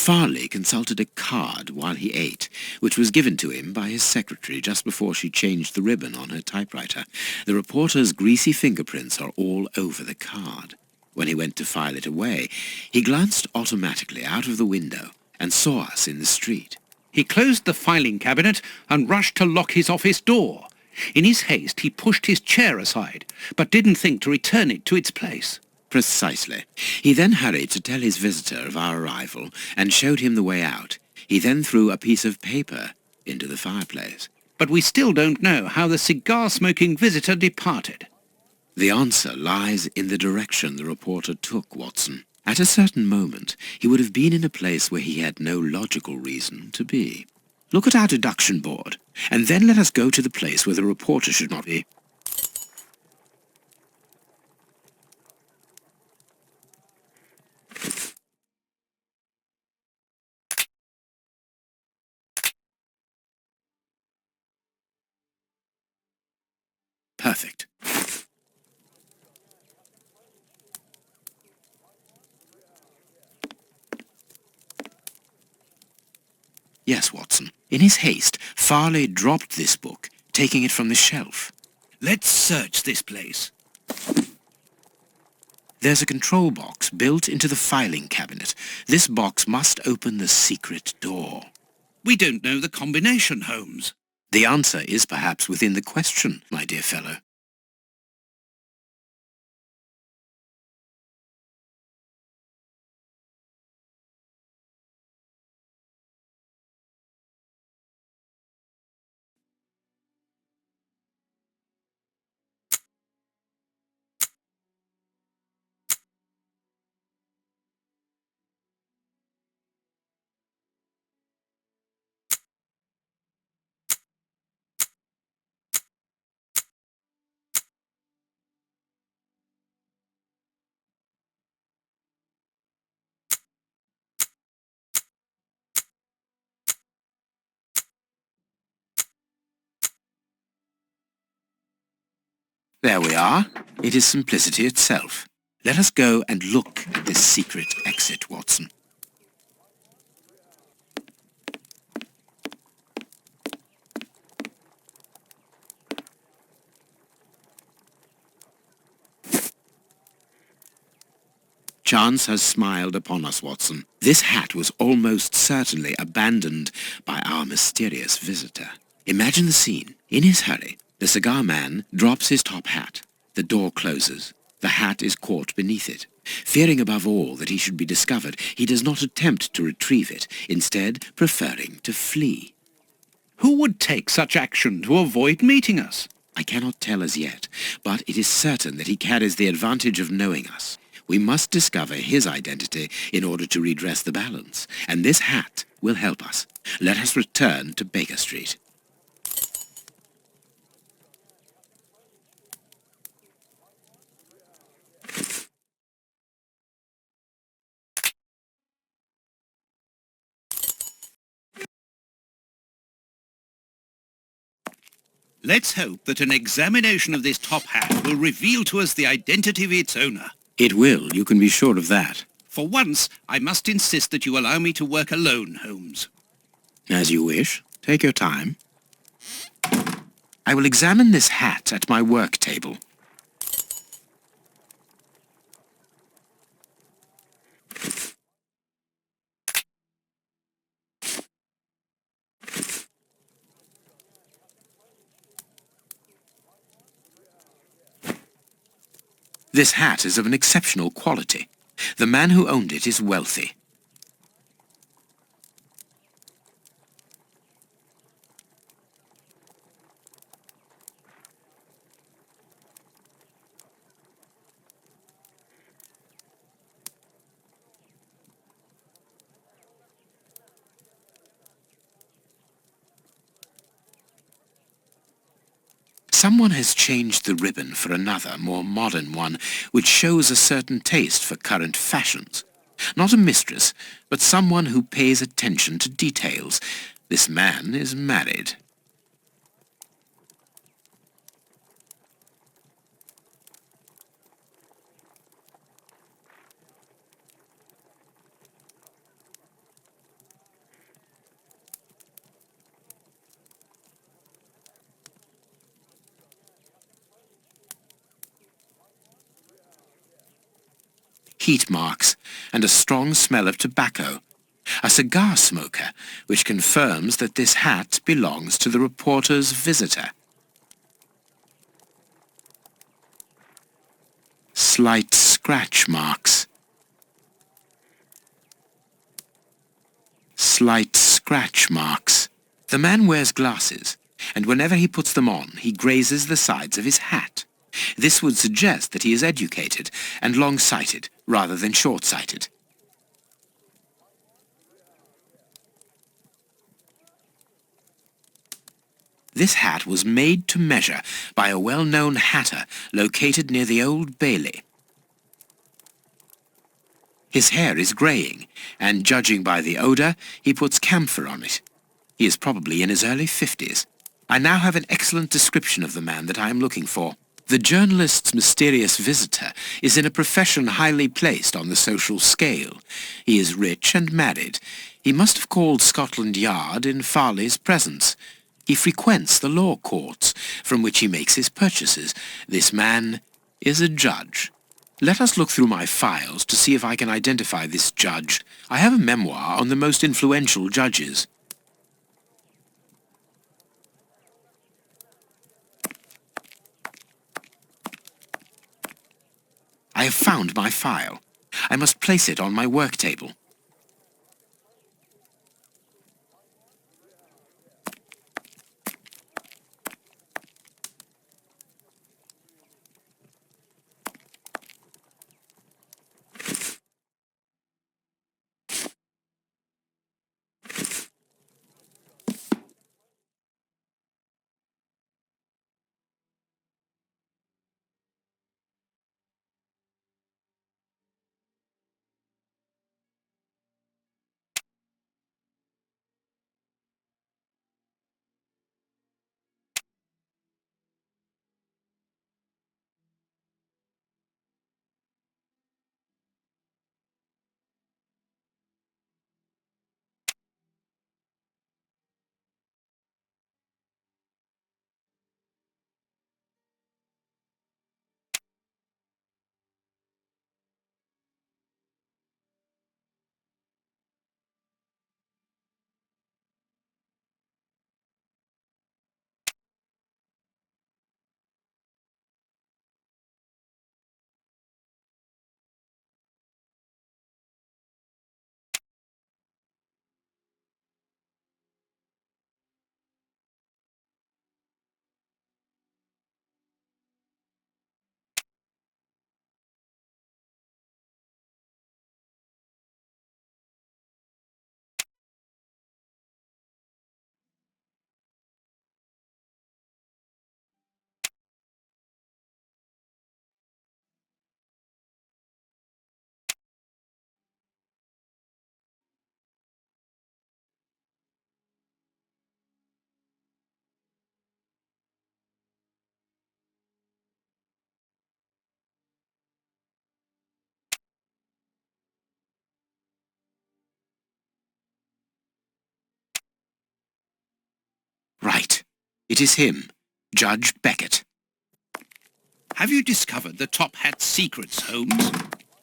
Farley consulted a card while he ate, which was given to him by his secretary just before she changed the ribbon on her typewriter. The reporter's greasy fingerprints are all over the card. When he went to file it away, he glanced automatically out of the window and saw us in the street.
He closed the filing cabinet and rushed to lock his office door. In his haste, he pushed his chair aside, but didn't think to return it to its place.
Precisely. He then hurried to tell his visitor of our arrival and showed him the way out. He then threw a piece of paper into the fireplace.
But we still don't know how the cigar-smoking visitor departed.
The answer lies in the direction the reporter took, Watson. At a certain moment, he would have been in a place where he had no logical reason to be. Look at our deduction board, and then let us go to the place where the reporter should not be. Perfect. Yes, Watson. In his haste, Farley dropped this book, taking it from the shelf.
Let's search this place.
There's a control box built into the filing cabinet. This box must open the secret door.
We don't know the combination, Holmes.
The answer is perhaps within the question, my dear fellow. There we are. It is simplicity itself. Let us go and look at this secret exit, Watson. Chance has smiled upon us, Watson. This hat was almost certainly abandoned by our mysterious visitor. Imagine the scene. In his hurry, the cigar man drops his top hat. The door closes. The hat is caught beneath it. Fearing above all that he should be discovered, he does not attempt to retrieve it, instead preferring to flee.
Who would take such action to avoid meeting us?
I cannot tell as yet, but it is certain that he carries the advantage of knowing us. We must discover his identity in order to redress the balance, and this hat will help us. Let us return to Baker Street.
Let's hope that an examination of this top hat will reveal to us the identity of its owner.
It will, you can be sure of that.
For once, I must insist that you allow me to work alone, Holmes.
As you wish. Take your time. I will examine this hat at my work table. This hat is of an exceptional quality. The man who owned it is wealthy. Someone has changed the ribbon for another, more modern one, which shows a certain taste for current fashions. Not a mistress, but someone who pays attention to details. This man is married. heat marks, and a strong smell of tobacco. A cigar smoker, which confirms that this hat belongs to the reporter's visitor. Slight scratch marks. Slight scratch marks. The man wears glasses, and whenever he puts them on, he grazes the sides of his hat. This would suggest that he is educated and long-sighted rather than short-sighted. This hat was made to measure by a well-known hatter located near the Old Bailey. His hair is greying, and judging by the odour, he puts camphor on it. He is probably in his early 50s. I now have an excellent description of the man that I am looking for. The journalist's mysterious visitor is in a profession highly placed on the social scale. He is rich and married. He must have called Scotland Yard in Farley's presence. He frequents the law courts, from which he makes his purchases. This man is a judge. Let us look through my files to see if I can identify this judge. I have a memoir on the most influential judges. I have found my file. I must place it on my work table. Right. It is him, Judge Beckett.
Have you discovered the top hat's secrets, Holmes?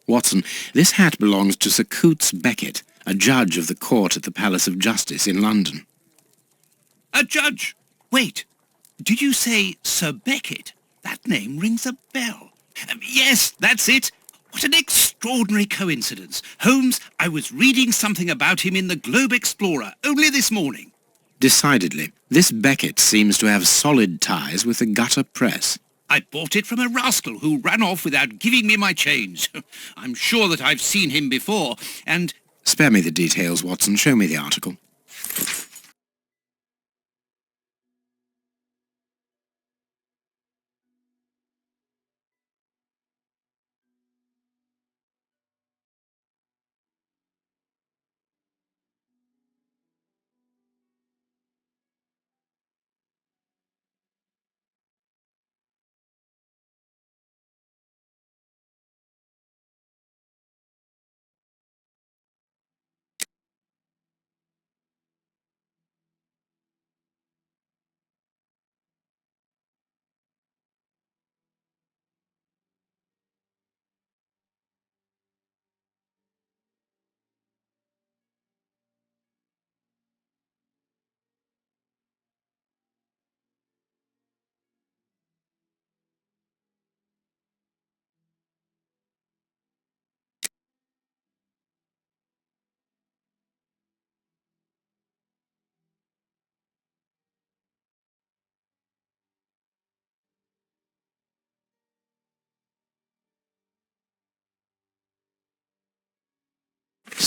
Watson, this hat belongs to Sir Coots Beckett, a judge of the court at the Palace of Justice in London.
A judge? Wait, did you say Sir Beckett? That name rings a bell. Yes, that's it. What an extraordinary coincidence. Holmes, I was reading something about him in the Globe Explorer only this morning.
Decidedly, this Beckett seems to have solid ties with the gutter press.
I bought it from a rascal who ran off without giving me my change. I'm sure that I've seen him before, and...
Spare me the details, Watson. Show me the article.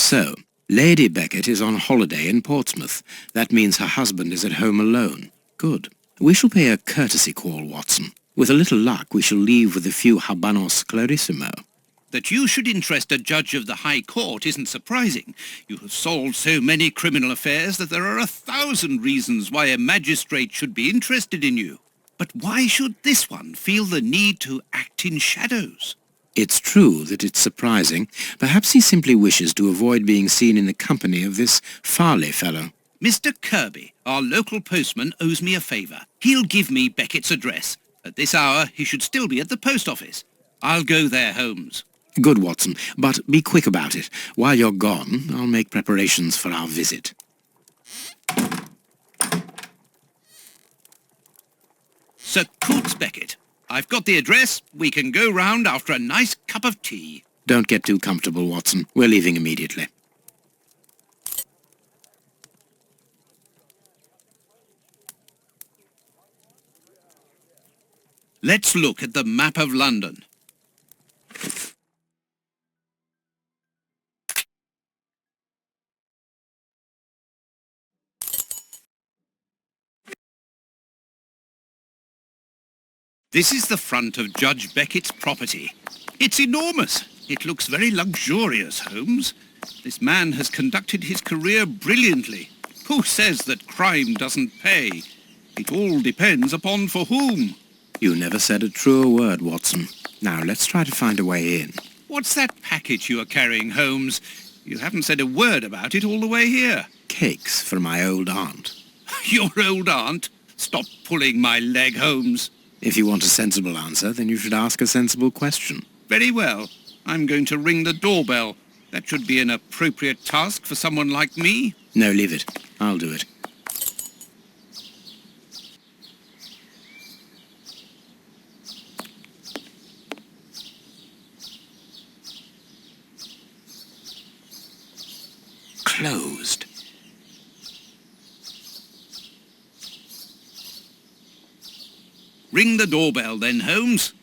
So, Lady Beckett is on holiday in Portsmouth. That means her husband is at home alone. Good. We shall pay a courtesy call, Watson. With a little luck, we shall leave with a few habanos clarissimo.
That you should interest a judge of the High Court isn't surprising. You have solved so many criminal affairs that there are 1,000 reasons why a magistrate should be interested in you. But why should this one feel the need to act in shadows?
It's true that it's surprising. Perhaps he simply wishes to avoid being seen in the company of this Farley fellow.
Mr. Kirby, our local postman, owes me a favour. He'll give me Beckett's address. At this hour, he should still be at the post office. I'll go there, Holmes.
Good, Watson, but be quick about it. While you're gone, I'll make preparations for our visit.
Sir Coutts Beckett, I've got the address. We can go round after a nice cup of tea.
Don't get too comfortable, Watson. We're leaving immediately.
Let's look at the map of London. This is the front of Judge Beckett's property. It's enormous. It looks very luxurious, Holmes. This man has conducted his career brilliantly. Who says that crime doesn't pay? It all depends upon for whom.
You never said a truer word, Watson. Now, let's try to find a way in.
What's that package you are carrying, Holmes? You haven't said a word about it all the way here.
Cakes for my old aunt.
Your old aunt? Stop pulling my leg, Holmes.
If you want a sensible answer, then you should ask a sensible question.
Very well. I'm going to ring the doorbell. That should be an appropriate task for someone like me.
No, leave it. I'll do it. Closed.
Ring the doorbell then, Holmes.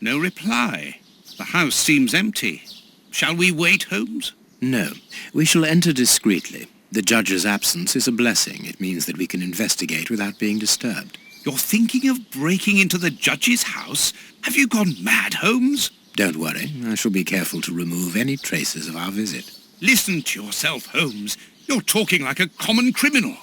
No reply. The house seems empty. Shall we wait, Holmes?
No. We shall enter discreetly. The judge's absence is a blessing. It means that we can investigate without being disturbed.
You're thinking of breaking into the judge's house? Have you gone mad, Holmes?
Don't worry. I shall be careful to remove any traces of our visit.
Listen to yourself, Holmes. You're talking like a common criminal.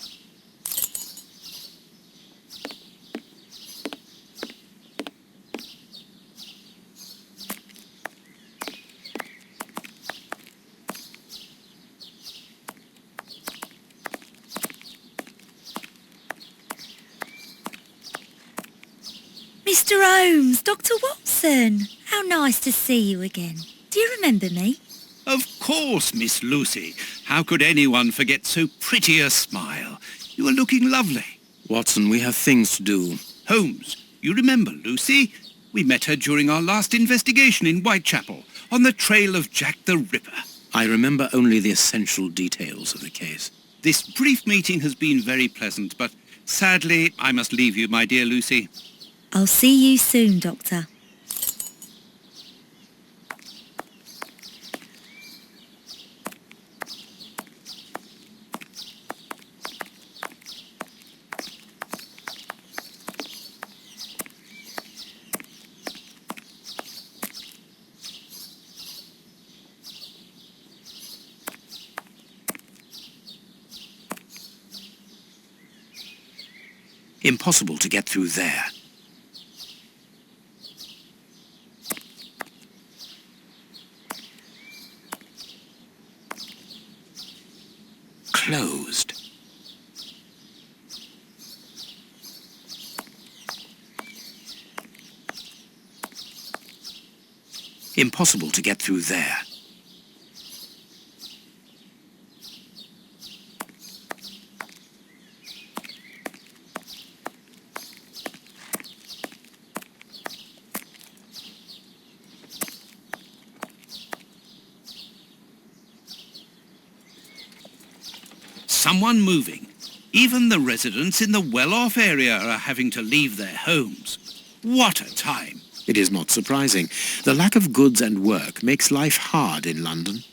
Mr. Holmes, Dr. Watson. How nice to see you again. Do you remember me?
Of course, Miss Lucy. How could anyone forget so pretty a smile? You are looking lovely.
Watson, we have things to do.
Holmes, you remember Lucy? We met her during our last investigation in Whitechapel, on the trail of Jack the Ripper.
I remember only the essential details of the case.
This brief meeting has been very pleasant, but sadly, I must leave you, my dear Lucy.
I'll see you soon, Doctor.
Impossible to get through there. Closed. Impossible to get through there.
Someone moving. Even the residents in the well-off area are having to leave their homes. What a time!
It is not surprising. The lack of goods and work makes life hard in London.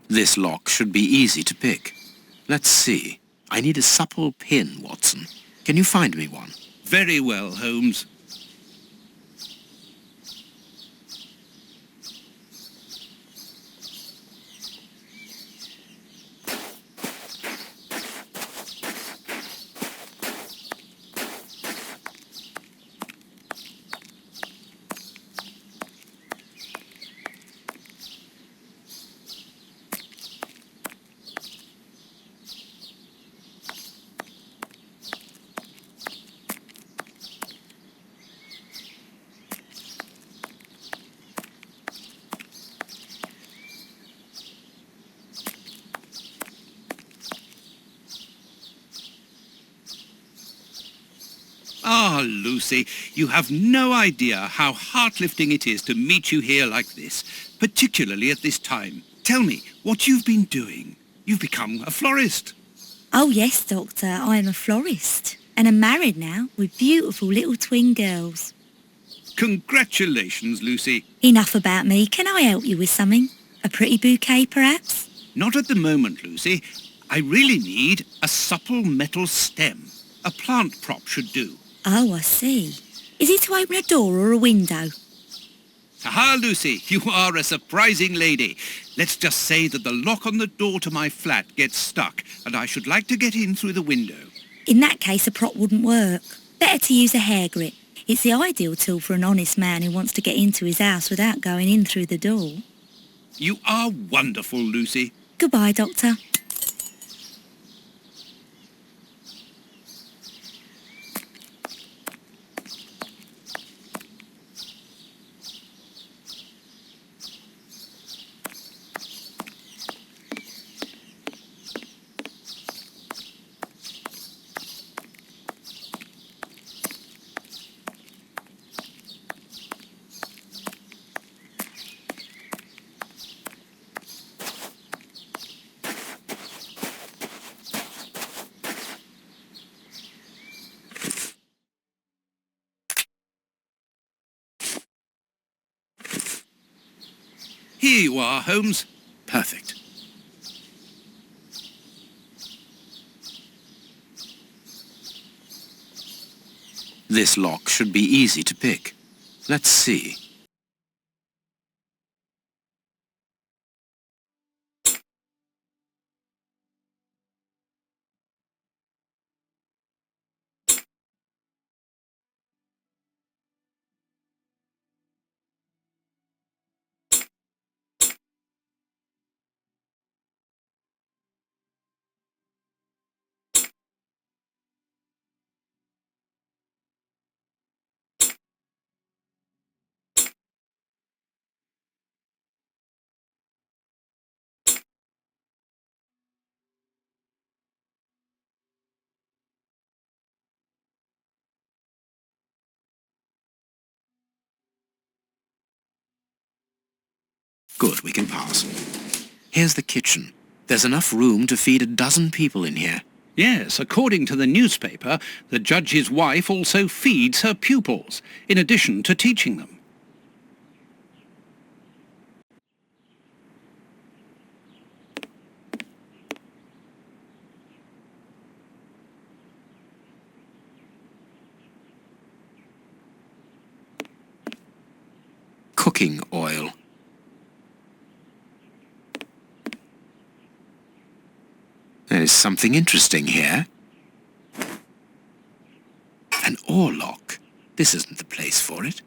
This lock should be easy to pick. Let's see. I need a supple pin, Watson. Can you find me one?
Very well, Holmes. Ah, Lucy, you have no idea how heart-lifting it is to meet you here like this, particularly at this time. Tell me what you've been doing. You've become a florist.
Oh yes, Doctor, I am a florist. And I'm married now with beautiful little twin girls.
Congratulations, Lucy.
Enough about me. Can I help you with something? A pretty bouquet, perhaps?
Not at the moment, Lucy. I really need a supple metal stem. A plant prop should do.
Oh, I see. Is it to open a door or a window?
Aha, Lucy, you are a surprising lady. Let's just say that the lock on the door to my flat gets stuck, and I should like to get in through the window.
In that case, a prop wouldn't work. Better to use a hair grip. It's the ideal tool for an honest man who wants to get into his house without going in through the door.
You are wonderful, Lucy.
Goodbye, Doctor.
Here you are, Holmes.
Perfect. This lock should be easy to pick. Let's see. Good, we can pass. Here's the kitchen. There's enough room to feed a dozen people in here.
Yes, according to the newspaper, the judge's wife also feeds her pupils, in addition to teaching them.
Cooking oil. There is something interesting here. An oarlock. This isn't the place for it.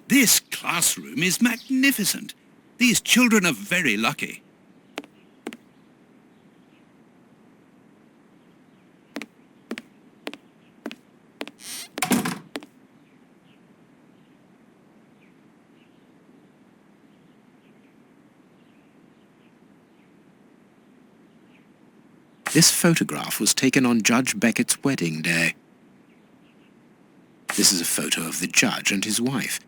This classroom is magnificent. These children are very lucky.
This photograph was taken on Judge Beckett's wedding day. This is a photo of the judge and his wife.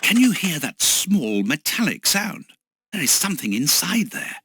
Can you hear that small metallic sound? There is something inside there.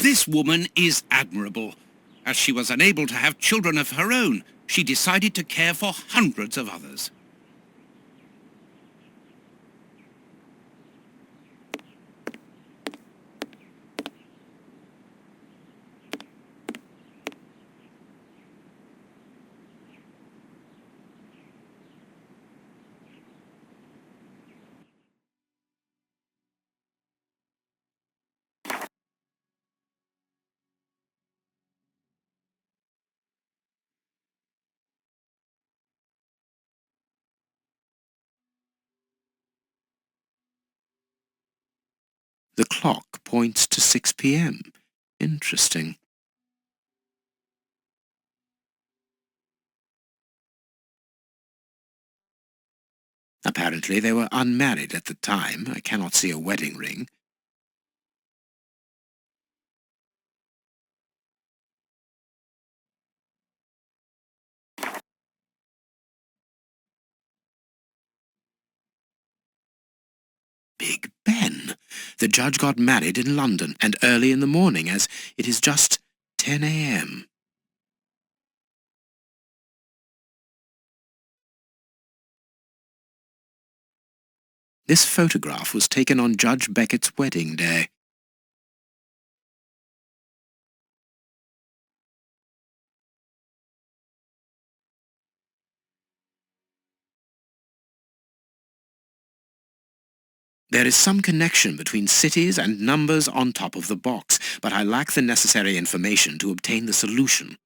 This woman is admirable. As she was unable to have children of her own, she decided to care for hundreds of others.
The clock points to 6 p.m. Interesting. Apparently they were unmarried at the time. I cannot see a wedding ring. Big Ben. The judge got married in London, and early in the morning, as it is just 10 a.m. This photograph was taken on Judge Beckett's wedding day. There is some connection between cities and numbers on top of the box, but I lack the necessary information to obtain the solution.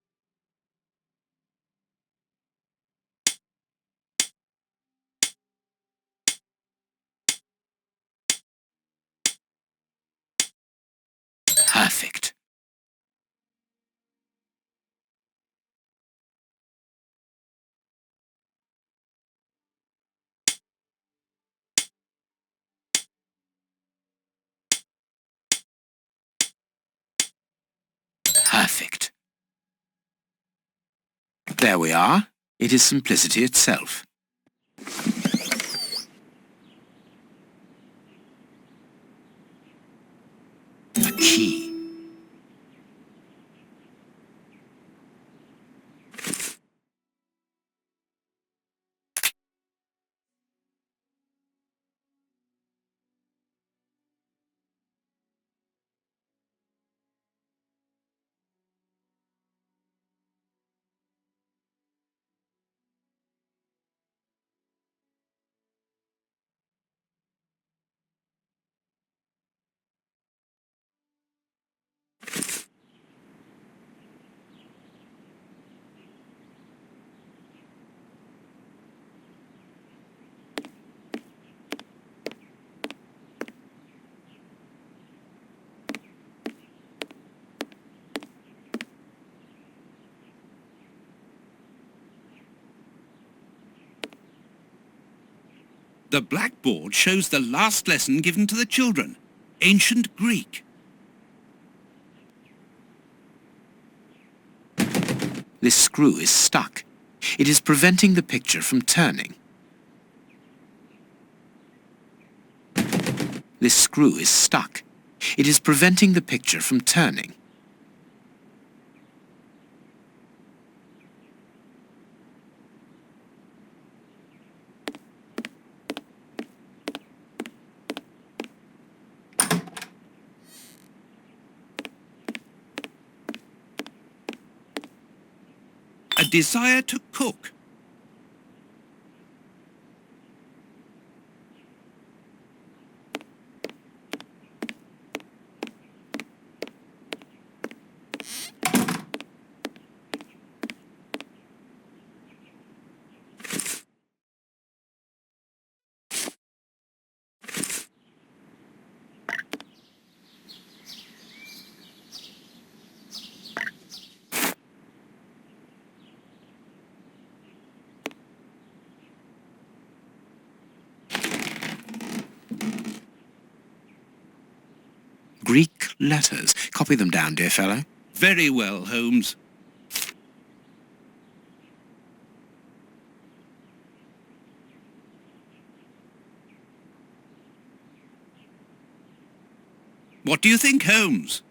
Perfect. Perfect. There we are. It is simplicity itself. A key.
The blackboard shows the last lesson given to the children, ancient Greek.
This screw is stuck. It is preventing the picture from turning. This screw is stuck. It is preventing the picture from turning.
A desire to cook.
Greek letters. Copy them down, dear fellow.
Very well, Holmes. What do you think, Holmes?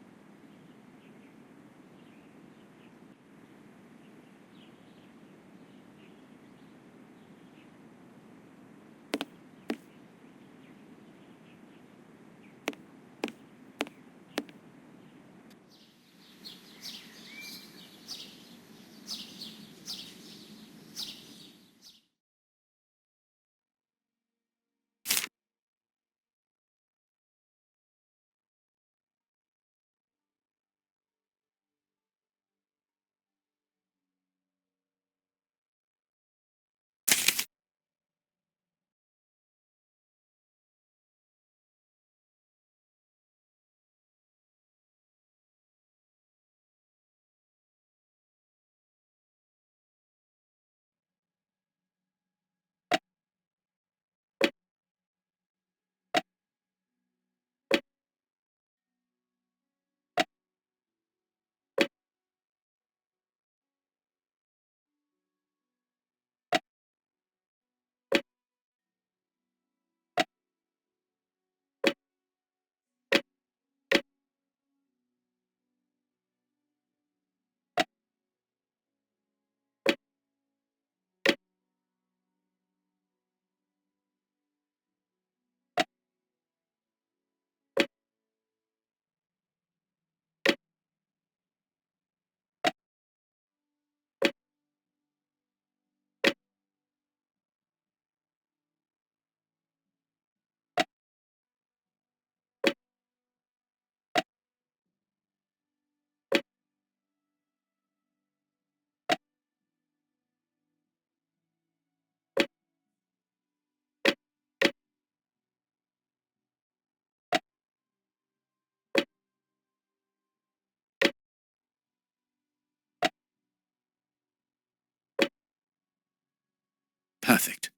Perfect.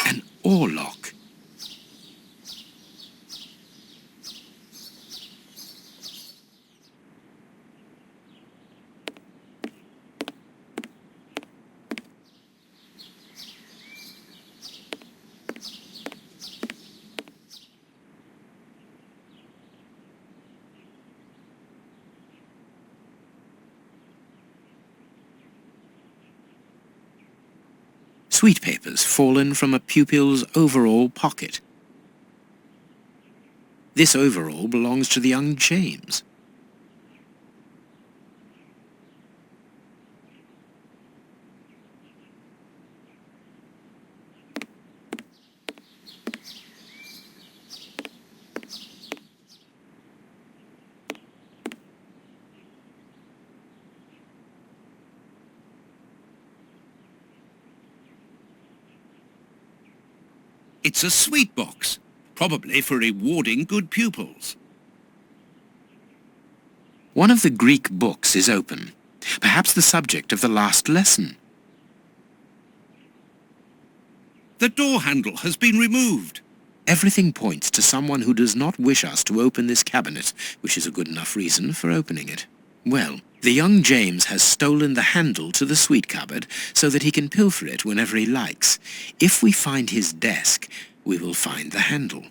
An oarlock. Sweet papers fallen from a pupil's overall pocket. This overall belongs to the young James.
It's a sweet box, probably for rewarding good pupils.
One of the Greek books is open, perhaps the subject of the last lesson.
The door handle has been removed.
Everything points to someone who does not wish us to open this cabinet, which is a good enough reason for opening it. Well, the young James has stolen the handle to the sweet cupboard so that he can pilfer it whenever he likes. If we find his desk, we will find the handle.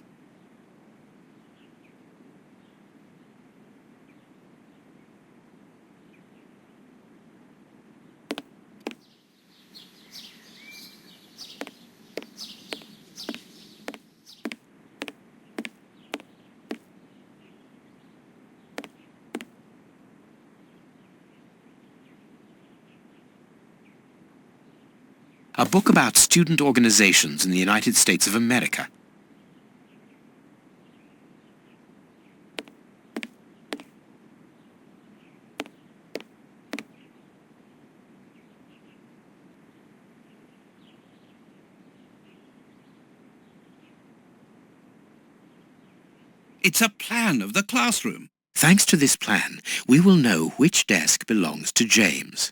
A book about student organizations in the United States of America.
It's a plan of the classroom.
Thanks to this plan, we will know which desk belongs to James.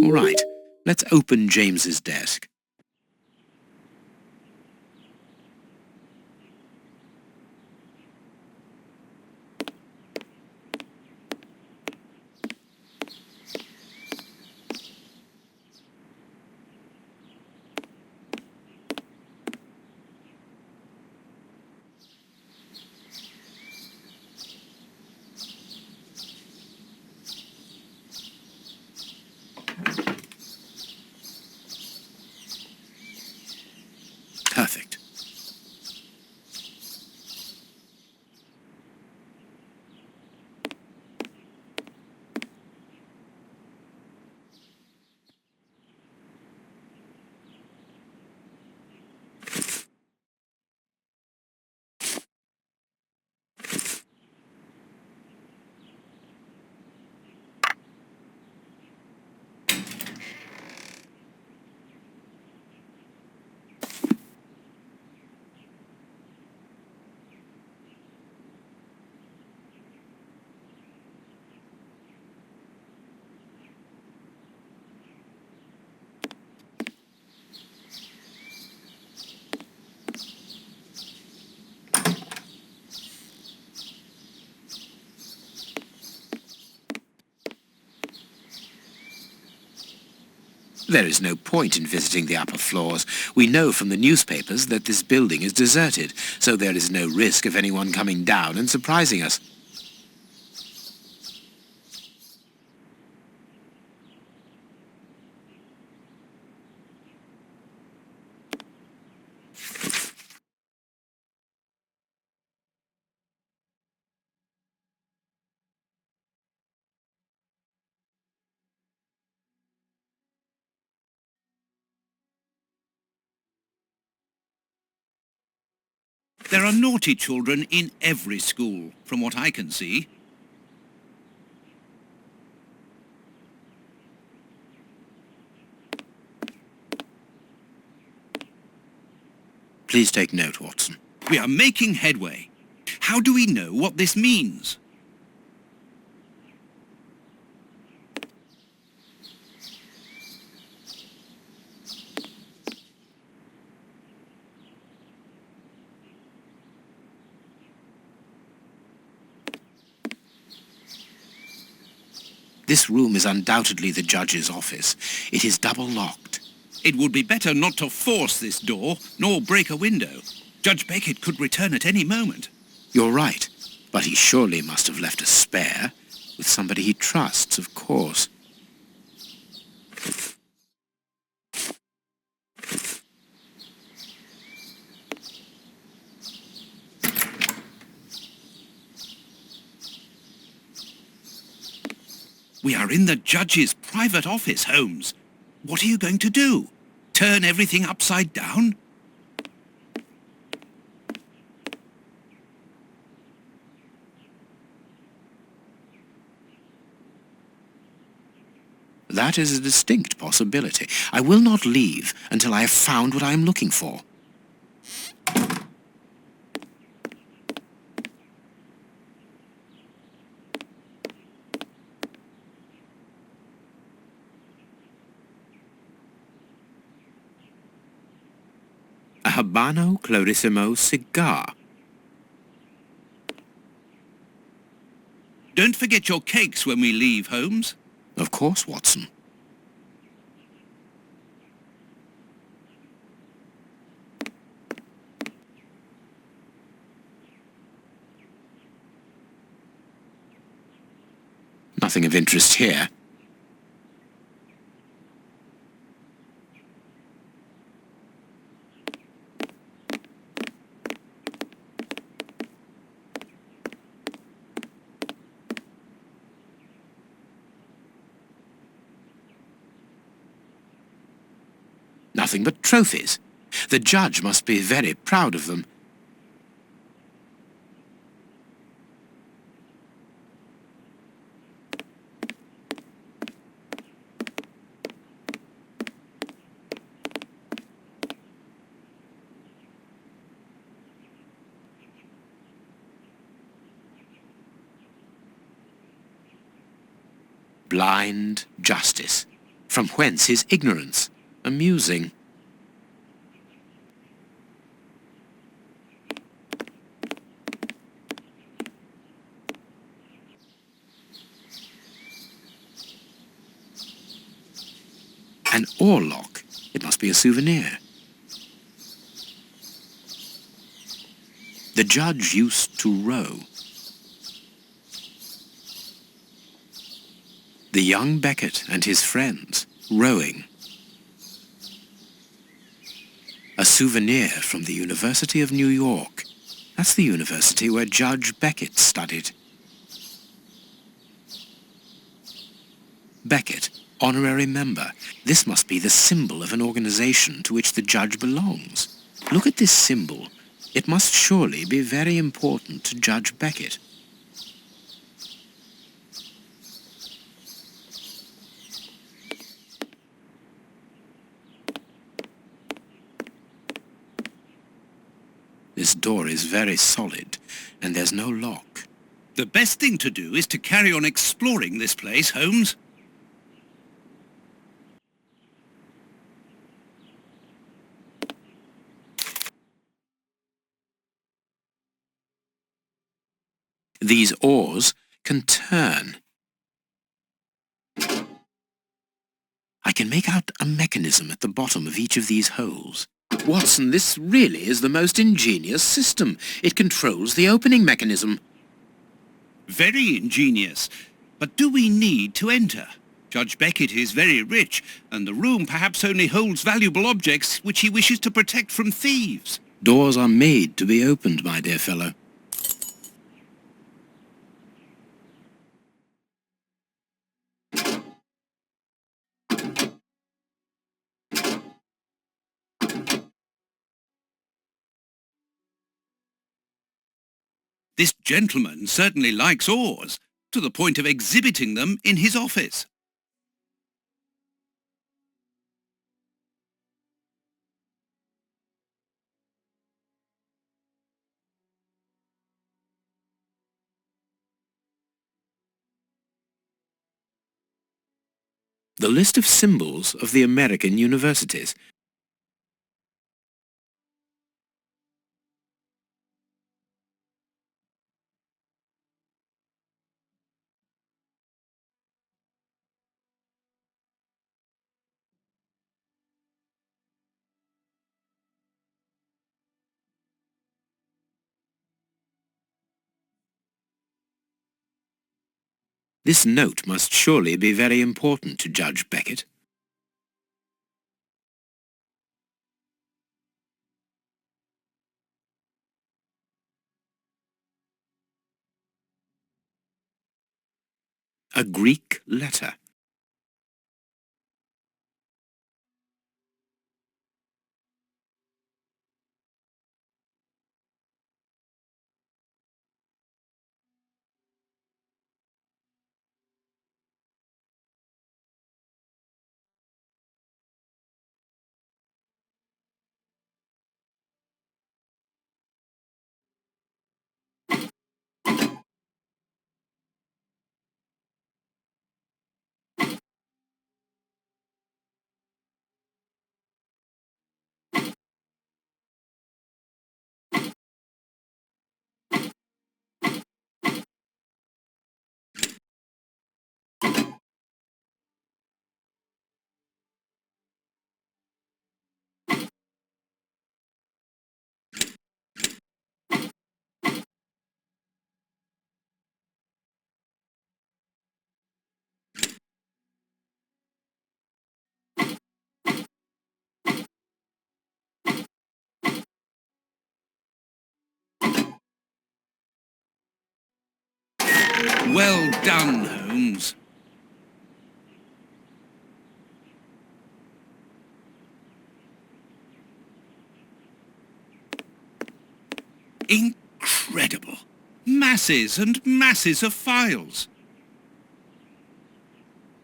All right, let's open James's desk. Perfect. There is no point in visiting the upper floors. We know from the newspapers that this building is deserted, so there is no risk of anyone coming down and surprising us.
There are naughty children in every school, from what I can see.
Please take note, Watson.
We are making headway. How do we know what this means?
This room is undoubtedly the judge's office. It is double-locked.
It would be better not to force this door, nor break a window. Judge Beckett could return at any moment.
You're right, but he surely must have left a spare, with somebody he trusts, of course.
We are in the judge's private office, Holmes. What are you going to do? Turn everything upside down?
That is a distinct possibility. I will not leave until I have found what I am looking for. A Habano Clarissimo cigar.
Don't forget your cakes when we leave, Holmes.
Of course, Watson. Nothing of interest here. Nothing but trophies. The judge must be very proud of them. Blind justice. From whence his ignorance? Amusing. An oarlock. It must be a souvenir. The judge used to row. The young Beckett and his friends rowing. A souvenir from the University of New York. That's the university where Judge Beckett studied. Beckett, honorary member. This must be the symbol of an organization to which the judge belongs. Look at this symbol. It must surely be very important to Judge Beckett. This door is very solid, and there's no lock.
The best thing to do is to carry on exploring this place, Holmes.
These oars can turn. I can make out a mechanism at the bottom of each of these holes. Watson, this really is the most ingenious system. It controls the opening mechanism.
Very ingenious. But do we need to enter? Judge Beckett is very rich, and the room perhaps only holds valuable objects which he wishes to protect from thieves.
Doors are made to be opened, my dear fellow.
This gentleman certainly likes oars, to the point of exhibiting them in his office.
The list of symbols of the American universities. This note must surely be very important to Judge Beckett. A Greek letter.
Well done, Holmes. Incredible. Masses and masses of files.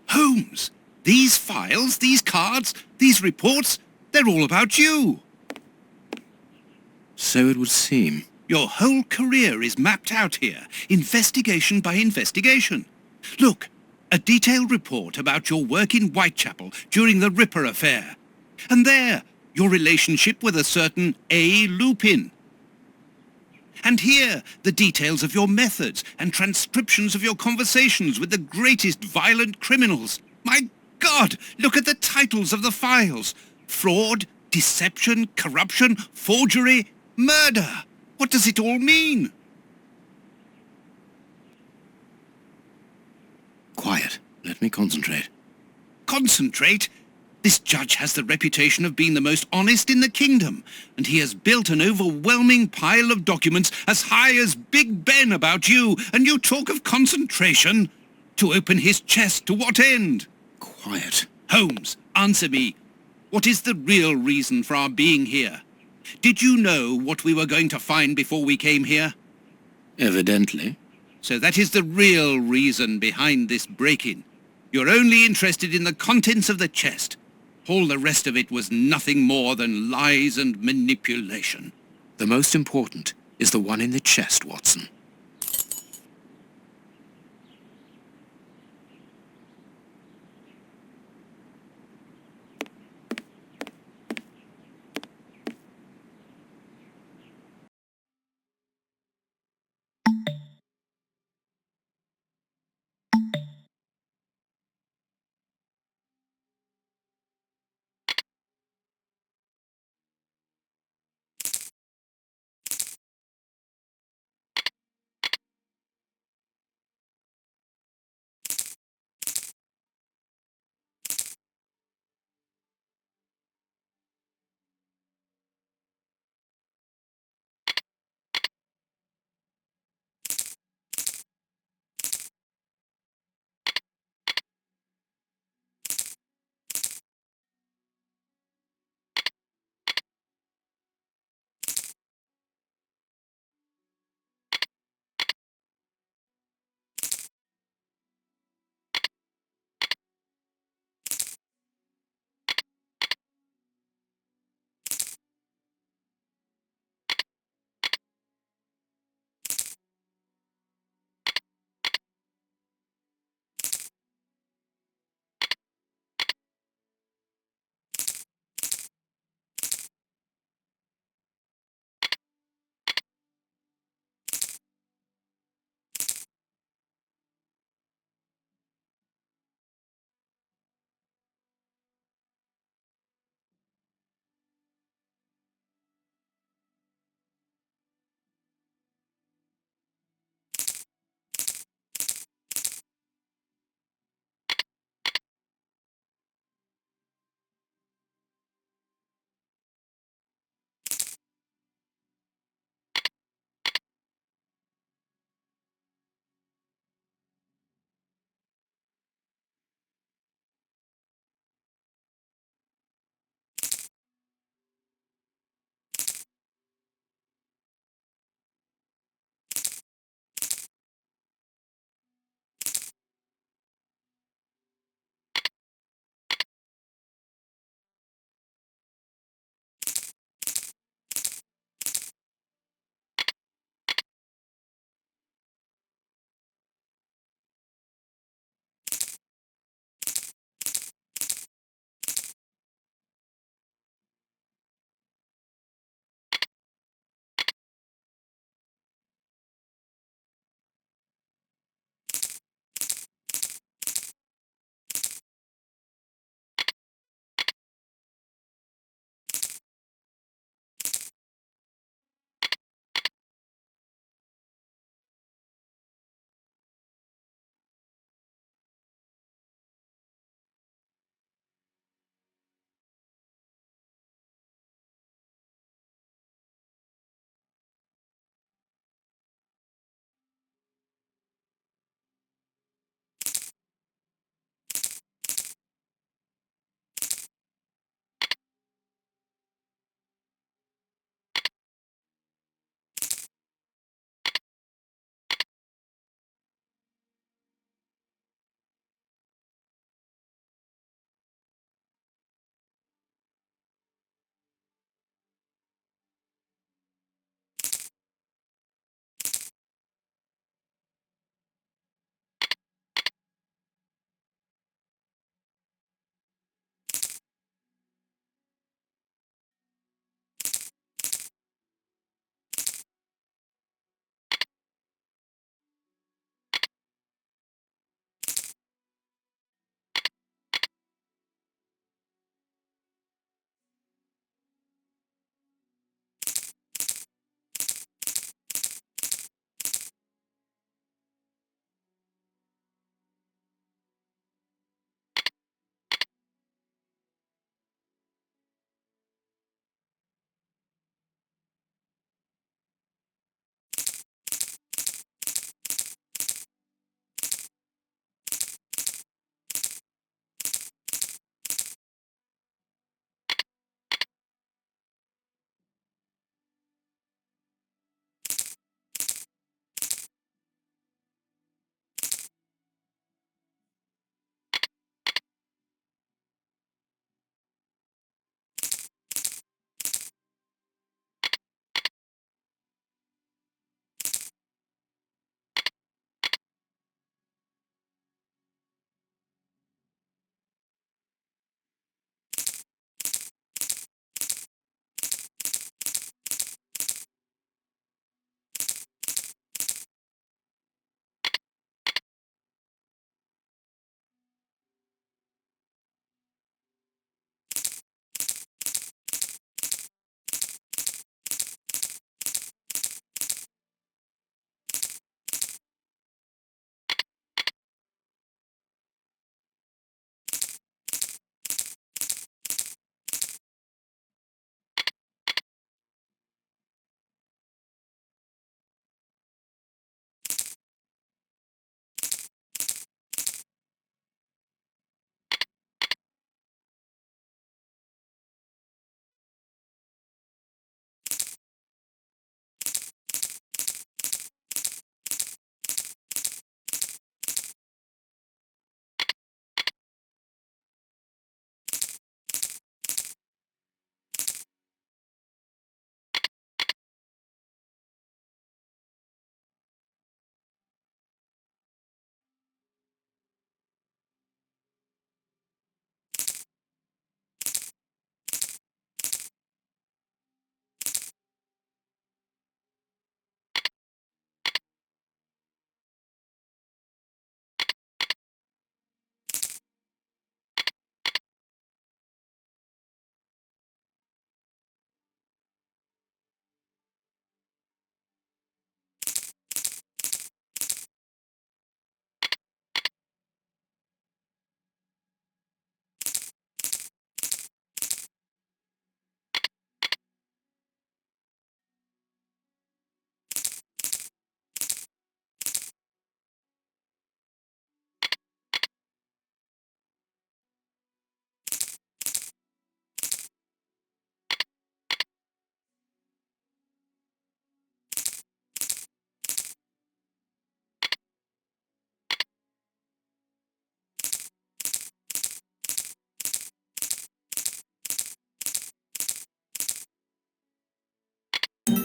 Holmes, these files, these cards, these reports, they're all about you.
So it would seem.
Your whole career is mapped out here, investigation by investigation. Look, A detailed report about your work in Whitechapel during the Ripper affair. And there, your relationship with a certain A. Lupin. And here, the details of your methods and transcriptions of your conversations with the greatest violent criminals. My God, look at the titles of the files. Fraud, deception, corruption, forgery, murder. What does it all mean?
Quiet. Let me concentrate.
Concentrate? This judge has the reputation of being the most honest in the kingdom, and he has built an overwhelming pile of documents as high as Big Ben about you, and you talk of concentration? To open his chest to what end?
Quiet.
Holmes, answer me. What is the real reason for our being here? Did you know what we were going to find before we came here?
Evidently.
So that is the real reason behind this break-in. You're only interested in the contents of the chest. All the rest of it was nothing more than lies and manipulation.
The most important is the one in the chest, Watson.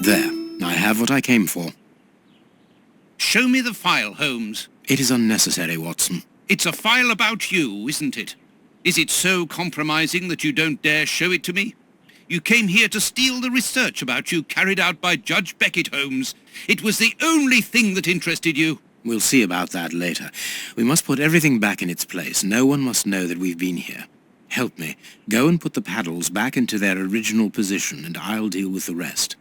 There, I have what I came for.
Show me the file, Holmes.
It is unnecessary, Watson.
It's a file about you, isn't it? Is it so compromising that you don't dare show it to me? You came here to steal the research about you carried out by Judge Beckett, Holmes. It was the only thing that interested you.
We'll see about that later. We must put everything back in its place. No one must know that we've been here. Help me. Go and put the paddles back into their original position, and I'll deal with the rest.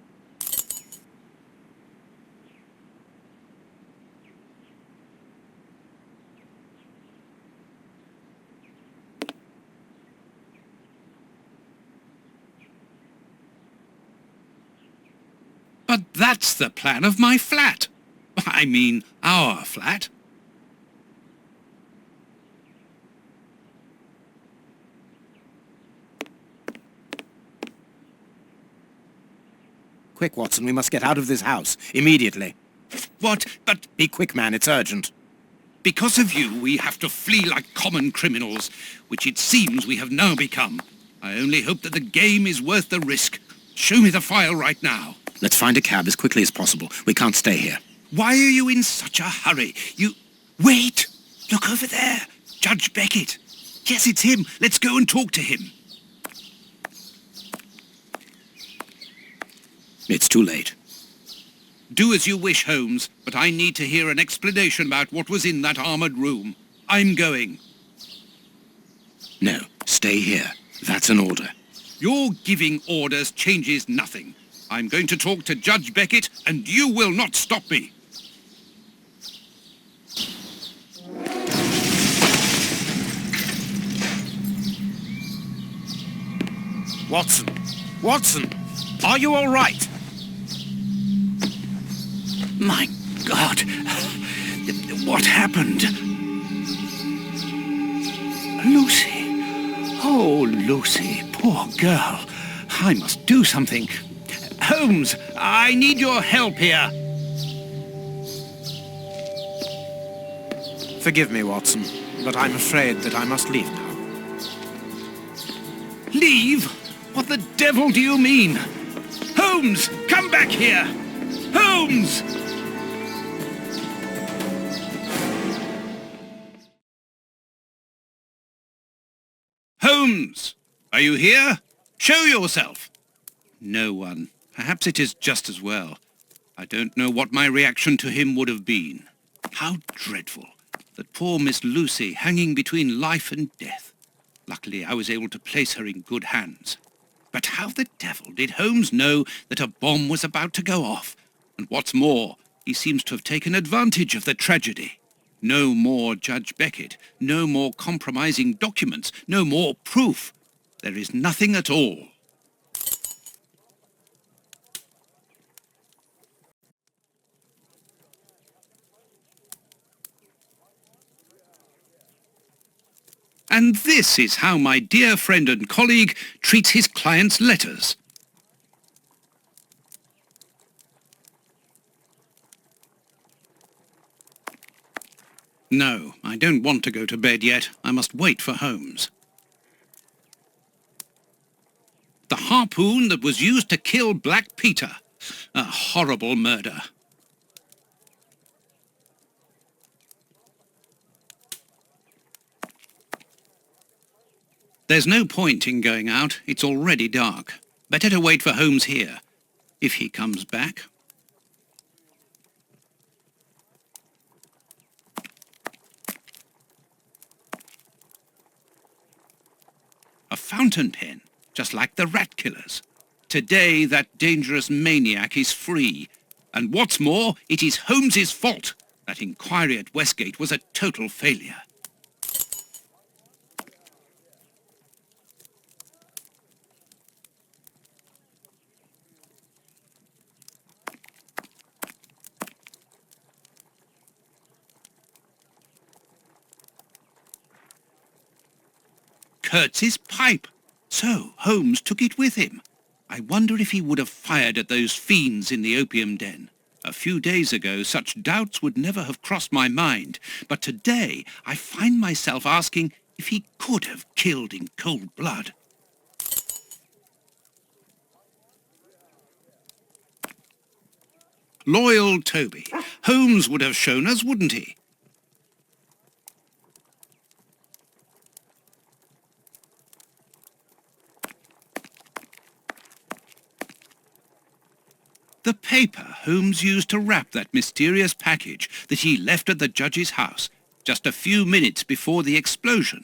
But that's the plan of my flat. I mean, our flat.
Quick, Watson, we must get out of this house. Immediately.
What? But...
Be quick, man, it's urgent.
Because of you, we have to flee like common criminals, which it seems we have now become. I only hope that the game is worth the risk. Show me the file right now.
Let's find a cab as quickly as possible. We can't stay here.
Why are you in such a hurry? You... Wait! Look over there. Judge Beckett. Yes, it's him. Let's go and talk to him.
It's too late.
Do as you wish, Holmes, but I need to hear an explanation about what was in that armoured room. I'm going.
No, stay here. That's an order.
Your giving orders changes nothing. I'm going to talk to Judge Beckett, and you will not stop me.
Watson! Watson! Are you all right?
My God! What happened? Lucy! Oh, Lucy, poor girl. I must do something. Holmes, I need your help here.
Forgive me, Watson, but I'm afraid that I must leave now.
Leave? What the devil do you mean? Holmes, come back here! Holmes! Holmes! Are you here? Show yourself! No one. Perhaps it is just as well. I don't know what my reaction to him would have been. How dreadful. That poor Miss Lucy hanging between life and death. Luckily, I was able to place her in good hands. But how the devil did Holmes know that a bomb was about to go off? And what's more, he seems to have taken advantage of the tragedy. No more Judge Beckett, no more compromising documents, no more proof. There is nothing at all. And this is how my dear friend and colleague treats his client's letters. No, I don't want to go to bed yet. I must wait for Holmes. The harpoon that was used to kill Black Peter. A horrible murder. There's no point in going out. It's already dark. Better to wait for Holmes here, if he comes back. A fountain pen, just like the rat killers. Today, that dangerous maniac is free. And what's more, it is Holmes's fault. That inquiry at Westgate was a total failure. Kurtz's pipe. So Holmes took it with him. I wonder if he would have fired at those fiends in the opium den. A few days ago, such doubts would never have crossed my mind. But today, I find myself asking if he could have killed in cold blood. Loyal Toby. Holmes would have shown us, wouldn't he? The paper Holmes used to wrap that mysterious package that he left at the judge's house just a few minutes before the explosion.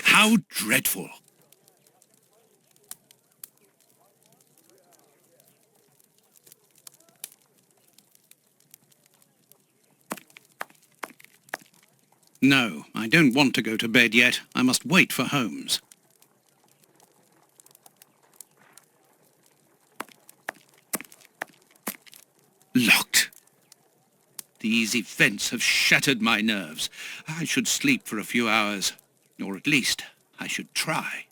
How dreadful! No, I don't want to go to bed yet. I must wait for Holmes. Locked. These events have shattered my nerves. I should sleep for a few hours, or at least I should try.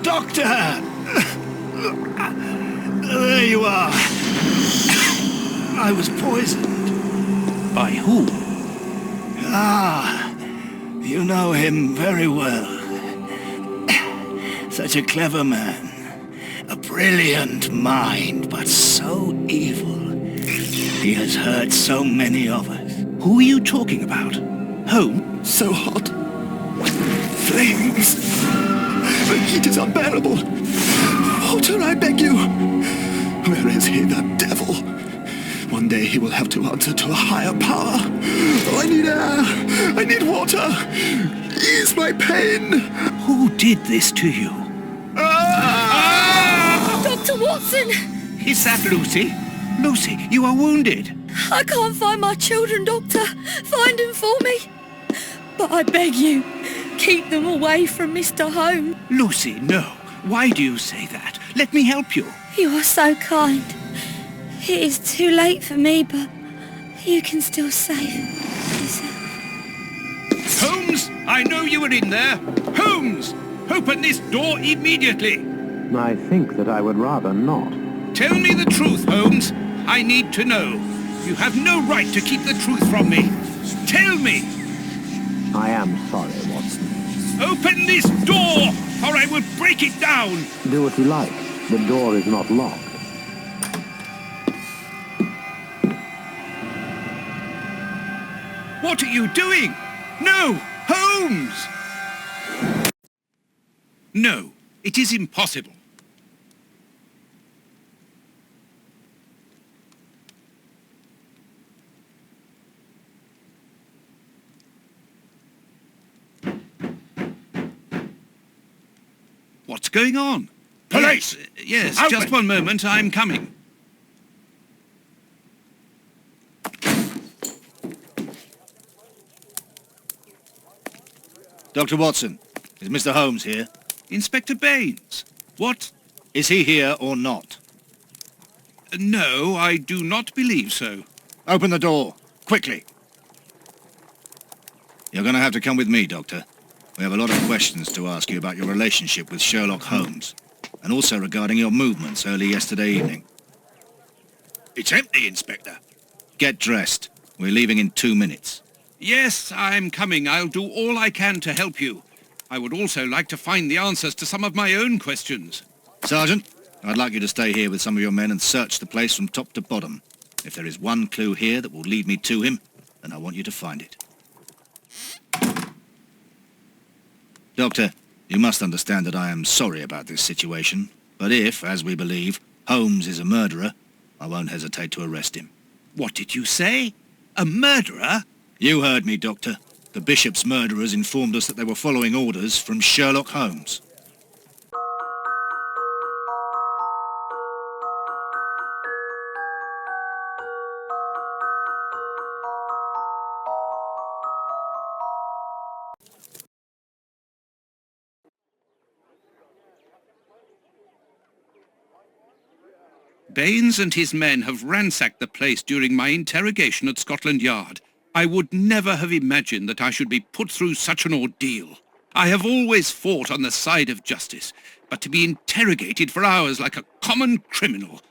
Doctor! There you are. I was poisoned.
By who?
Ah, you know him very well. Such a clever man. A brilliant mind, but so evil. He has hurt so many of us.
Who are you talking about? Holmes?
So hot. Flames. The heat is unbearable. Water, I beg you. Where is he, that devil? One day he will have to answer to a higher power. Oh, I need air. I need water. Ease my pain.
Who did this to you?
Dr. Watson!
Is that Lucy? Lucy, you are wounded.
I can't find my children, Doctor. Find them for me. But I beg you, keep them away from Mr. Holmes.
Lucy, no. Why do you say that? Let me help you.
You are so kind. It is too late for me, but you can still save yourself.
Holmes, I know you were in there. Holmes, open this door immediately.
I think that I would rather not.
Tell me the truth, Holmes. I need to know. You have no right to keep the truth from me. Tell me.
I am sorry, Watson.
Open this door, or I will break it down.
Do what you like. The door is not locked.
What are you doing? No! Holmes! No, it is impossible. What's going on?
Police!
Yes,
Open!
just one moment, I'm coming.
Dr. Watson, is Mr. Holmes here?
Inspector Baines, what?
Is he here or not?
No, I do not believe so.
Open the door, quickly. You're going to have to come with me, Doctor. We have a lot of questions to ask you about your relationship with Sherlock Holmes, and also regarding your movements early yesterday evening.
It's empty, Inspector.
Get dressed. We're leaving in 2 minutes.
Yes, I'm coming. I'll do all I can to help you. I would also like to find the answers to some of my own questions.
Sergeant, I'd like you to stay here with some of your men and search the place from top to bottom. If there is one clue here that will lead me to him, then I want you to find it. Doctor, you must understand that I am sorry about this situation, but if, as we believe, Holmes is a murderer, I won't hesitate to arrest him.
What did you say? A murderer?
You heard me, Doctor. The Bishop's murderers informed us that they were following orders from Sherlock Holmes.
Baines and his men have ransacked the place during my interrogation at Scotland Yard. I would never have imagined that I should be put through such an ordeal. I have always fought on the side of justice, but to be interrogated for hours like a common criminal,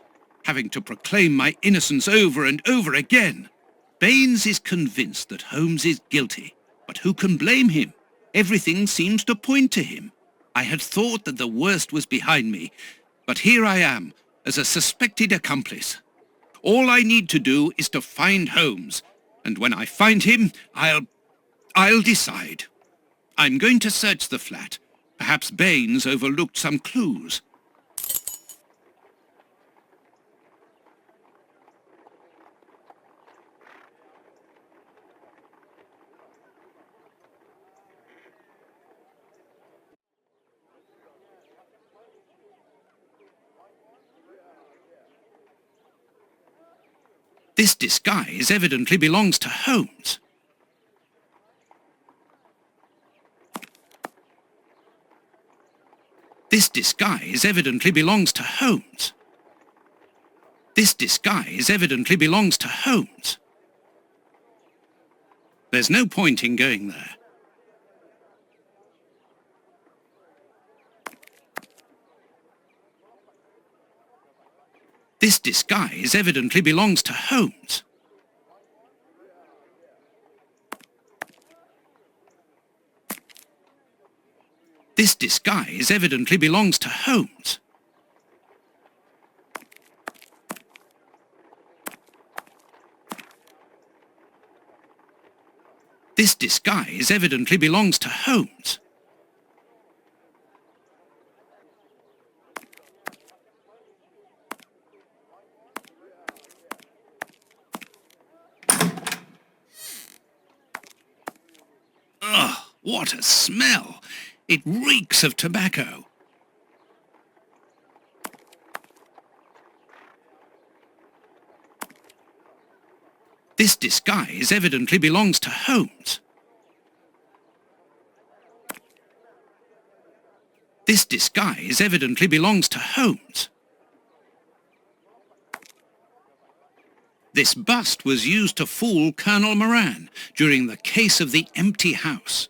having to proclaim my innocence over and over again. Baines is convinced that Holmes is guilty, but who can blame him? Everything seems to point to him. I had thought that the worst was behind me, but here I am, as a suspected accomplice. All I need to do is to find Holmes, and when I find him, I'll decide. I'm going to search the flat. Perhaps Baines overlooked some clues. This disguise evidently belongs to Holmes. This disguise evidently belongs to Holmes. This disguise evidently belongs to Holmes. There's no point in going there. This disguise evidently belongs to Holmes. This disguise evidently belongs to Holmes. This disguise evidently belongs to Holmes. Ugh, what a smell! It reeks of tobacco. This disguise evidently belongs to Holmes. This disguise evidently belongs to Holmes. This bust was used to fool Colonel Moran during the case of the empty house.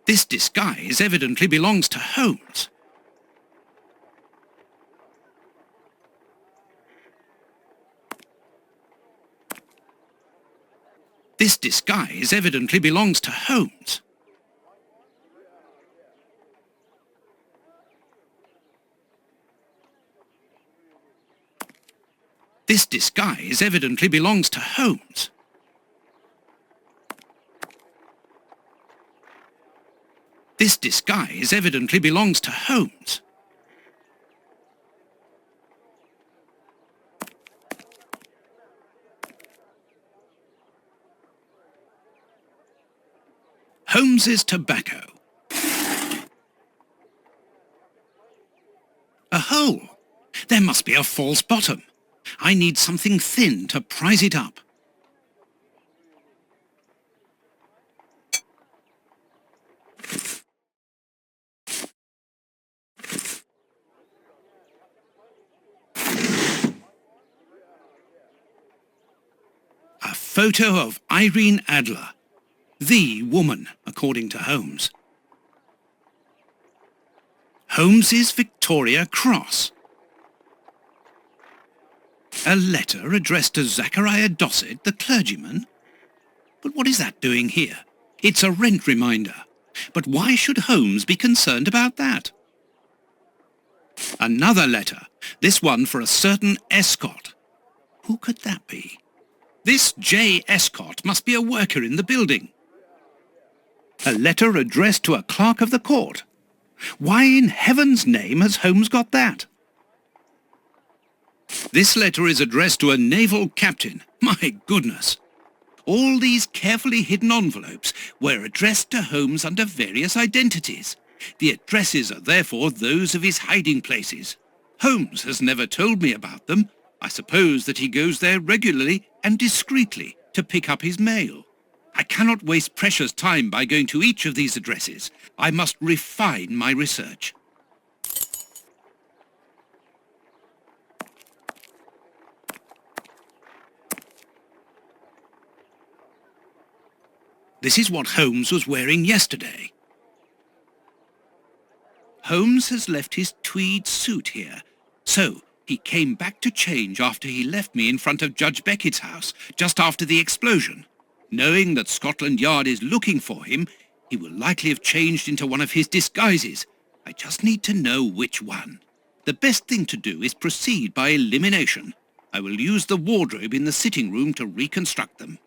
This disguise evidently belongs to Holmes. This disguise evidently belongs to Holmes. This disguise evidently belongs to Holmes. This disguise evidently belongs to Holmes. Holmes's tobacco. A hole. There must be a false bottom. I need something thin to prise it up. photo of Irene Adler, the woman, according to Holmes. Holmes's Victoria Cross. A letter addressed to Zachariah Dossett, the clergyman? But what is that doing here? It's a rent reminder. But why should Holmes be concerned about that? Another letter, this one for a certain Escott. Who could that be? This J. Escott must be a worker in the building. A letter addressed to a clerk of the court. Why in heaven's name has Holmes got that? This letter is addressed to a naval captain. My goodness. All these carefully hidden envelopes were addressed to Holmes under various identities. The addresses are therefore those of his hiding places. Holmes has never told me about them. I suppose that he goes there regularly and discreetly to pick up his mail. I cannot waste precious time by going to each of these addresses. I must refine my research. This is what Holmes was wearing yesterday. Holmes has left his tweed suit here, so he came back to change after he left me in front of Judge Beckett's house, just after the explosion. Knowing that Scotland Yard is looking for him, he will likely have changed into one of his disguises. I just need to know which one. The best thing to do is proceed by elimination. I will use the wardrobe in the sitting room to reconstruct them.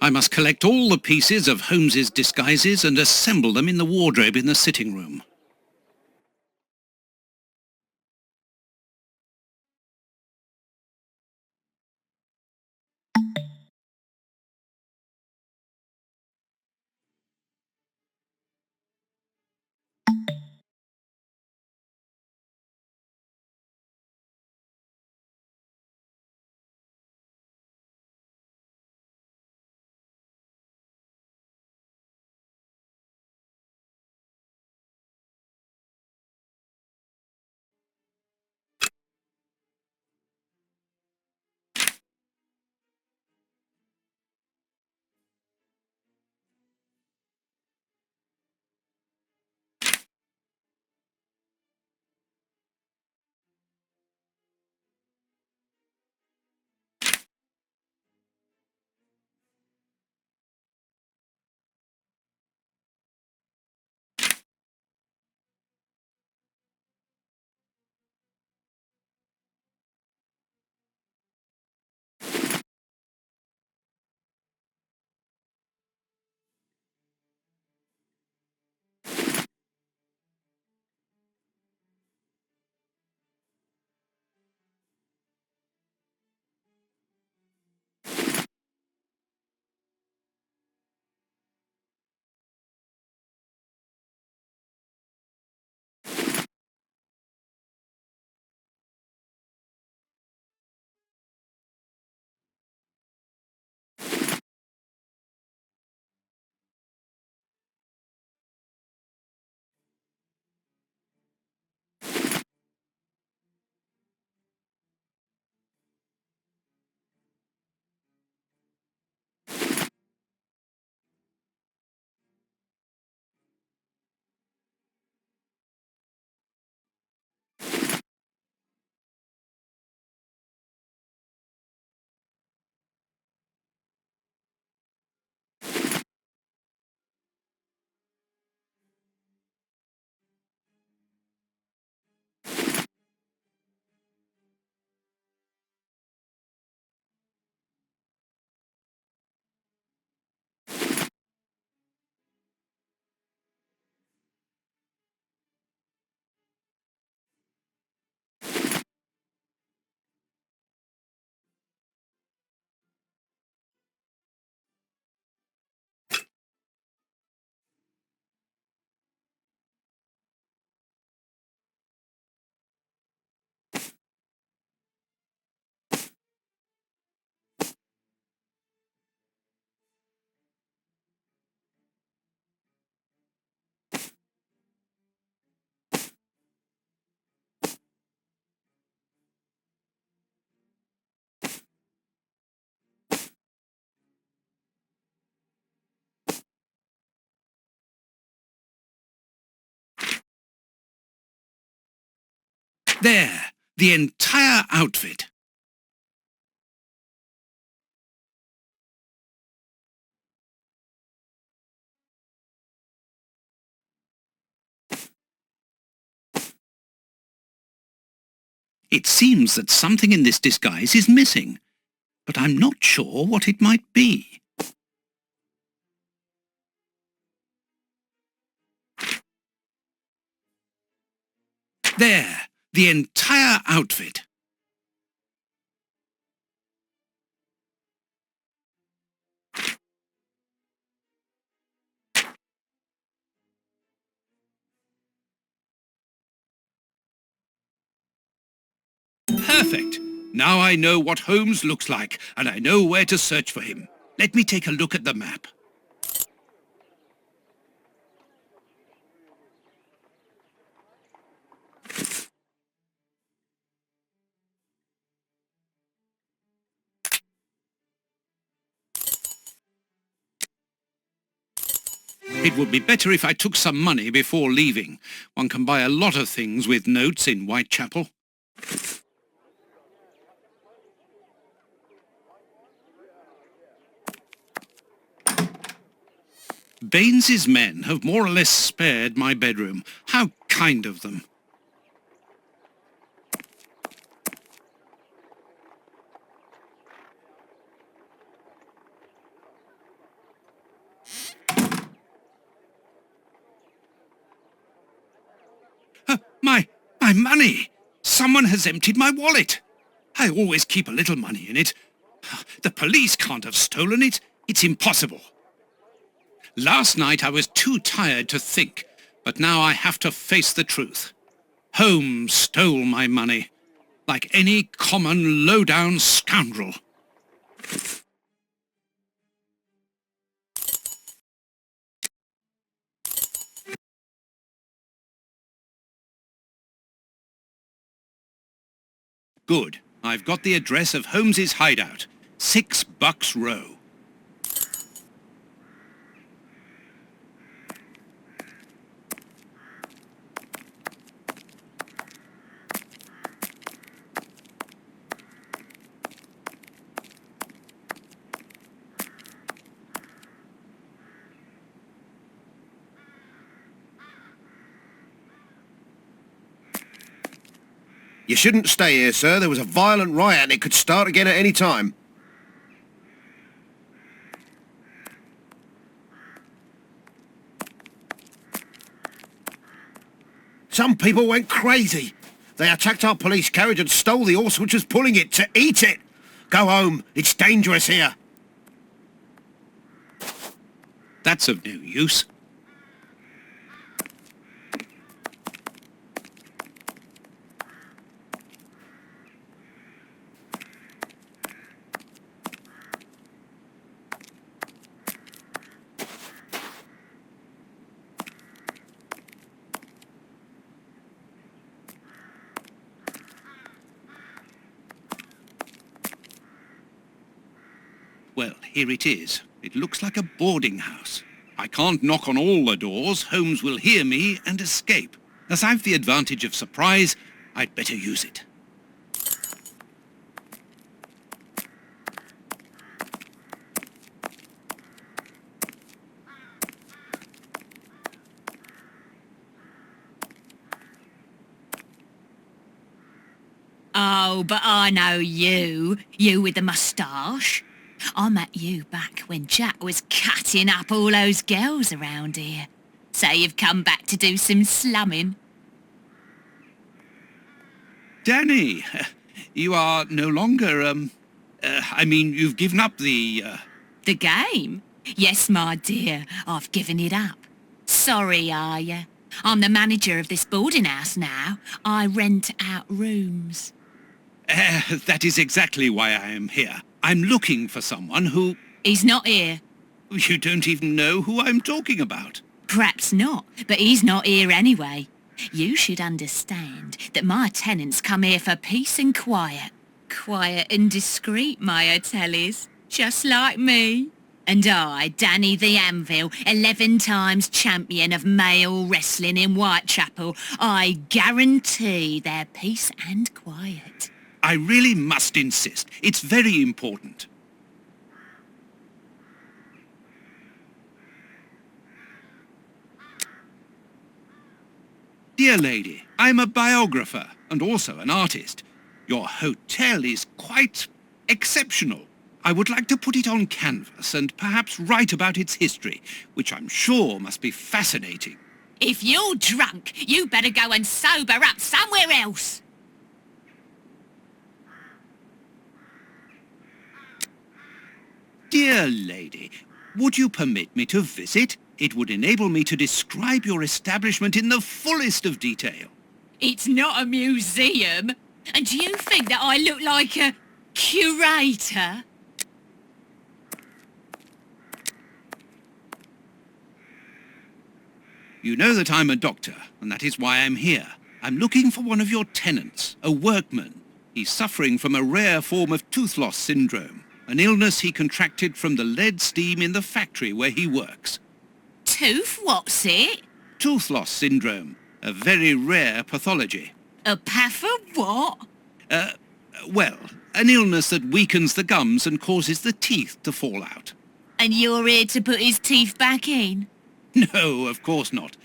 I must collect all the pieces of Holmes's disguises and assemble them in the wardrobe in the sitting room. There, the entire outfit. It seems that something in this disguise is missing, but I'm not sure what it might be. There, the entire outfit. Perfect. Now I know what Holmes looks like, and I know where to search for him. Let me take a look at the map. It would be better if I took some money before leaving. One can buy a lot of things with notes in Whitechapel. Baines's men have more or less spared my bedroom. How kind of them. My money! Someone has emptied my wallet. I always keep a little money in it. The police can't have stolen it. It's impossible. Last night I was too tired to think, but now I have to face the truth. Holmes stole my money, like any common low-down scoundrel. Good. I've got the address of Holmes's hideout. 6 Bucks Row.
You shouldn't stay here, sir. There was a violent riot and it could start again at any time. Some people went crazy. They attacked our police carriage and stole the horse which was pulling it to eat it. Go home. It's dangerous here.
That's of no use. Well, here it is. It looks like a boarding house. I can't knock on all the doors. Holmes will hear me and escape. As I've the advantage of surprise, I'd better use it.
Oh, but I know you. You with the moustache. I met you back when Jack was cutting up all those girls around here. So you've come back to do some slumming.
Danny, you are no longer, you've given up the...
The game? Yes, my dear, I've given it up. Sorry, are you? I'm the manager of this boarding house now. I rent out rooms.
That is exactly why I am here. I'm looking for someone who...
He's not here.
You don't even know who I'm talking about.
Perhaps not, but he's not here anyway. You should understand that my tenants come here for peace and quiet. Quiet and discreet, my hotel is. Just like me. And I, Danny the Anvil, 11 times champion of male wrestling in Whitechapel, I guarantee their peace and quiet.
I really must insist. It's very important. Dear lady, I'm a biographer and also an artist. Your hotel is quite exceptional. I would like to put it on canvas and perhaps write about its history, which I'm sure must be fascinating.
If you're drunk, you better go and sober up somewhere else.
Dear lady, would you permit me to visit? It would enable me to describe your establishment in the fullest of detail.
It's not a museum. And do you think that I look like a curator?
You know that I'm a doctor, and that is why I'm here. I'm looking for one of your tenants, a workman. He's suffering from a rare form of tooth loss syndrome, an illness he contracted from the lead steam in the factory where he works.
Tooth, what's it?
Tooth loss syndrome, a very rare pathology.
A path of what?
Well, an illness that weakens the gums and causes the teeth to fall out.
And you're here to put his teeth back in?
No, of course not.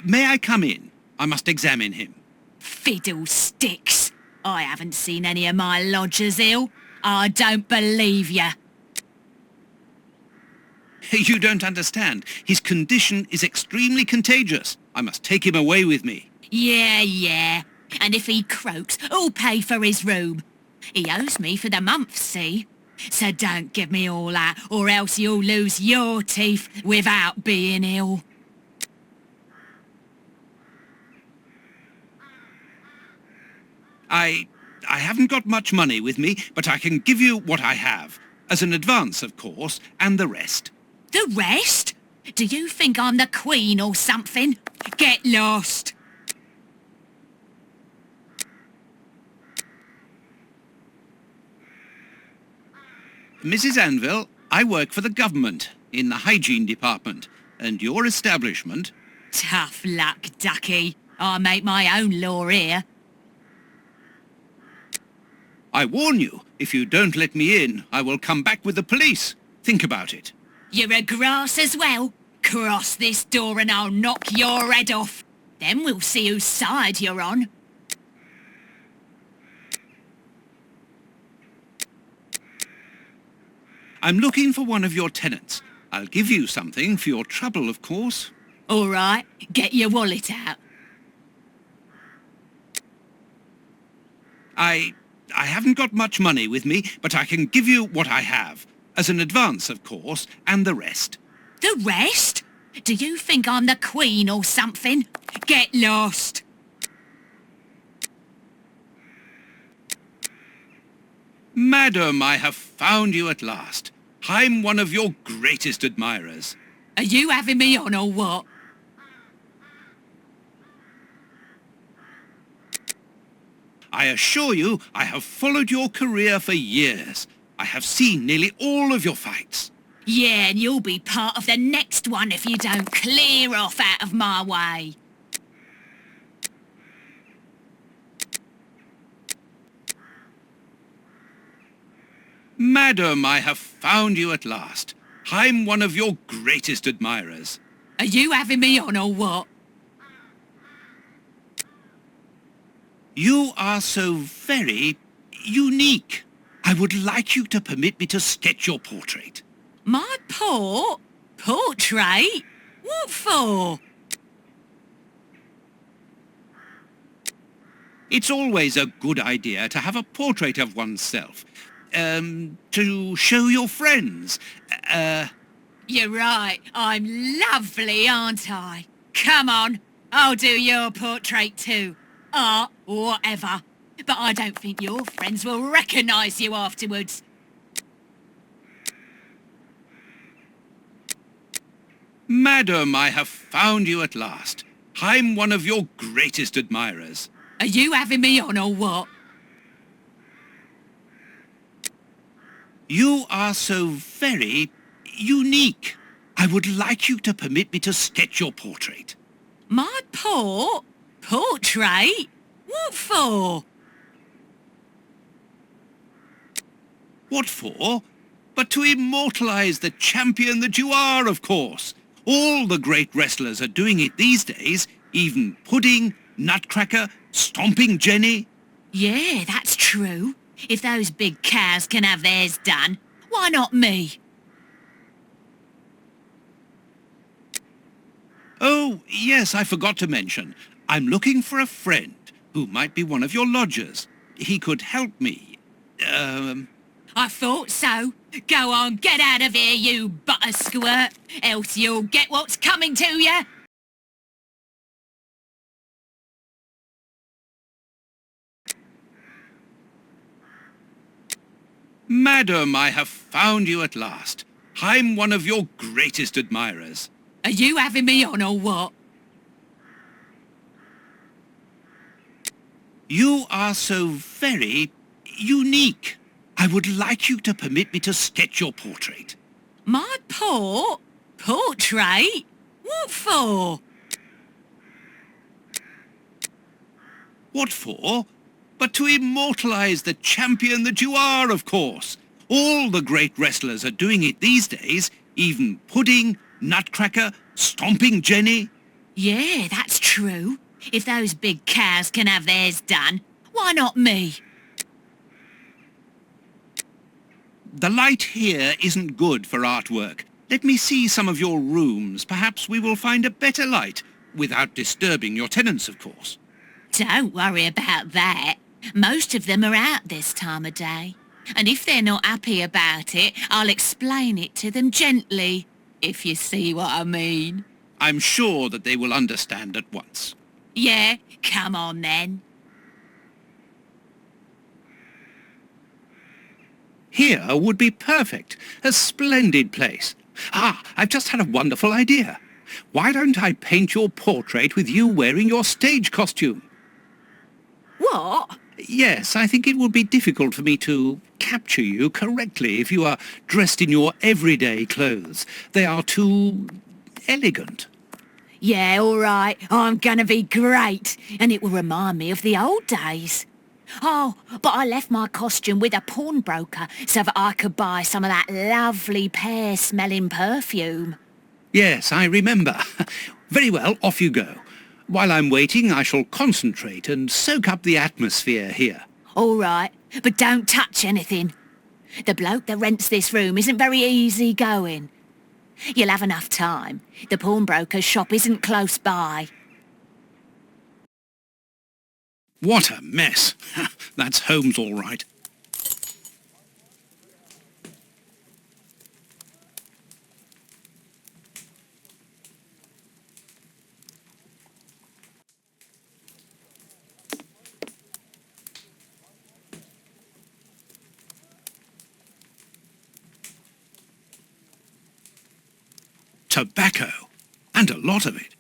May I come in? I must examine him.
Fiddlesticks. I haven't seen any of my lodgers ill. I don't believe you.
You don't understand. His condition is extremely contagious. I must take him away with me.
Yeah. And if he croaks, who'll pay for his room? He owes me for the month, see? So don't give me all that, or else you'll lose your teeth without being ill.
I haven't got much money with me, but I can give you what I have. As an advance, of course, and the rest.
The rest? Do you think I'm the Queen or something? Get lost!
Mrs. Anvil, I work for the government, in the hygiene department, and your establishment...
Tough luck, ducky. I make my own law here.
I warn you, if you don't let me in, I will come back with the police. Think about it.
You're a grass as well. Cross this door and I'll knock your head off. Then we'll see whose side you're on.
I'm looking for one of your tenants. I'll give you something for your trouble, of course.
All right, get your wallet out.
I haven't got much money with me, but I can give you what I have. As an advance, of course, and the rest.
The rest? Do you think I'm the Queen or something? Get lost!
Madam, I have found you at last. I'm one of your greatest admirers.
Are you having me on or what?
I assure you, I have followed your career for years. I have seen nearly all of your fights.
Yeah, and you'll be part of the next one if you don't clear off out of my way.
Madam, I have found you at last. I'm one of your greatest admirers.
Are you having me on or what?
You are so very unique. I would like you to permit me to sketch your portrait.
My portrait? What for?
It's always a good idea to have a portrait of oneself. To show your friends.
You're right. I'm lovely, aren't I? Come on. I'll do your portrait too. Art, whatever. But I don't think your friends will recognise you afterwards.
Madam, I have found you at last. I'm one of your greatest admirers.
Are you having me on or what?
You are so very unique. I would like you to permit me to sketch your portrait.
My portrait? What for?
What for? But to immortalise the champion that you are, of course. All the great wrestlers are doing it these days, even Pudding, Nutcracker, Stomping Jenny.
Yeah, that's true. If those big cows can have theirs done, why not me?
Oh, yes, I forgot to mention. I'm looking for a friend who might be one of your lodgers. He could help me.
I thought so. Go on, get out of here, you butter squirt, else you'll get what's coming to you.
Madam, I have found you at last. I'm one of your greatest admirers.
Are you having me on or what?
You are so very unique. I would like you to permit me to sketch your portrait.
My portrait? What for?
What for? But to immortalise the champion that you are, of course. All the great wrestlers are doing it these days, even Pudding, Nutcracker, Stomping Jenny.
Yeah, that's true. If those big cows can have theirs done, why not me?
The light here isn't good for artwork. Let me see some of your rooms. Perhaps we will find a better light, without disturbing your tenants, of course.
Don't worry about that. Most of them are out this time of day. And if they're not happy about it, I'll explain it to them gently, if you see what I mean.
I'm sure that they will understand at once.
Yeah, come on then.
Here would be perfect. A splendid place. Ah, I've just had a wonderful idea. Why don't I paint your portrait with you wearing your stage costume?
What?
Yes, I think it would be difficult for me to capture you correctly if you are dressed in your everyday clothes. They are too elegant.
Yeah, all right. I'm gonna be great. And it will remind me of the old days. Oh, but I left my costume with a pawnbroker so that I could buy some of that lovely pear-smelling perfume.
Yes, I remember. Very well, off you go. While I'm waiting, I shall concentrate and soak up the atmosphere here.
All right, but don't touch anything. The bloke that rents this room isn't very easy going. You'll have enough time. The pawnbroker's shop isn't close by.
What a mess. That's Holmes all right. Tobacco, and a lot of it.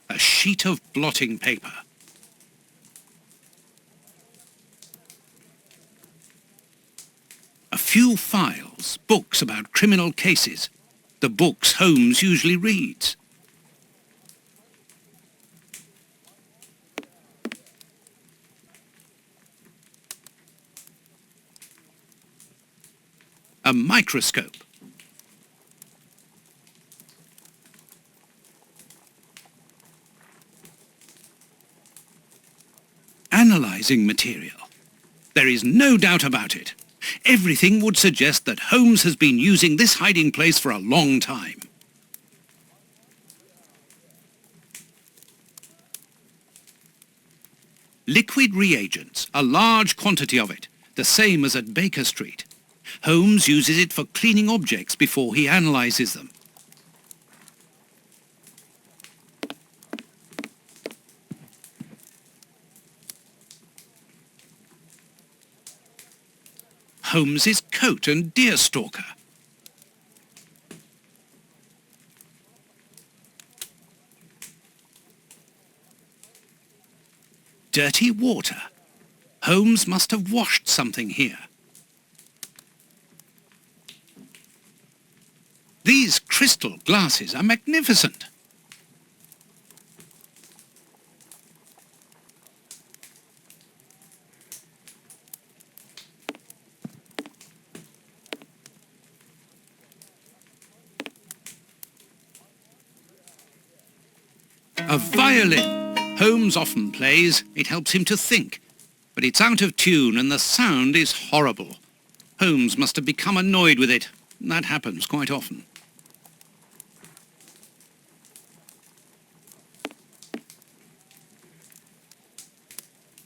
A sheet of blotting paper. A few files, books about criminal cases. The books Holmes usually reads. A microscope. Analyzing material. There is no doubt about it. Everything would suggest that Holmes has been using this hiding place for a long time. Liquid reagents, a large quantity of it, the same as at Baker Street. Holmes uses it for cleaning objects before he analyzes them. Holmes's coat and deerstalker. dirty water. Holmes must have washed something here. These crystal glasses are magnificent. A violin. Holmes often plays. It helps him to think. But it's out of tune and the sound is horrible. Holmes must have become annoyed with it. That happens quite often.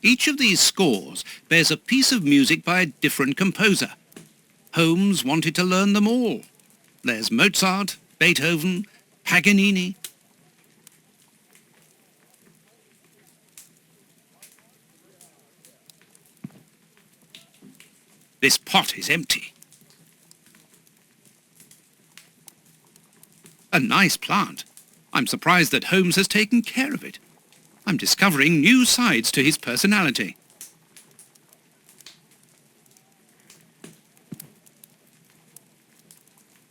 Each of these scores bears a piece of music by a different composer. Holmes wanted to learn them all. There's Mozart, Beethoven, Paganini. This pot is empty. A nice plant. I'm surprised that Holmes has taken care of it. I'm discovering new sides to his personality.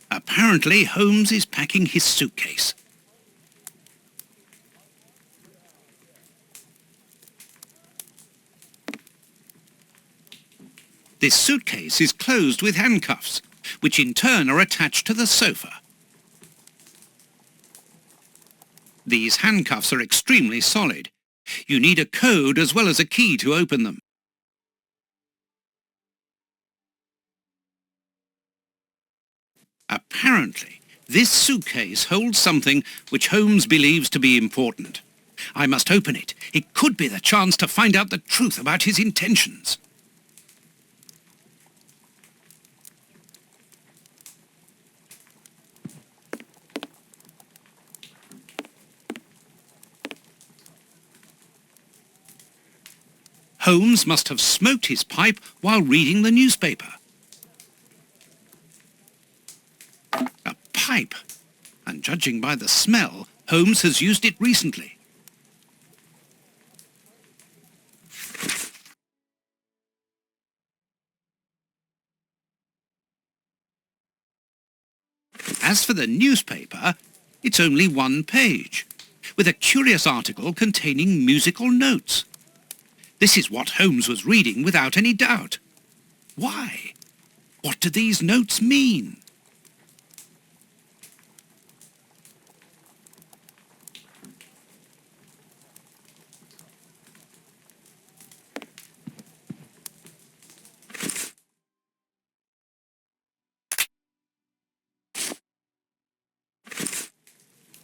Apparently, Holmes is packing his suitcase. This suitcase is closed with handcuffs, which in turn are attached to the sofa. These handcuffs are extremely solid. You need a code as well as a key to open them. Apparently, this suitcase holds something which Holmes believes to be important. I must open it. It could be the chance to find out the truth about his intentions. Holmes must have smoked his pipe while reading the newspaper. A pipe, and judging by the smell, Holmes has used it recently. As for the newspaper, it's only one page, with a curious article containing musical notes. This is what Holmes was reading without any doubt. Why? What do these notes mean?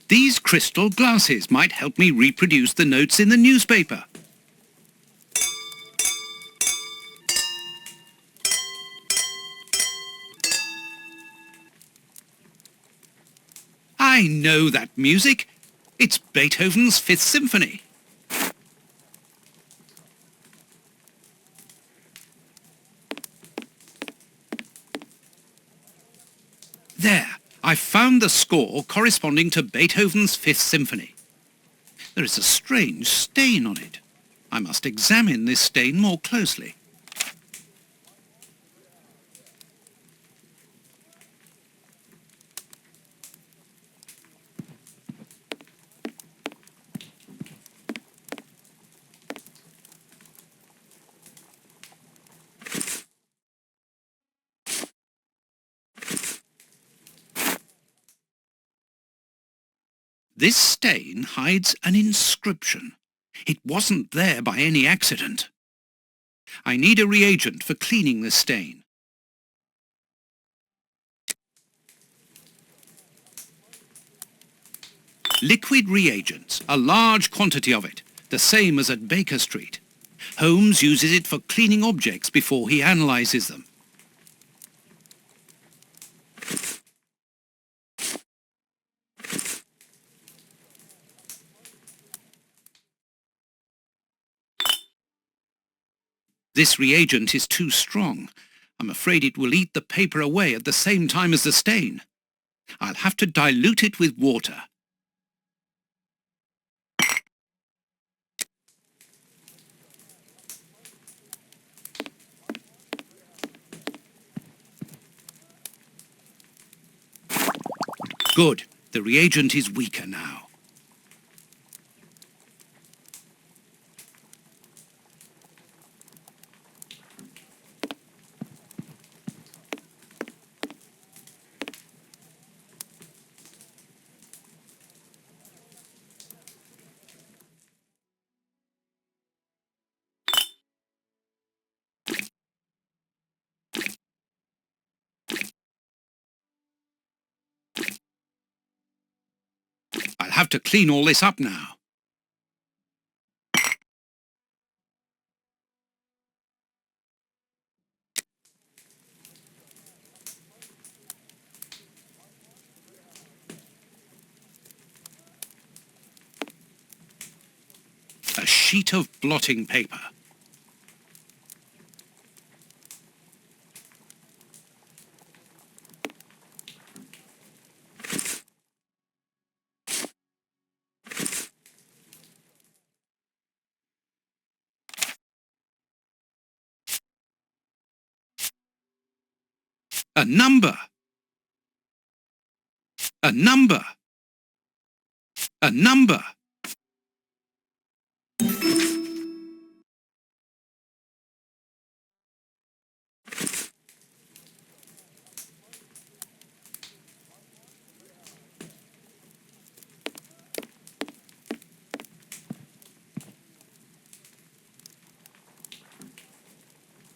These crystal glasses might help me reproduce the notes in the newspaper. I know that music. It's Beethoven's Fifth Symphony. There, I found the score corresponding to Beethoven's Fifth Symphony. There is a strange stain on it. I must examine this stain more closely. This stain hides an inscription. It wasn't there by any accident. I need a reagent for cleaning the stain. Liquid reagents, a large quantity of it, the same as at Baker Street. Holmes uses it for cleaning objects before he analyzes them. This reagent is too strong. I'm afraid it will eat the paper away at the same time as the stain. I'll have to dilute it with water. Good. The reagent is weaker now. I'll have to clean all this up now. A sheet of blotting paper. A number. A number. A number.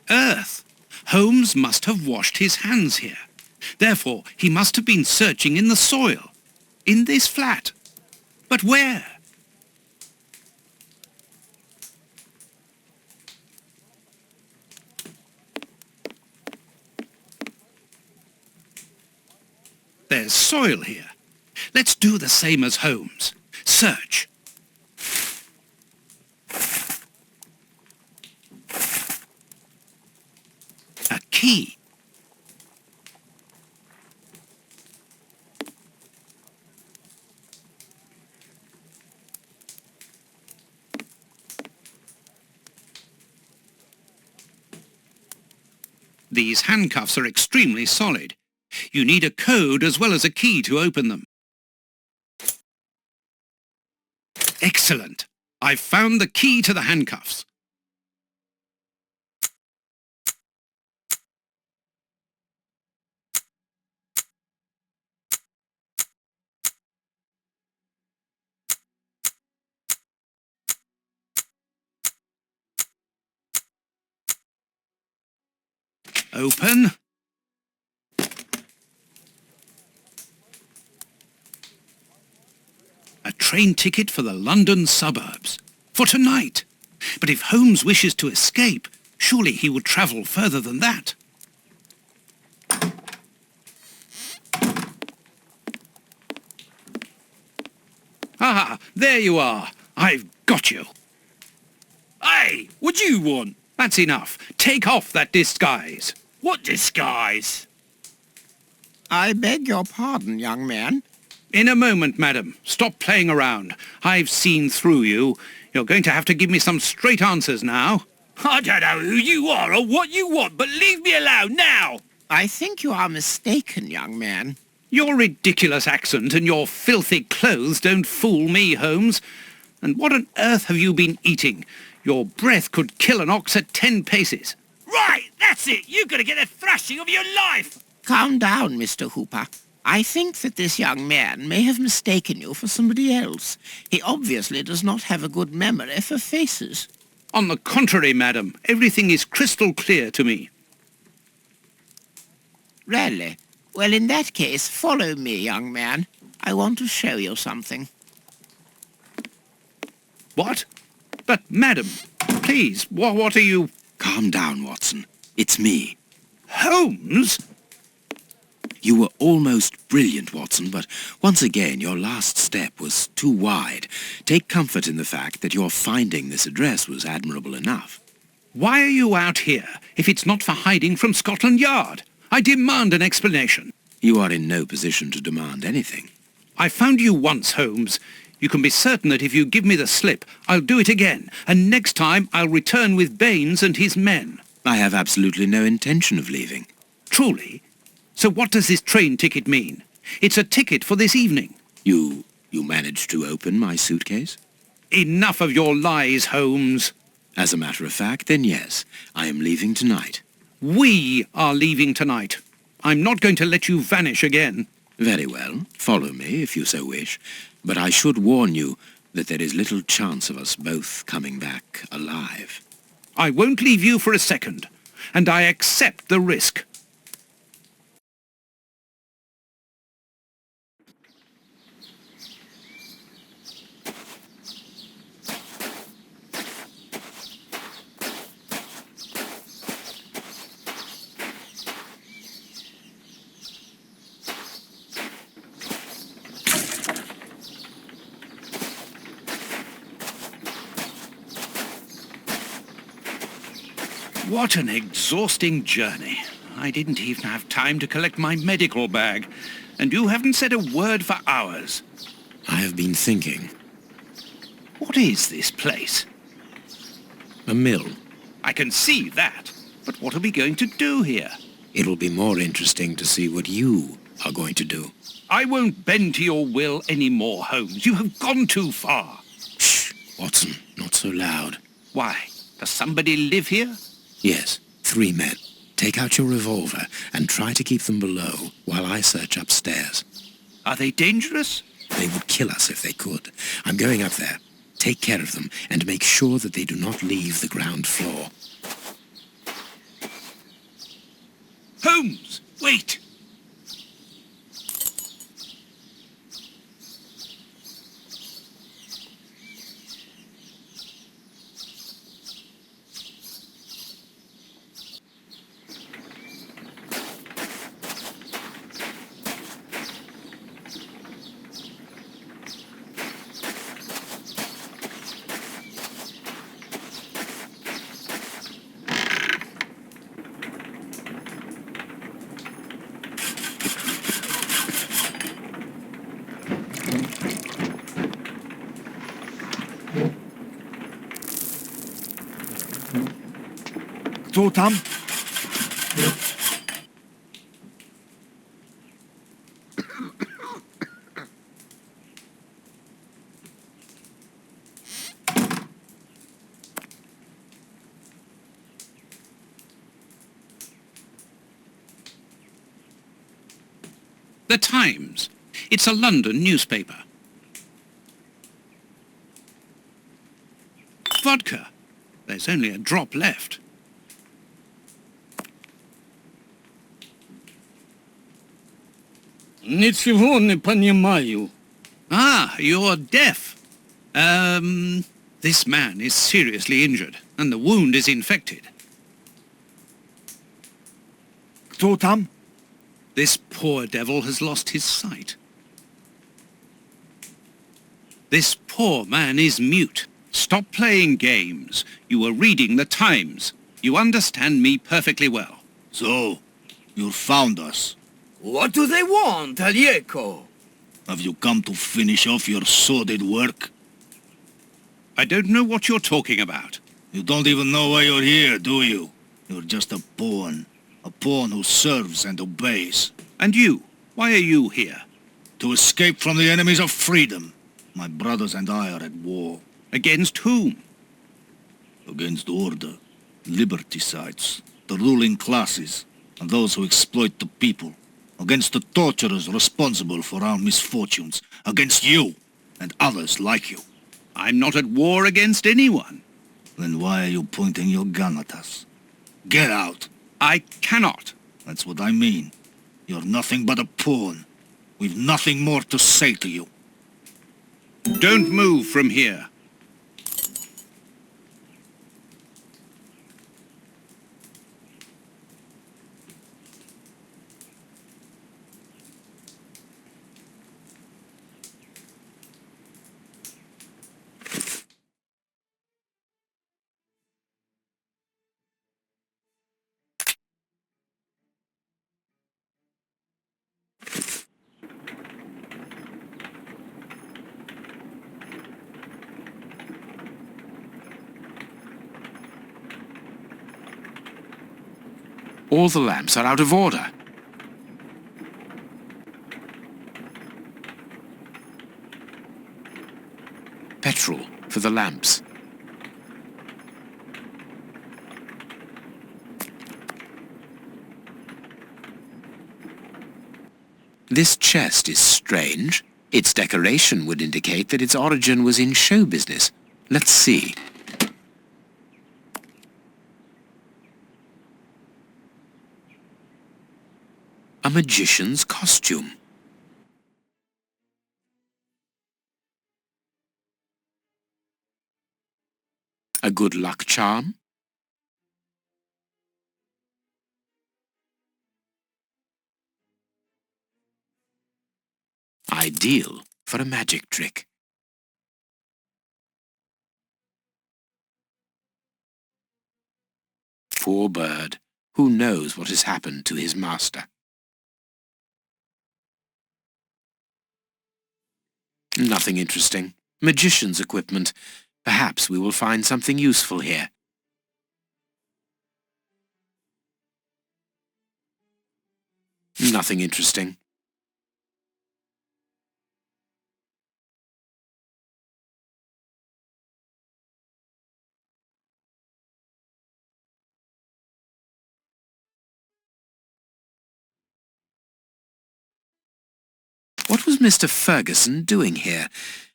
Earth! Holmes must have washed his hands here. Therefore, he must have been searching in the soil. In this flat. But where? There's soil here. Let's do the same as Holmes. Search. A key. These handcuffs are extremely solid. You need a code as well as a key to open them. Excellent. I've found the key to the handcuffs. Open. A train ticket for the London suburbs. For tonight. But if Holmes wishes to escape, surely he would travel further than that. Ah, there you are. I've got you. Hey, what do you want? That's enough. Take off that disguise.
What disguise? I beg your pardon, young man.
In a moment, madam. Stop playing around. I've seen through you. You're going to have to give me some straight answers now.
I don't know who you are or what you want, but leave me alone now! I think you are mistaken, young man.
Your ridiculous accent and your filthy clothes don't fool me, Holmes. And what on earth have you been eating? Your breath could kill an ox at 10 paces.
Right, that's it! You're gonna get a thrashing of your life! Calm down, Mr. Hooper. I think that this young man may have mistaken you for somebody else. He obviously does not have a good memory for faces.
On the contrary, madam, everything is crystal clear to me.
Really? Well, in that case, follow me, young man. I want to show you something.
What? But, madam, please, what are you...
Calm down, Watson. It's me.
Holmes?
You were almost brilliant, Watson, but once again your last step was too wide. Take comfort in the fact that your finding this address was admirable enough.
Why are you out here, if it's not for hiding from Scotland Yard? I demand an explanation.
You are in no position to demand anything.
I found you once, Holmes. You can be certain that if you give me the slip, I'll do it again, and next time I'll return with Baines and his men.
I have absolutely no intention of leaving.
Truly? So what does this train ticket mean? It's a ticket for this evening.
You managed to open my suitcase?
Enough of your lies, Holmes.
As a matter of fact, then yes, I am leaving tonight.
We are leaving tonight. I'm not going to let you vanish again.
Very well. Follow me, if you so wish. But I should warn you that there is little chance of us both coming back alive.
I won't leave you for a second, and I accept the risk. What an exhausting journey. I didn't even have time to collect my medical bag, and you haven't said a word for hours.
I have been thinking.
What is this place?
A mill.
I can see that, but what are we going to do here?
It'll be more interesting to see what you are going to do.
I won't bend to your will anymore, Holmes. You have gone too far.
Shh, Watson, not so loud.
Why? Does somebody live here?
Yes, 3 men. Take out your revolver and try to keep them below while I search upstairs.
Are they dangerous?
They would kill us if they could. I'm going up there. Take care of them and make sure that they do not leave the ground floor.
Holmes, wait!
Kto tam?
The Times. It's a London newspaper. Vodka. There's only a drop left.
Ничего не понимаю.
Ah, you're deaf. This man is seriously injured, and the wound is infected.
Kto tam?
This poor devil has lost his sight. This poor man is mute. Stop playing games. You were reading the Times. You understand me perfectly well.
So, you found us.
What do they want, Alieco?
Have you come to finish off your sordid work?
I don't know what you're talking about.
You don't even know why you're here, do you? You're just a pawn who serves and obeys.
And you? Why are you here?
To escape from the enemies of freedom. My brothers and I are at war.
Against whom?
Against order, liberticides, the ruling classes, and those who exploit the people. Against the torturers responsible for our misfortunes. Against you and others like you.
I'm not at war against anyone.
Then why are you pointing your gun at us? Get out.
I cannot.
That's what I mean. You're nothing but a pawn. We've nothing more to say to you.
Don't move from here.
All the lamps are out of order. for the lamps. This chest is strange. Its decoration would indicate that its origin was in show business. Let's see. A magician's costume. A good luck charm. Ideal for a magic trick. Poor bird. Who knows what has happened to his master? Nothing interesting. Magician's equipment. Perhaps we will find something useful here. Nothing interesting. What was Mr. Ferguson doing here?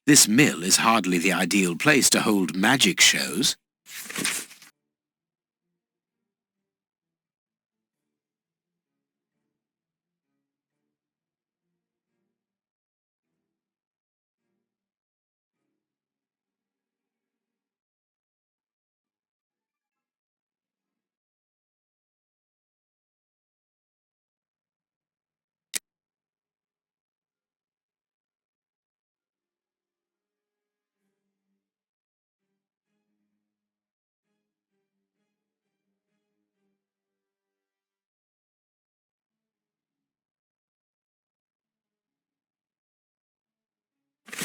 This mill is hardly the ideal place to hold magic shows.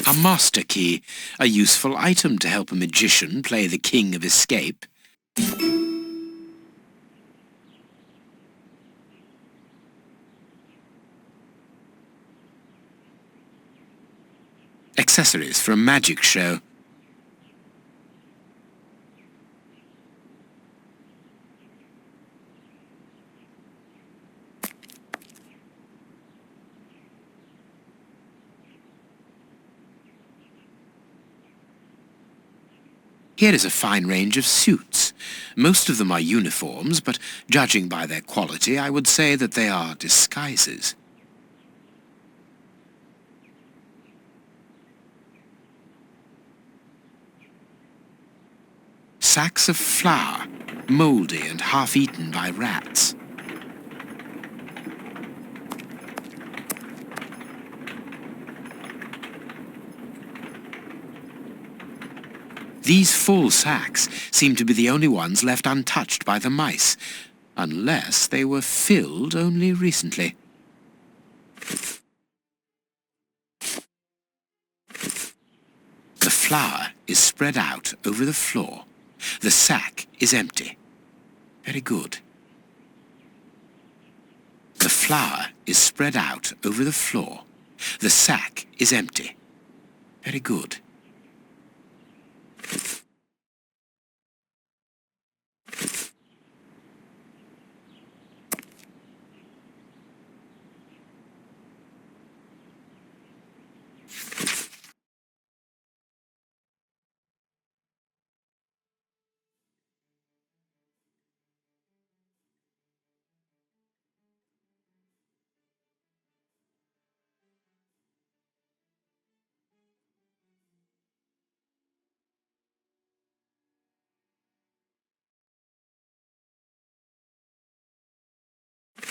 A master key, a useful item to help a magician play the king of escape. Accessories for a magic show. Here is a fine range of suits. Most of them are uniforms, but judging by their quality, I would say that they are disguises. Sacks of flour, mouldy and half-eaten by rats. These full sacks seem to be the only ones left untouched by the mice, unless they were filled only recently. The flour is spread out over the floor. The sack is empty. Very good. The flour is spread out over the floor. The sack is empty. Very good.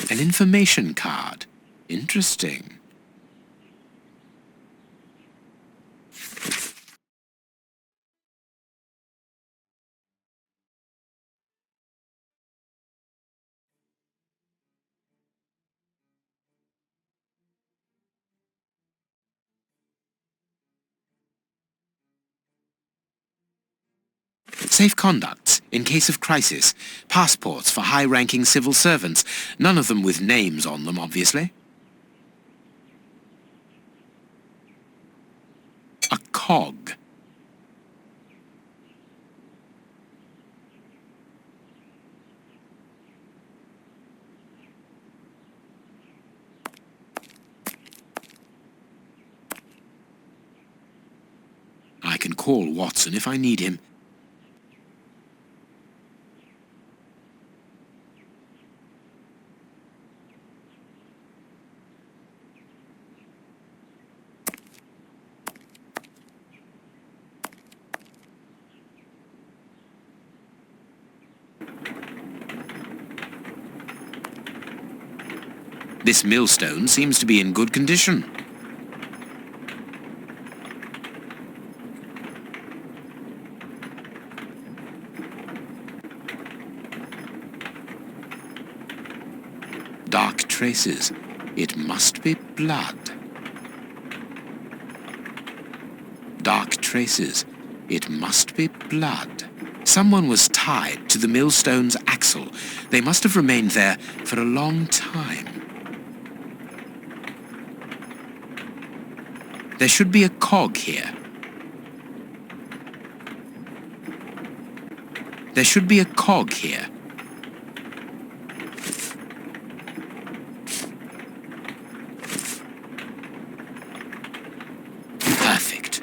An information card. Interesting. Safe conducts in case of crisis. Passports for high-ranking civil servants. None of them with names on them, obviously. A cog. call Watson if I need him. This millstone seems to be in good condition. Dark traces. It must be blood. Dark traces. It must be blood. Someone was tied to the millstone's axle. They must have remained there for a long time. There should be a cog here. There should be a cog here. Perfect.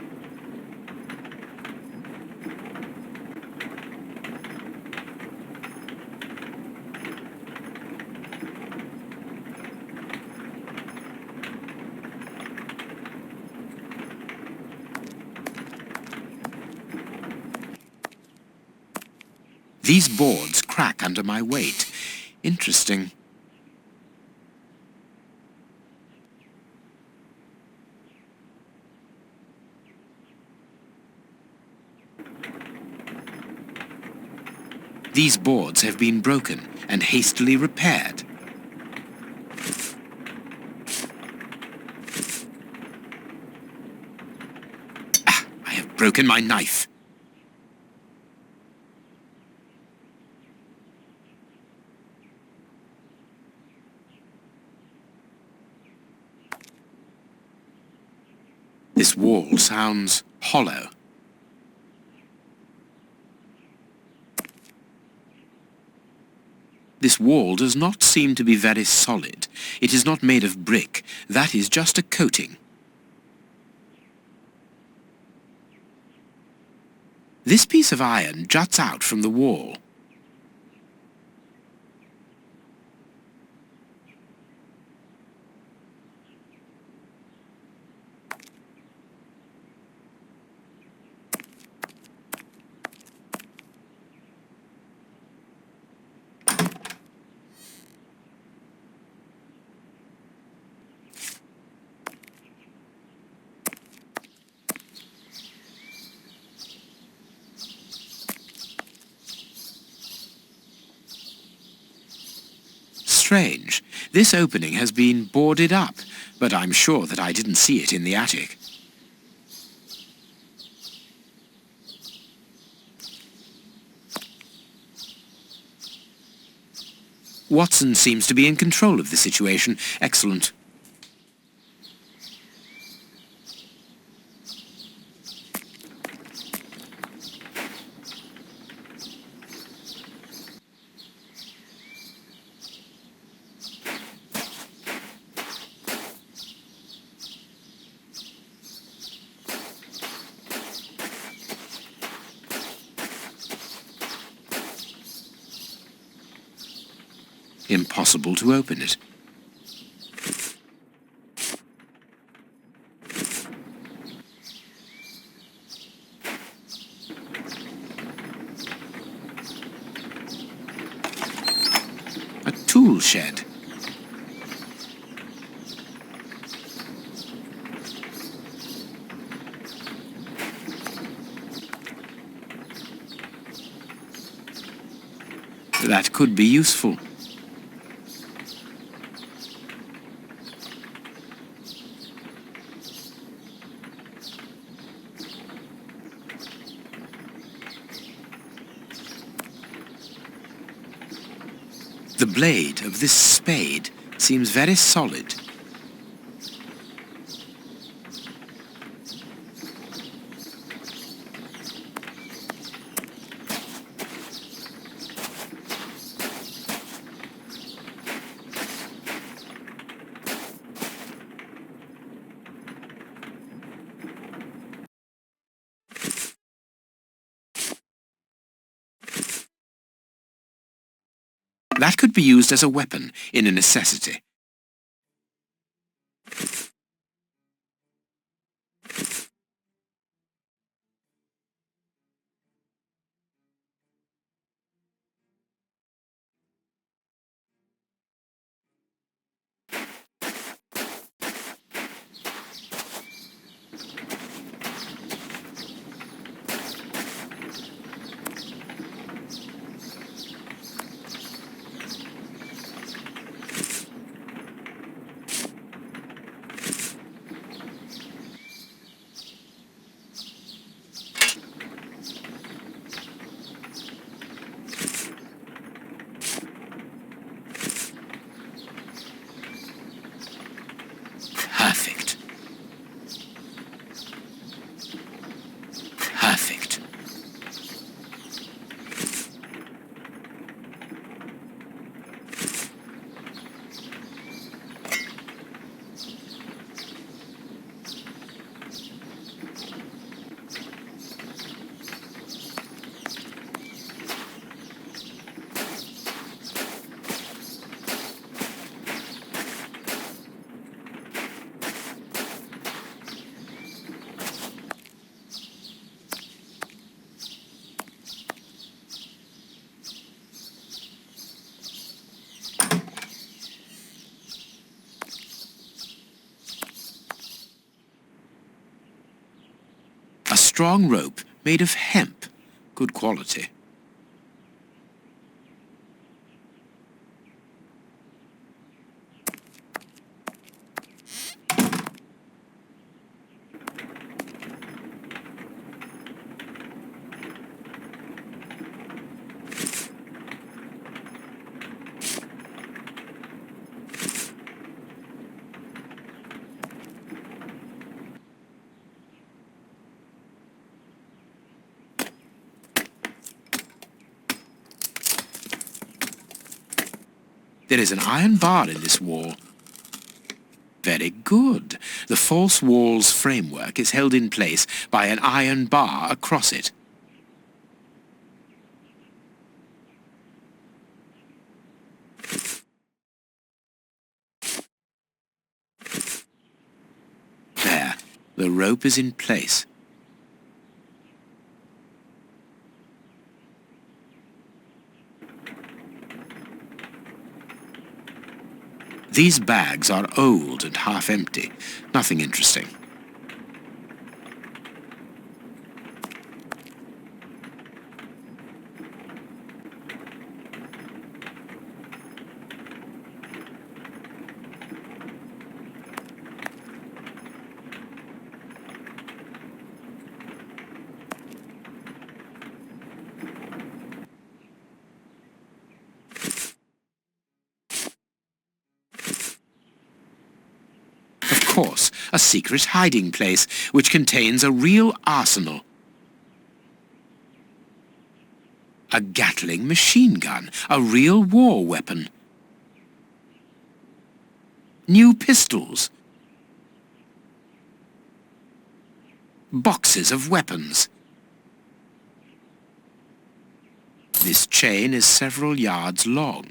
These boards crack under my weight. Interesting. These boards have been broken and hastily repaired. Ah, I have broken my knife. This wall sounds hollow. This wall does not seem to be very solid. It is not made of brick. That is just a coating. This piece of iron juts out from the wall. Strange. This opening has been boarded up, but I'm sure that I didn't see it in the attic. Watson seems to be in control of the situation. Excellent. Impossible to open it. A tool shed. That could be useful. The blade of this spade seems very solid. That could be used as a weapon in a necessity. Perfect. Perfect. A strong rope made of hemp. Good quality. There is an iron bar in this wall. Very good. The false wall's framework is held in place by an iron bar across it. There. The rope is in place. These bags are old and half empty. Nothing interesting. Of course, a secret hiding place which contains a real arsenal. A Gatling machine gun, a real war weapon. New pistols. Boxes of weapons. This chain is several yards long.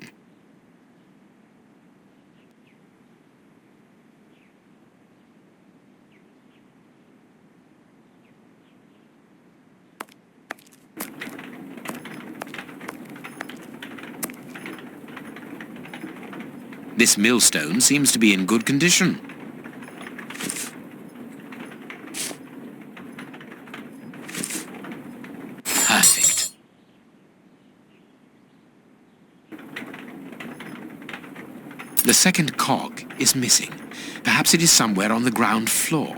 This millstone seems to be in good condition. Perfect. The second cog is missing. Perhaps it is somewhere on the ground floor.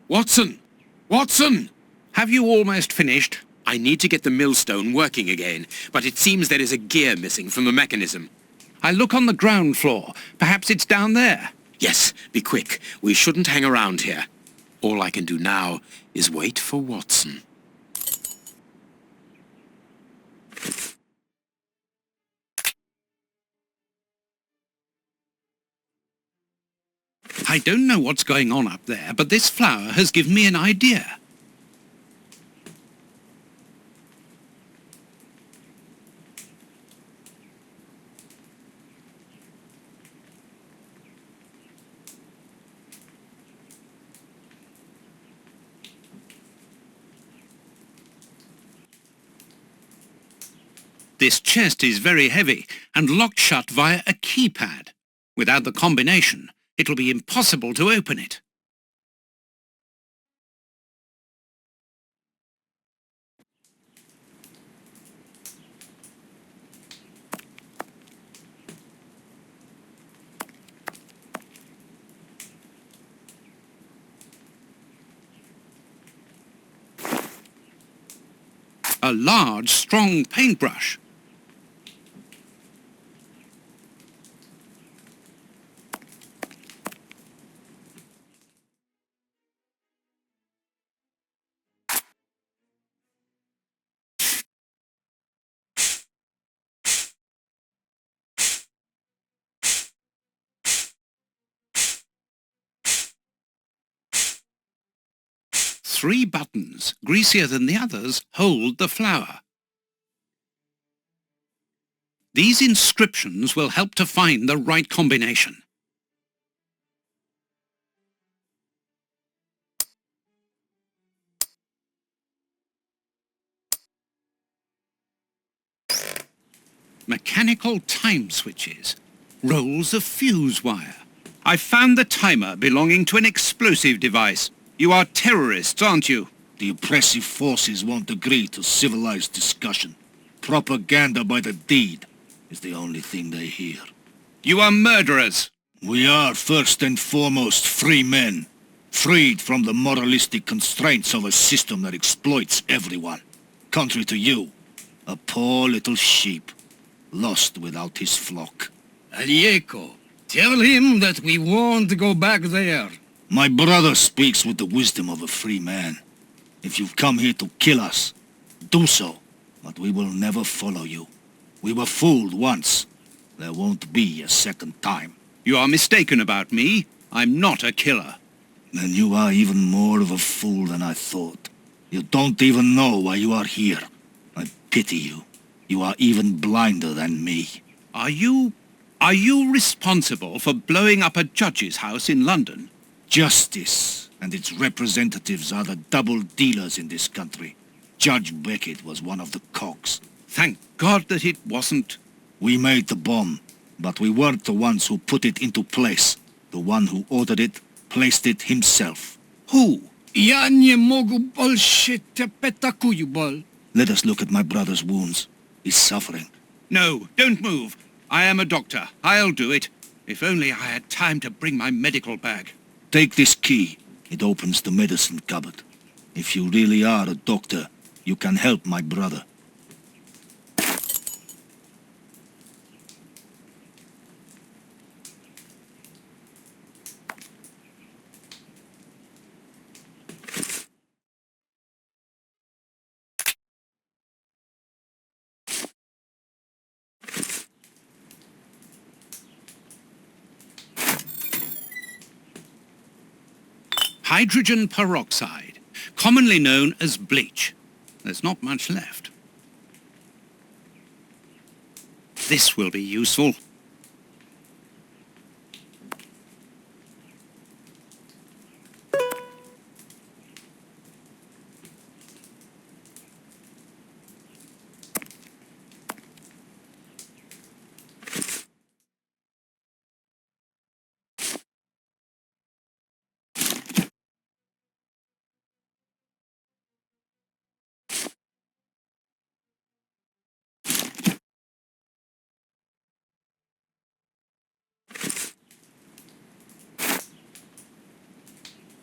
Watson! Watson! Have you almost finished?
I need to get the millstone working again, but it seems there is a gear missing from the mechanism.
I'll look on the ground floor. Perhaps it's down there.
Yes, be quick. We shouldn't hang around here. All I can do now is wait for Watson.
I don't know what's going on up there, but this flower has given me an idea. This chest is very heavy and locked shut via a keypad. Without the combination, it'll be impossible to open it. A large, strong paintbrush. Three buttons, greasier than the others, hold the flower. These inscriptions will help to find the right combination. Mechanical time switches, rolls of fuse wire. I found the timer belonging to an explosive device. You are terrorists, aren't you?
The oppressive forces won't agree to civilized discussion. Propaganda by the deed is the only thing they hear.
You are murderers.
We are first and foremost free men, freed from the moralistic constraints of a system that exploits everyone. Contrary to you, a poor little sheep, lost without his flock.
Alieko, tell him that we won't go back there.
My brother speaks with the wisdom of a free man. If you've come here to kill us, do so, but we will never follow you. We were fooled once. There won't be a second time.
You are mistaken about me. I'm not a killer.
Then you are even more of a fool than I thought. You don't even know why you are here. I pity you. You are even blinder than me.
Are you responsible for blowing up a judge's house in London?
Justice and its representatives are the double dealers in this country. Judge Beckett was one of the cogs.
Thank God that it wasn't.
We made the bomb, but we weren't the ones who put it into place. The one who ordered it placed it himself.
Who?
Ja nie mogu bolsze te petakujubol.
Let us look at my brother's wounds. He's suffering.
No, don't move. I am a doctor. I'll do it. If only I had time to bring my medical bag.
Take this key. It opens the medicine cupboard. If you really are a doctor, you can help my brother.
Hydrogen peroxide, commonly known as bleach. There's not much left. This will be useful.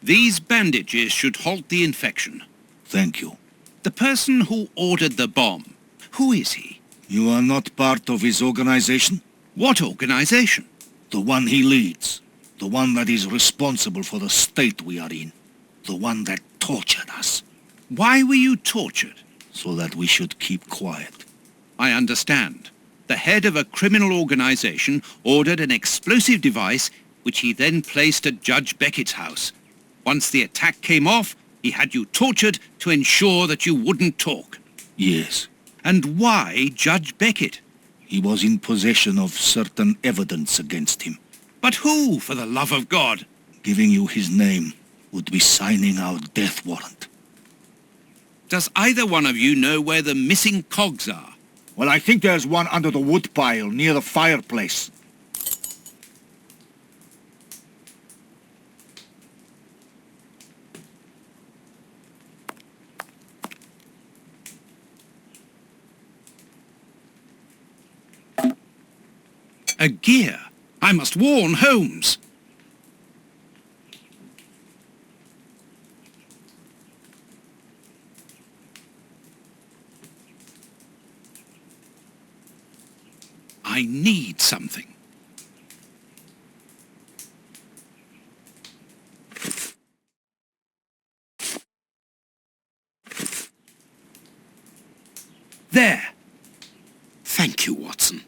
These bandages should halt the infection.
Thank you.
The person who ordered the bomb, who is he?
You are not part of his organization?
What organization?
The one he leads. The one that is responsible for the state we are in. The one that tortured us.
Why were you tortured?
So that we should keep quiet.
I understand. The head of a criminal organization ordered an explosive device which he then placed at Judge Beckett's house. Once the attack came off, he had you tortured to ensure that you wouldn't talk.
Yes.
And why Judge Beckett?
He was in possession of certain evidence against him.
But who, for the love of God?
Giving you his name would be signing our death warrant.
Does either one of you know where the missing cogs are?
Well, I think there's one under the woodpile near the fireplace.
A gear. I must warn Holmes. I need something. There.
Thank you, Watson.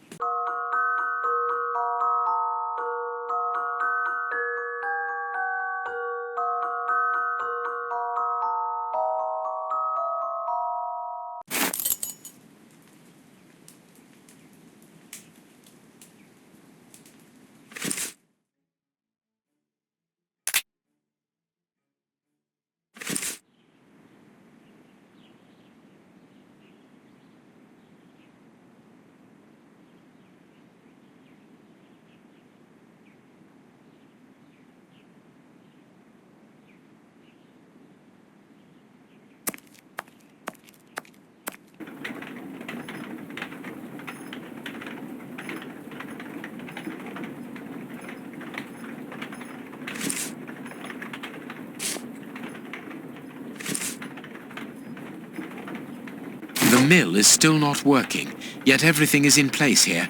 The mill is still not working, yet everything is in place here.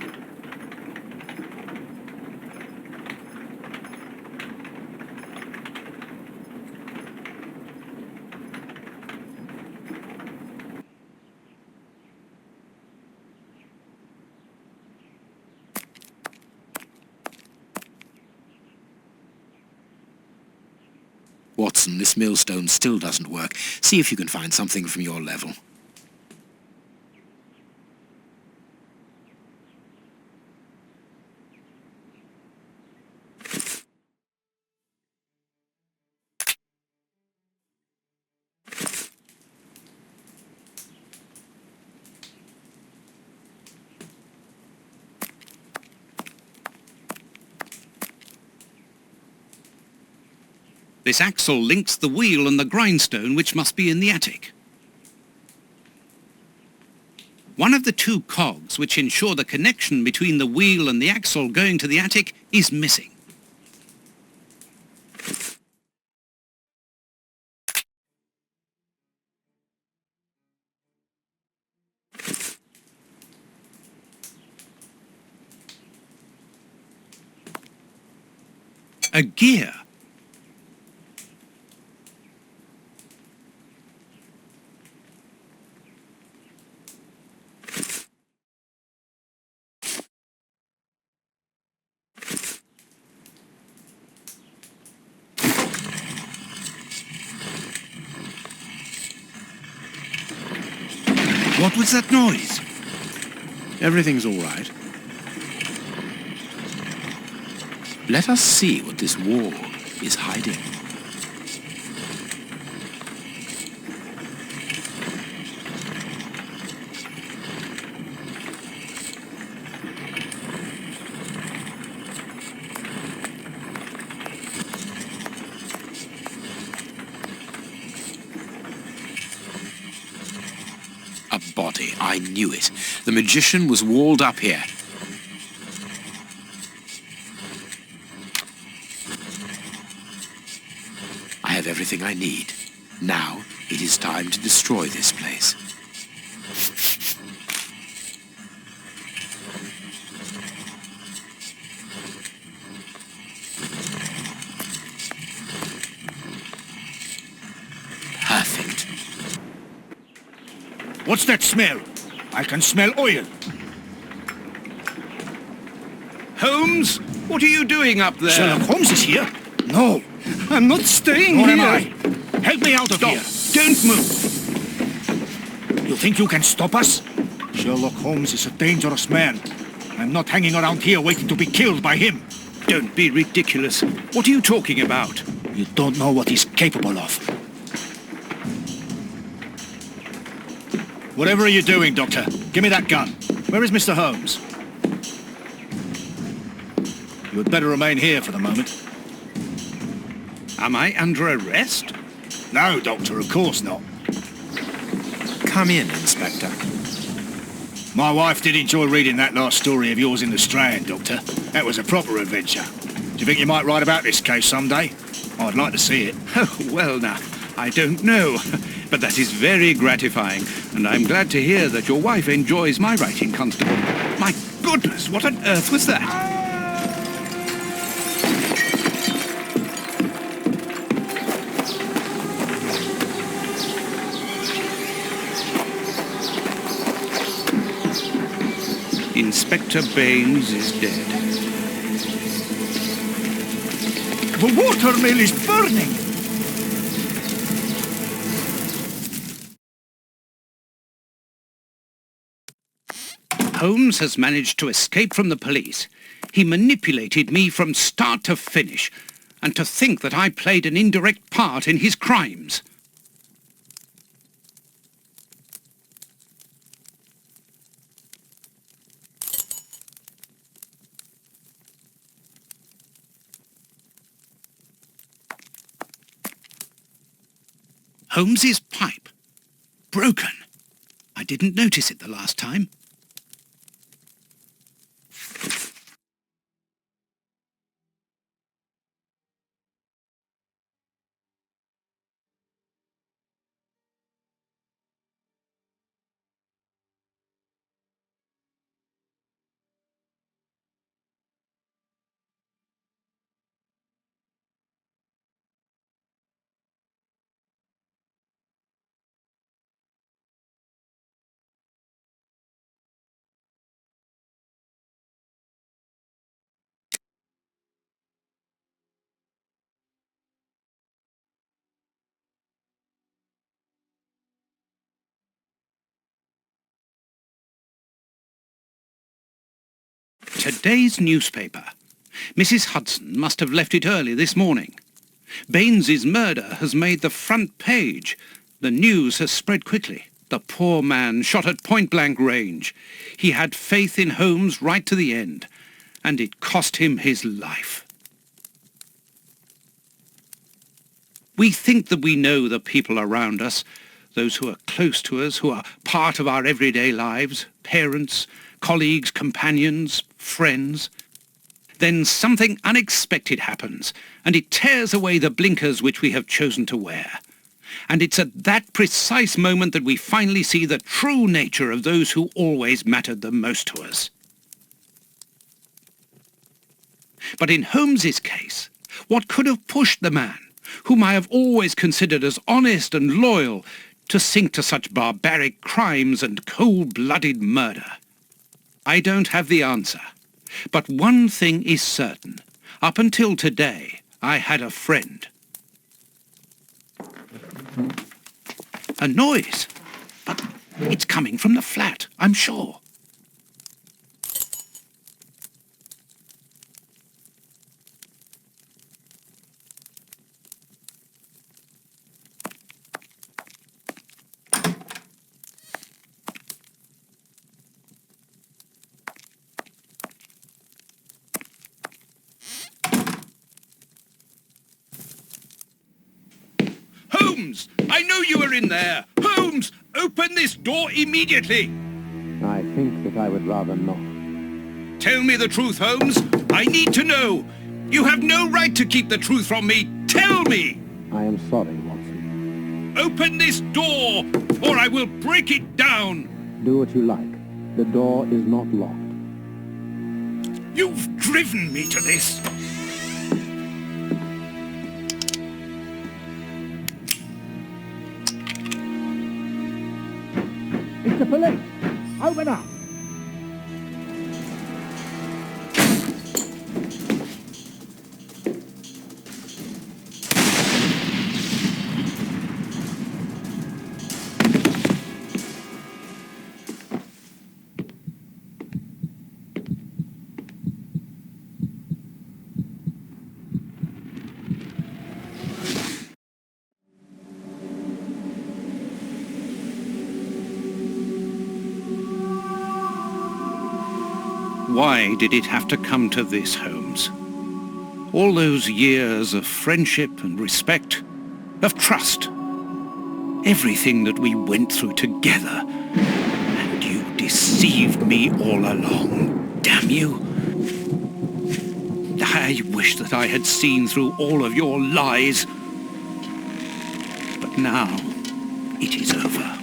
Watson, this millstone still doesn't work. See if you can find something from your level.
This axle links the wheel and the grindstone, which must be in the attic. One of the two cogs which ensure the connection between the wheel and the axle going to the attic is missing. A gear. What was that noise?
Everything's all right. Let us see what this wall is hiding. A body. I knew it. The magician was walled up here. I have everything I need. Now it is time to destroy this place. Perfect.
What's that smell? I can smell oil.
Holmes, what are you doing up there?
Sherlock Holmes is here? No.
I'm not staying
Nor
here.
am I. Help me out of
Stop.
here.
Don't move.
You think you can stop us? Sherlock Holmes is a dangerous man. I'm not hanging around here waiting to be killed by him.
Don't be ridiculous. What are you talking about?
You don't know what he's capable of. Whatever are you doing, Doctor? Give me that gun. Where is Mr. Holmes? You had better remain here for the moment.
Am I under arrest?
No, Doctor, of course not.
Come in, Inspector.
My wife did enjoy reading that last story of yours in the Strand, Doctor. That was a proper adventure. Do you think you might write about this case someday? I'd like to see it.
Oh, well now, I don't know. But that is very gratifying, and I'm glad to hear that your wife enjoys my writing, Constable. My goodness, what on earth was that? Inspector Baines is dead.
The watermill is burning!
Holmes has managed to escape from the police. He manipulated me from start to finish, and to think that I played an indirect part in his crimes. Holmes's pipe. Broken. I didn't notice it the last time. Today's newspaper. Mrs. Hudson must have left it early this morning. Baines's murder has made the front page. The news has spread quickly. The poor man shot at point-blank range. He had faith in Holmes right to the end, and it cost him his life. We think that we know the people around us, those who are close to us, who are part of our everyday lives, parents, colleagues, companions, friends. Then something unexpected happens, and it tears away the blinkers which we have chosen to wear. And it's at that precise moment that we finally see the true nature of those who always mattered the most to us. But in Holmes's case, what could have pushed the man, whom I have always considered as honest and loyal, to sink to such barbaric crimes and cold-blooded murder? I don't have the answer, but one thing is certain. Up until today, I had a friend. A noise, but it's coming from the flat, I'm sure. Holmes! I know you are in there! Holmes! Open this door immediately!
I think that I would rather not.
Tell me the truth, Holmes! I need to know! You have no right to keep the truth from me! Tell me!
I am sorry, Watson.
Open this door, or I will break it down!
Do what you like. The door is not locked.
You've driven me to this!
It's the police! Open up!
Why did it have to come to this, Holmes? All those years of friendship and respect, of trust, everything that we went through together, and you deceived me all along, damn you. I wish that I had seen through all of your lies. But now, it is over.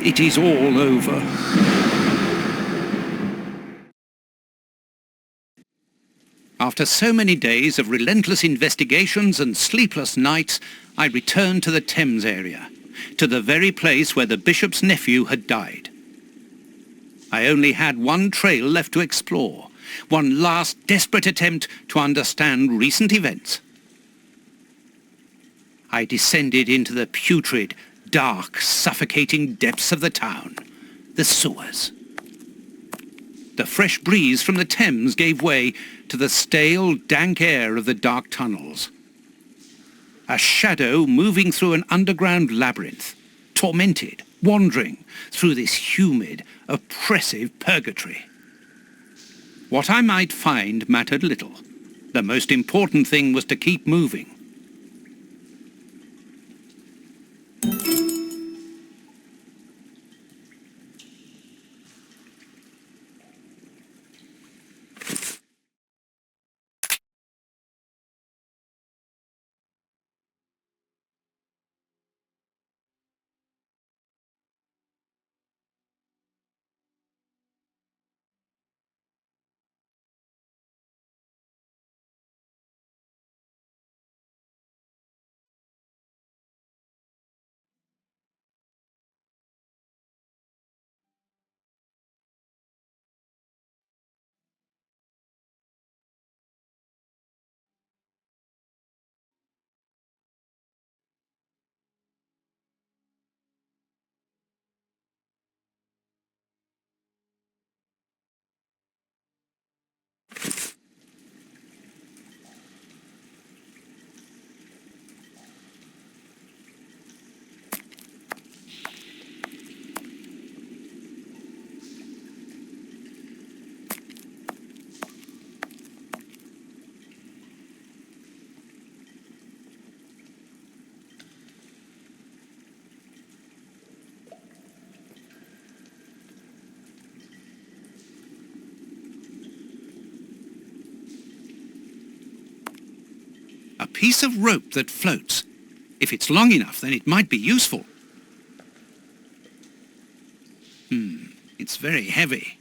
It is all over. After so many days of relentless investigations and sleepless nights, I returned to the Thames area, to the very place where the bishop's nephew had died. I only had one trail left to explore, one last desperate attempt to understand recent events. I descended into the putrid, dark, suffocating depths of the town, the sewers. The fresh breeze from the Thames gave way to the stale, dank air of the dark tunnels. A shadow moving through an underground labyrinth, tormented, wandering through this humid, oppressive purgatory. What I might find mattered little. The most important thing was to keep moving. A piece of rope that floats. If it's long enough, then it might be useful. It's very heavy.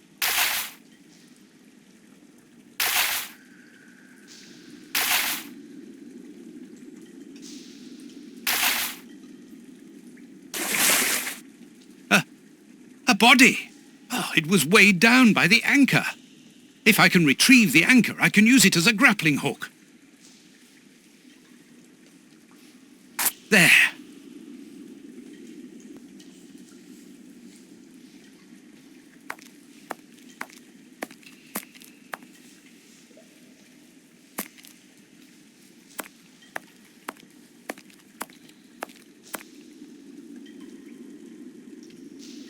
A body! Oh, it was weighed down by the anchor. If I can retrieve the anchor, I can use it as a grappling hook. There.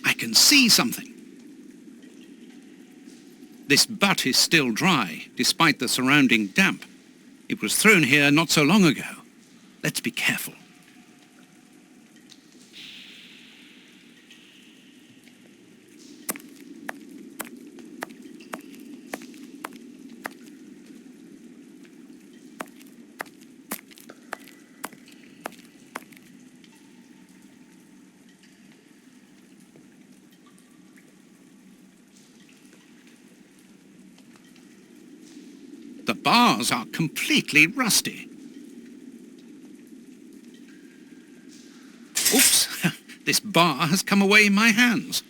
I can see something. This butt is still dry, despite the surrounding damp. It was thrown here not so long ago. Let's be careful. The bars are completely rusty. Oops, this bar has come away in my hands.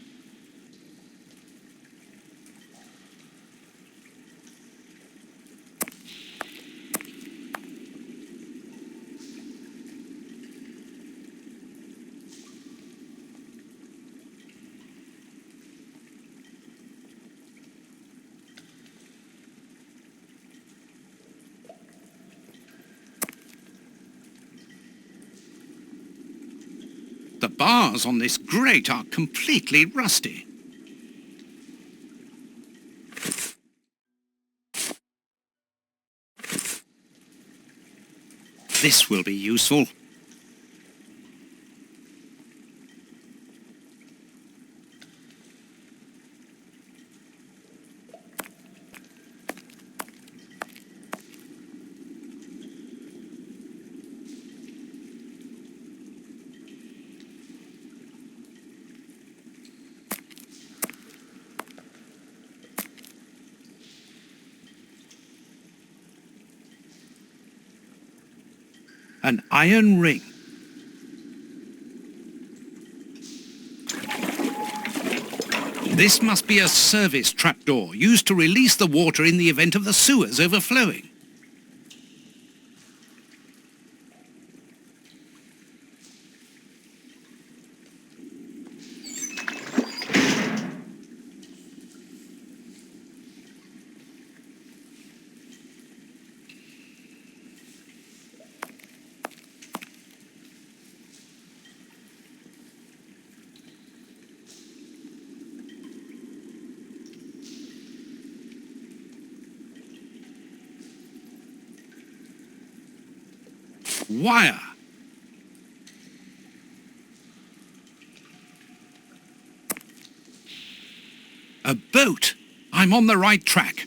The bars on this grate are completely rusty. This will be useful. An iron ring. This must be a service trapdoor used to release the water in the event of the sewers overflowing. Wire. A boat. I'm on the right track.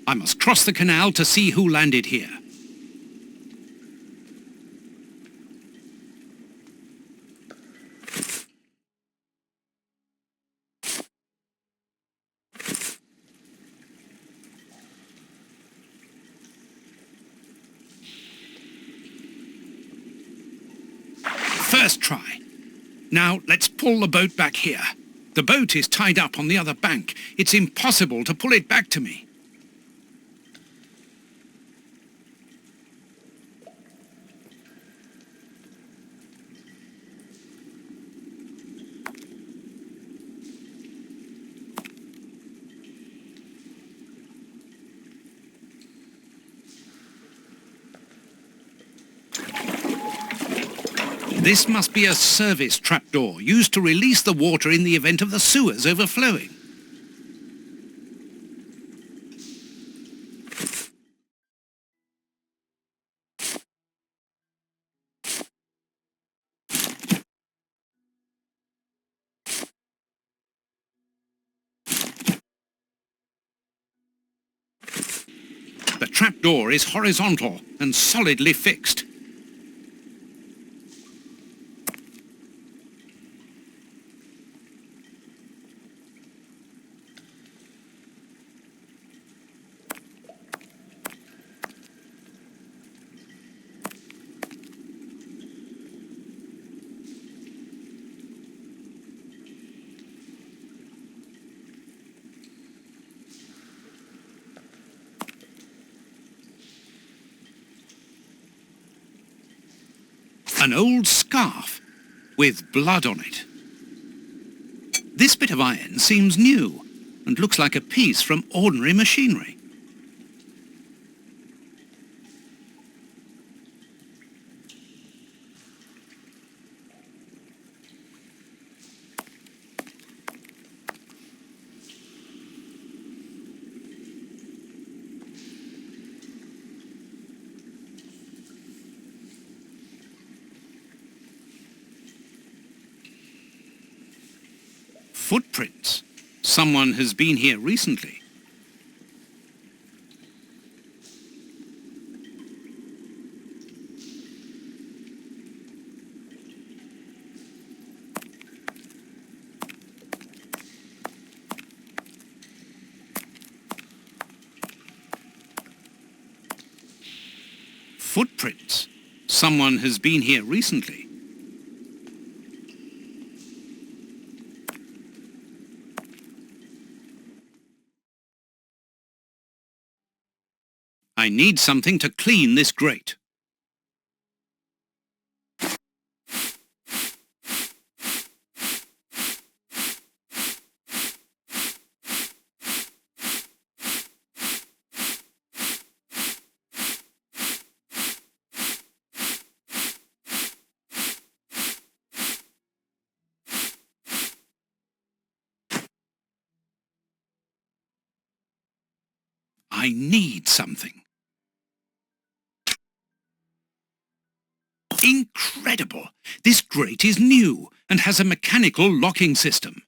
I must cross the canal to see who landed here. First try. Now let's pull the boat back here. The boat is tied up on the other bank. It's impossible to pull it back to me. This must be a service trapdoor used to release the water in the event of the sewers overflowing. The trapdoor is horizontal and solidly fixed. An old scarf with blood on it. This bit of iron seems new and looks like a piece from ordinary machinery. Footprints. Someone has been here recently. Footprints. Someone has been here recently. I need something to clean this grate. I need something. Incredible! This grate is new and has a mechanical locking system.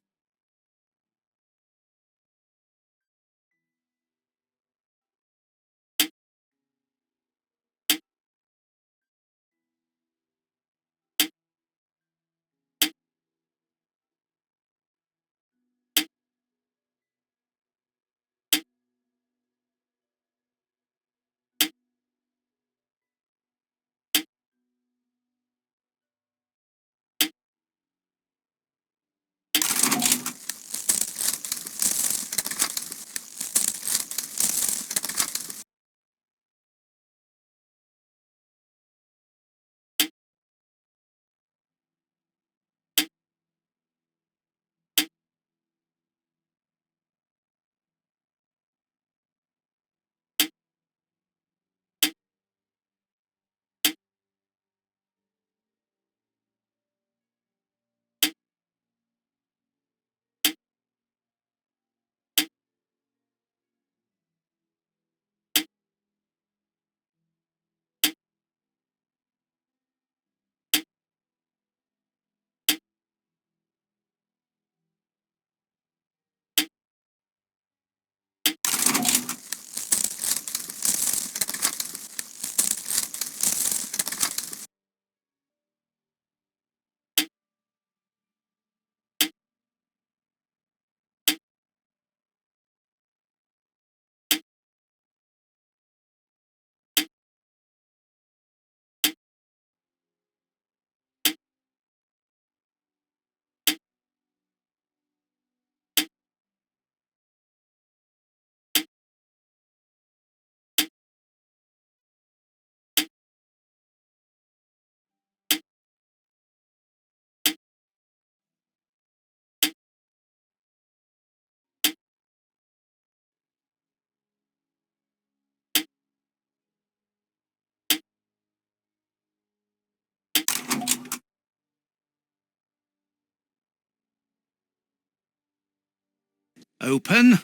Open.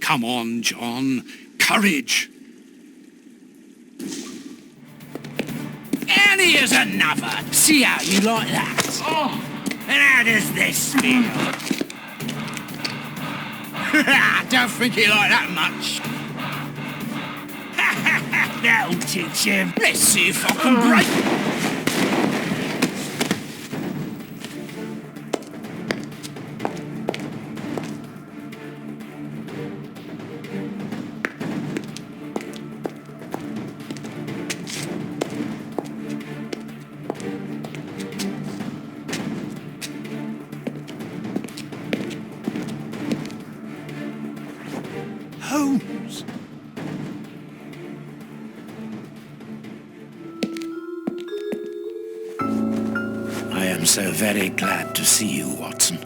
Come on, John. Courage.
And here's another. See how you like that? Oh, and how does this feel? I don't think he liked that much. That'll teach him. Let's see if I can break.
Holmes!
I am so very glad to see you, Watson.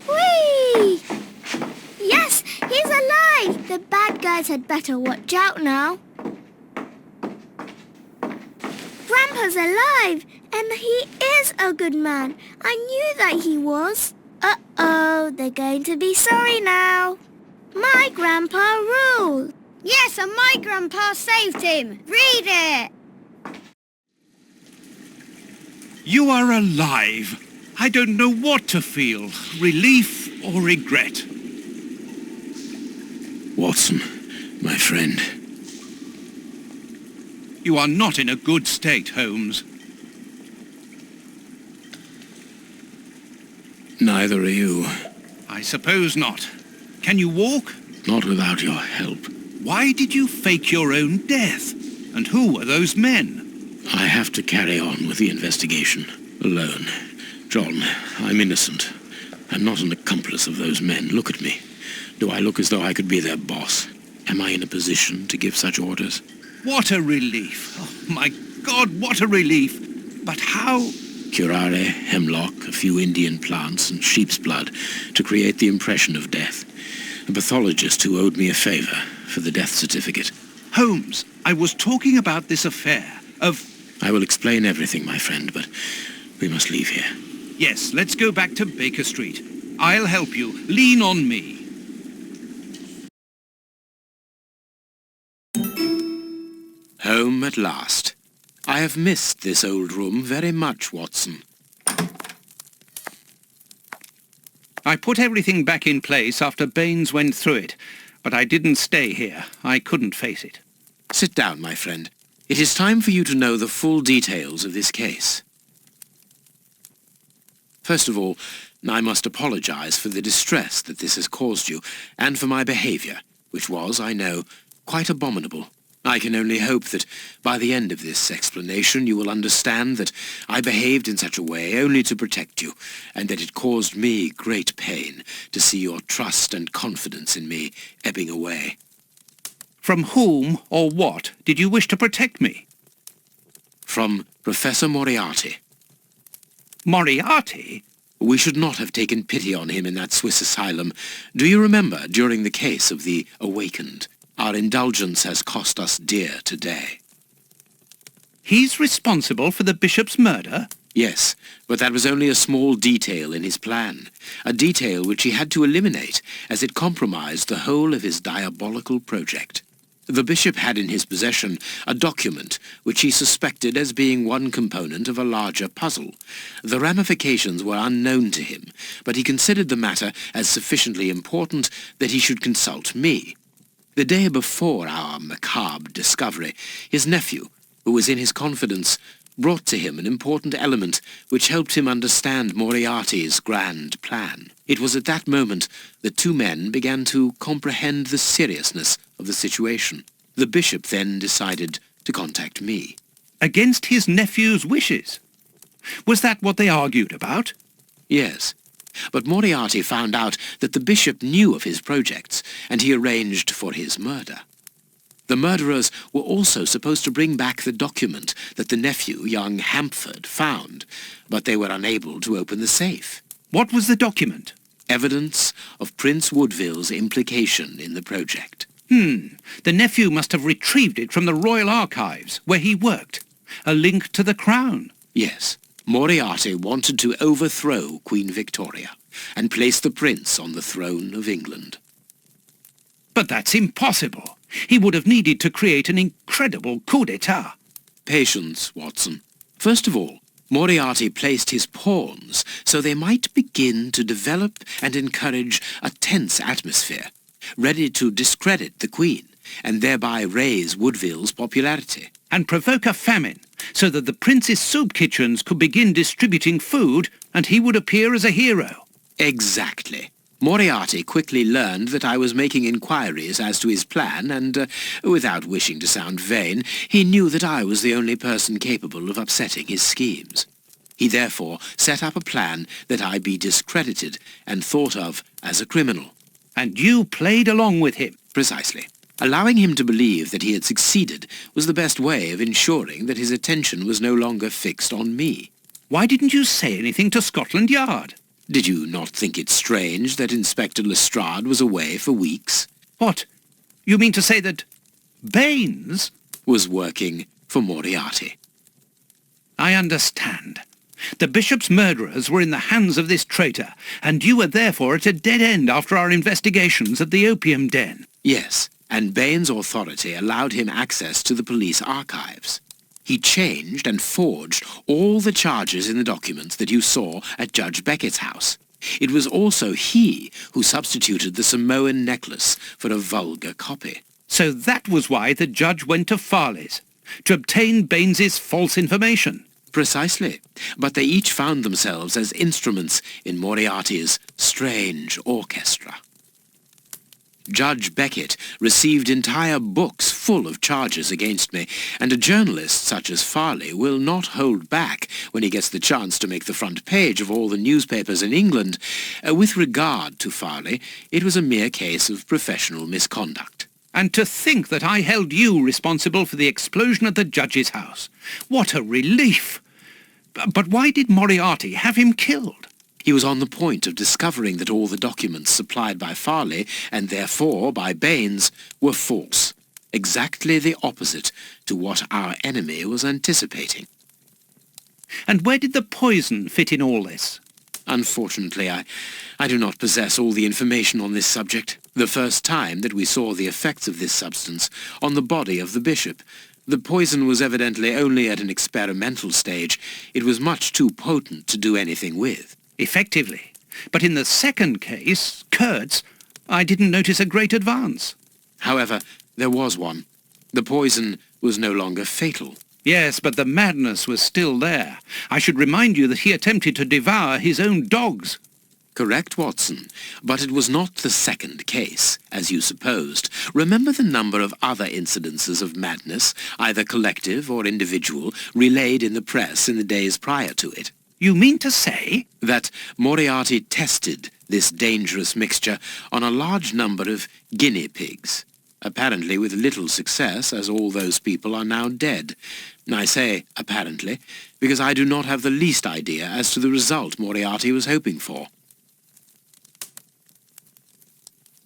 Whee! Yes, he's alive! The bad guys had better watch out now. Grandpa's alive, and he is a good man. I knew that he was. Uh-oh, they're going to be sorry now. My grandpa ruled.
Yes, and my grandpa saved him. Read it.
You are alive. I don't know what to feel, relief or regret.
Watson, my friend.
You are not in a good state, Holmes.
Neither are you.
I suppose not. Can you walk?
Not without your help.
Why did you fake your own death? And who were those men?
I have to carry on with the investigation. Alone. John, I'm innocent. I'm not an accomplice of those men. Look at me. Do I look as though I could be their boss? Am I in a position to give such orders?
What a relief. Oh, my God, what a relief. But how?
Curare, hemlock, a few Indian plants, and sheep's blood to create the impression of death. A pathologist who owed me a favor for the death certificate.
Holmes, I was talking about this affair of...
I will explain everything, my friend, but we must leave here.
Yes, let's go back to Baker Street. I'll help you. Lean on me.
Home at last. I have missed this old room very much, Watson.
I put everything back in place after Baines went through it, but I didn't stay here. I couldn't face it.
Sit down, my friend. It is time for you to know the full details of this case. First of all, I must apologize for the distress that this has caused you, and for my behavior, which was, I know, quite abominable. I can only hope that by the end of this explanation you will understand that I behaved in such a way only to protect you, and that it caused me great pain to see your trust and confidence in me ebbing away.
From whom or what did you wish to protect me?
From Professor Moriarty.
Moriarty?
We should not have taken pity on him in that Swiss asylum. Do you remember, during the case of the Awakened, our indulgence has cost us dear today?
He's responsible for the bishop's murder?
Yes, but that was only a small detail in his plan. A detail which he had to eliminate, as it compromised the whole of his diabolical project. The bishop had in his possession a document which he suspected as being one component of a larger puzzle. The ramifications were unknown to him, but he considered the matter as sufficiently important that he should consult me. The day before our macabre discovery, his nephew, who was in his confidence, brought to him an important element which helped him understand Moriarty's grand plan. It was at that moment that two men began to comprehend the seriousness of the situation. The bishop then decided to contact me.
Against his nephew's wishes? Was that what they argued about?
Yes. But Moriarty found out that the bishop knew of his projects, and he arranged for his murder. The murderers were also supposed to bring back the document that the nephew, young Hampford, found, but they were unable to open the safe.
What was the document?
Evidence of Prince Woodville's implication in the project.
The nephew must have retrieved it from the Royal Archives, where he worked. A link to the crown.
Yes. Moriarty wanted to overthrow Queen Victoria and place the prince on the throne of England.
But that's impossible. He would have needed to create an incredible coup d'etat.
Patience, Watson. First of all, Moriarty placed his pawns so they might begin to develop and encourage a tense atmosphere, ready to discredit the Queen and thereby raise Woodville's popularity.
And provoke a famine, so that the prince's soup kitchens could begin distributing food and he would appear as a hero.
Exactly. Moriarty quickly learned that I was making inquiries as to his plan and, without wishing to sound vain, he knew that I was the only person capable of upsetting his schemes. He therefore set up a plan that I be discredited and thought of as a criminal.
And you played along with him?
Precisely. Allowing him to believe that he had succeeded was the best way of ensuring that his attention was no longer fixed on me.
Why didn't you say anything to Scotland Yard?
Did you not think it strange that Inspector Lestrade was away for weeks?
What? You mean to say that Baines
was working for Moriarty?
I understand. The bishop's murderers were in the hands of this traitor, and you were therefore at a dead end after our investigations at the opium den.
Yes, and Baines' authority allowed him access to the police archives. He changed and forged all the charges in the documents that you saw at Judge Beckett's house. It was also he who substituted the Samoan necklace for a vulgar copy.
So that was why the judge went to Farley's, to obtain Baines's false information.
Precisely. But they each found themselves as instruments in Moriarty's strange orchestra. Judge Beckett received entire books full of charges against me, and a journalist such as Farley will not hold back when he gets the chance to make the front page of all the newspapers in England. With regard to Farley, it was a mere case of professional misconduct.
And to think that I held you responsible for the explosion at the judge's house. What a relief! But why did Moriarty have him killed?
He was on the point of discovering that all the documents supplied by Farley, and therefore by Baines, were false. Exactly the opposite to what our enemy was anticipating.
And where did the poison fit in all this?
Unfortunately, I do not possess all the information on this subject. The first time that we saw the effects of this substance on the body of the bishop, the poison was evidently only at an experimental stage. It was much too potent to do anything with.
Effectively. But in the second case, Kurtz, I didn't notice a great advance.
However, there was one. The poison was no longer fatal.
Yes, but the madness was still there. I should remind you that he attempted to devour his own dogs.
Correct, Watson. But it was not the second case, as you supposed. Remember the number of other incidences of madness, either collective or individual, relayed in the press in the days prior to it.
You mean to say?
That Moriarty tested this dangerous mixture on a large number of guinea pigs. Apparently with little success, as all those people are now dead. I say apparently, because I do not have the least idea as to the result Moriarty was hoping for.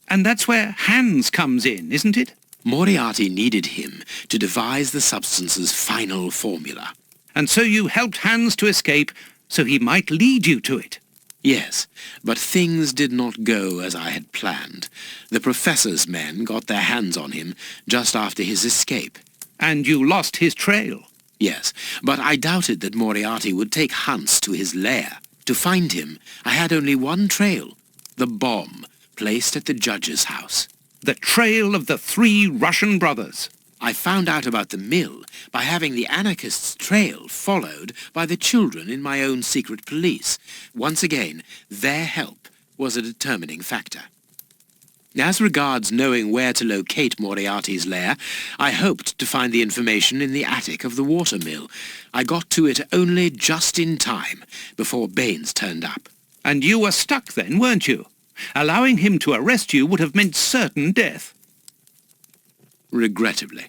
And that's where Hans comes in, isn't it?
Moriarty needed him to devise the substance's final formula.
And so you helped Hans to escape, so he might lead you to it.
Yes, but things did not go as I had planned. The professor's men got their hands on him just after his escape.
And you lost his trail?
Yes, but I doubted that Moriarty would take Hans to his lair. To find him, I had only one trail, the bomb placed at the judge's house.
The trail of the 3 Russian brothers.
I found out about the mill by having the anarchists' trail followed by the children in my own secret police. Once again, their help was a determining factor. As regards knowing where to locate Moriarty's lair, I hoped to find the information in the attic of the water mill. I got to it only just in time before Baines turned up.
And you were stuck then, weren't you? Allowing him to arrest you would have meant certain death.
Regrettably.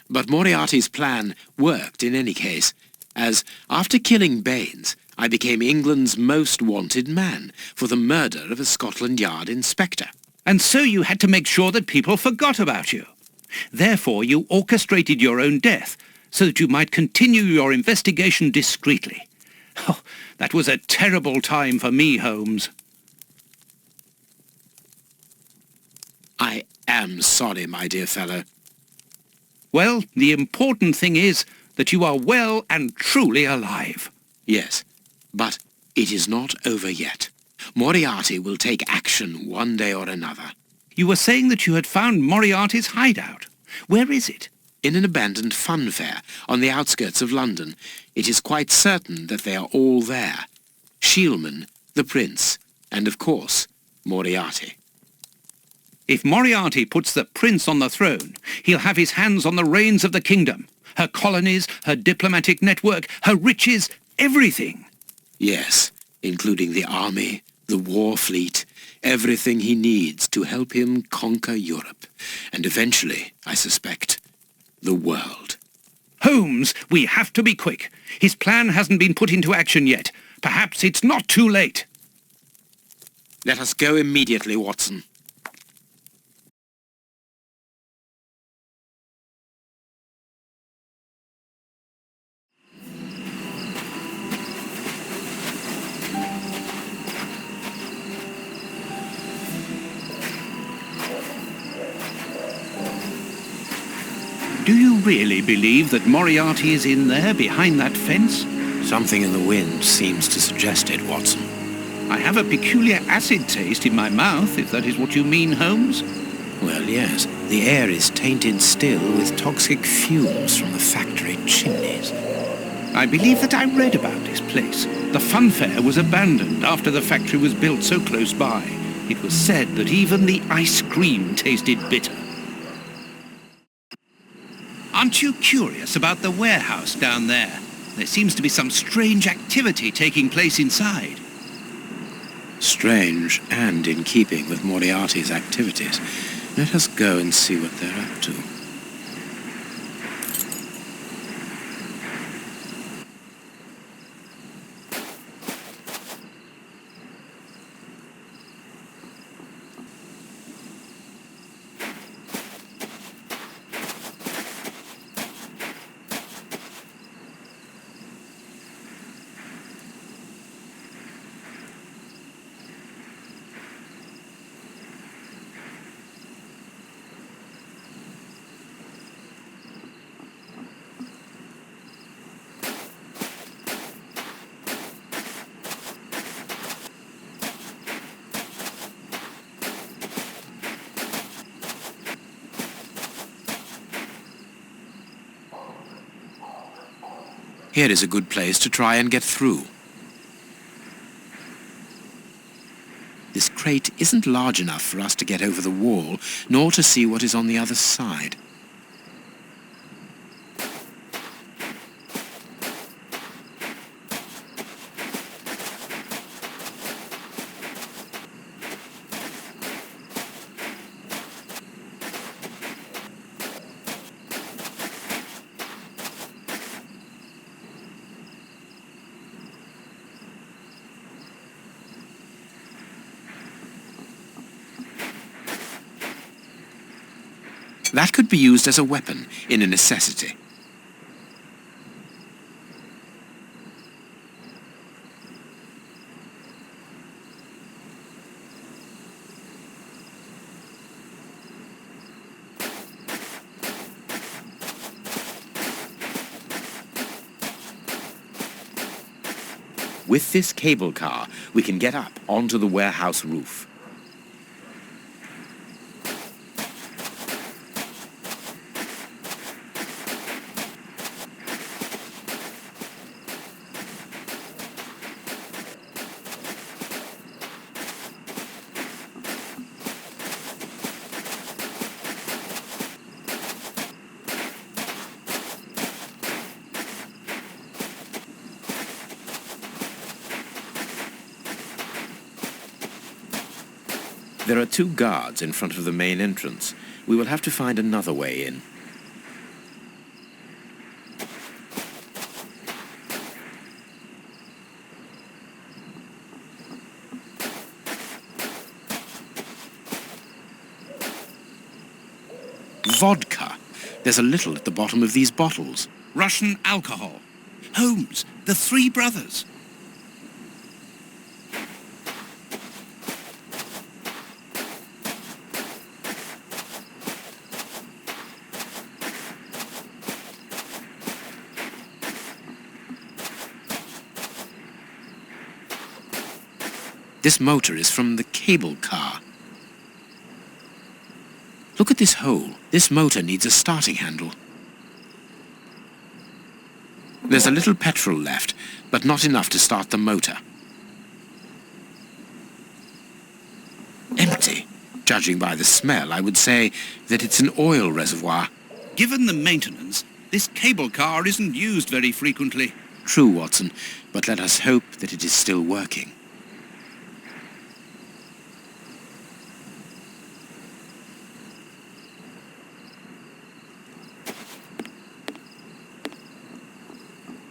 But Moriarty's plan worked in any case, as after killing Baines, I became England's most wanted man for the murder of a Scotland Yard inspector.
And so you had to make sure that people forgot about you. Therefore, you orchestrated your own death, so that you might continue your investigation discreetly. Oh, that was a terrible time for me, Holmes.
I am sorry, my dear fellow.
Well, the important thing is that you are well and truly alive.
Yes, but it is not over yet. Moriarty will take action one day or another.
You were saying that you had found Moriarty's hideout. Where is it?
In an abandoned fun fair on the outskirts of London. It is quite certain that they are all there. Sheilman, the Prince, and of course, Moriarty.
If Moriarty puts the Prince on the throne, he'll have his hands on the reins of the kingdom. Her colonies, her diplomatic network, her riches, everything.
Yes, including the army, the war fleet, everything he needs to help him conquer Europe. And eventually, I suspect, the world.
Holmes, we have to be quick. His plan hasn't been put into action yet. Perhaps it's not too late.
Let us go immediately, Watson.
Do you really believe that Moriarty is in there behind that fence?
Something in the wind seems to suggest it, Watson.
I have a peculiar acid taste in my mouth, if that is what you mean, Holmes.
Well, yes. The air is tainted still with toxic fumes from the factory chimneys.
I believe that I read about this place. The fun fair was abandoned after the factory was built so close by. It was said that even the ice cream tasted bitter. Aren't you curious about the warehouse down there? There seems to be some strange activity taking place inside.
Strange, and in keeping with Moriarty's activities. Let us go and see what they're up to. Here is a good place to try and get through. This crate isn't large enough for us to get over the wall, nor to see what is on the other side. That could be used as a weapon in a necessity. With this cable car, we can get up onto the warehouse roof. There are 2 guards in front of the main entrance. We will have to find another way in. Vodka. There's a little at the bottom of these bottles.
Russian alcohol. Holmes, the 3 brothers.
This motor is from the cable car. Look at this hole. This motor needs a starting handle. There's a little petrol left, but not enough to start the motor. Empty. Judging by the smell, I would say that it's an oil reservoir.
Given the maintenance, this cable car isn't used very frequently.
True, Watson, but let us hope that it is still working.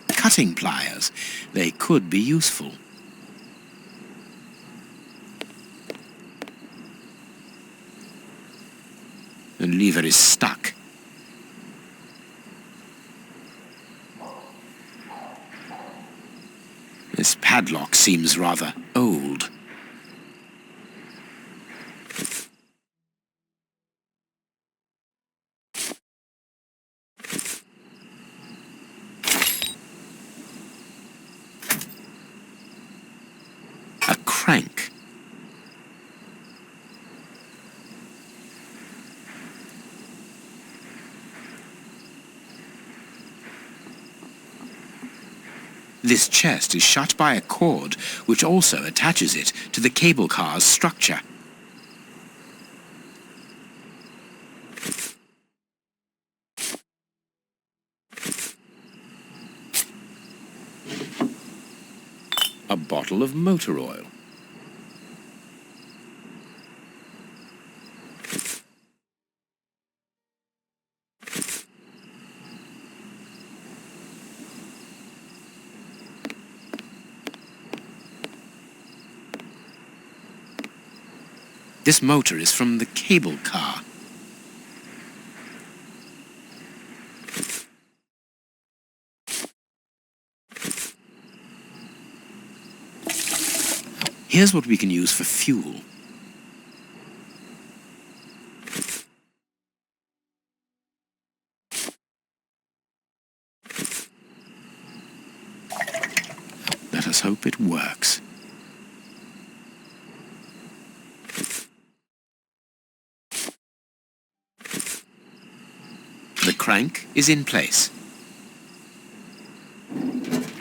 Cutting pliers. They could be useful. The lever is stuck. This padlock seems rather old. Crank. This chest is shut by a cord which also attaches it to the cable car's structure. A bottle of motor oil. This motor is from the cable car. Here's what we can use for fuel. Let us hope it works. The crank is in place.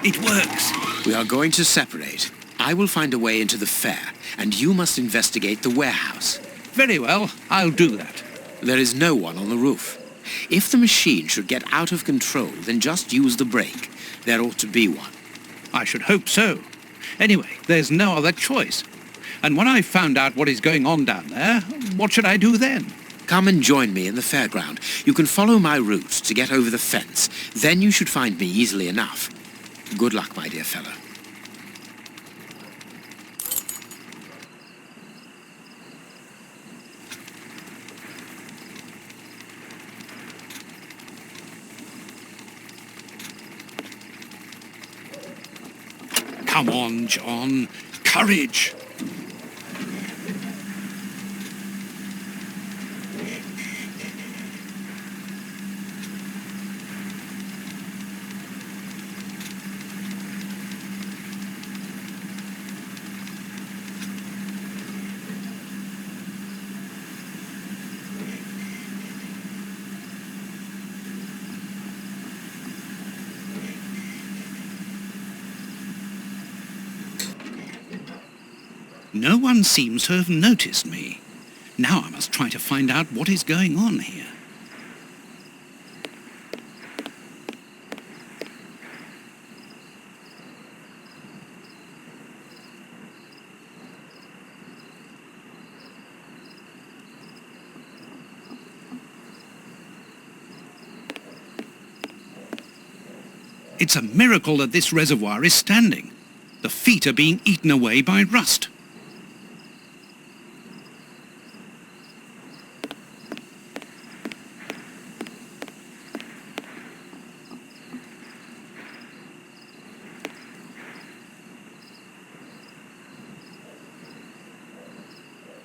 It works.
We are going to separate. I will find a way into the fair, and you must investigate the warehouse.
Very well, I'll do that.
There is no one on the roof. If the machine should get out of control, then just use the brake. There ought to be one.
I should hope so. Anyway, there's no other choice. And when I've found out what is going on down there, what should I do then?
Come and join me in the fairground. You can follow my route to get over the fence. Then you should find me easily enough. Good luck, my dear fellow.
Come on, John. Courage. No one seems to have noticed me. Now I must try to find out what is going on here. It's a miracle that this reservoir is standing. The feet are being eaten away by rust.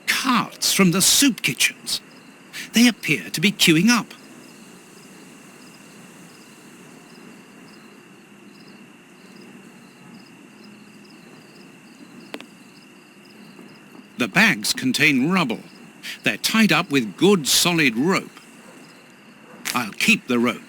Carts from the soup kitchens. They appear to be queuing up. The bags contain rubble. They're tied up with good solid rope. I'll keep the rope.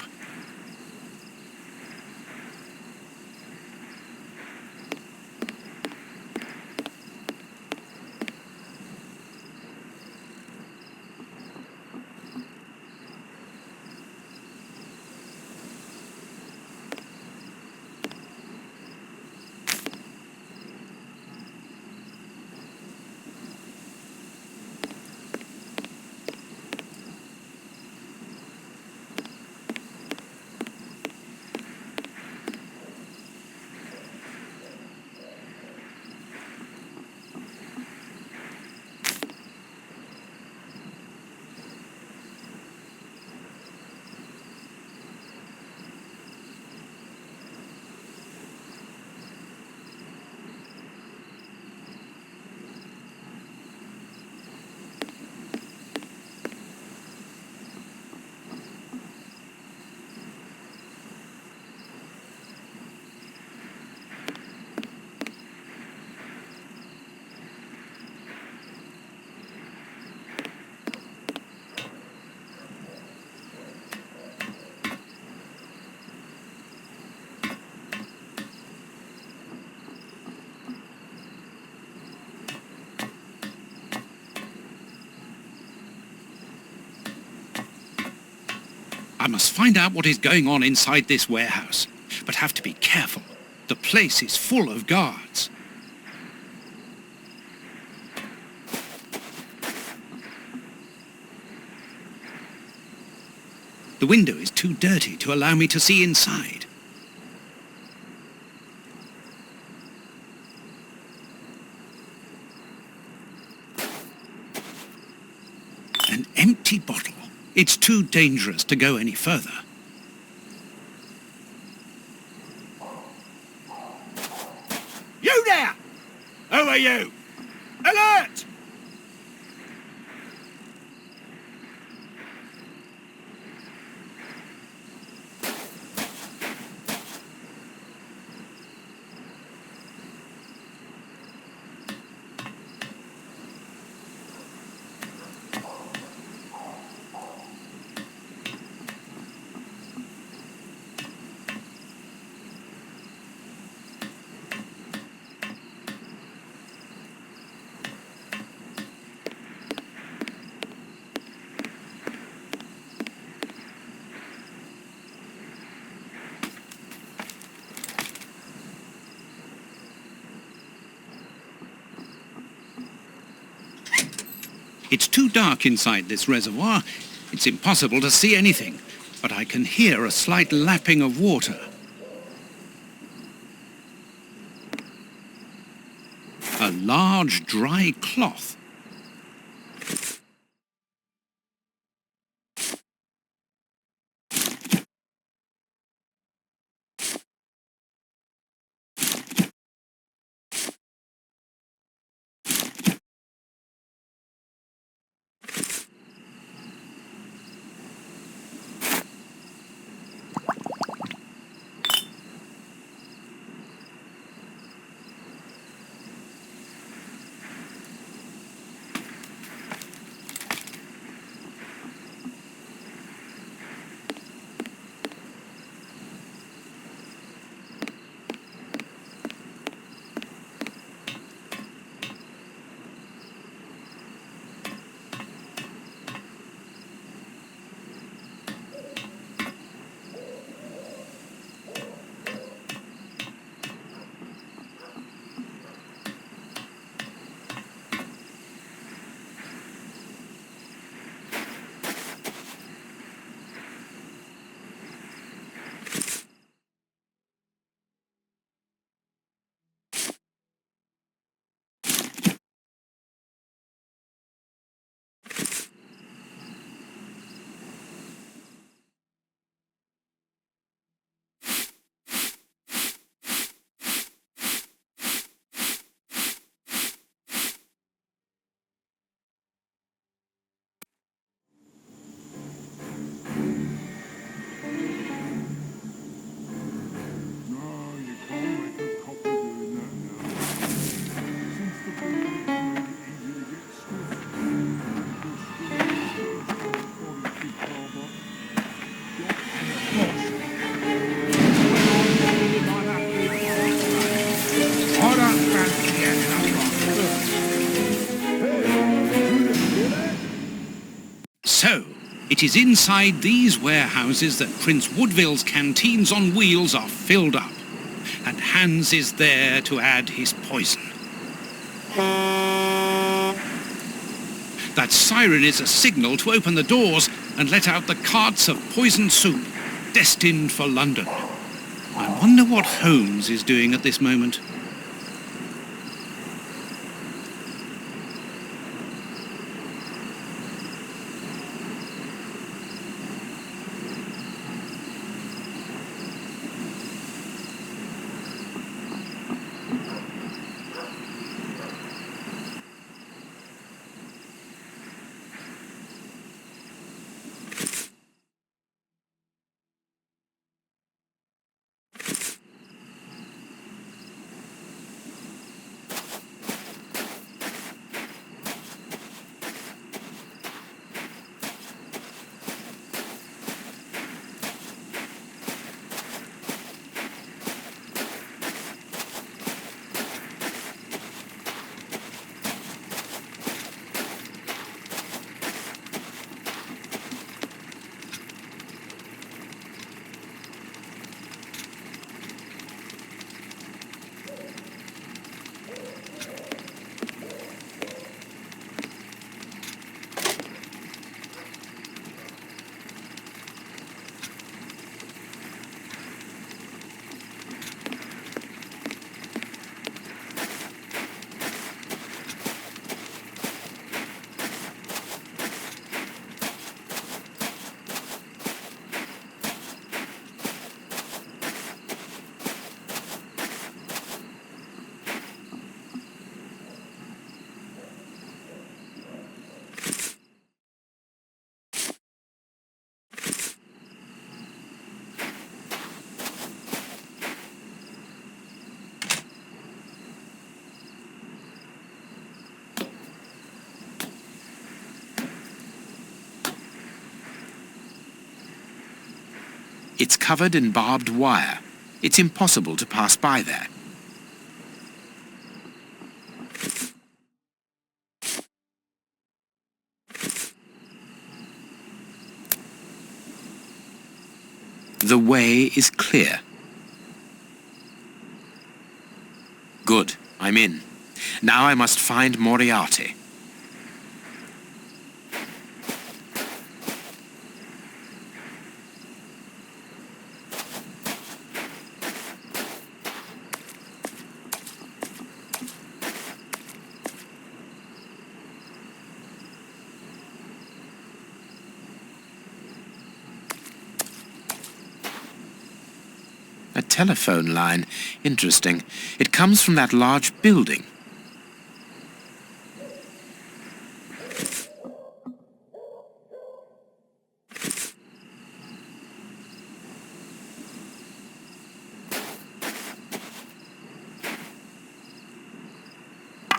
I must find out what is going on inside this warehouse, but have to be careful. The place is full of guards. The window is too dirty to allow me to see inside. An empty bottle. It's too dangerous to go any further.
You there! Who are you? Alert!
It's too dark inside this reservoir. It's impossible to see anything, but I can hear a slight lapping of water. A large dry cloth. So, it is inside these warehouses that Prince Woodville's canteens on wheels are filled up, and Hans is there to add his poison. That siren is a signal to open the doors and let out the carts of poisoned soup, destined for London. I wonder what Holmes is doing at this moment. It's covered in barbed wire. It's impossible to pass by there. The way is clear. Good, I'm in. Now I must find Moriarty.
A telephone line. Interesting. It comes from that large building.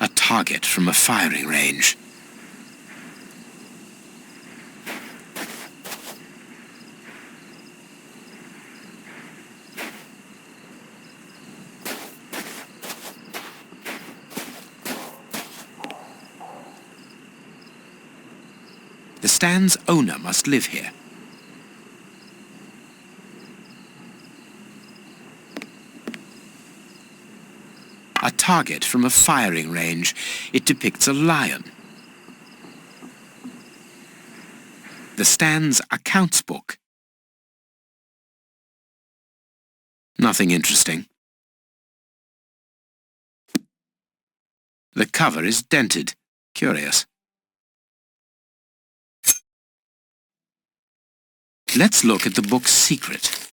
A target from a firing range. The stand's owner must live here. A target from a firing range. It depicts a lion. The stand's accounts book. Nothing interesting. The cover is dented. Curious. Let's look at the book's secret.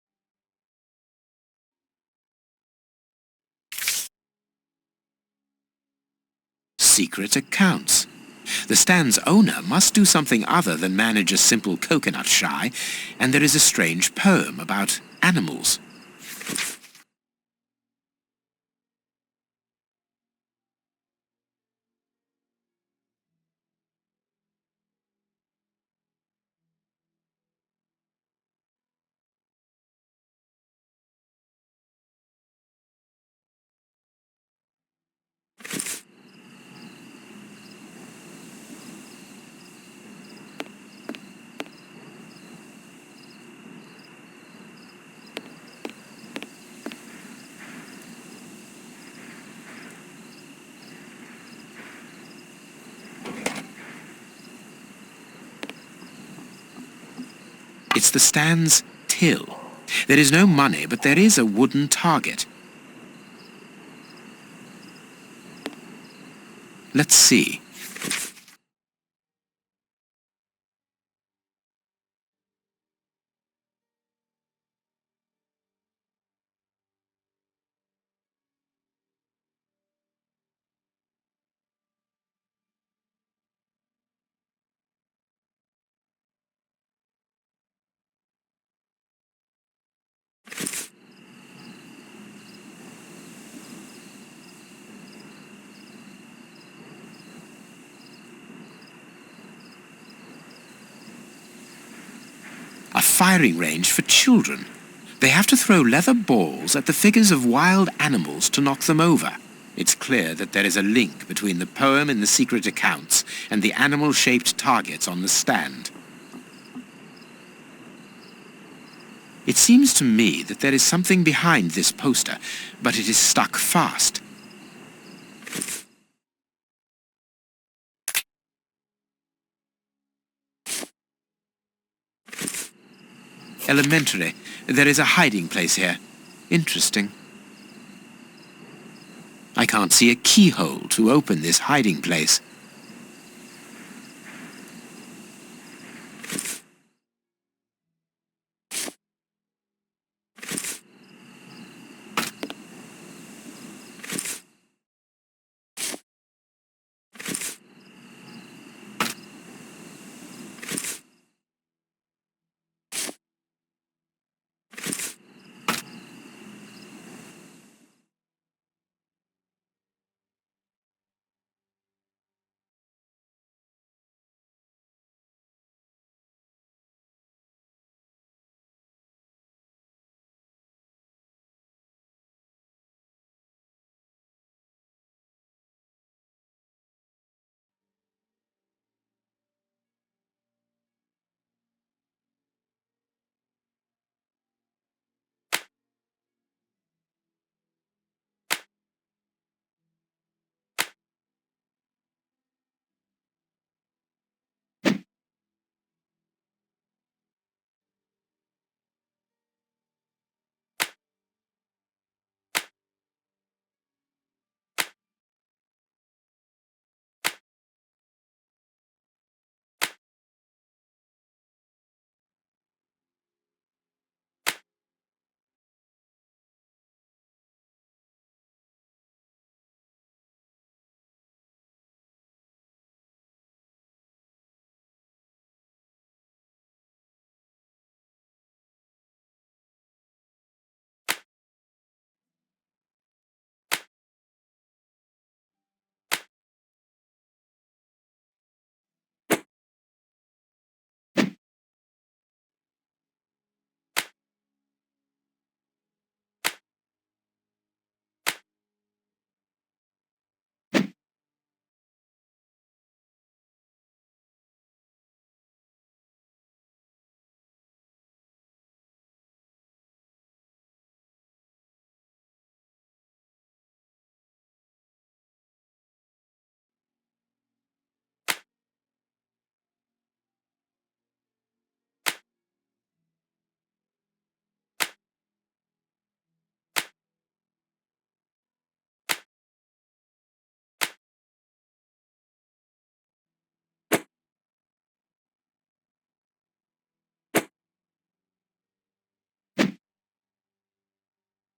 Secret accounts. The stand's owner must do something other than manage a simple coconut shy, and there is a strange poem about animals. It's the stand's till. There is no money, but there is a wooden target. Let's see. A firing range for children. They have to throw leather balls at the figures of wild animals to knock them over. It's clear that there is a link between the poem in the secret accounts and the animal-shaped targets on the stand. It seems to me that there is something behind this poster, but it is stuck fast. Elementary. There is a hiding place here. Interesting. I can't see a keyhole to open this hiding place.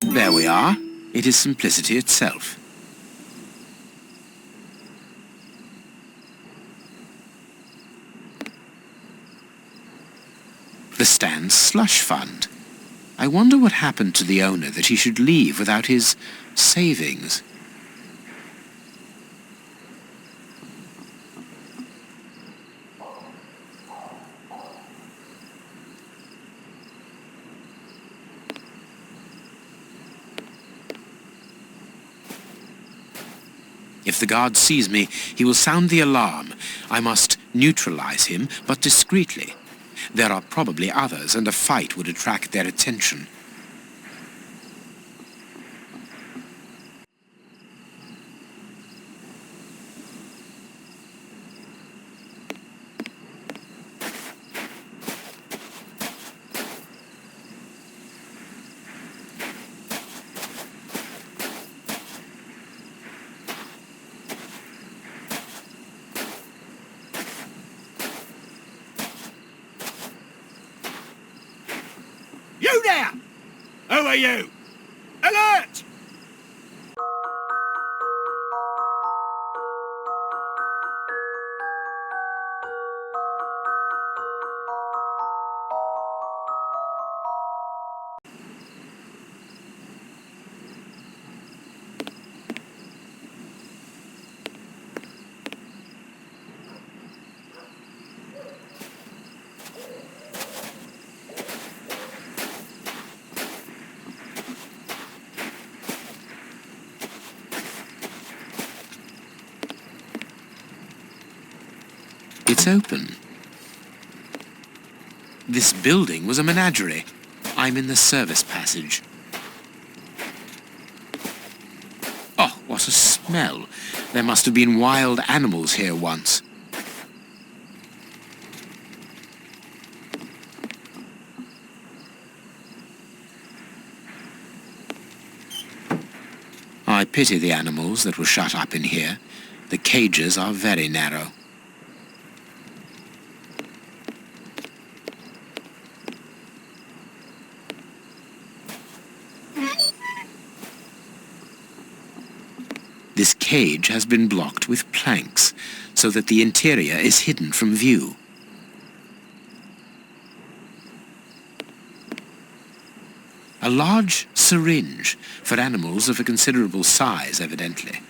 There we are. It is simplicity itself. The Stan's slush fund. I wonder what happened to the owner that he should leave without his savings. If the guard sees me, he will sound the alarm. I must neutralize him, but discreetly. There are probably others, and a fight would attract their attention.
You there! Who are you? Alert!
It's open. This building was a menagerie. I'm in the service passage. Oh, what a smell. There must have been wild animals here once. I pity the animals that were shut up in here. The cages are very narrow. This cage has been blocked with planks, so that the interior is hidden from view. A large syringe, for animals of a considerable size, evidently.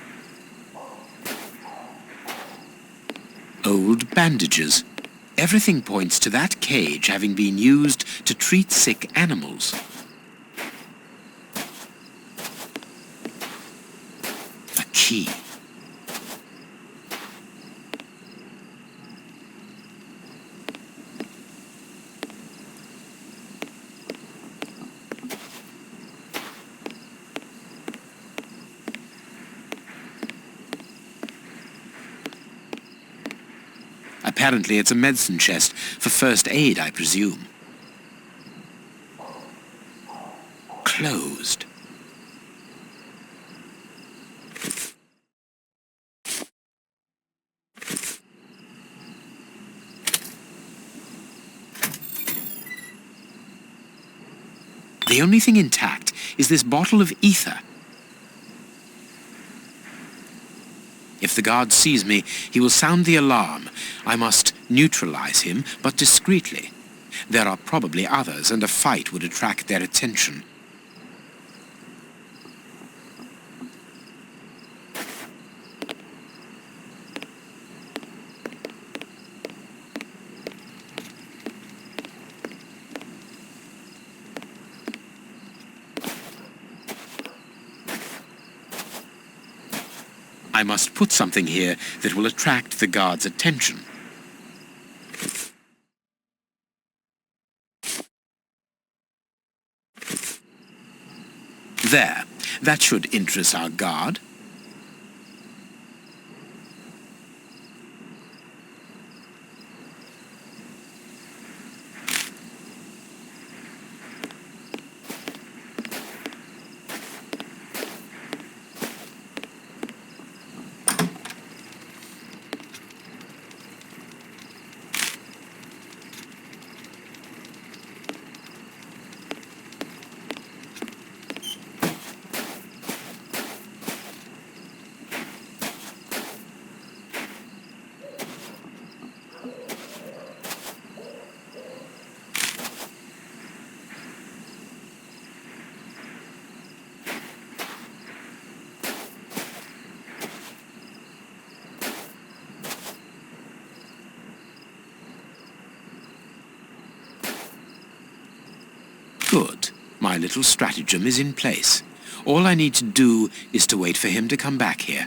Old bandages. Everything points to that cage having been used to treat sick animals. Key. Apparently it's a medicine chest for first aid, I presume. Closed. The only thing intact is this bottle of ether. If the guard sees me, he will sound the alarm. I must neutralize him, but discreetly. There are probably others, and a fight would attract their attention. I must put something here that will attract the guard's attention. There. That should interest our guard. Good. My little stratagem is in place. All I need to do is to wait for him to come back here.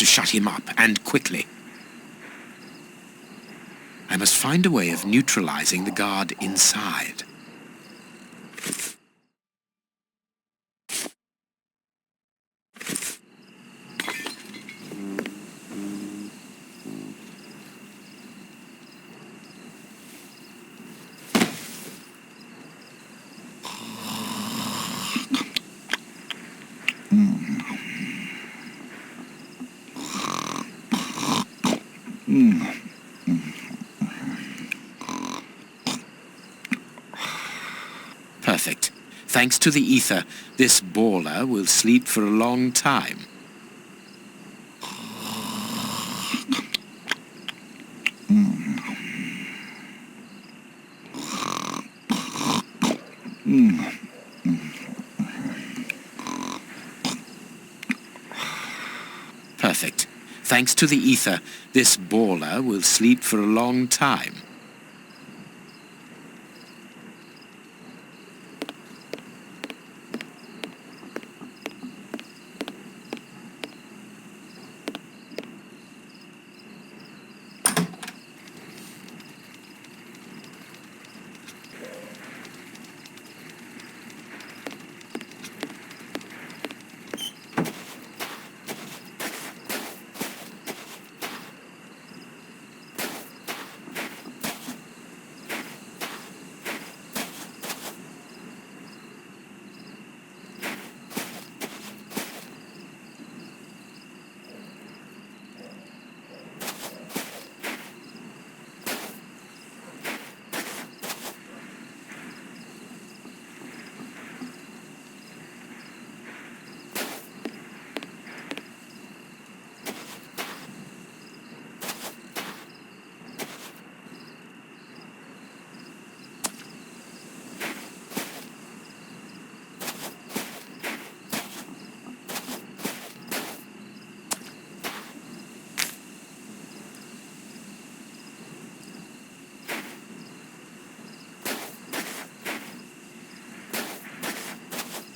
Shut him up, and quickly. I must find a way of neutralizing the guard inside. Perfect. Thanks to the ether, this baller will sleep for a long time. Perfect. Thanks to the ether, this baller will sleep for a long time.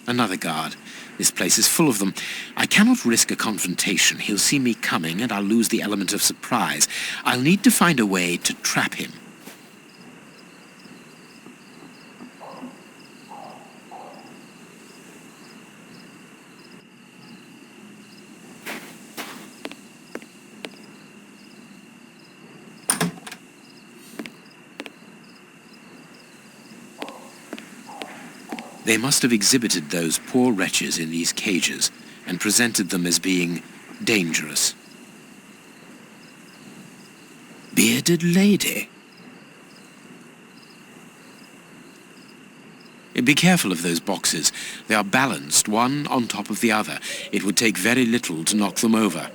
Another guard. This place is full of them. I cannot risk a confrontation. He'll see me coming and I'll lose the element of surprise. I'll need to find a way to trap him. They must have exhibited those poor wretches in these cages and presented them as being dangerous. Bearded lady. Be careful of those boxes. They are balanced, one on top of the other. It would take very little to knock them over.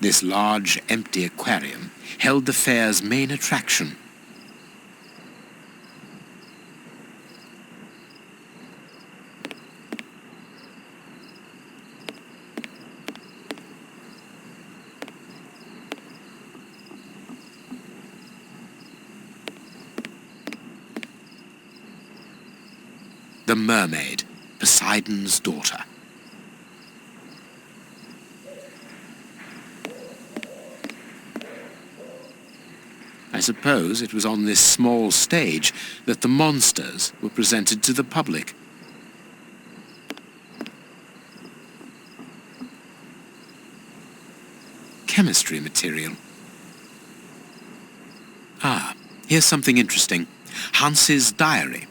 This large, empty aquarium held the fair's main attraction. The mermaid, Poseidon's daughter. I suppose it was on this small stage that the monsters were presented to the public. chemistry material. Ah, here's something interesting. Hans's diary.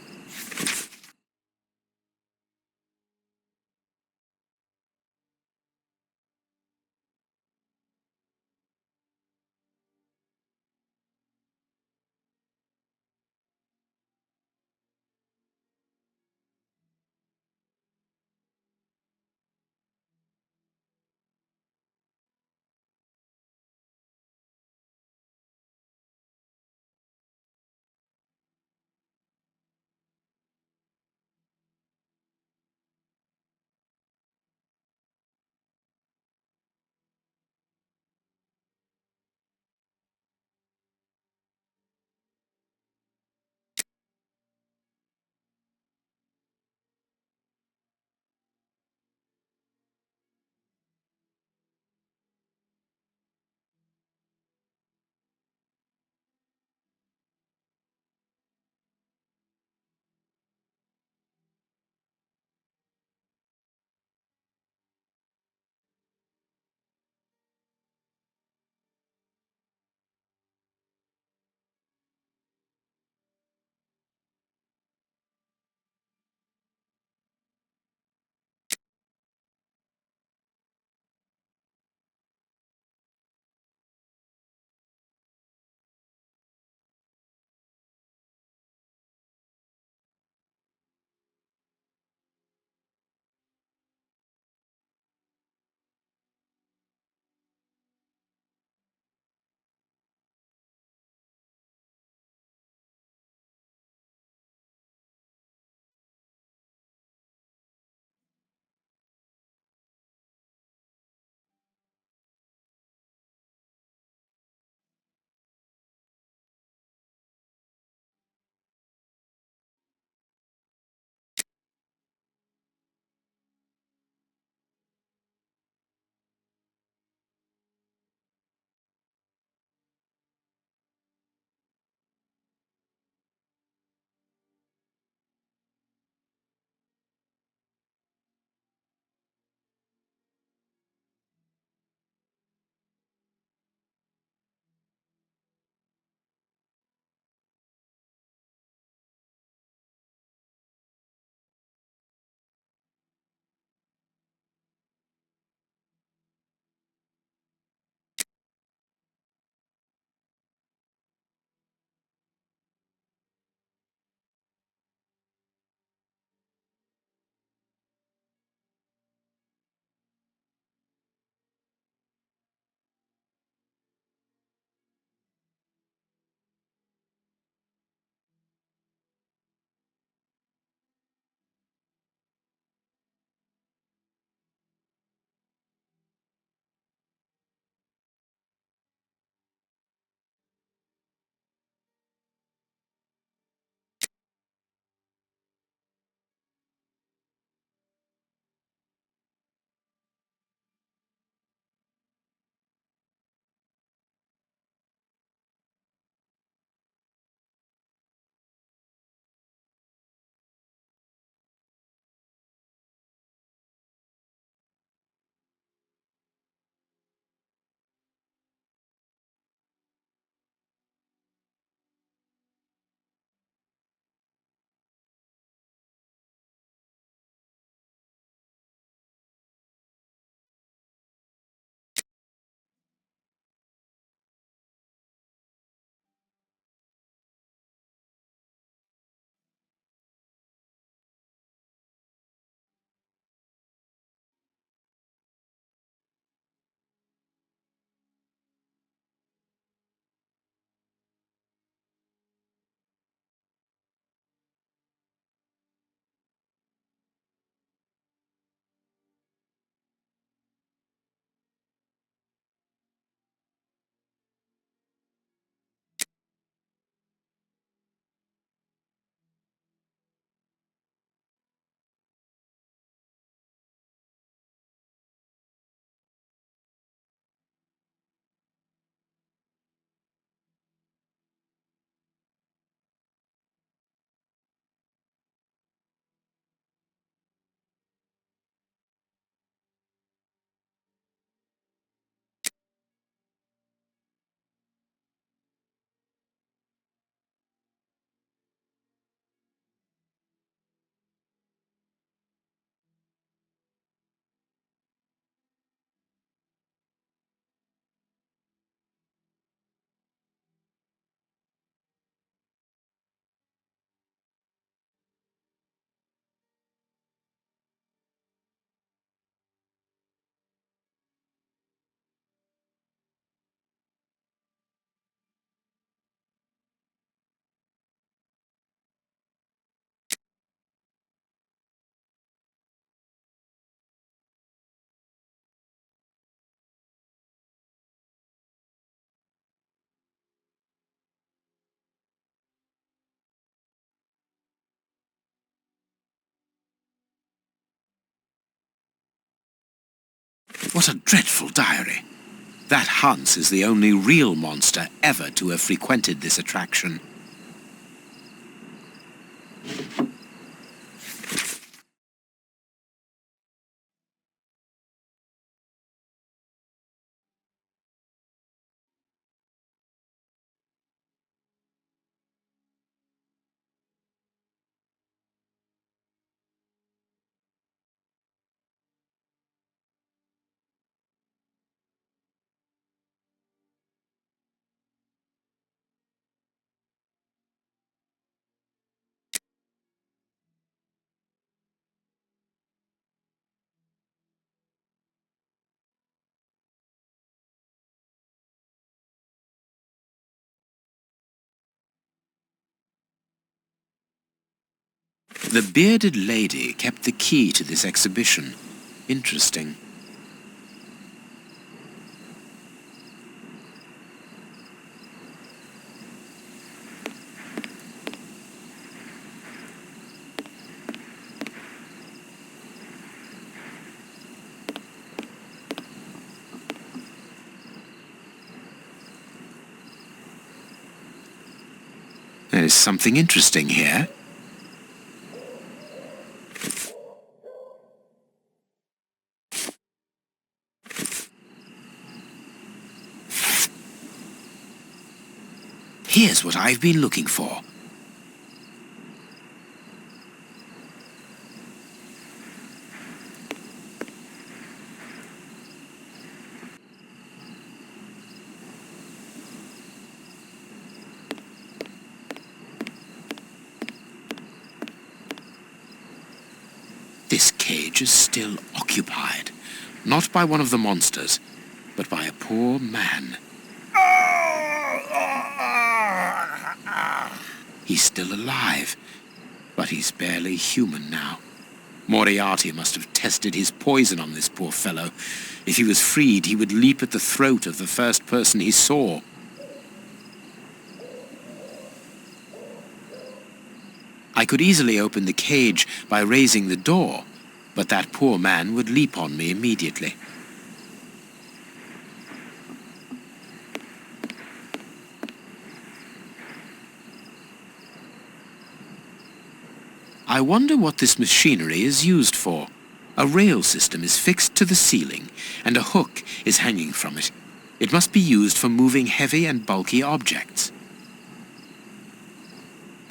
What a dreadful diary. That Hans is the only real monster ever to have frequented this attraction. The bearded lady kept the key to this exhibition. Interesting. There is something interesting here. Here's what I've been looking for. This cage is still occupied, not by one of the monsters, but by a poor man. He's still alive, but he's barely human now. Moriarty must have tested his poison on this poor fellow. If he was freed, he would leap at the throat of the first person he saw. I could easily open the cage by raising the door, but that poor man would leap on me immediately. I wonder what this machinery is used for. A rail system is fixed to the ceiling, and a hook is hanging from it. It must be used for moving heavy and bulky objects.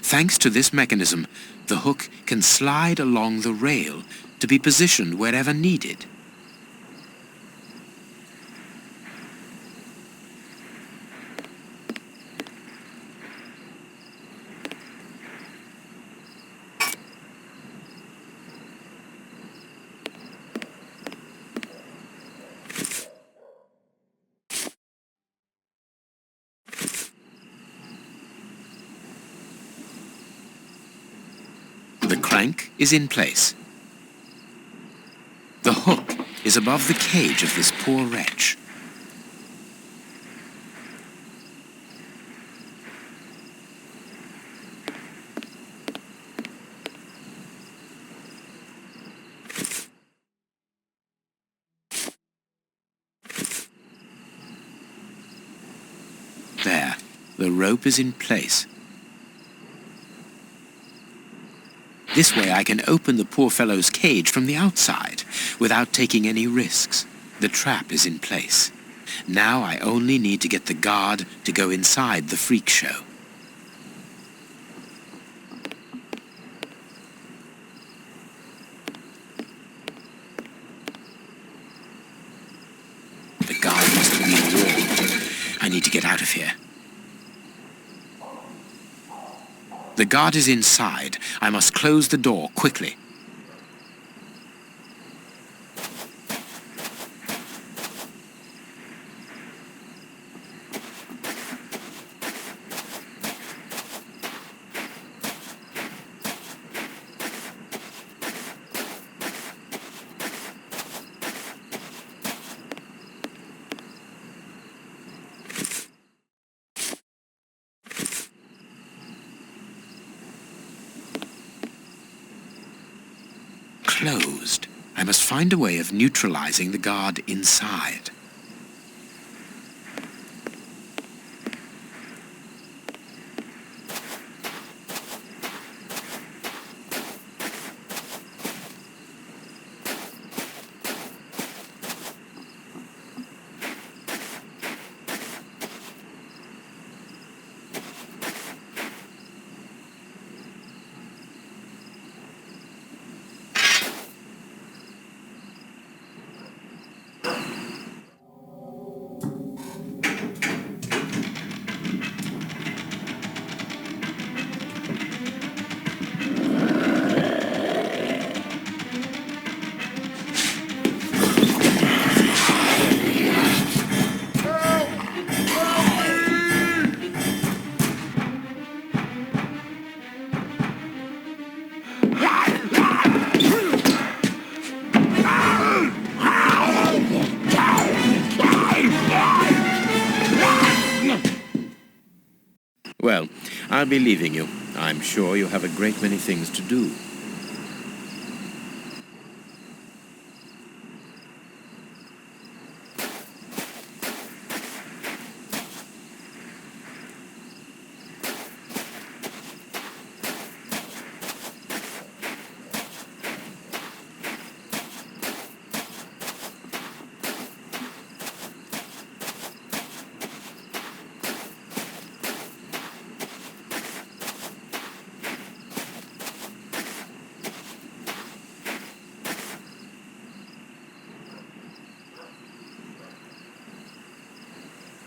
Thanks to this mechanism, the hook can slide along the rail to be positioned wherever needed. The crank is in place. The hook is above the cage of this poor wretch. There, the rope is in place. This way I can open the poor fellow's cage from the outside without taking any risks. The trap is in place. Now I only need to get the guard to go inside the freak show. The guard must have been warned. I need to get out of here. The guard is inside. I must close the door quickly. Closed. I must find a way of neutralizing the guard inside. Well, I'll be leaving you. I'm sure you have a great many things to do.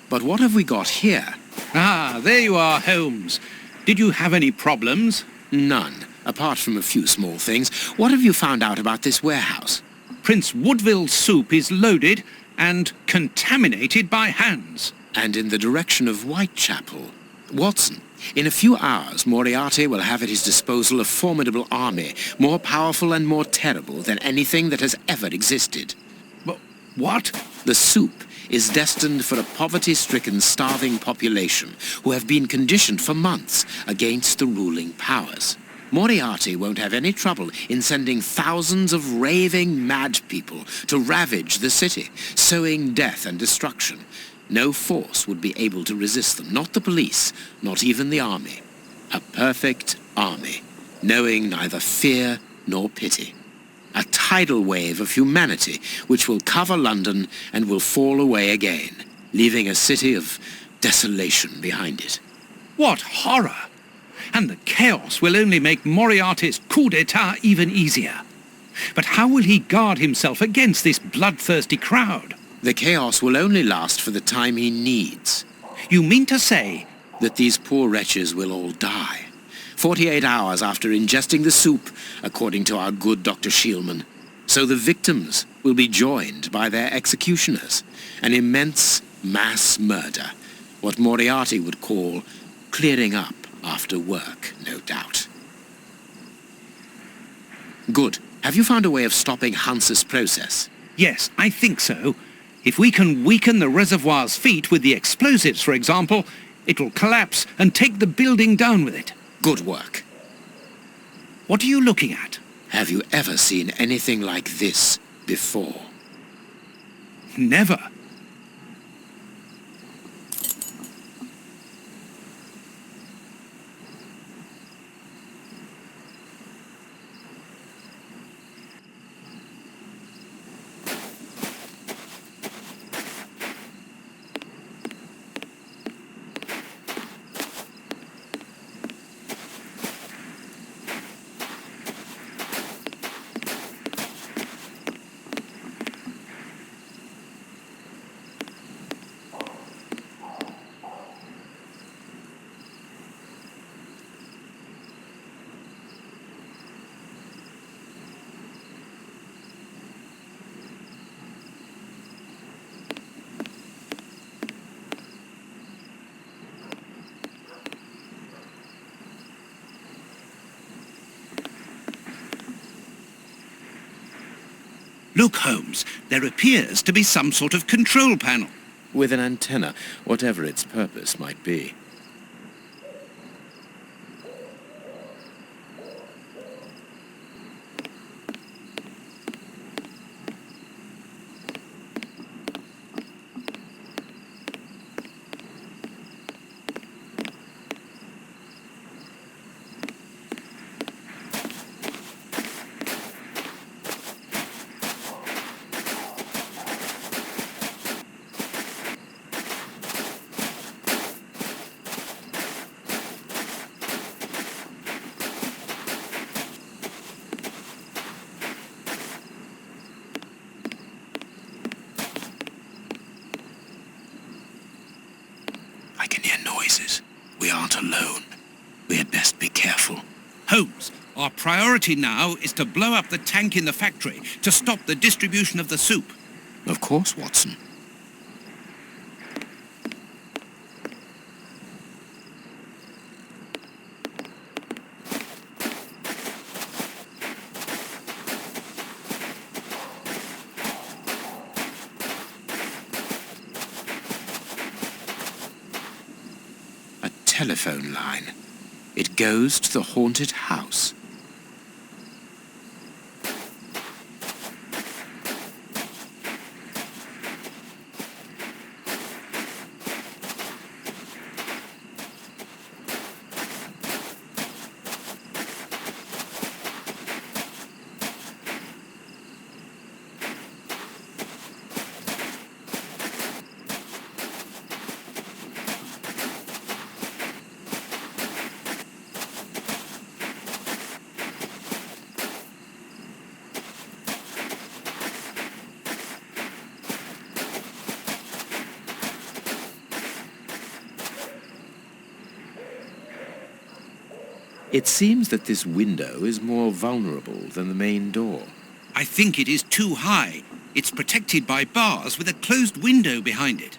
But what have we got here?
Ah, there you are, Holmes. Did you have any problems?
None, apart from a few small things. What have you found out about this warehouse?
Prince Woodville's soup is loaded and contaminated by hands.
And in the direction of Whitechapel. Watson, in a few hours, Moriarty will have at his disposal a formidable army, more powerful and more terrible than anything that has ever existed.
What?
The soup is destined for a poverty-stricken, starving population who have been conditioned for months against the ruling powers. Moriarty won't have any trouble in sending thousands of raving mad people to ravage the city, sowing death and destruction. No force would be able to resist them, not the police, not even the army. A perfect army, knowing neither fear nor pity. A tidal wave of humanity which will cover London and will fall away again, leaving a city of desolation behind it.
What horror! And the chaos will only make Moriarty's coup d'etat even easier. But how will he guard himself against this bloodthirsty crowd?
The chaos will only last for the time he needs.
You mean to say
that these poor wretches will all die? 48 hours after ingesting the soup, according to our good Dr. Shielman. So the victims will be joined by their executioners. An immense mass murder. What Moriarty would call clearing up after work, no doubt. Good. Have you found a way of stopping Hans's process?
Yes, I think so. If we can weaken the reservoir's feet with the explosives, for example, it will collapse and take the building down with it.
Good work.
What are you looking at?
Have you ever seen anything like this before?
Never. Look, Holmes, there appears to be some sort of control panel.
With an antenna, whatever its purpose might be. can hear noises. We aren't alone. We had best be careful.
Holmes, our priority now is to blow up the tank in the factory to stop the distribution of the soup.
Of course, Watson. Telephone line. It goes to the haunted house. It seems that this window is more vulnerable than the main door.
I think it is too high. It's protected by bars with a closed window behind it.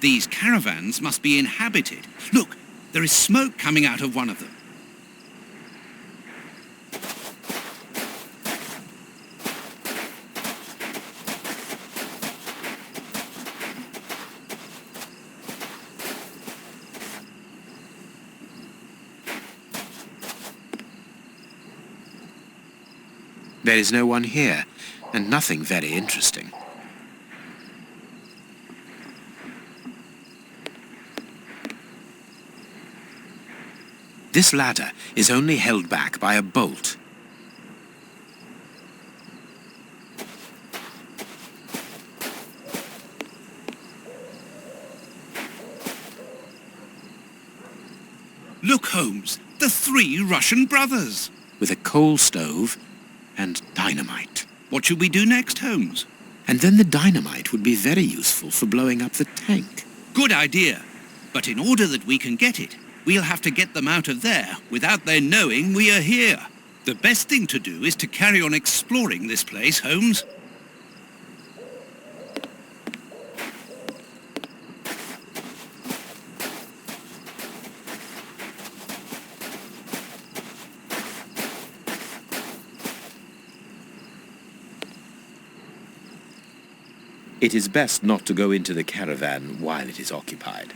These caravans must be inhabited. Look, there is smoke coming out of one of them.
There is no one here, and nothing very interesting. This ladder is only held back by a bolt.
Look, Holmes, the three Russian brothers.
With a coal stove and dynamite.
What should we do next, Holmes?
And then the dynamite would be very useful for blowing up the tank.
Good idea. But in order that we can get it, we'll have to get them out of there without their knowing we are here. The best thing to do is to carry on exploring this place, Holmes.
It is best not to go into the caravan while it is occupied.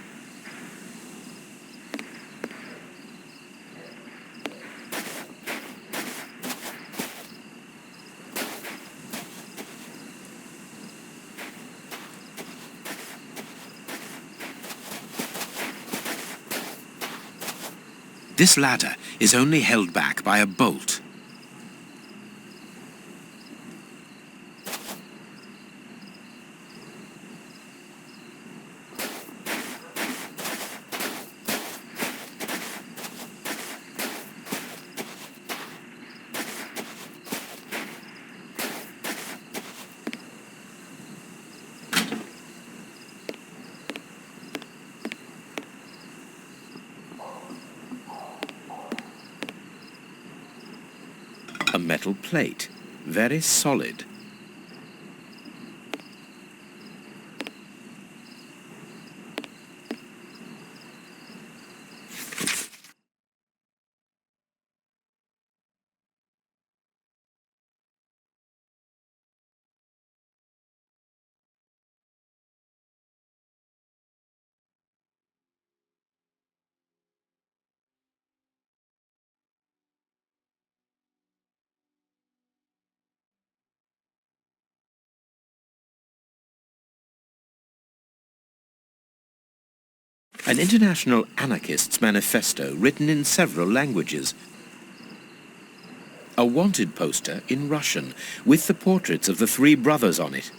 This ladder is only held back by a bolt. metal plate. Very solid. An international anarchists' manifesto written in several languages. A wanted poster in Russian with the portraits of the three brothers on it.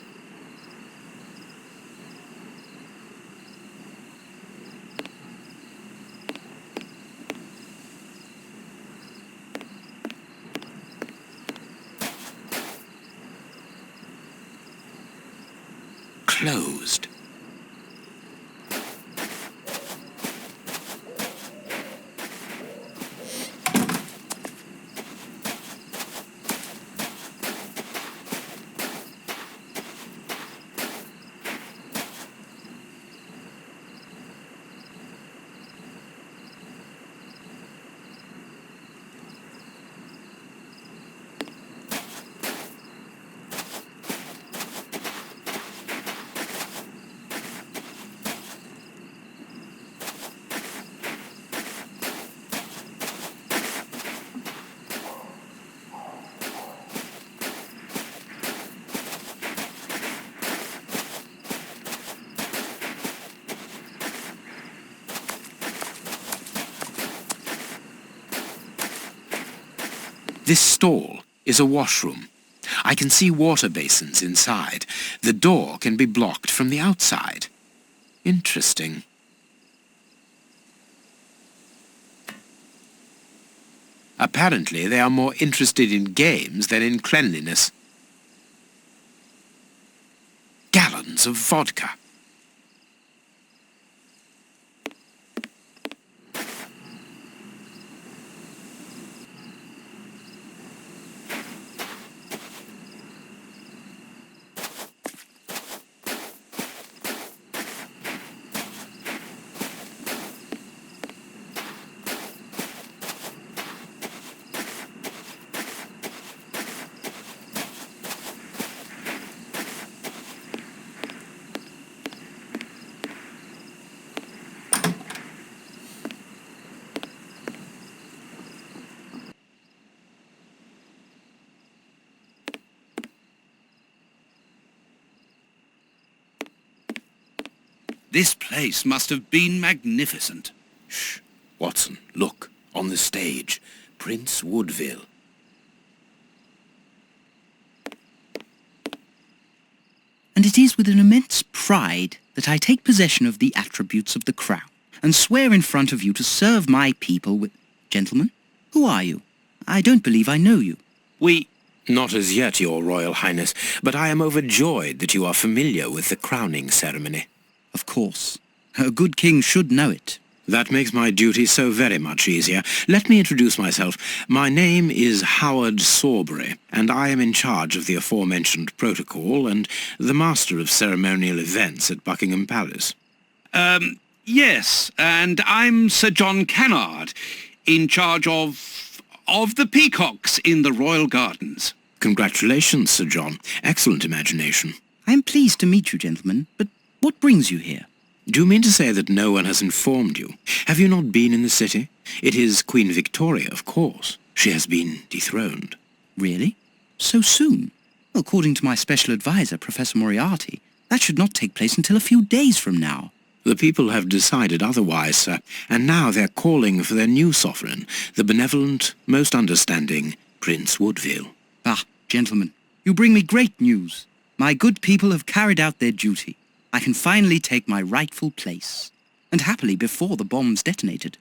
Closed. This stall is a washroom. I can see water basins inside. The door can be blocked from the outside. Interesting. Apparently, they are more interested in games than in cleanliness. Gallons of vodka.
This place must have been magnificent.
Shh. Watson, look. On the stage. Prince Woodville.
And it is with an immense pride that I take possession of the attributes of the crown, and swear in front of you to serve my people with... Gentlemen, who are you? I don't believe I know you.
We... Not as yet, Your Royal Highness, but I am overjoyed that you are familiar with the crowning ceremony.
Of course. A good king should know it.
That makes my duty so very much easier. Let me introduce myself. My name is Howard Sawbury, and I am in charge of the aforementioned protocol and the master of ceremonial events at Buckingham Palace.
Yes, and I'm Sir John Cannard, in charge of the peacocks in the royal gardens.
Congratulations, Sir John. Excellent imagination.
I am pleased to meet you, gentlemen, but what brings you here?
Do you mean to say that no one has informed you? Have you not been in the city? It is Queen Victoria, of course. She has been dethroned.
Really? So soon? According to my special advisor, Professor Moriarty, that should not take place until a few days from now.
The people have decided otherwise, sir, and now they're calling for their new sovereign, the benevolent, most understanding Prince Woodville.
Ah, gentlemen, you bring me great news. My good people have carried out their duty. I can finally take my rightful place, and happily before the bombs detonated.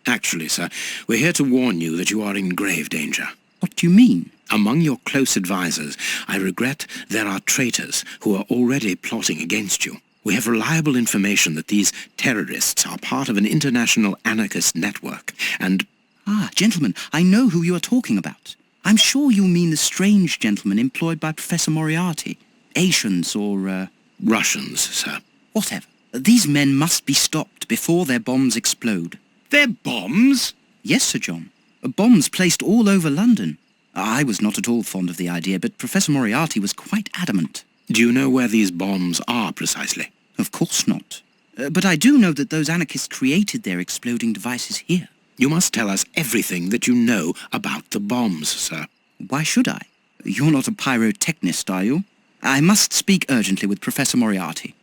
Actually, sir, we're here to warn you that you are in grave danger.
What do you mean?
Among your close advisors, I regret there are traitors who are already plotting against you. We have reliable information that these terrorists are part of an international anarchist network, and...
Ah, gentlemen, I know who you are talking about. I'm sure you mean the strange gentleman employed by Professor Moriarty. Asians or,
Russians, sir.
Whatever. These men must be stopped before their bombs explode.
Their bombs?
Yes, Sir John. Bombs placed all over London. I was not at all fond of the idea, but Professor Moriarty was quite adamant.
Do you know where these bombs are precisely?
Of course not. But I do know that those anarchists created their exploding devices here.
You must tell us everything that you know about the bombs, sir.
Why should I? You're not a pyrotechnist, are you? I must speak urgently with Professor Moriarty.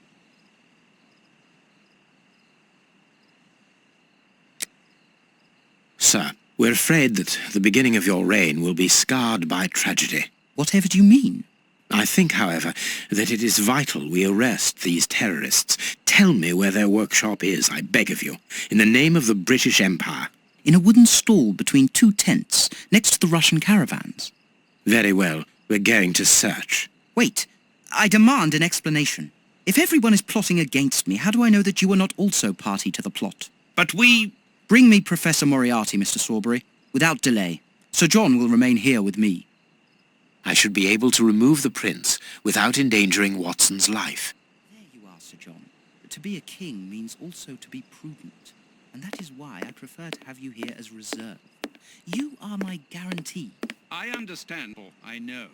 Sir, we're afraid that the beginning of your reign will be scarred by tragedy.
Whatever do you mean?
I think, however, that it is vital we arrest these terrorists. Tell me where their workshop is, I beg of you, in the name of the British Empire.
In a wooden stall between two tents, next to the Russian caravans.
Very well. We're going to search.
Wait. I demand an explanation. If everyone is plotting against me, how do I know that you are not also party to the plot?
But we...
Bring me Professor Moriarty, Mr. Sawbury, without delay. Sir John will remain here with me.
I should be able to remove the prince without endangering Watson's life.
There you are, Sir John. To be a king means also to be prudent. And that is why I prefer to have you here as reserve. You are my guarantee.
I understand, I know.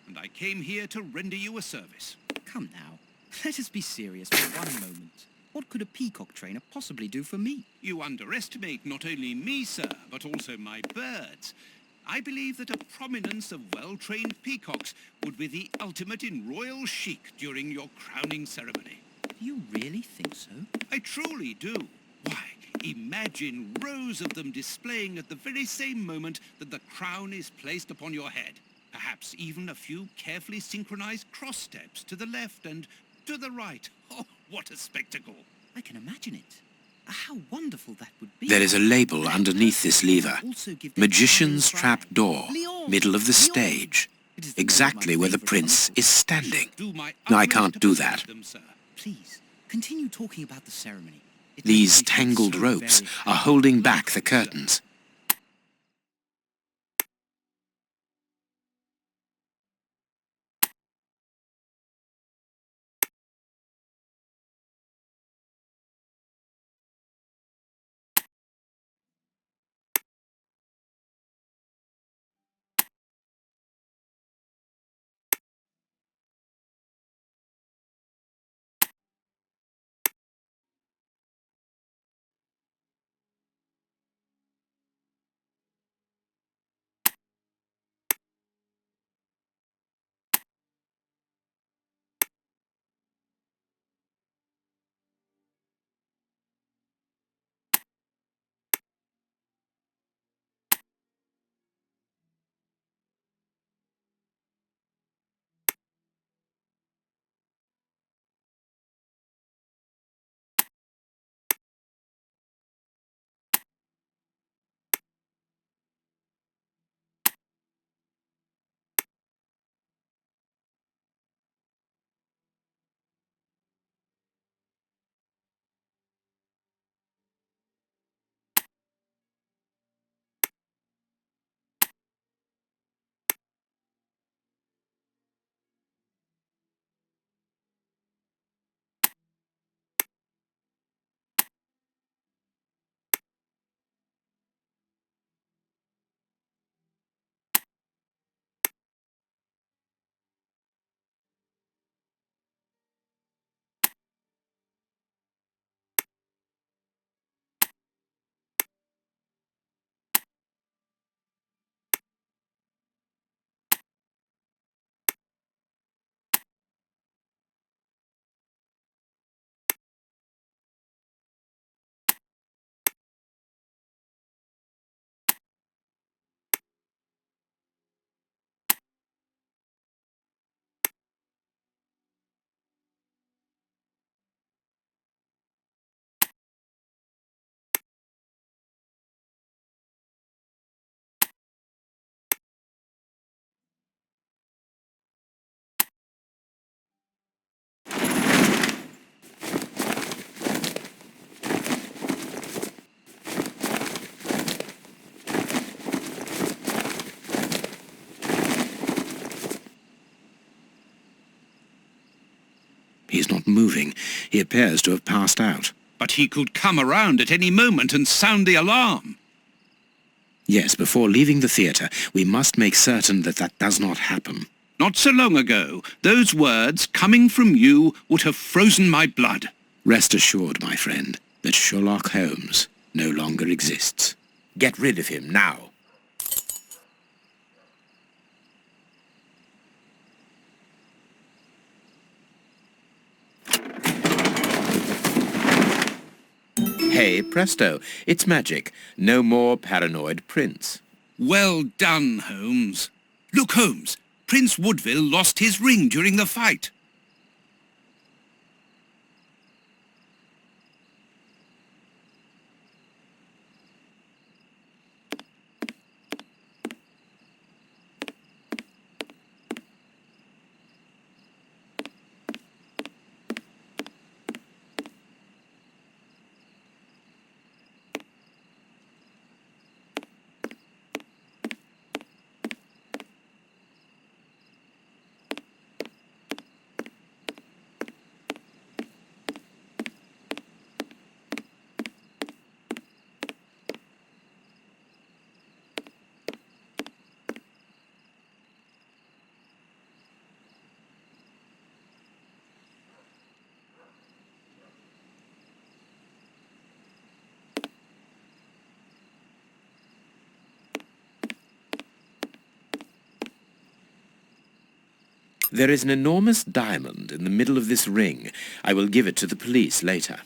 And I came here to render you a service.
Come now. Let us be serious for one moment. What could a peacock trainer possibly do for me?
You underestimate not only me, sir, but also my birds. I believe that a prominence of well-trained peacocks would be the ultimate in royal chic during your crowning ceremony.
Do you really think so?
I truly do. Why, imagine rows of them displaying at the very same moment that the crown is placed upon your head. Perhaps even a few carefully synchronized cross steps to the left and to the right. Oh, what a spectacle.
I can imagine it. How wonderful that would be.
There is a label underneath this lever. Magician's Trap Door, middle of the stage. Exactly where the prince is standing. I can't do that.
Please, continue talking about the ceremony.
These tangled ropes are holding back the curtains. not moving. He appears to have passed out.
But he could come around at any moment and sound the alarm.
Yes, before leaving the theatre, we must make certain that that does not happen.
Not so long ago, those words coming from you would have frozen my blood.
Rest assured, my friend, that Sherlock Holmes no longer exists.
Get rid of him now.
Hey, presto, it's magic. No more paranoid Prince.
Well done, Holmes. Look, Holmes, Prince Woodville lost his ring during the fight.
There is an enormous diamond in the middle of this ring. I will give it to the police later.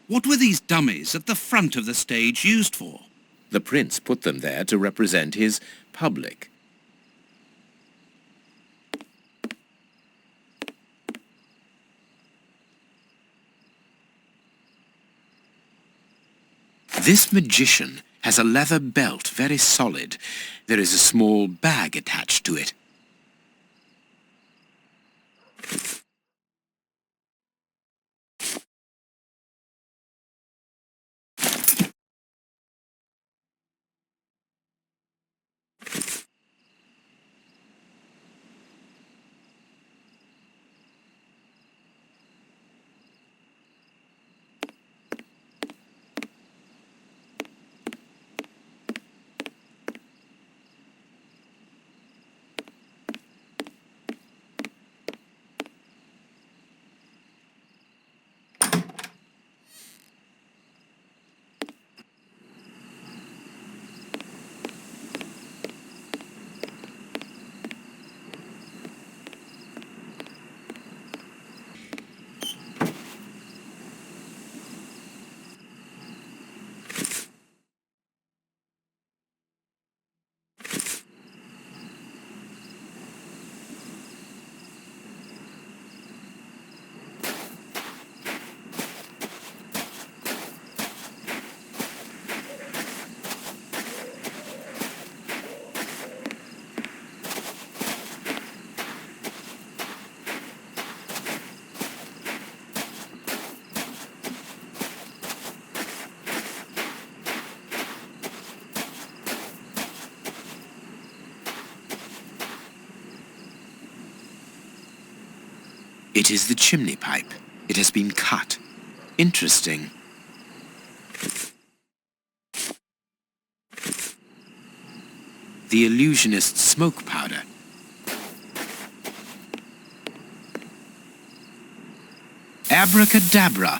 What were these dummies at the front of the stage used for?
The prince put them there to represent his public. This magician has a leather belt, very solid. There is a small bag attached to it. It is the chimney pipe. It has been cut. Interesting. The illusionist's smoke powder. Abracadabra.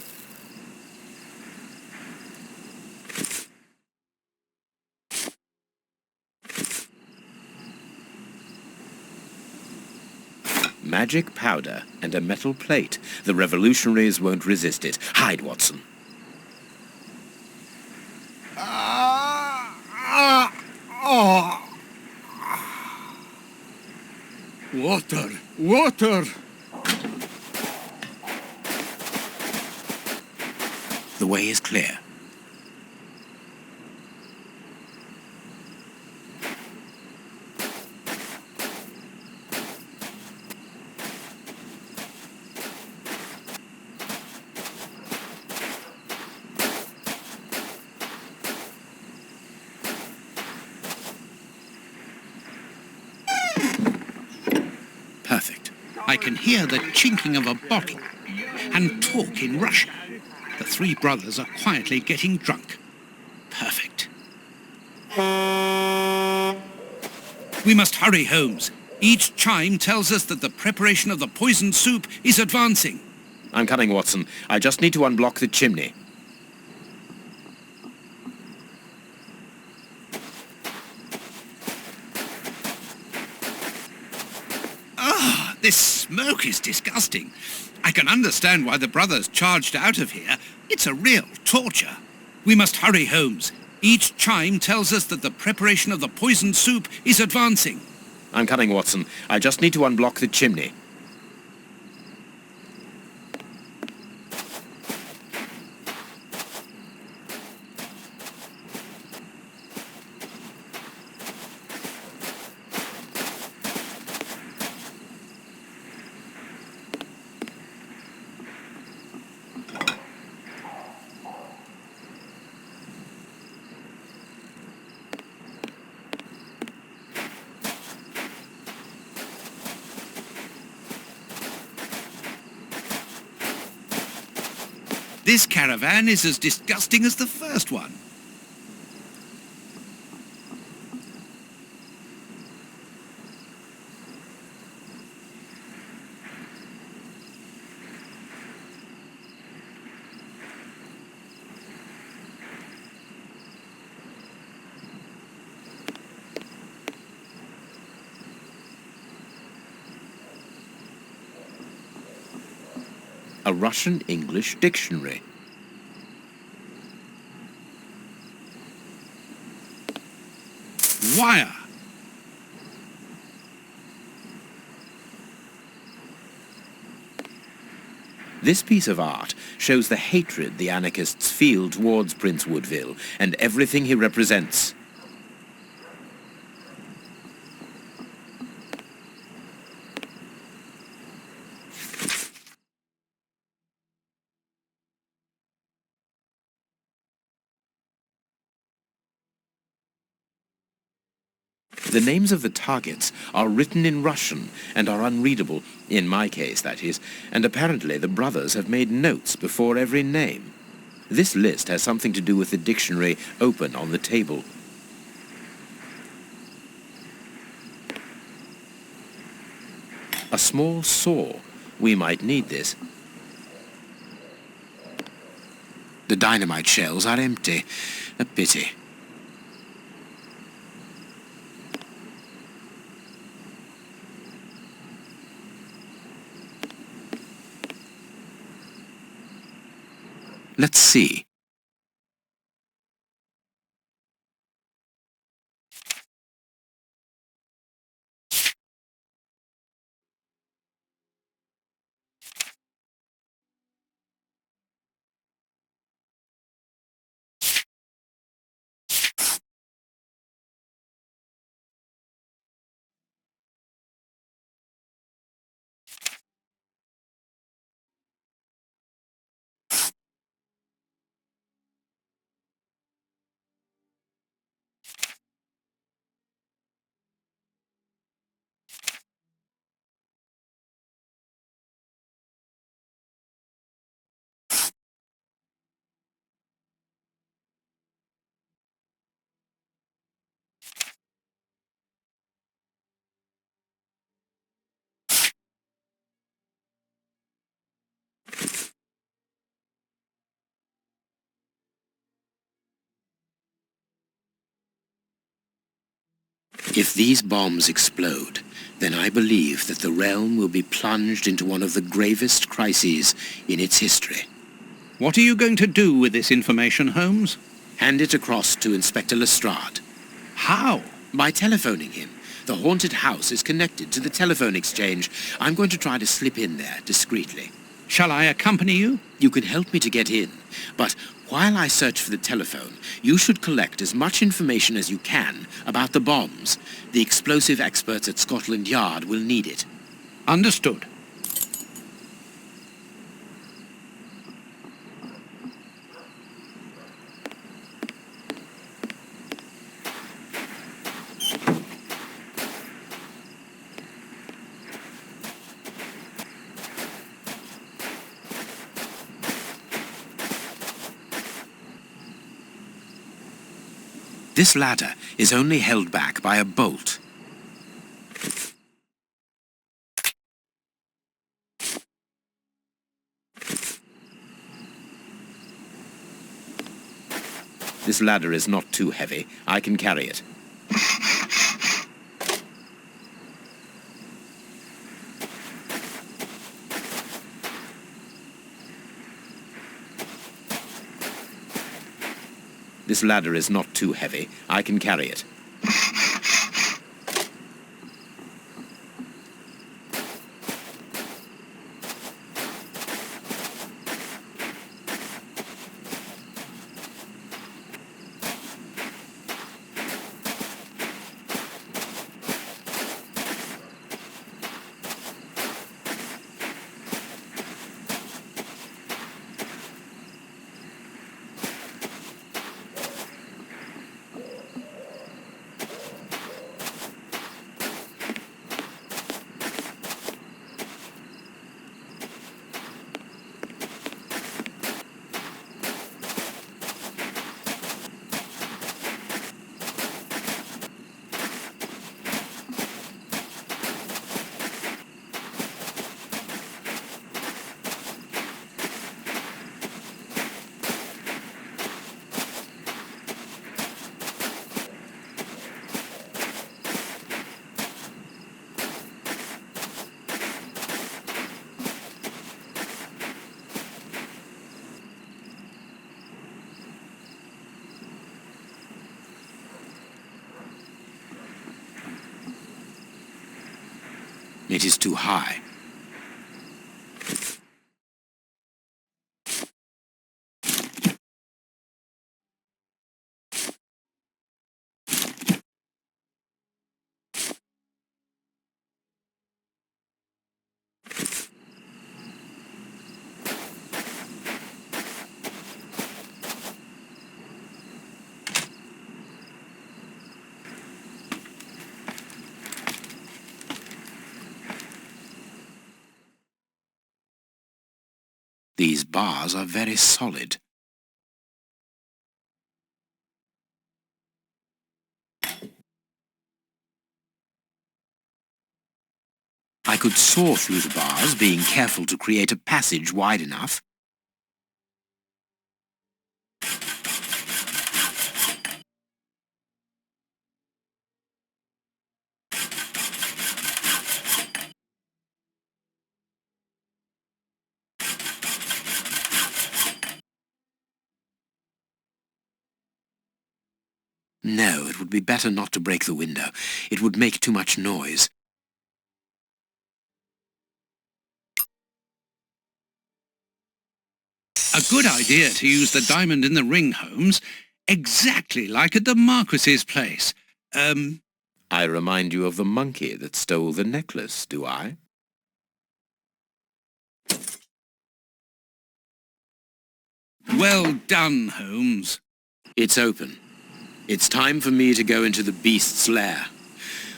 Magic powder and a metal plate. The revolutionaries won't resist it. Hide, Watson.
Water! Water!
The way is clear.
I can hear the chinking of a bottle and talk in Russian. The three brothers are quietly getting drunk. Perfect. We must hurry, Holmes. Each chime tells us that the preparation of the poisoned soup is advancing.
I'm coming, Watson. I just need to unblock the chimney.
This smoke is disgusting. I can understand why the brothers charged out of here. It's a real torture. We must hurry, Holmes. Each chime tells us that the preparation of the poisoned soup is advancing.
I'm coming, Watson. I just need to unblock the chimney.
This caravan is as disgusting as the first one.
A Russian-English dictionary.
Wire.
This piece of art shows the hatred the anarchists feel towards Prince Woodville and everything he represents. The names of the targets are written in Russian and are unreadable, in my case, that is, and apparently the brothers have made notes before every name. This list has something to do with the dictionary open on the table. A small saw. We might need this. The dynamite shells are empty. A pity. Let's see. If these bombs explode, then I believe that the realm will be plunged into one of the gravest crises in its history.
What are you going to do with this information, Holmes?
Hand it across to Inspector Lestrade.
How?
By telephoning him. The haunted house is connected to the telephone exchange. I'm going to try to slip in there discreetly.
Shall I accompany you?
You can help me to get in, but while I search for the telephone, you should collect as much information as you can about the bombs. The explosive experts at Scotland Yard will need it.
Understood.
This ladder is only held back by a bolt. This ladder is not too heavy. I can carry it. This ladder is not too heavy. I can carry it. It is too high. These bars are very solid. I could saw through the bars, being careful to create a passage wide enough. No, it would be better not to break the window. It would make too much noise.
A good idea to use the diamond in the ring, Holmes. Exactly like at the Marquis's place.
I remind you of the monkey that stole the necklace, do I?
Well done, Holmes.
It's open. It's time for me to go into the beast's lair.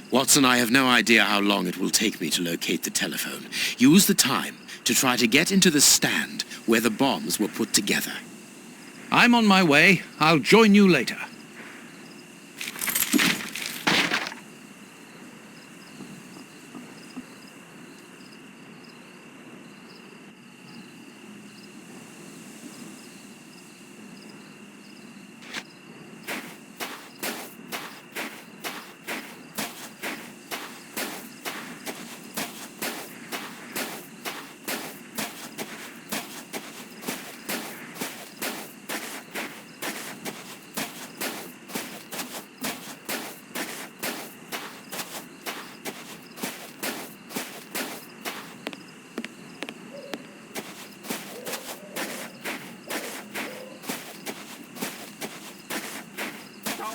Watson, I have no idea how long it will take me to locate the telephone. Use the time to try to get into the stand where the bombs were put together.
I'm on my way. I'll join you later.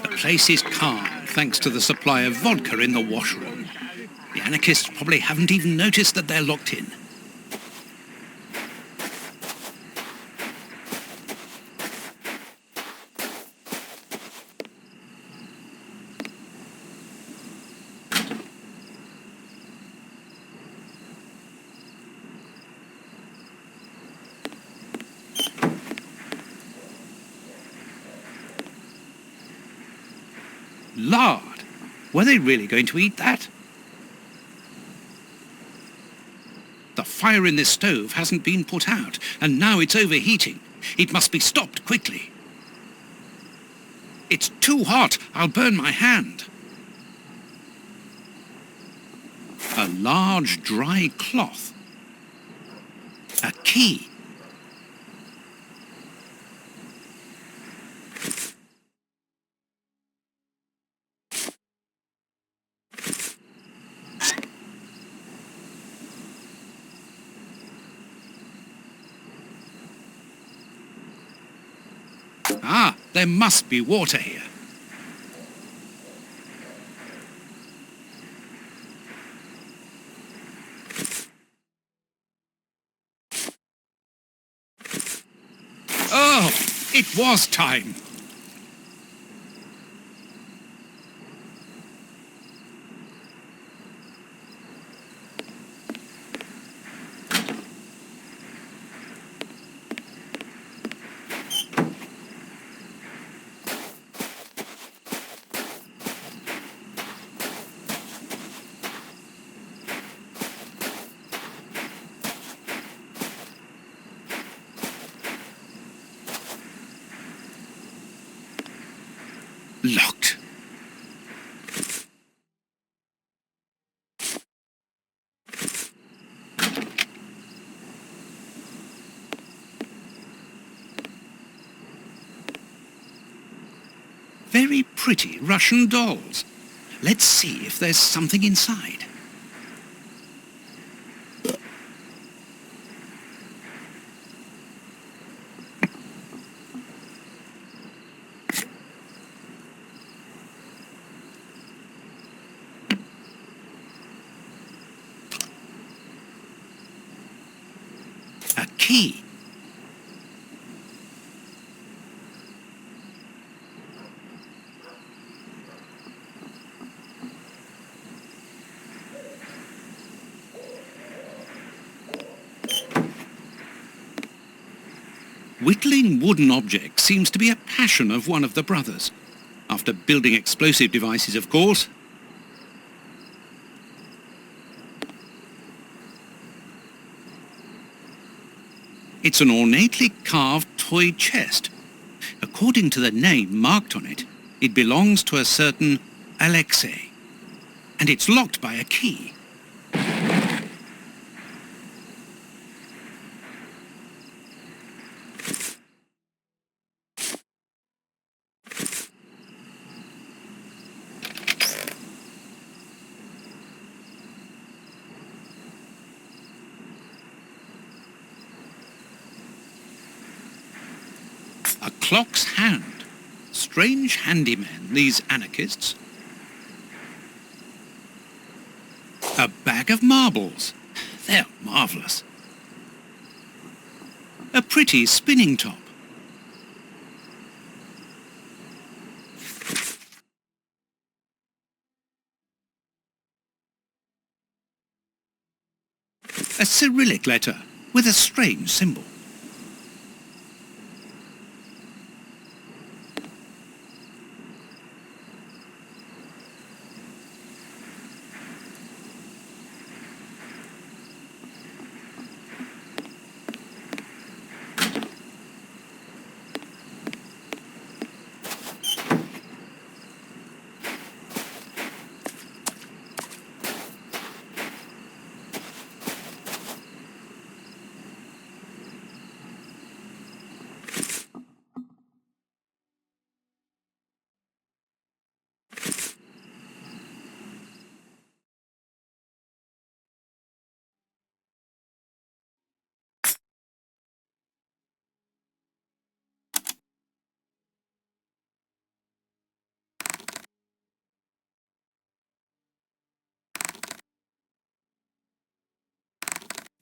The place is calm, thanks to the supply of vodka in the washroom. The anarchists probably haven't even noticed that they're locked in. Lard! Were they really going to eat that? The fire in this stove hasn't been put out, and now it's overheating. It must be stopped quickly. It's too hot. I'll burn my hand. A large dry cloth. A key. Ah, there must be water here. Oh, it was time. Locked. Very pretty Russian dolls. Let's see if there's something inside. A key. Whittling wooden objects seems to be a passion of one of the brothers. After building explosive devices, of course. It's an ornately carved toy chest. According to the name marked on it, it belongs to a certain Alexei. And it's locked by a key. A clock's hand. Strange handymen, these anarchists. A bag of marbles. They're marvellous. A pretty spinning top. A Cyrillic letter with a strange symbol.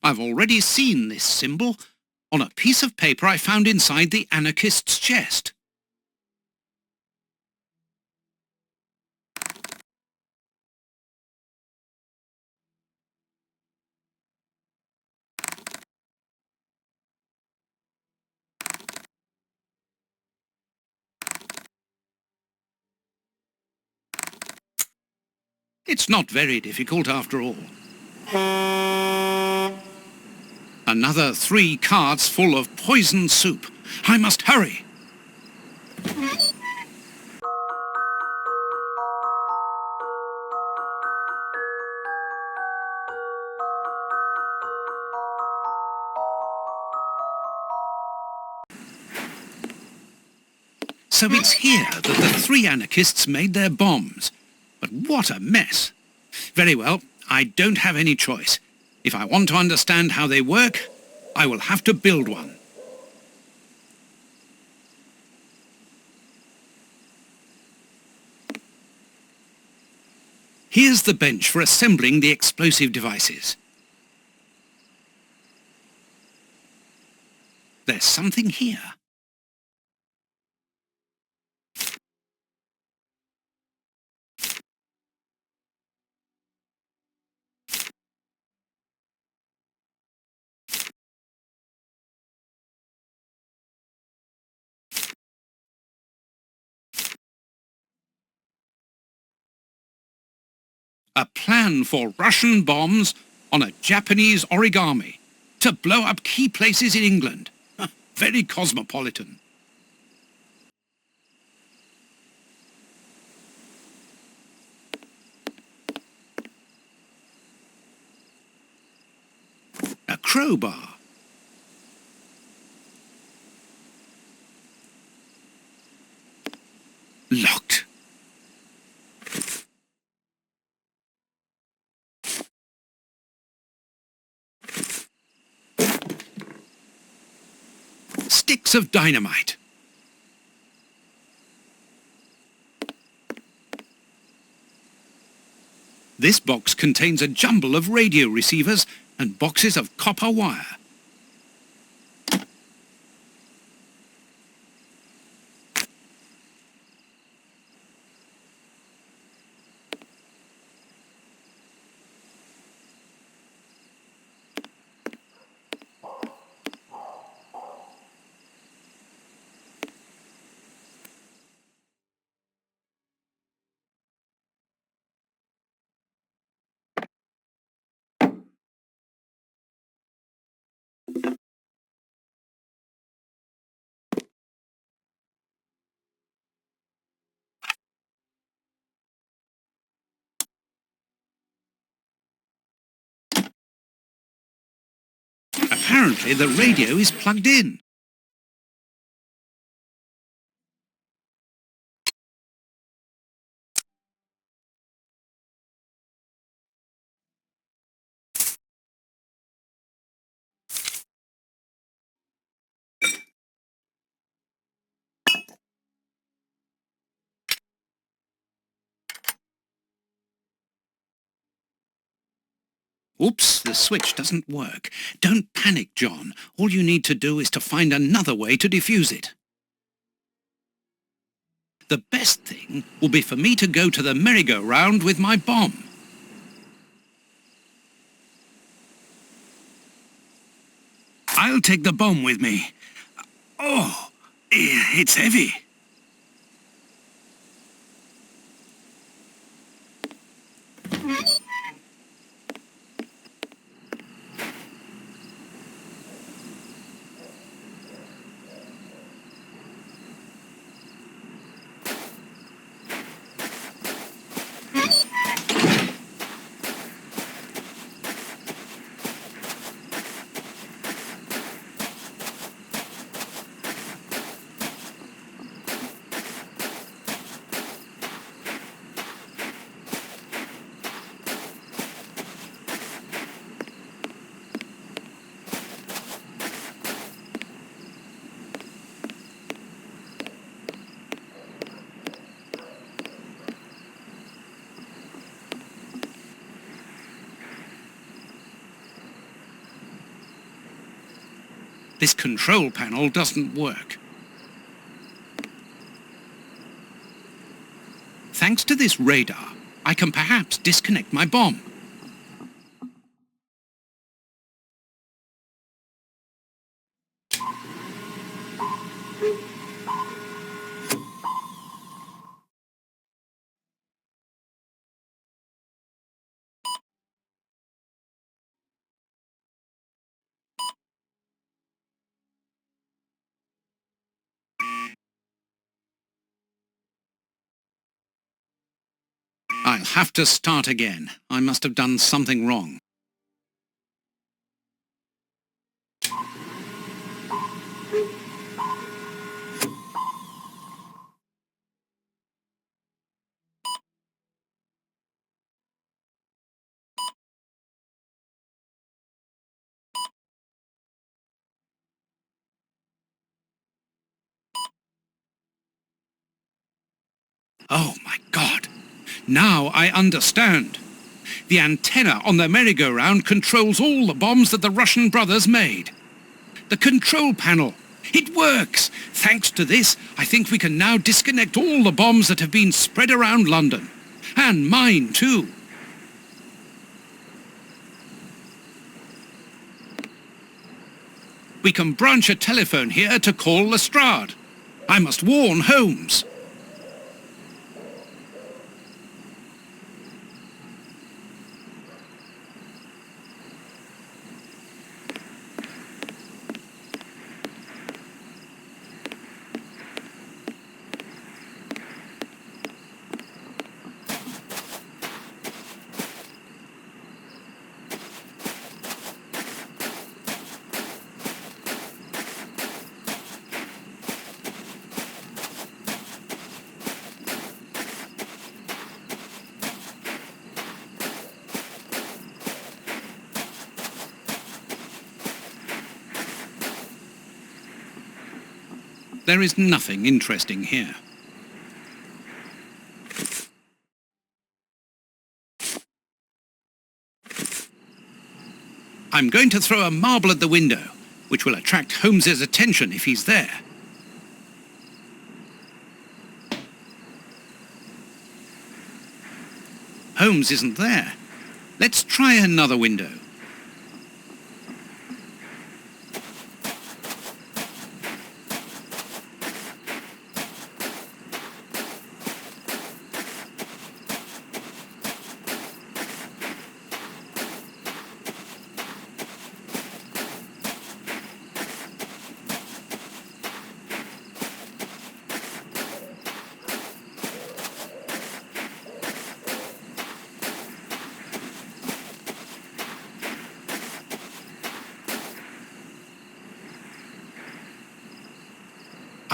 I've already seen this symbol on a piece of paper I found inside the anarchist's chest. It's not very difficult after all. Another 3 carts full of poison soup. I must hurry. So it's here that the 3 anarchists made their bombs. But what a mess. Very well, I don't have any choice. If I want to understand how they work, I will have to build one. Here's the bench for assembling the explosive devices. There's something here. A plan for Russian bombs on a Japanese origami to blow up key places in England. Very cosmopolitan. A crowbar. Locked. Sticks of dynamite. This box contains a jumble of radio receivers and boxes of copper wire. Apparently the radio is plugged in. Oops, the switch doesn't work. Don't panic, John. All you need to do is to find another way to defuse it. The best thing will be for me to go to the merry-go-round with my bomb. I'll take the bomb with me. Oh, it's heavy. This control panel doesn't work. Thanks to this radar, I can perhaps disconnect my bomb. I'll have to start again. I must have done something wrong. Oh my God! Now I understand. The antenna on the merry-go-round controls all the bombs that the Russian brothers made. The control panel. It works! Thanks to this, I think we can now disconnect all the bombs that have been spread around London. And mine too. We can branch a telephone here to call Lestrade. I must warn Holmes. There is nothing interesting here. I'm going to throw a marble at the window, which will attract Holmes's attention if he's there. Holmes isn't there. Let's try another window.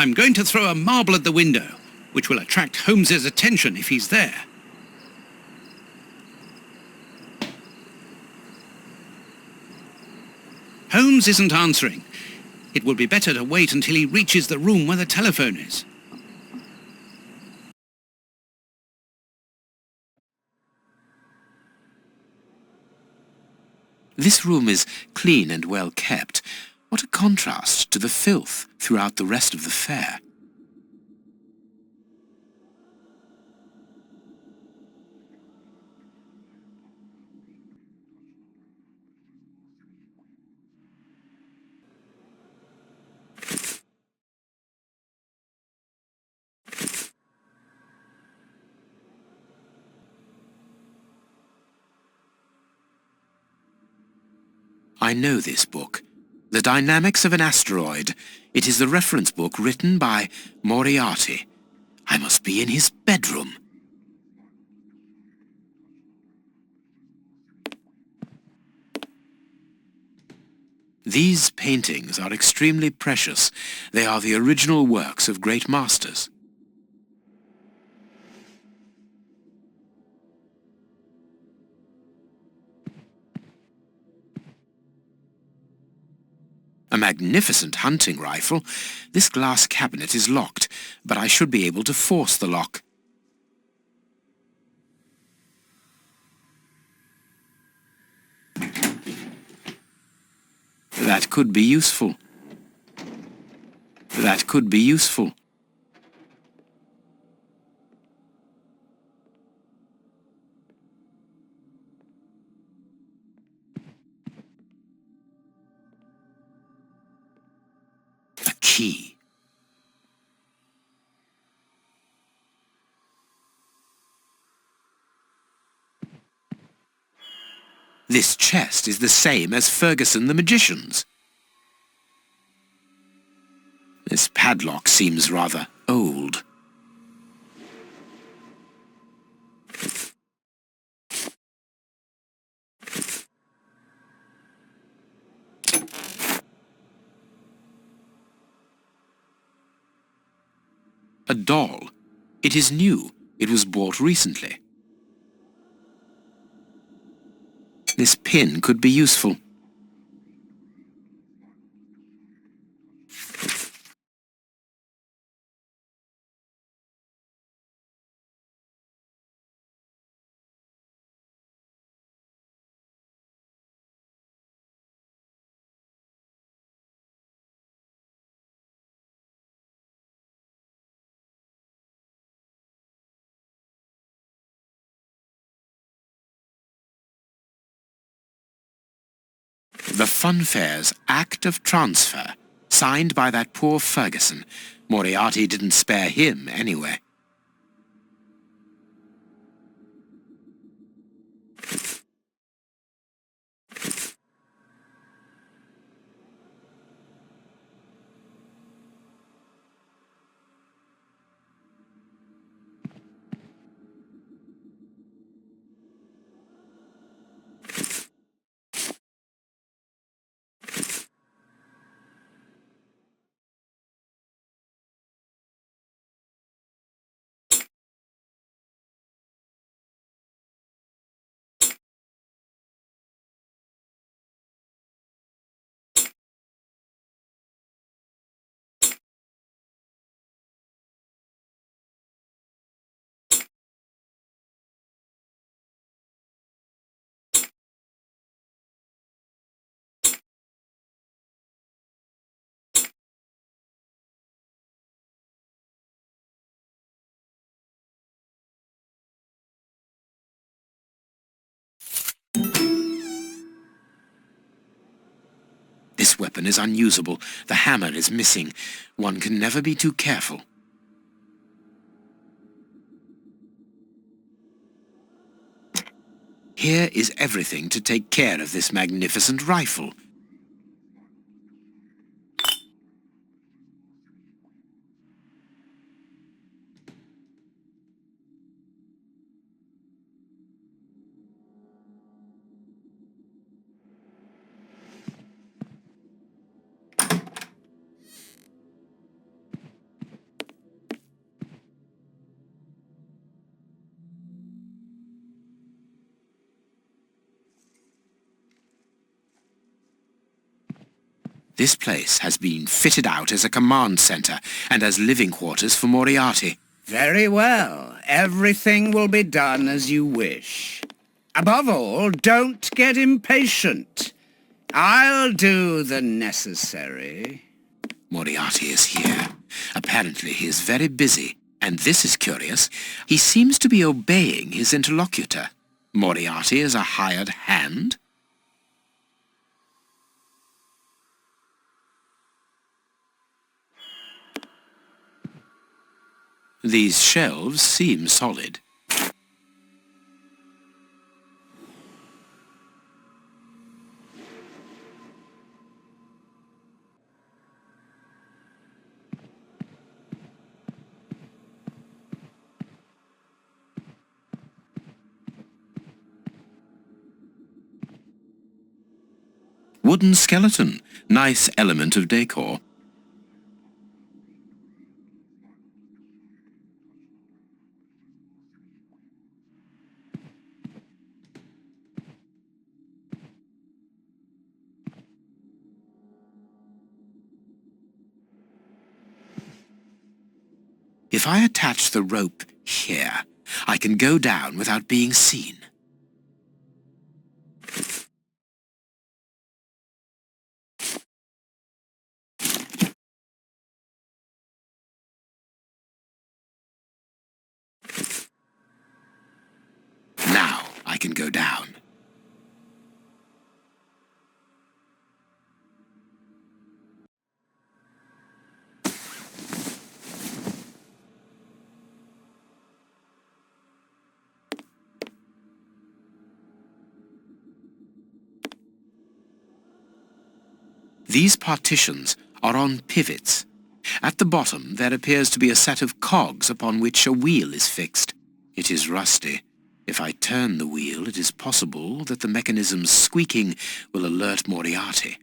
I'm going to throw a marble at the window, which will attract Holmes's attention if he's there. Holmes isn't answering. It would be better to wait until he reaches the room where the telephone is.
This room is clean and well kept. What a contrast to the filth throughout the rest of the fair. I know this book. The Dynamics of an Asteroid. It is the reference book written by Moriarty. I must be in his bedroom. These paintings are extremely precious. They are the original works of great masters. A magnificent hunting rifle. This glass cabinet is locked, but I should be able to force the lock. That could be useful. That could be useful. A key. This chest is the same as Ferguson the magician's. This padlock seems rather old. A doll. It is new. It was bought recently. This pin could be useful. The Funfair's Act of Transfer, signed by that poor Ferguson. Moriarty didn't spare him, anyway. This weapon is unusable. The hammer is missing. One can never be too careful. Here is everything to take care of this magnificent rifle. This place has been fitted out as a command center and as living quarters for Moriarty.
Very well. Everything will be done as you wish. Above all, don't get impatient. I'll do the necessary.
Moriarty is here. Apparently he is very busy. And this is curious. He seems to be obeying his interlocutor. Moriarty is a hired hand? These shelves seem solid. Wooden skeleton. Nice element of decor. If I attach the rope here, I can go down without being seen. Now I can go down. These partitions are on pivots. At the bottom there appears to be a set of cogs upon which a wheel is fixed. It is rusty. If I turn the wheel, it is possible that the mechanism's squeaking will alert Moriarty.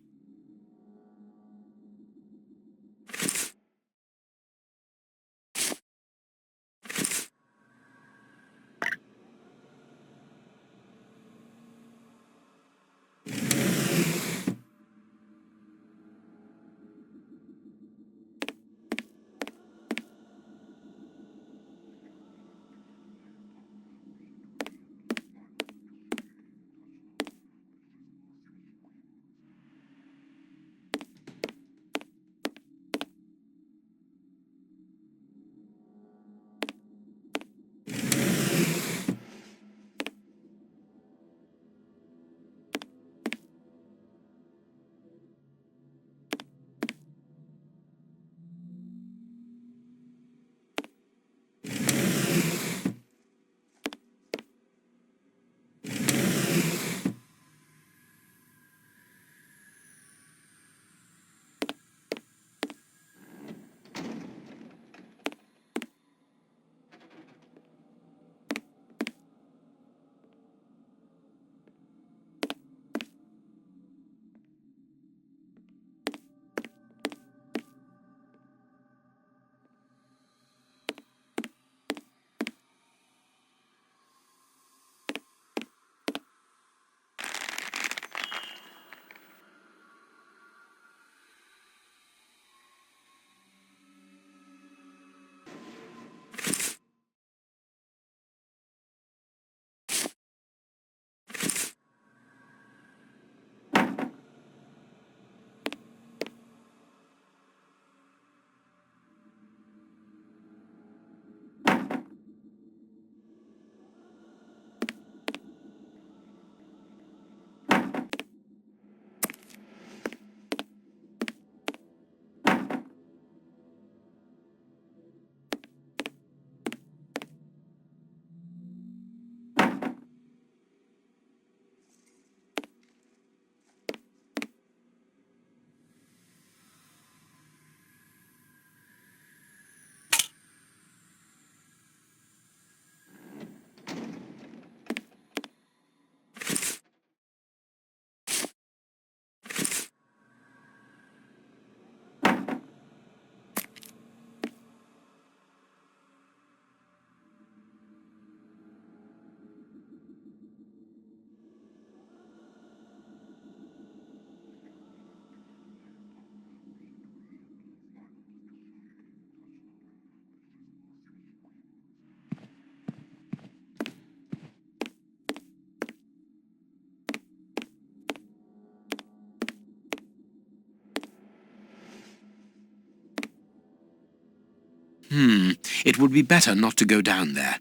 It would be better not to go down there.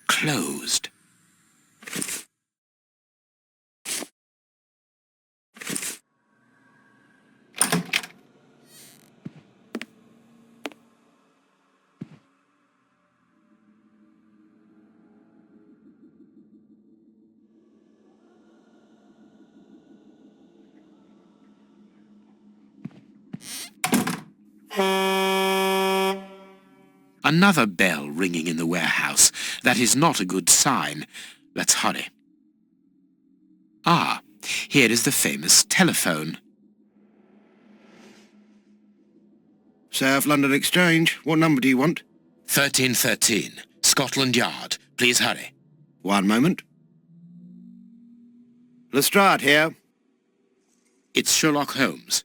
Closed. Another bell ringing in the warehouse. That is not a good sign. Let's hurry. Ah, here is the famous telephone.
South London Exchange. What number do you want?
1313, Scotland Yard. Please hurry.
One moment. Lestrade here.
It's Sherlock Holmes.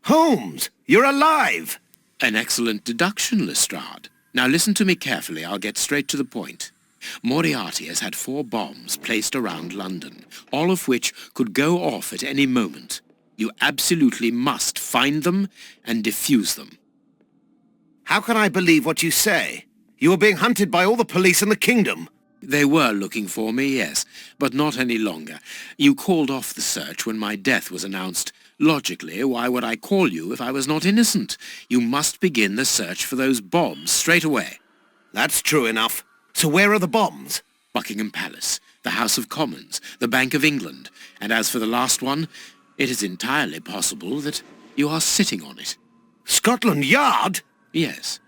Holmes! You're alive!
An excellent deduction, Lestrade. Now listen to me carefully. I'll get straight to the point. Moriarty has had 4 bombs placed around London, all of which could go off at any moment. You absolutely must find them and defuse them.
How can I believe what you say? You are being hunted by all the police in the kingdom.
They were looking for me, yes, but not any longer. You called off the search when my death was announced. Logically, why would I call you if I was not innocent? You must begin the search for those bombs straight away.
That's true enough. So where are the bombs?
Buckingham Palace, the House of Commons, the Bank of England. And as for the last one, it is entirely possible that you are sitting on it.
Scotland Yard?
Yes.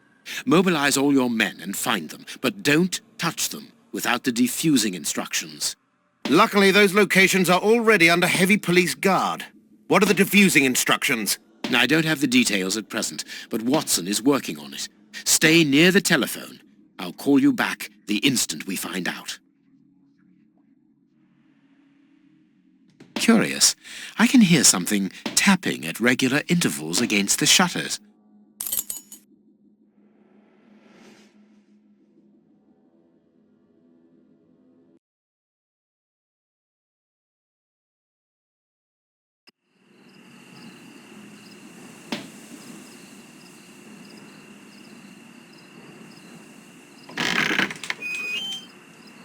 Mobilize all your men and find them, but don't touch them without the defusing instructions.
Luckily, those locations are already under heavy police guard. What are the defusing instructions?
I don't have the details at present, but Watson is working on it. Stay near the telephone. I'll call you back the instant we find out. Curious. I can hear something tapping at regular intervals against the shutters.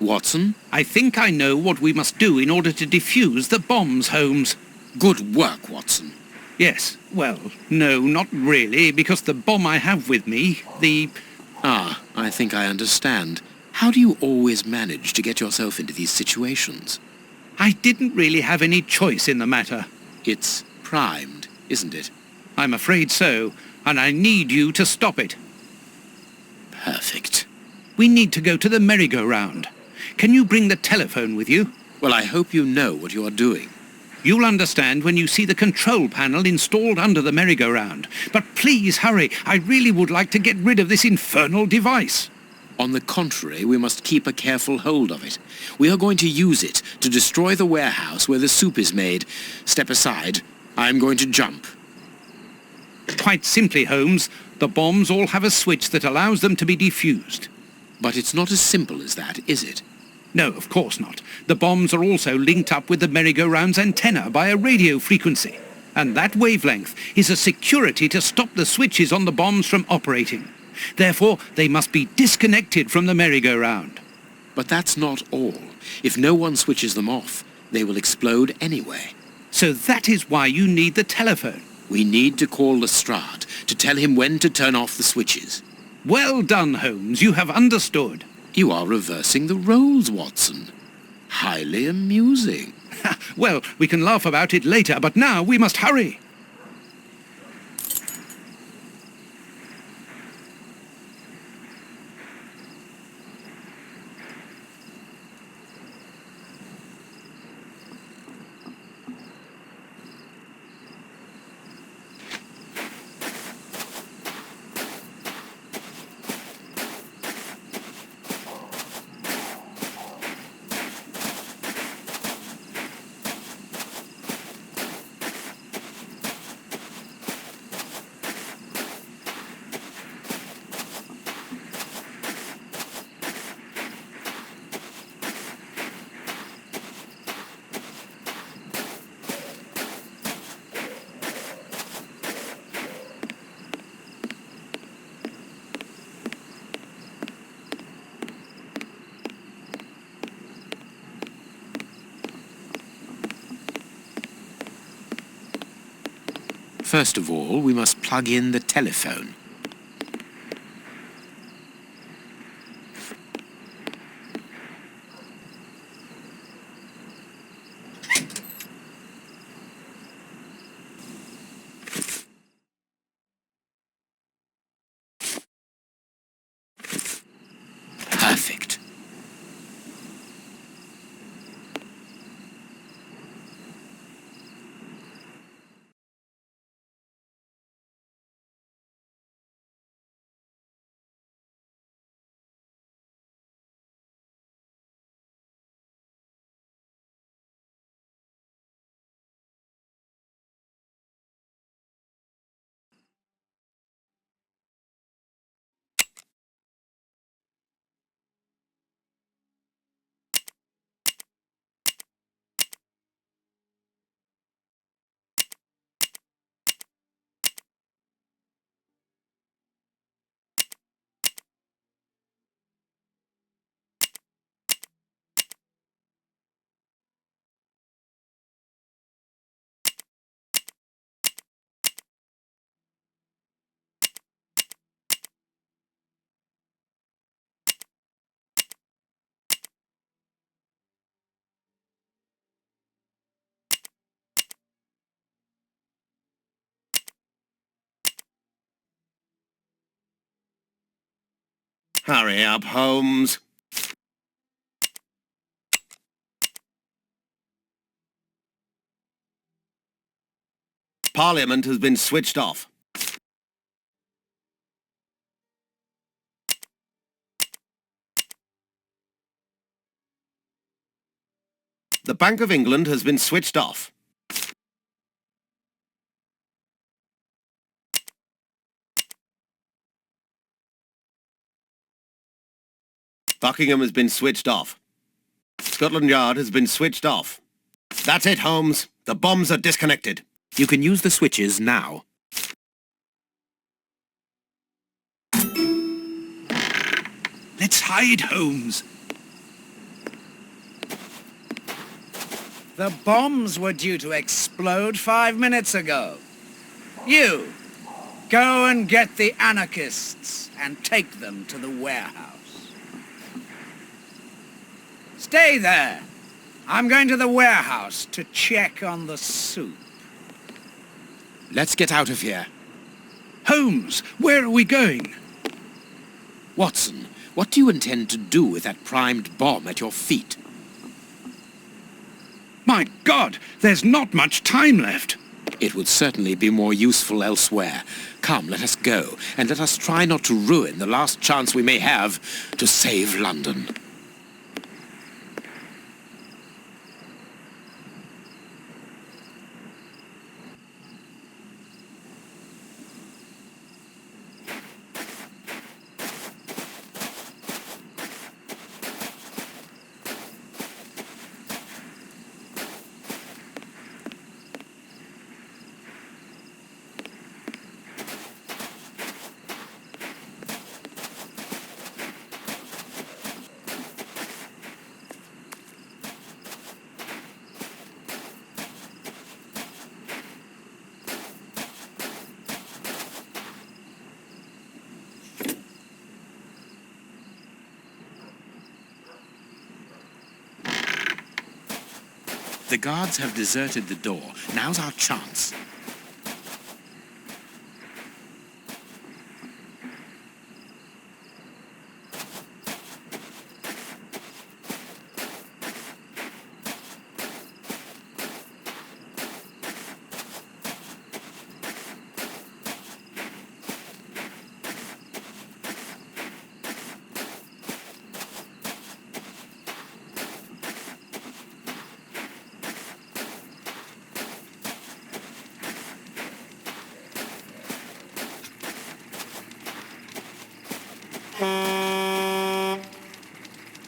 Watson?
I think I know what we must do in order to defuse the bombs, Holmes.
Good work, Watson.
Yes, well, no, not really, because the bomb I have with me,
I think I understand. How do you always manage to get yourself into these situations?
I didn't really have any choice in the matter.
It's primed, isn't it?
I'm afraid so, and I need you to stop it.
Perfect.
We need to go to the merry-go-round. Can you bring the telephone with you?
Well, I hope you know what you are doing.
You'll understand when you see the control panel installed under the merry-go-round. But please hurry. I really would like to get rid of this infernal device.
On the contrary, we must keep a careful hold of it. We are going to use it to destroy the warehouse where the soup is made. Step aside. I'm going to jump.
Quite simply, Holmes, the bombs all have a switch that allows them to be defused.
But it's not as simple as that, is it?
No, of course not. The bombs are also linked up with the merry-go-round's antenna by a radio frequency. And that wavelength is a security to stop the switches on the bombs from operating. Therefore, they must be disconnected from the merry-go-round.
But that's not all. If no one switches them off, they will explode anyway.
So that is why you need the telephone.
We need to call Lestrade to tell him when to turn off the switches.
Well done, Holmes. You have understood.
You are reversing the roles, Watson. Highly amusing.
Well, we can laugh about it later, but now we must hurry.
First of all, we must plug in the telephone. Perfect.
Hurry up, Holmes. Parliament has been switched off. The Bank of England has been switched off. Buckingham has been switched off. Scotland Yard has been switched off. That's it, Holmes. The bombs are disconnected.
You can use the switches now.
Let's hide, Holmes.
The bombs were due to explode 5 minutes ago. You, go and get the anarchists and take them to the warehouse. Stay there. I'm going to the warehouse to check on the soup.
Let's get out of here.
Holmes, where are we going?
Watson, what do you intend to do with that primed bomb at your feet?
My God, there's not much time left.
It would certainly be more useful elsewhere. Come, let us go, and let us try not to ruin the last chance we may have to save London. The guards have deserted the door. Now's our chance.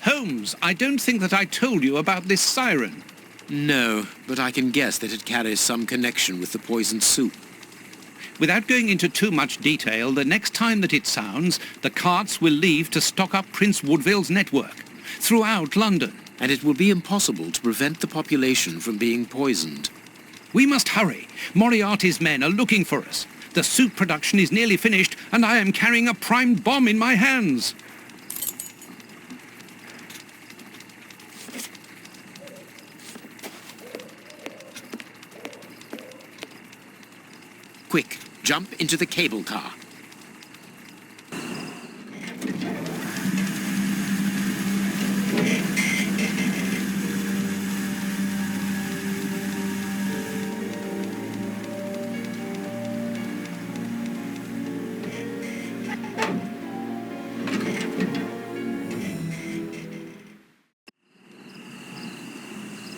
Holmes, I don't think that I told you about this siren.
No, but I can guess that it carries some connection with the poisoned soup.
Without going into too much detail, the next time that it sounds, the carts will leave to stock up Prince Woodville's network throughout London.
And it will be impossible to prevent the population from being poisoned.
We must hurry. Moriarty's men are looking for us. The suit production is nearly finished, and I am carrying a primed bomb in my hands.
Quick, jump into the cable car.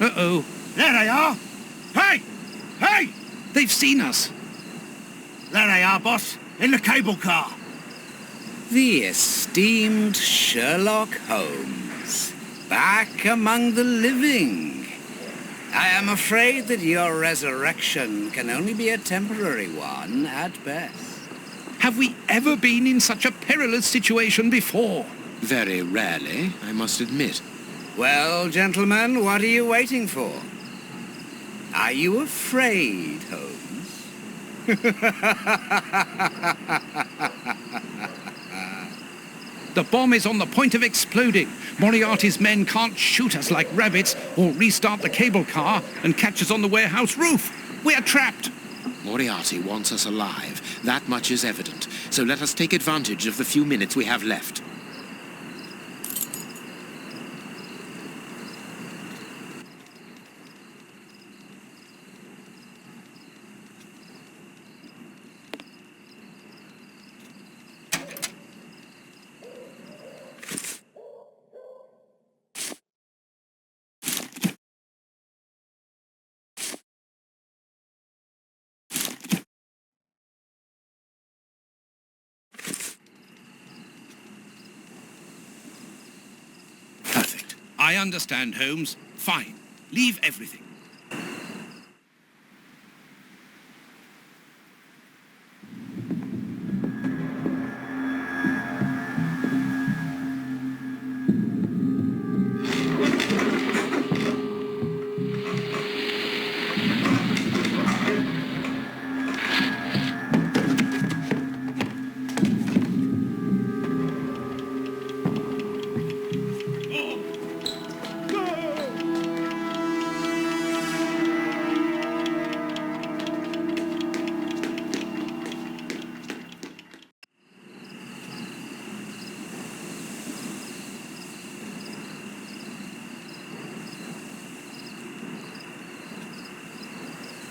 Uh-oh.
There they are! Hey! Hey!
They've seen us.
There they are, boss. In the cable car.
The esteemed Sherlock Holmes, back among the living. I am afraid that your resurrection can only be a temporary one at best.
Have we ever been in such a perilous situation before?
Very rarely, I must admit.
Well, gentlemen, what are you waiting for? Are you afraid, Holmes?
The bomb is on the point of exploding. Moriarty's men can't shoot us like rabbits or restart the cable car and catch us on the warehouse roof. We are trapped.
Moriarty wants us alive. That much is evident. So let us take advantage of the few minutes we have left.
I understand, Holmes. Fine. Leave everything.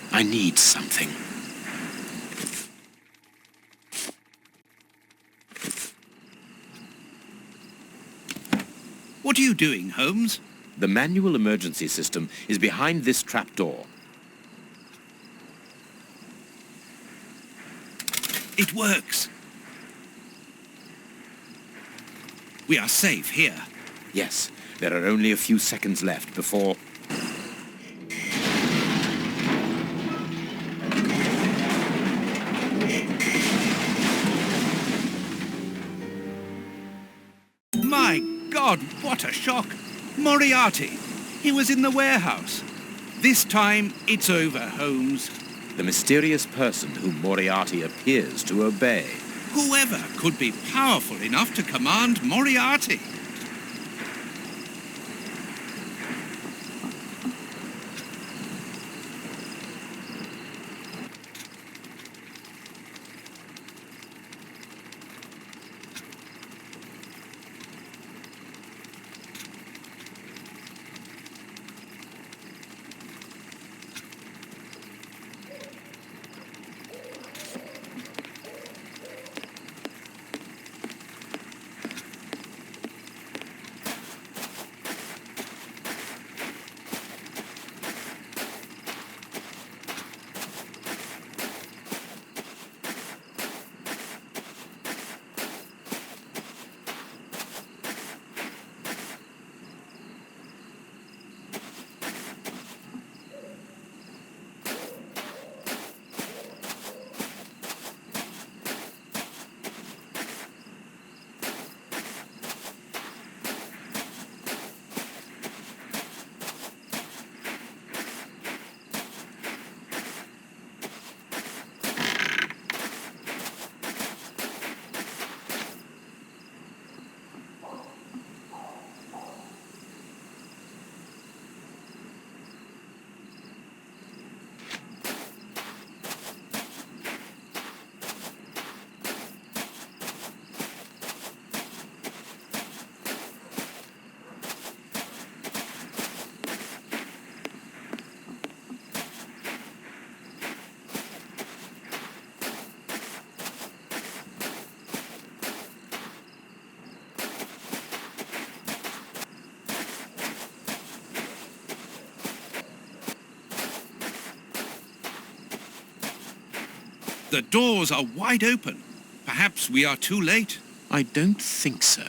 I need something.
What are you doing, Holmes?
The manual emergency system is behind this trapdoor.
It works. We are safe here.
Yes, there are only a few seconds left before...
My God, what a shock! Moriarty! He was in the warehouse. This time, it's over, Holmes.
The mysterious person whom Moriarty appears to obey.
Whoever could be powerful enough to command Moriarty? The doors are wide open. Perhaps we are too late.
I don't think so.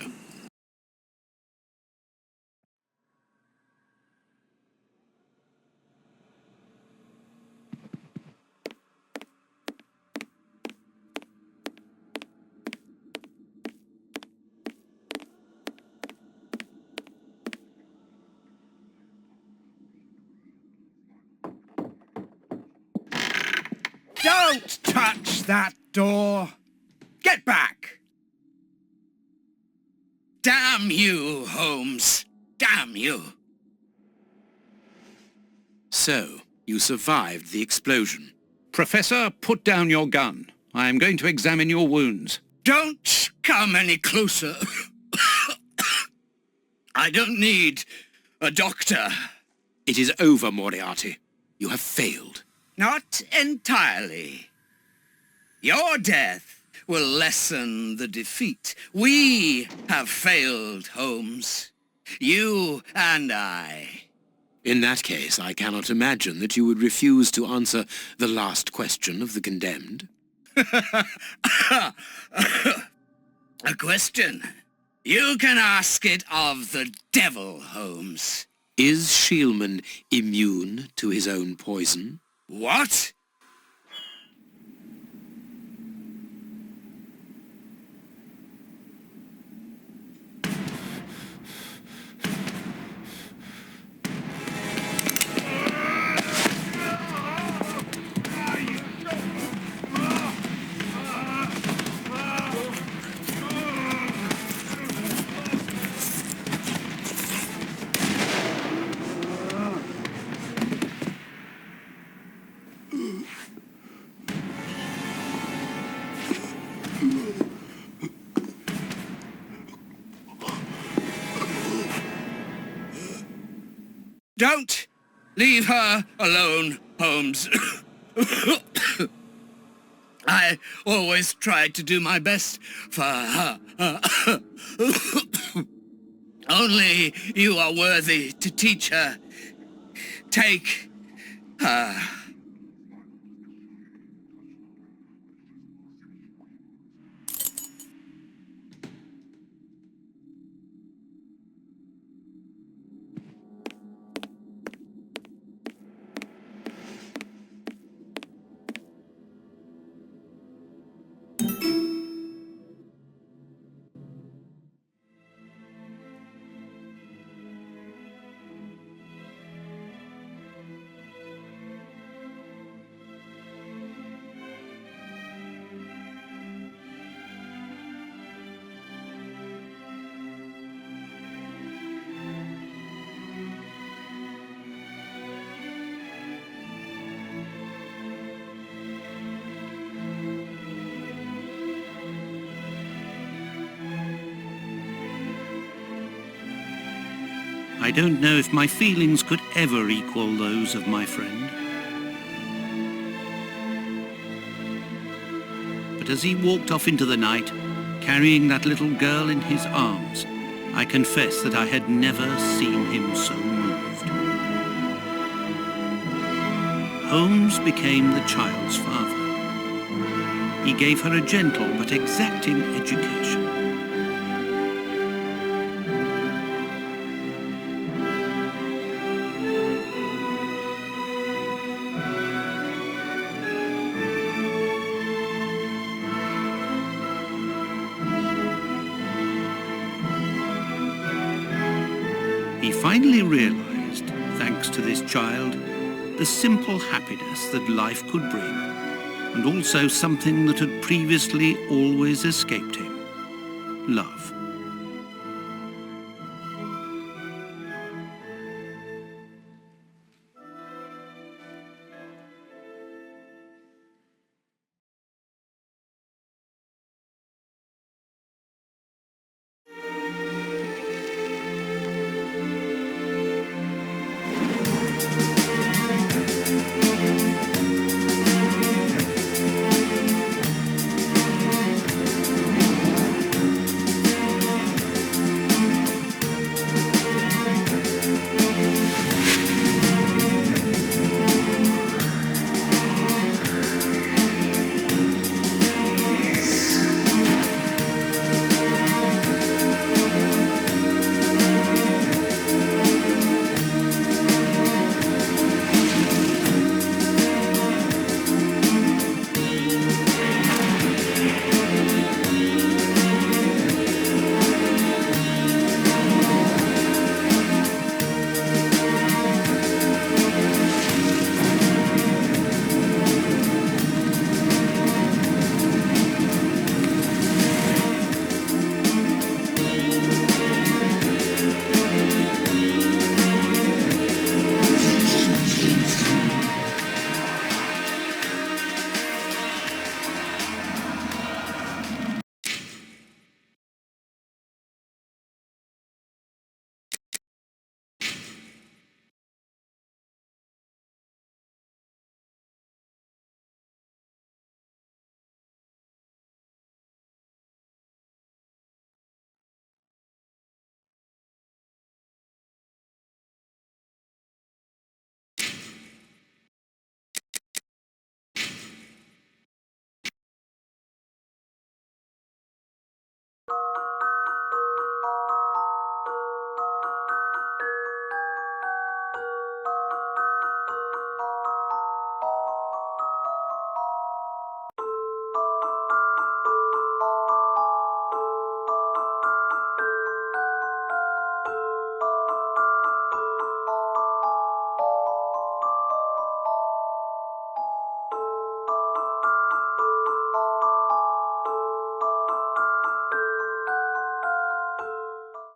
Don't touch that door! Get back!
Damn you, Holmes. Damn you.
So, you survived the explosion.
Professor, put down your gun. I am going to examine your wounds.
Don't come any closer. I don't need a doctor.
It is over, Moriarty. You have failed.
Not entirely. Your death will lessen the defeat. We have failed, Holmes. You and I.
In that case, I cannot imagine that you would refuse to answer the last question of the condemned.
A question? You can ask it of the devil, Holmes.
Is Shielman immune to his own poison?
What? Don't leave her alone, Holmes. I always tried to do my best for her. Only you are worthy to teach her. Take her.
I don't know if my feelings could ever equal those of my friend. But as he walked off into the night, carrying that little girl in his arms, I confess that I had never seen him so moved. Holmes became the child's father. He gave her a gentle but exacting education. He finally realized, thanks to this child, the simple happiness that life could bring, and also something that had previously always escaped him: love.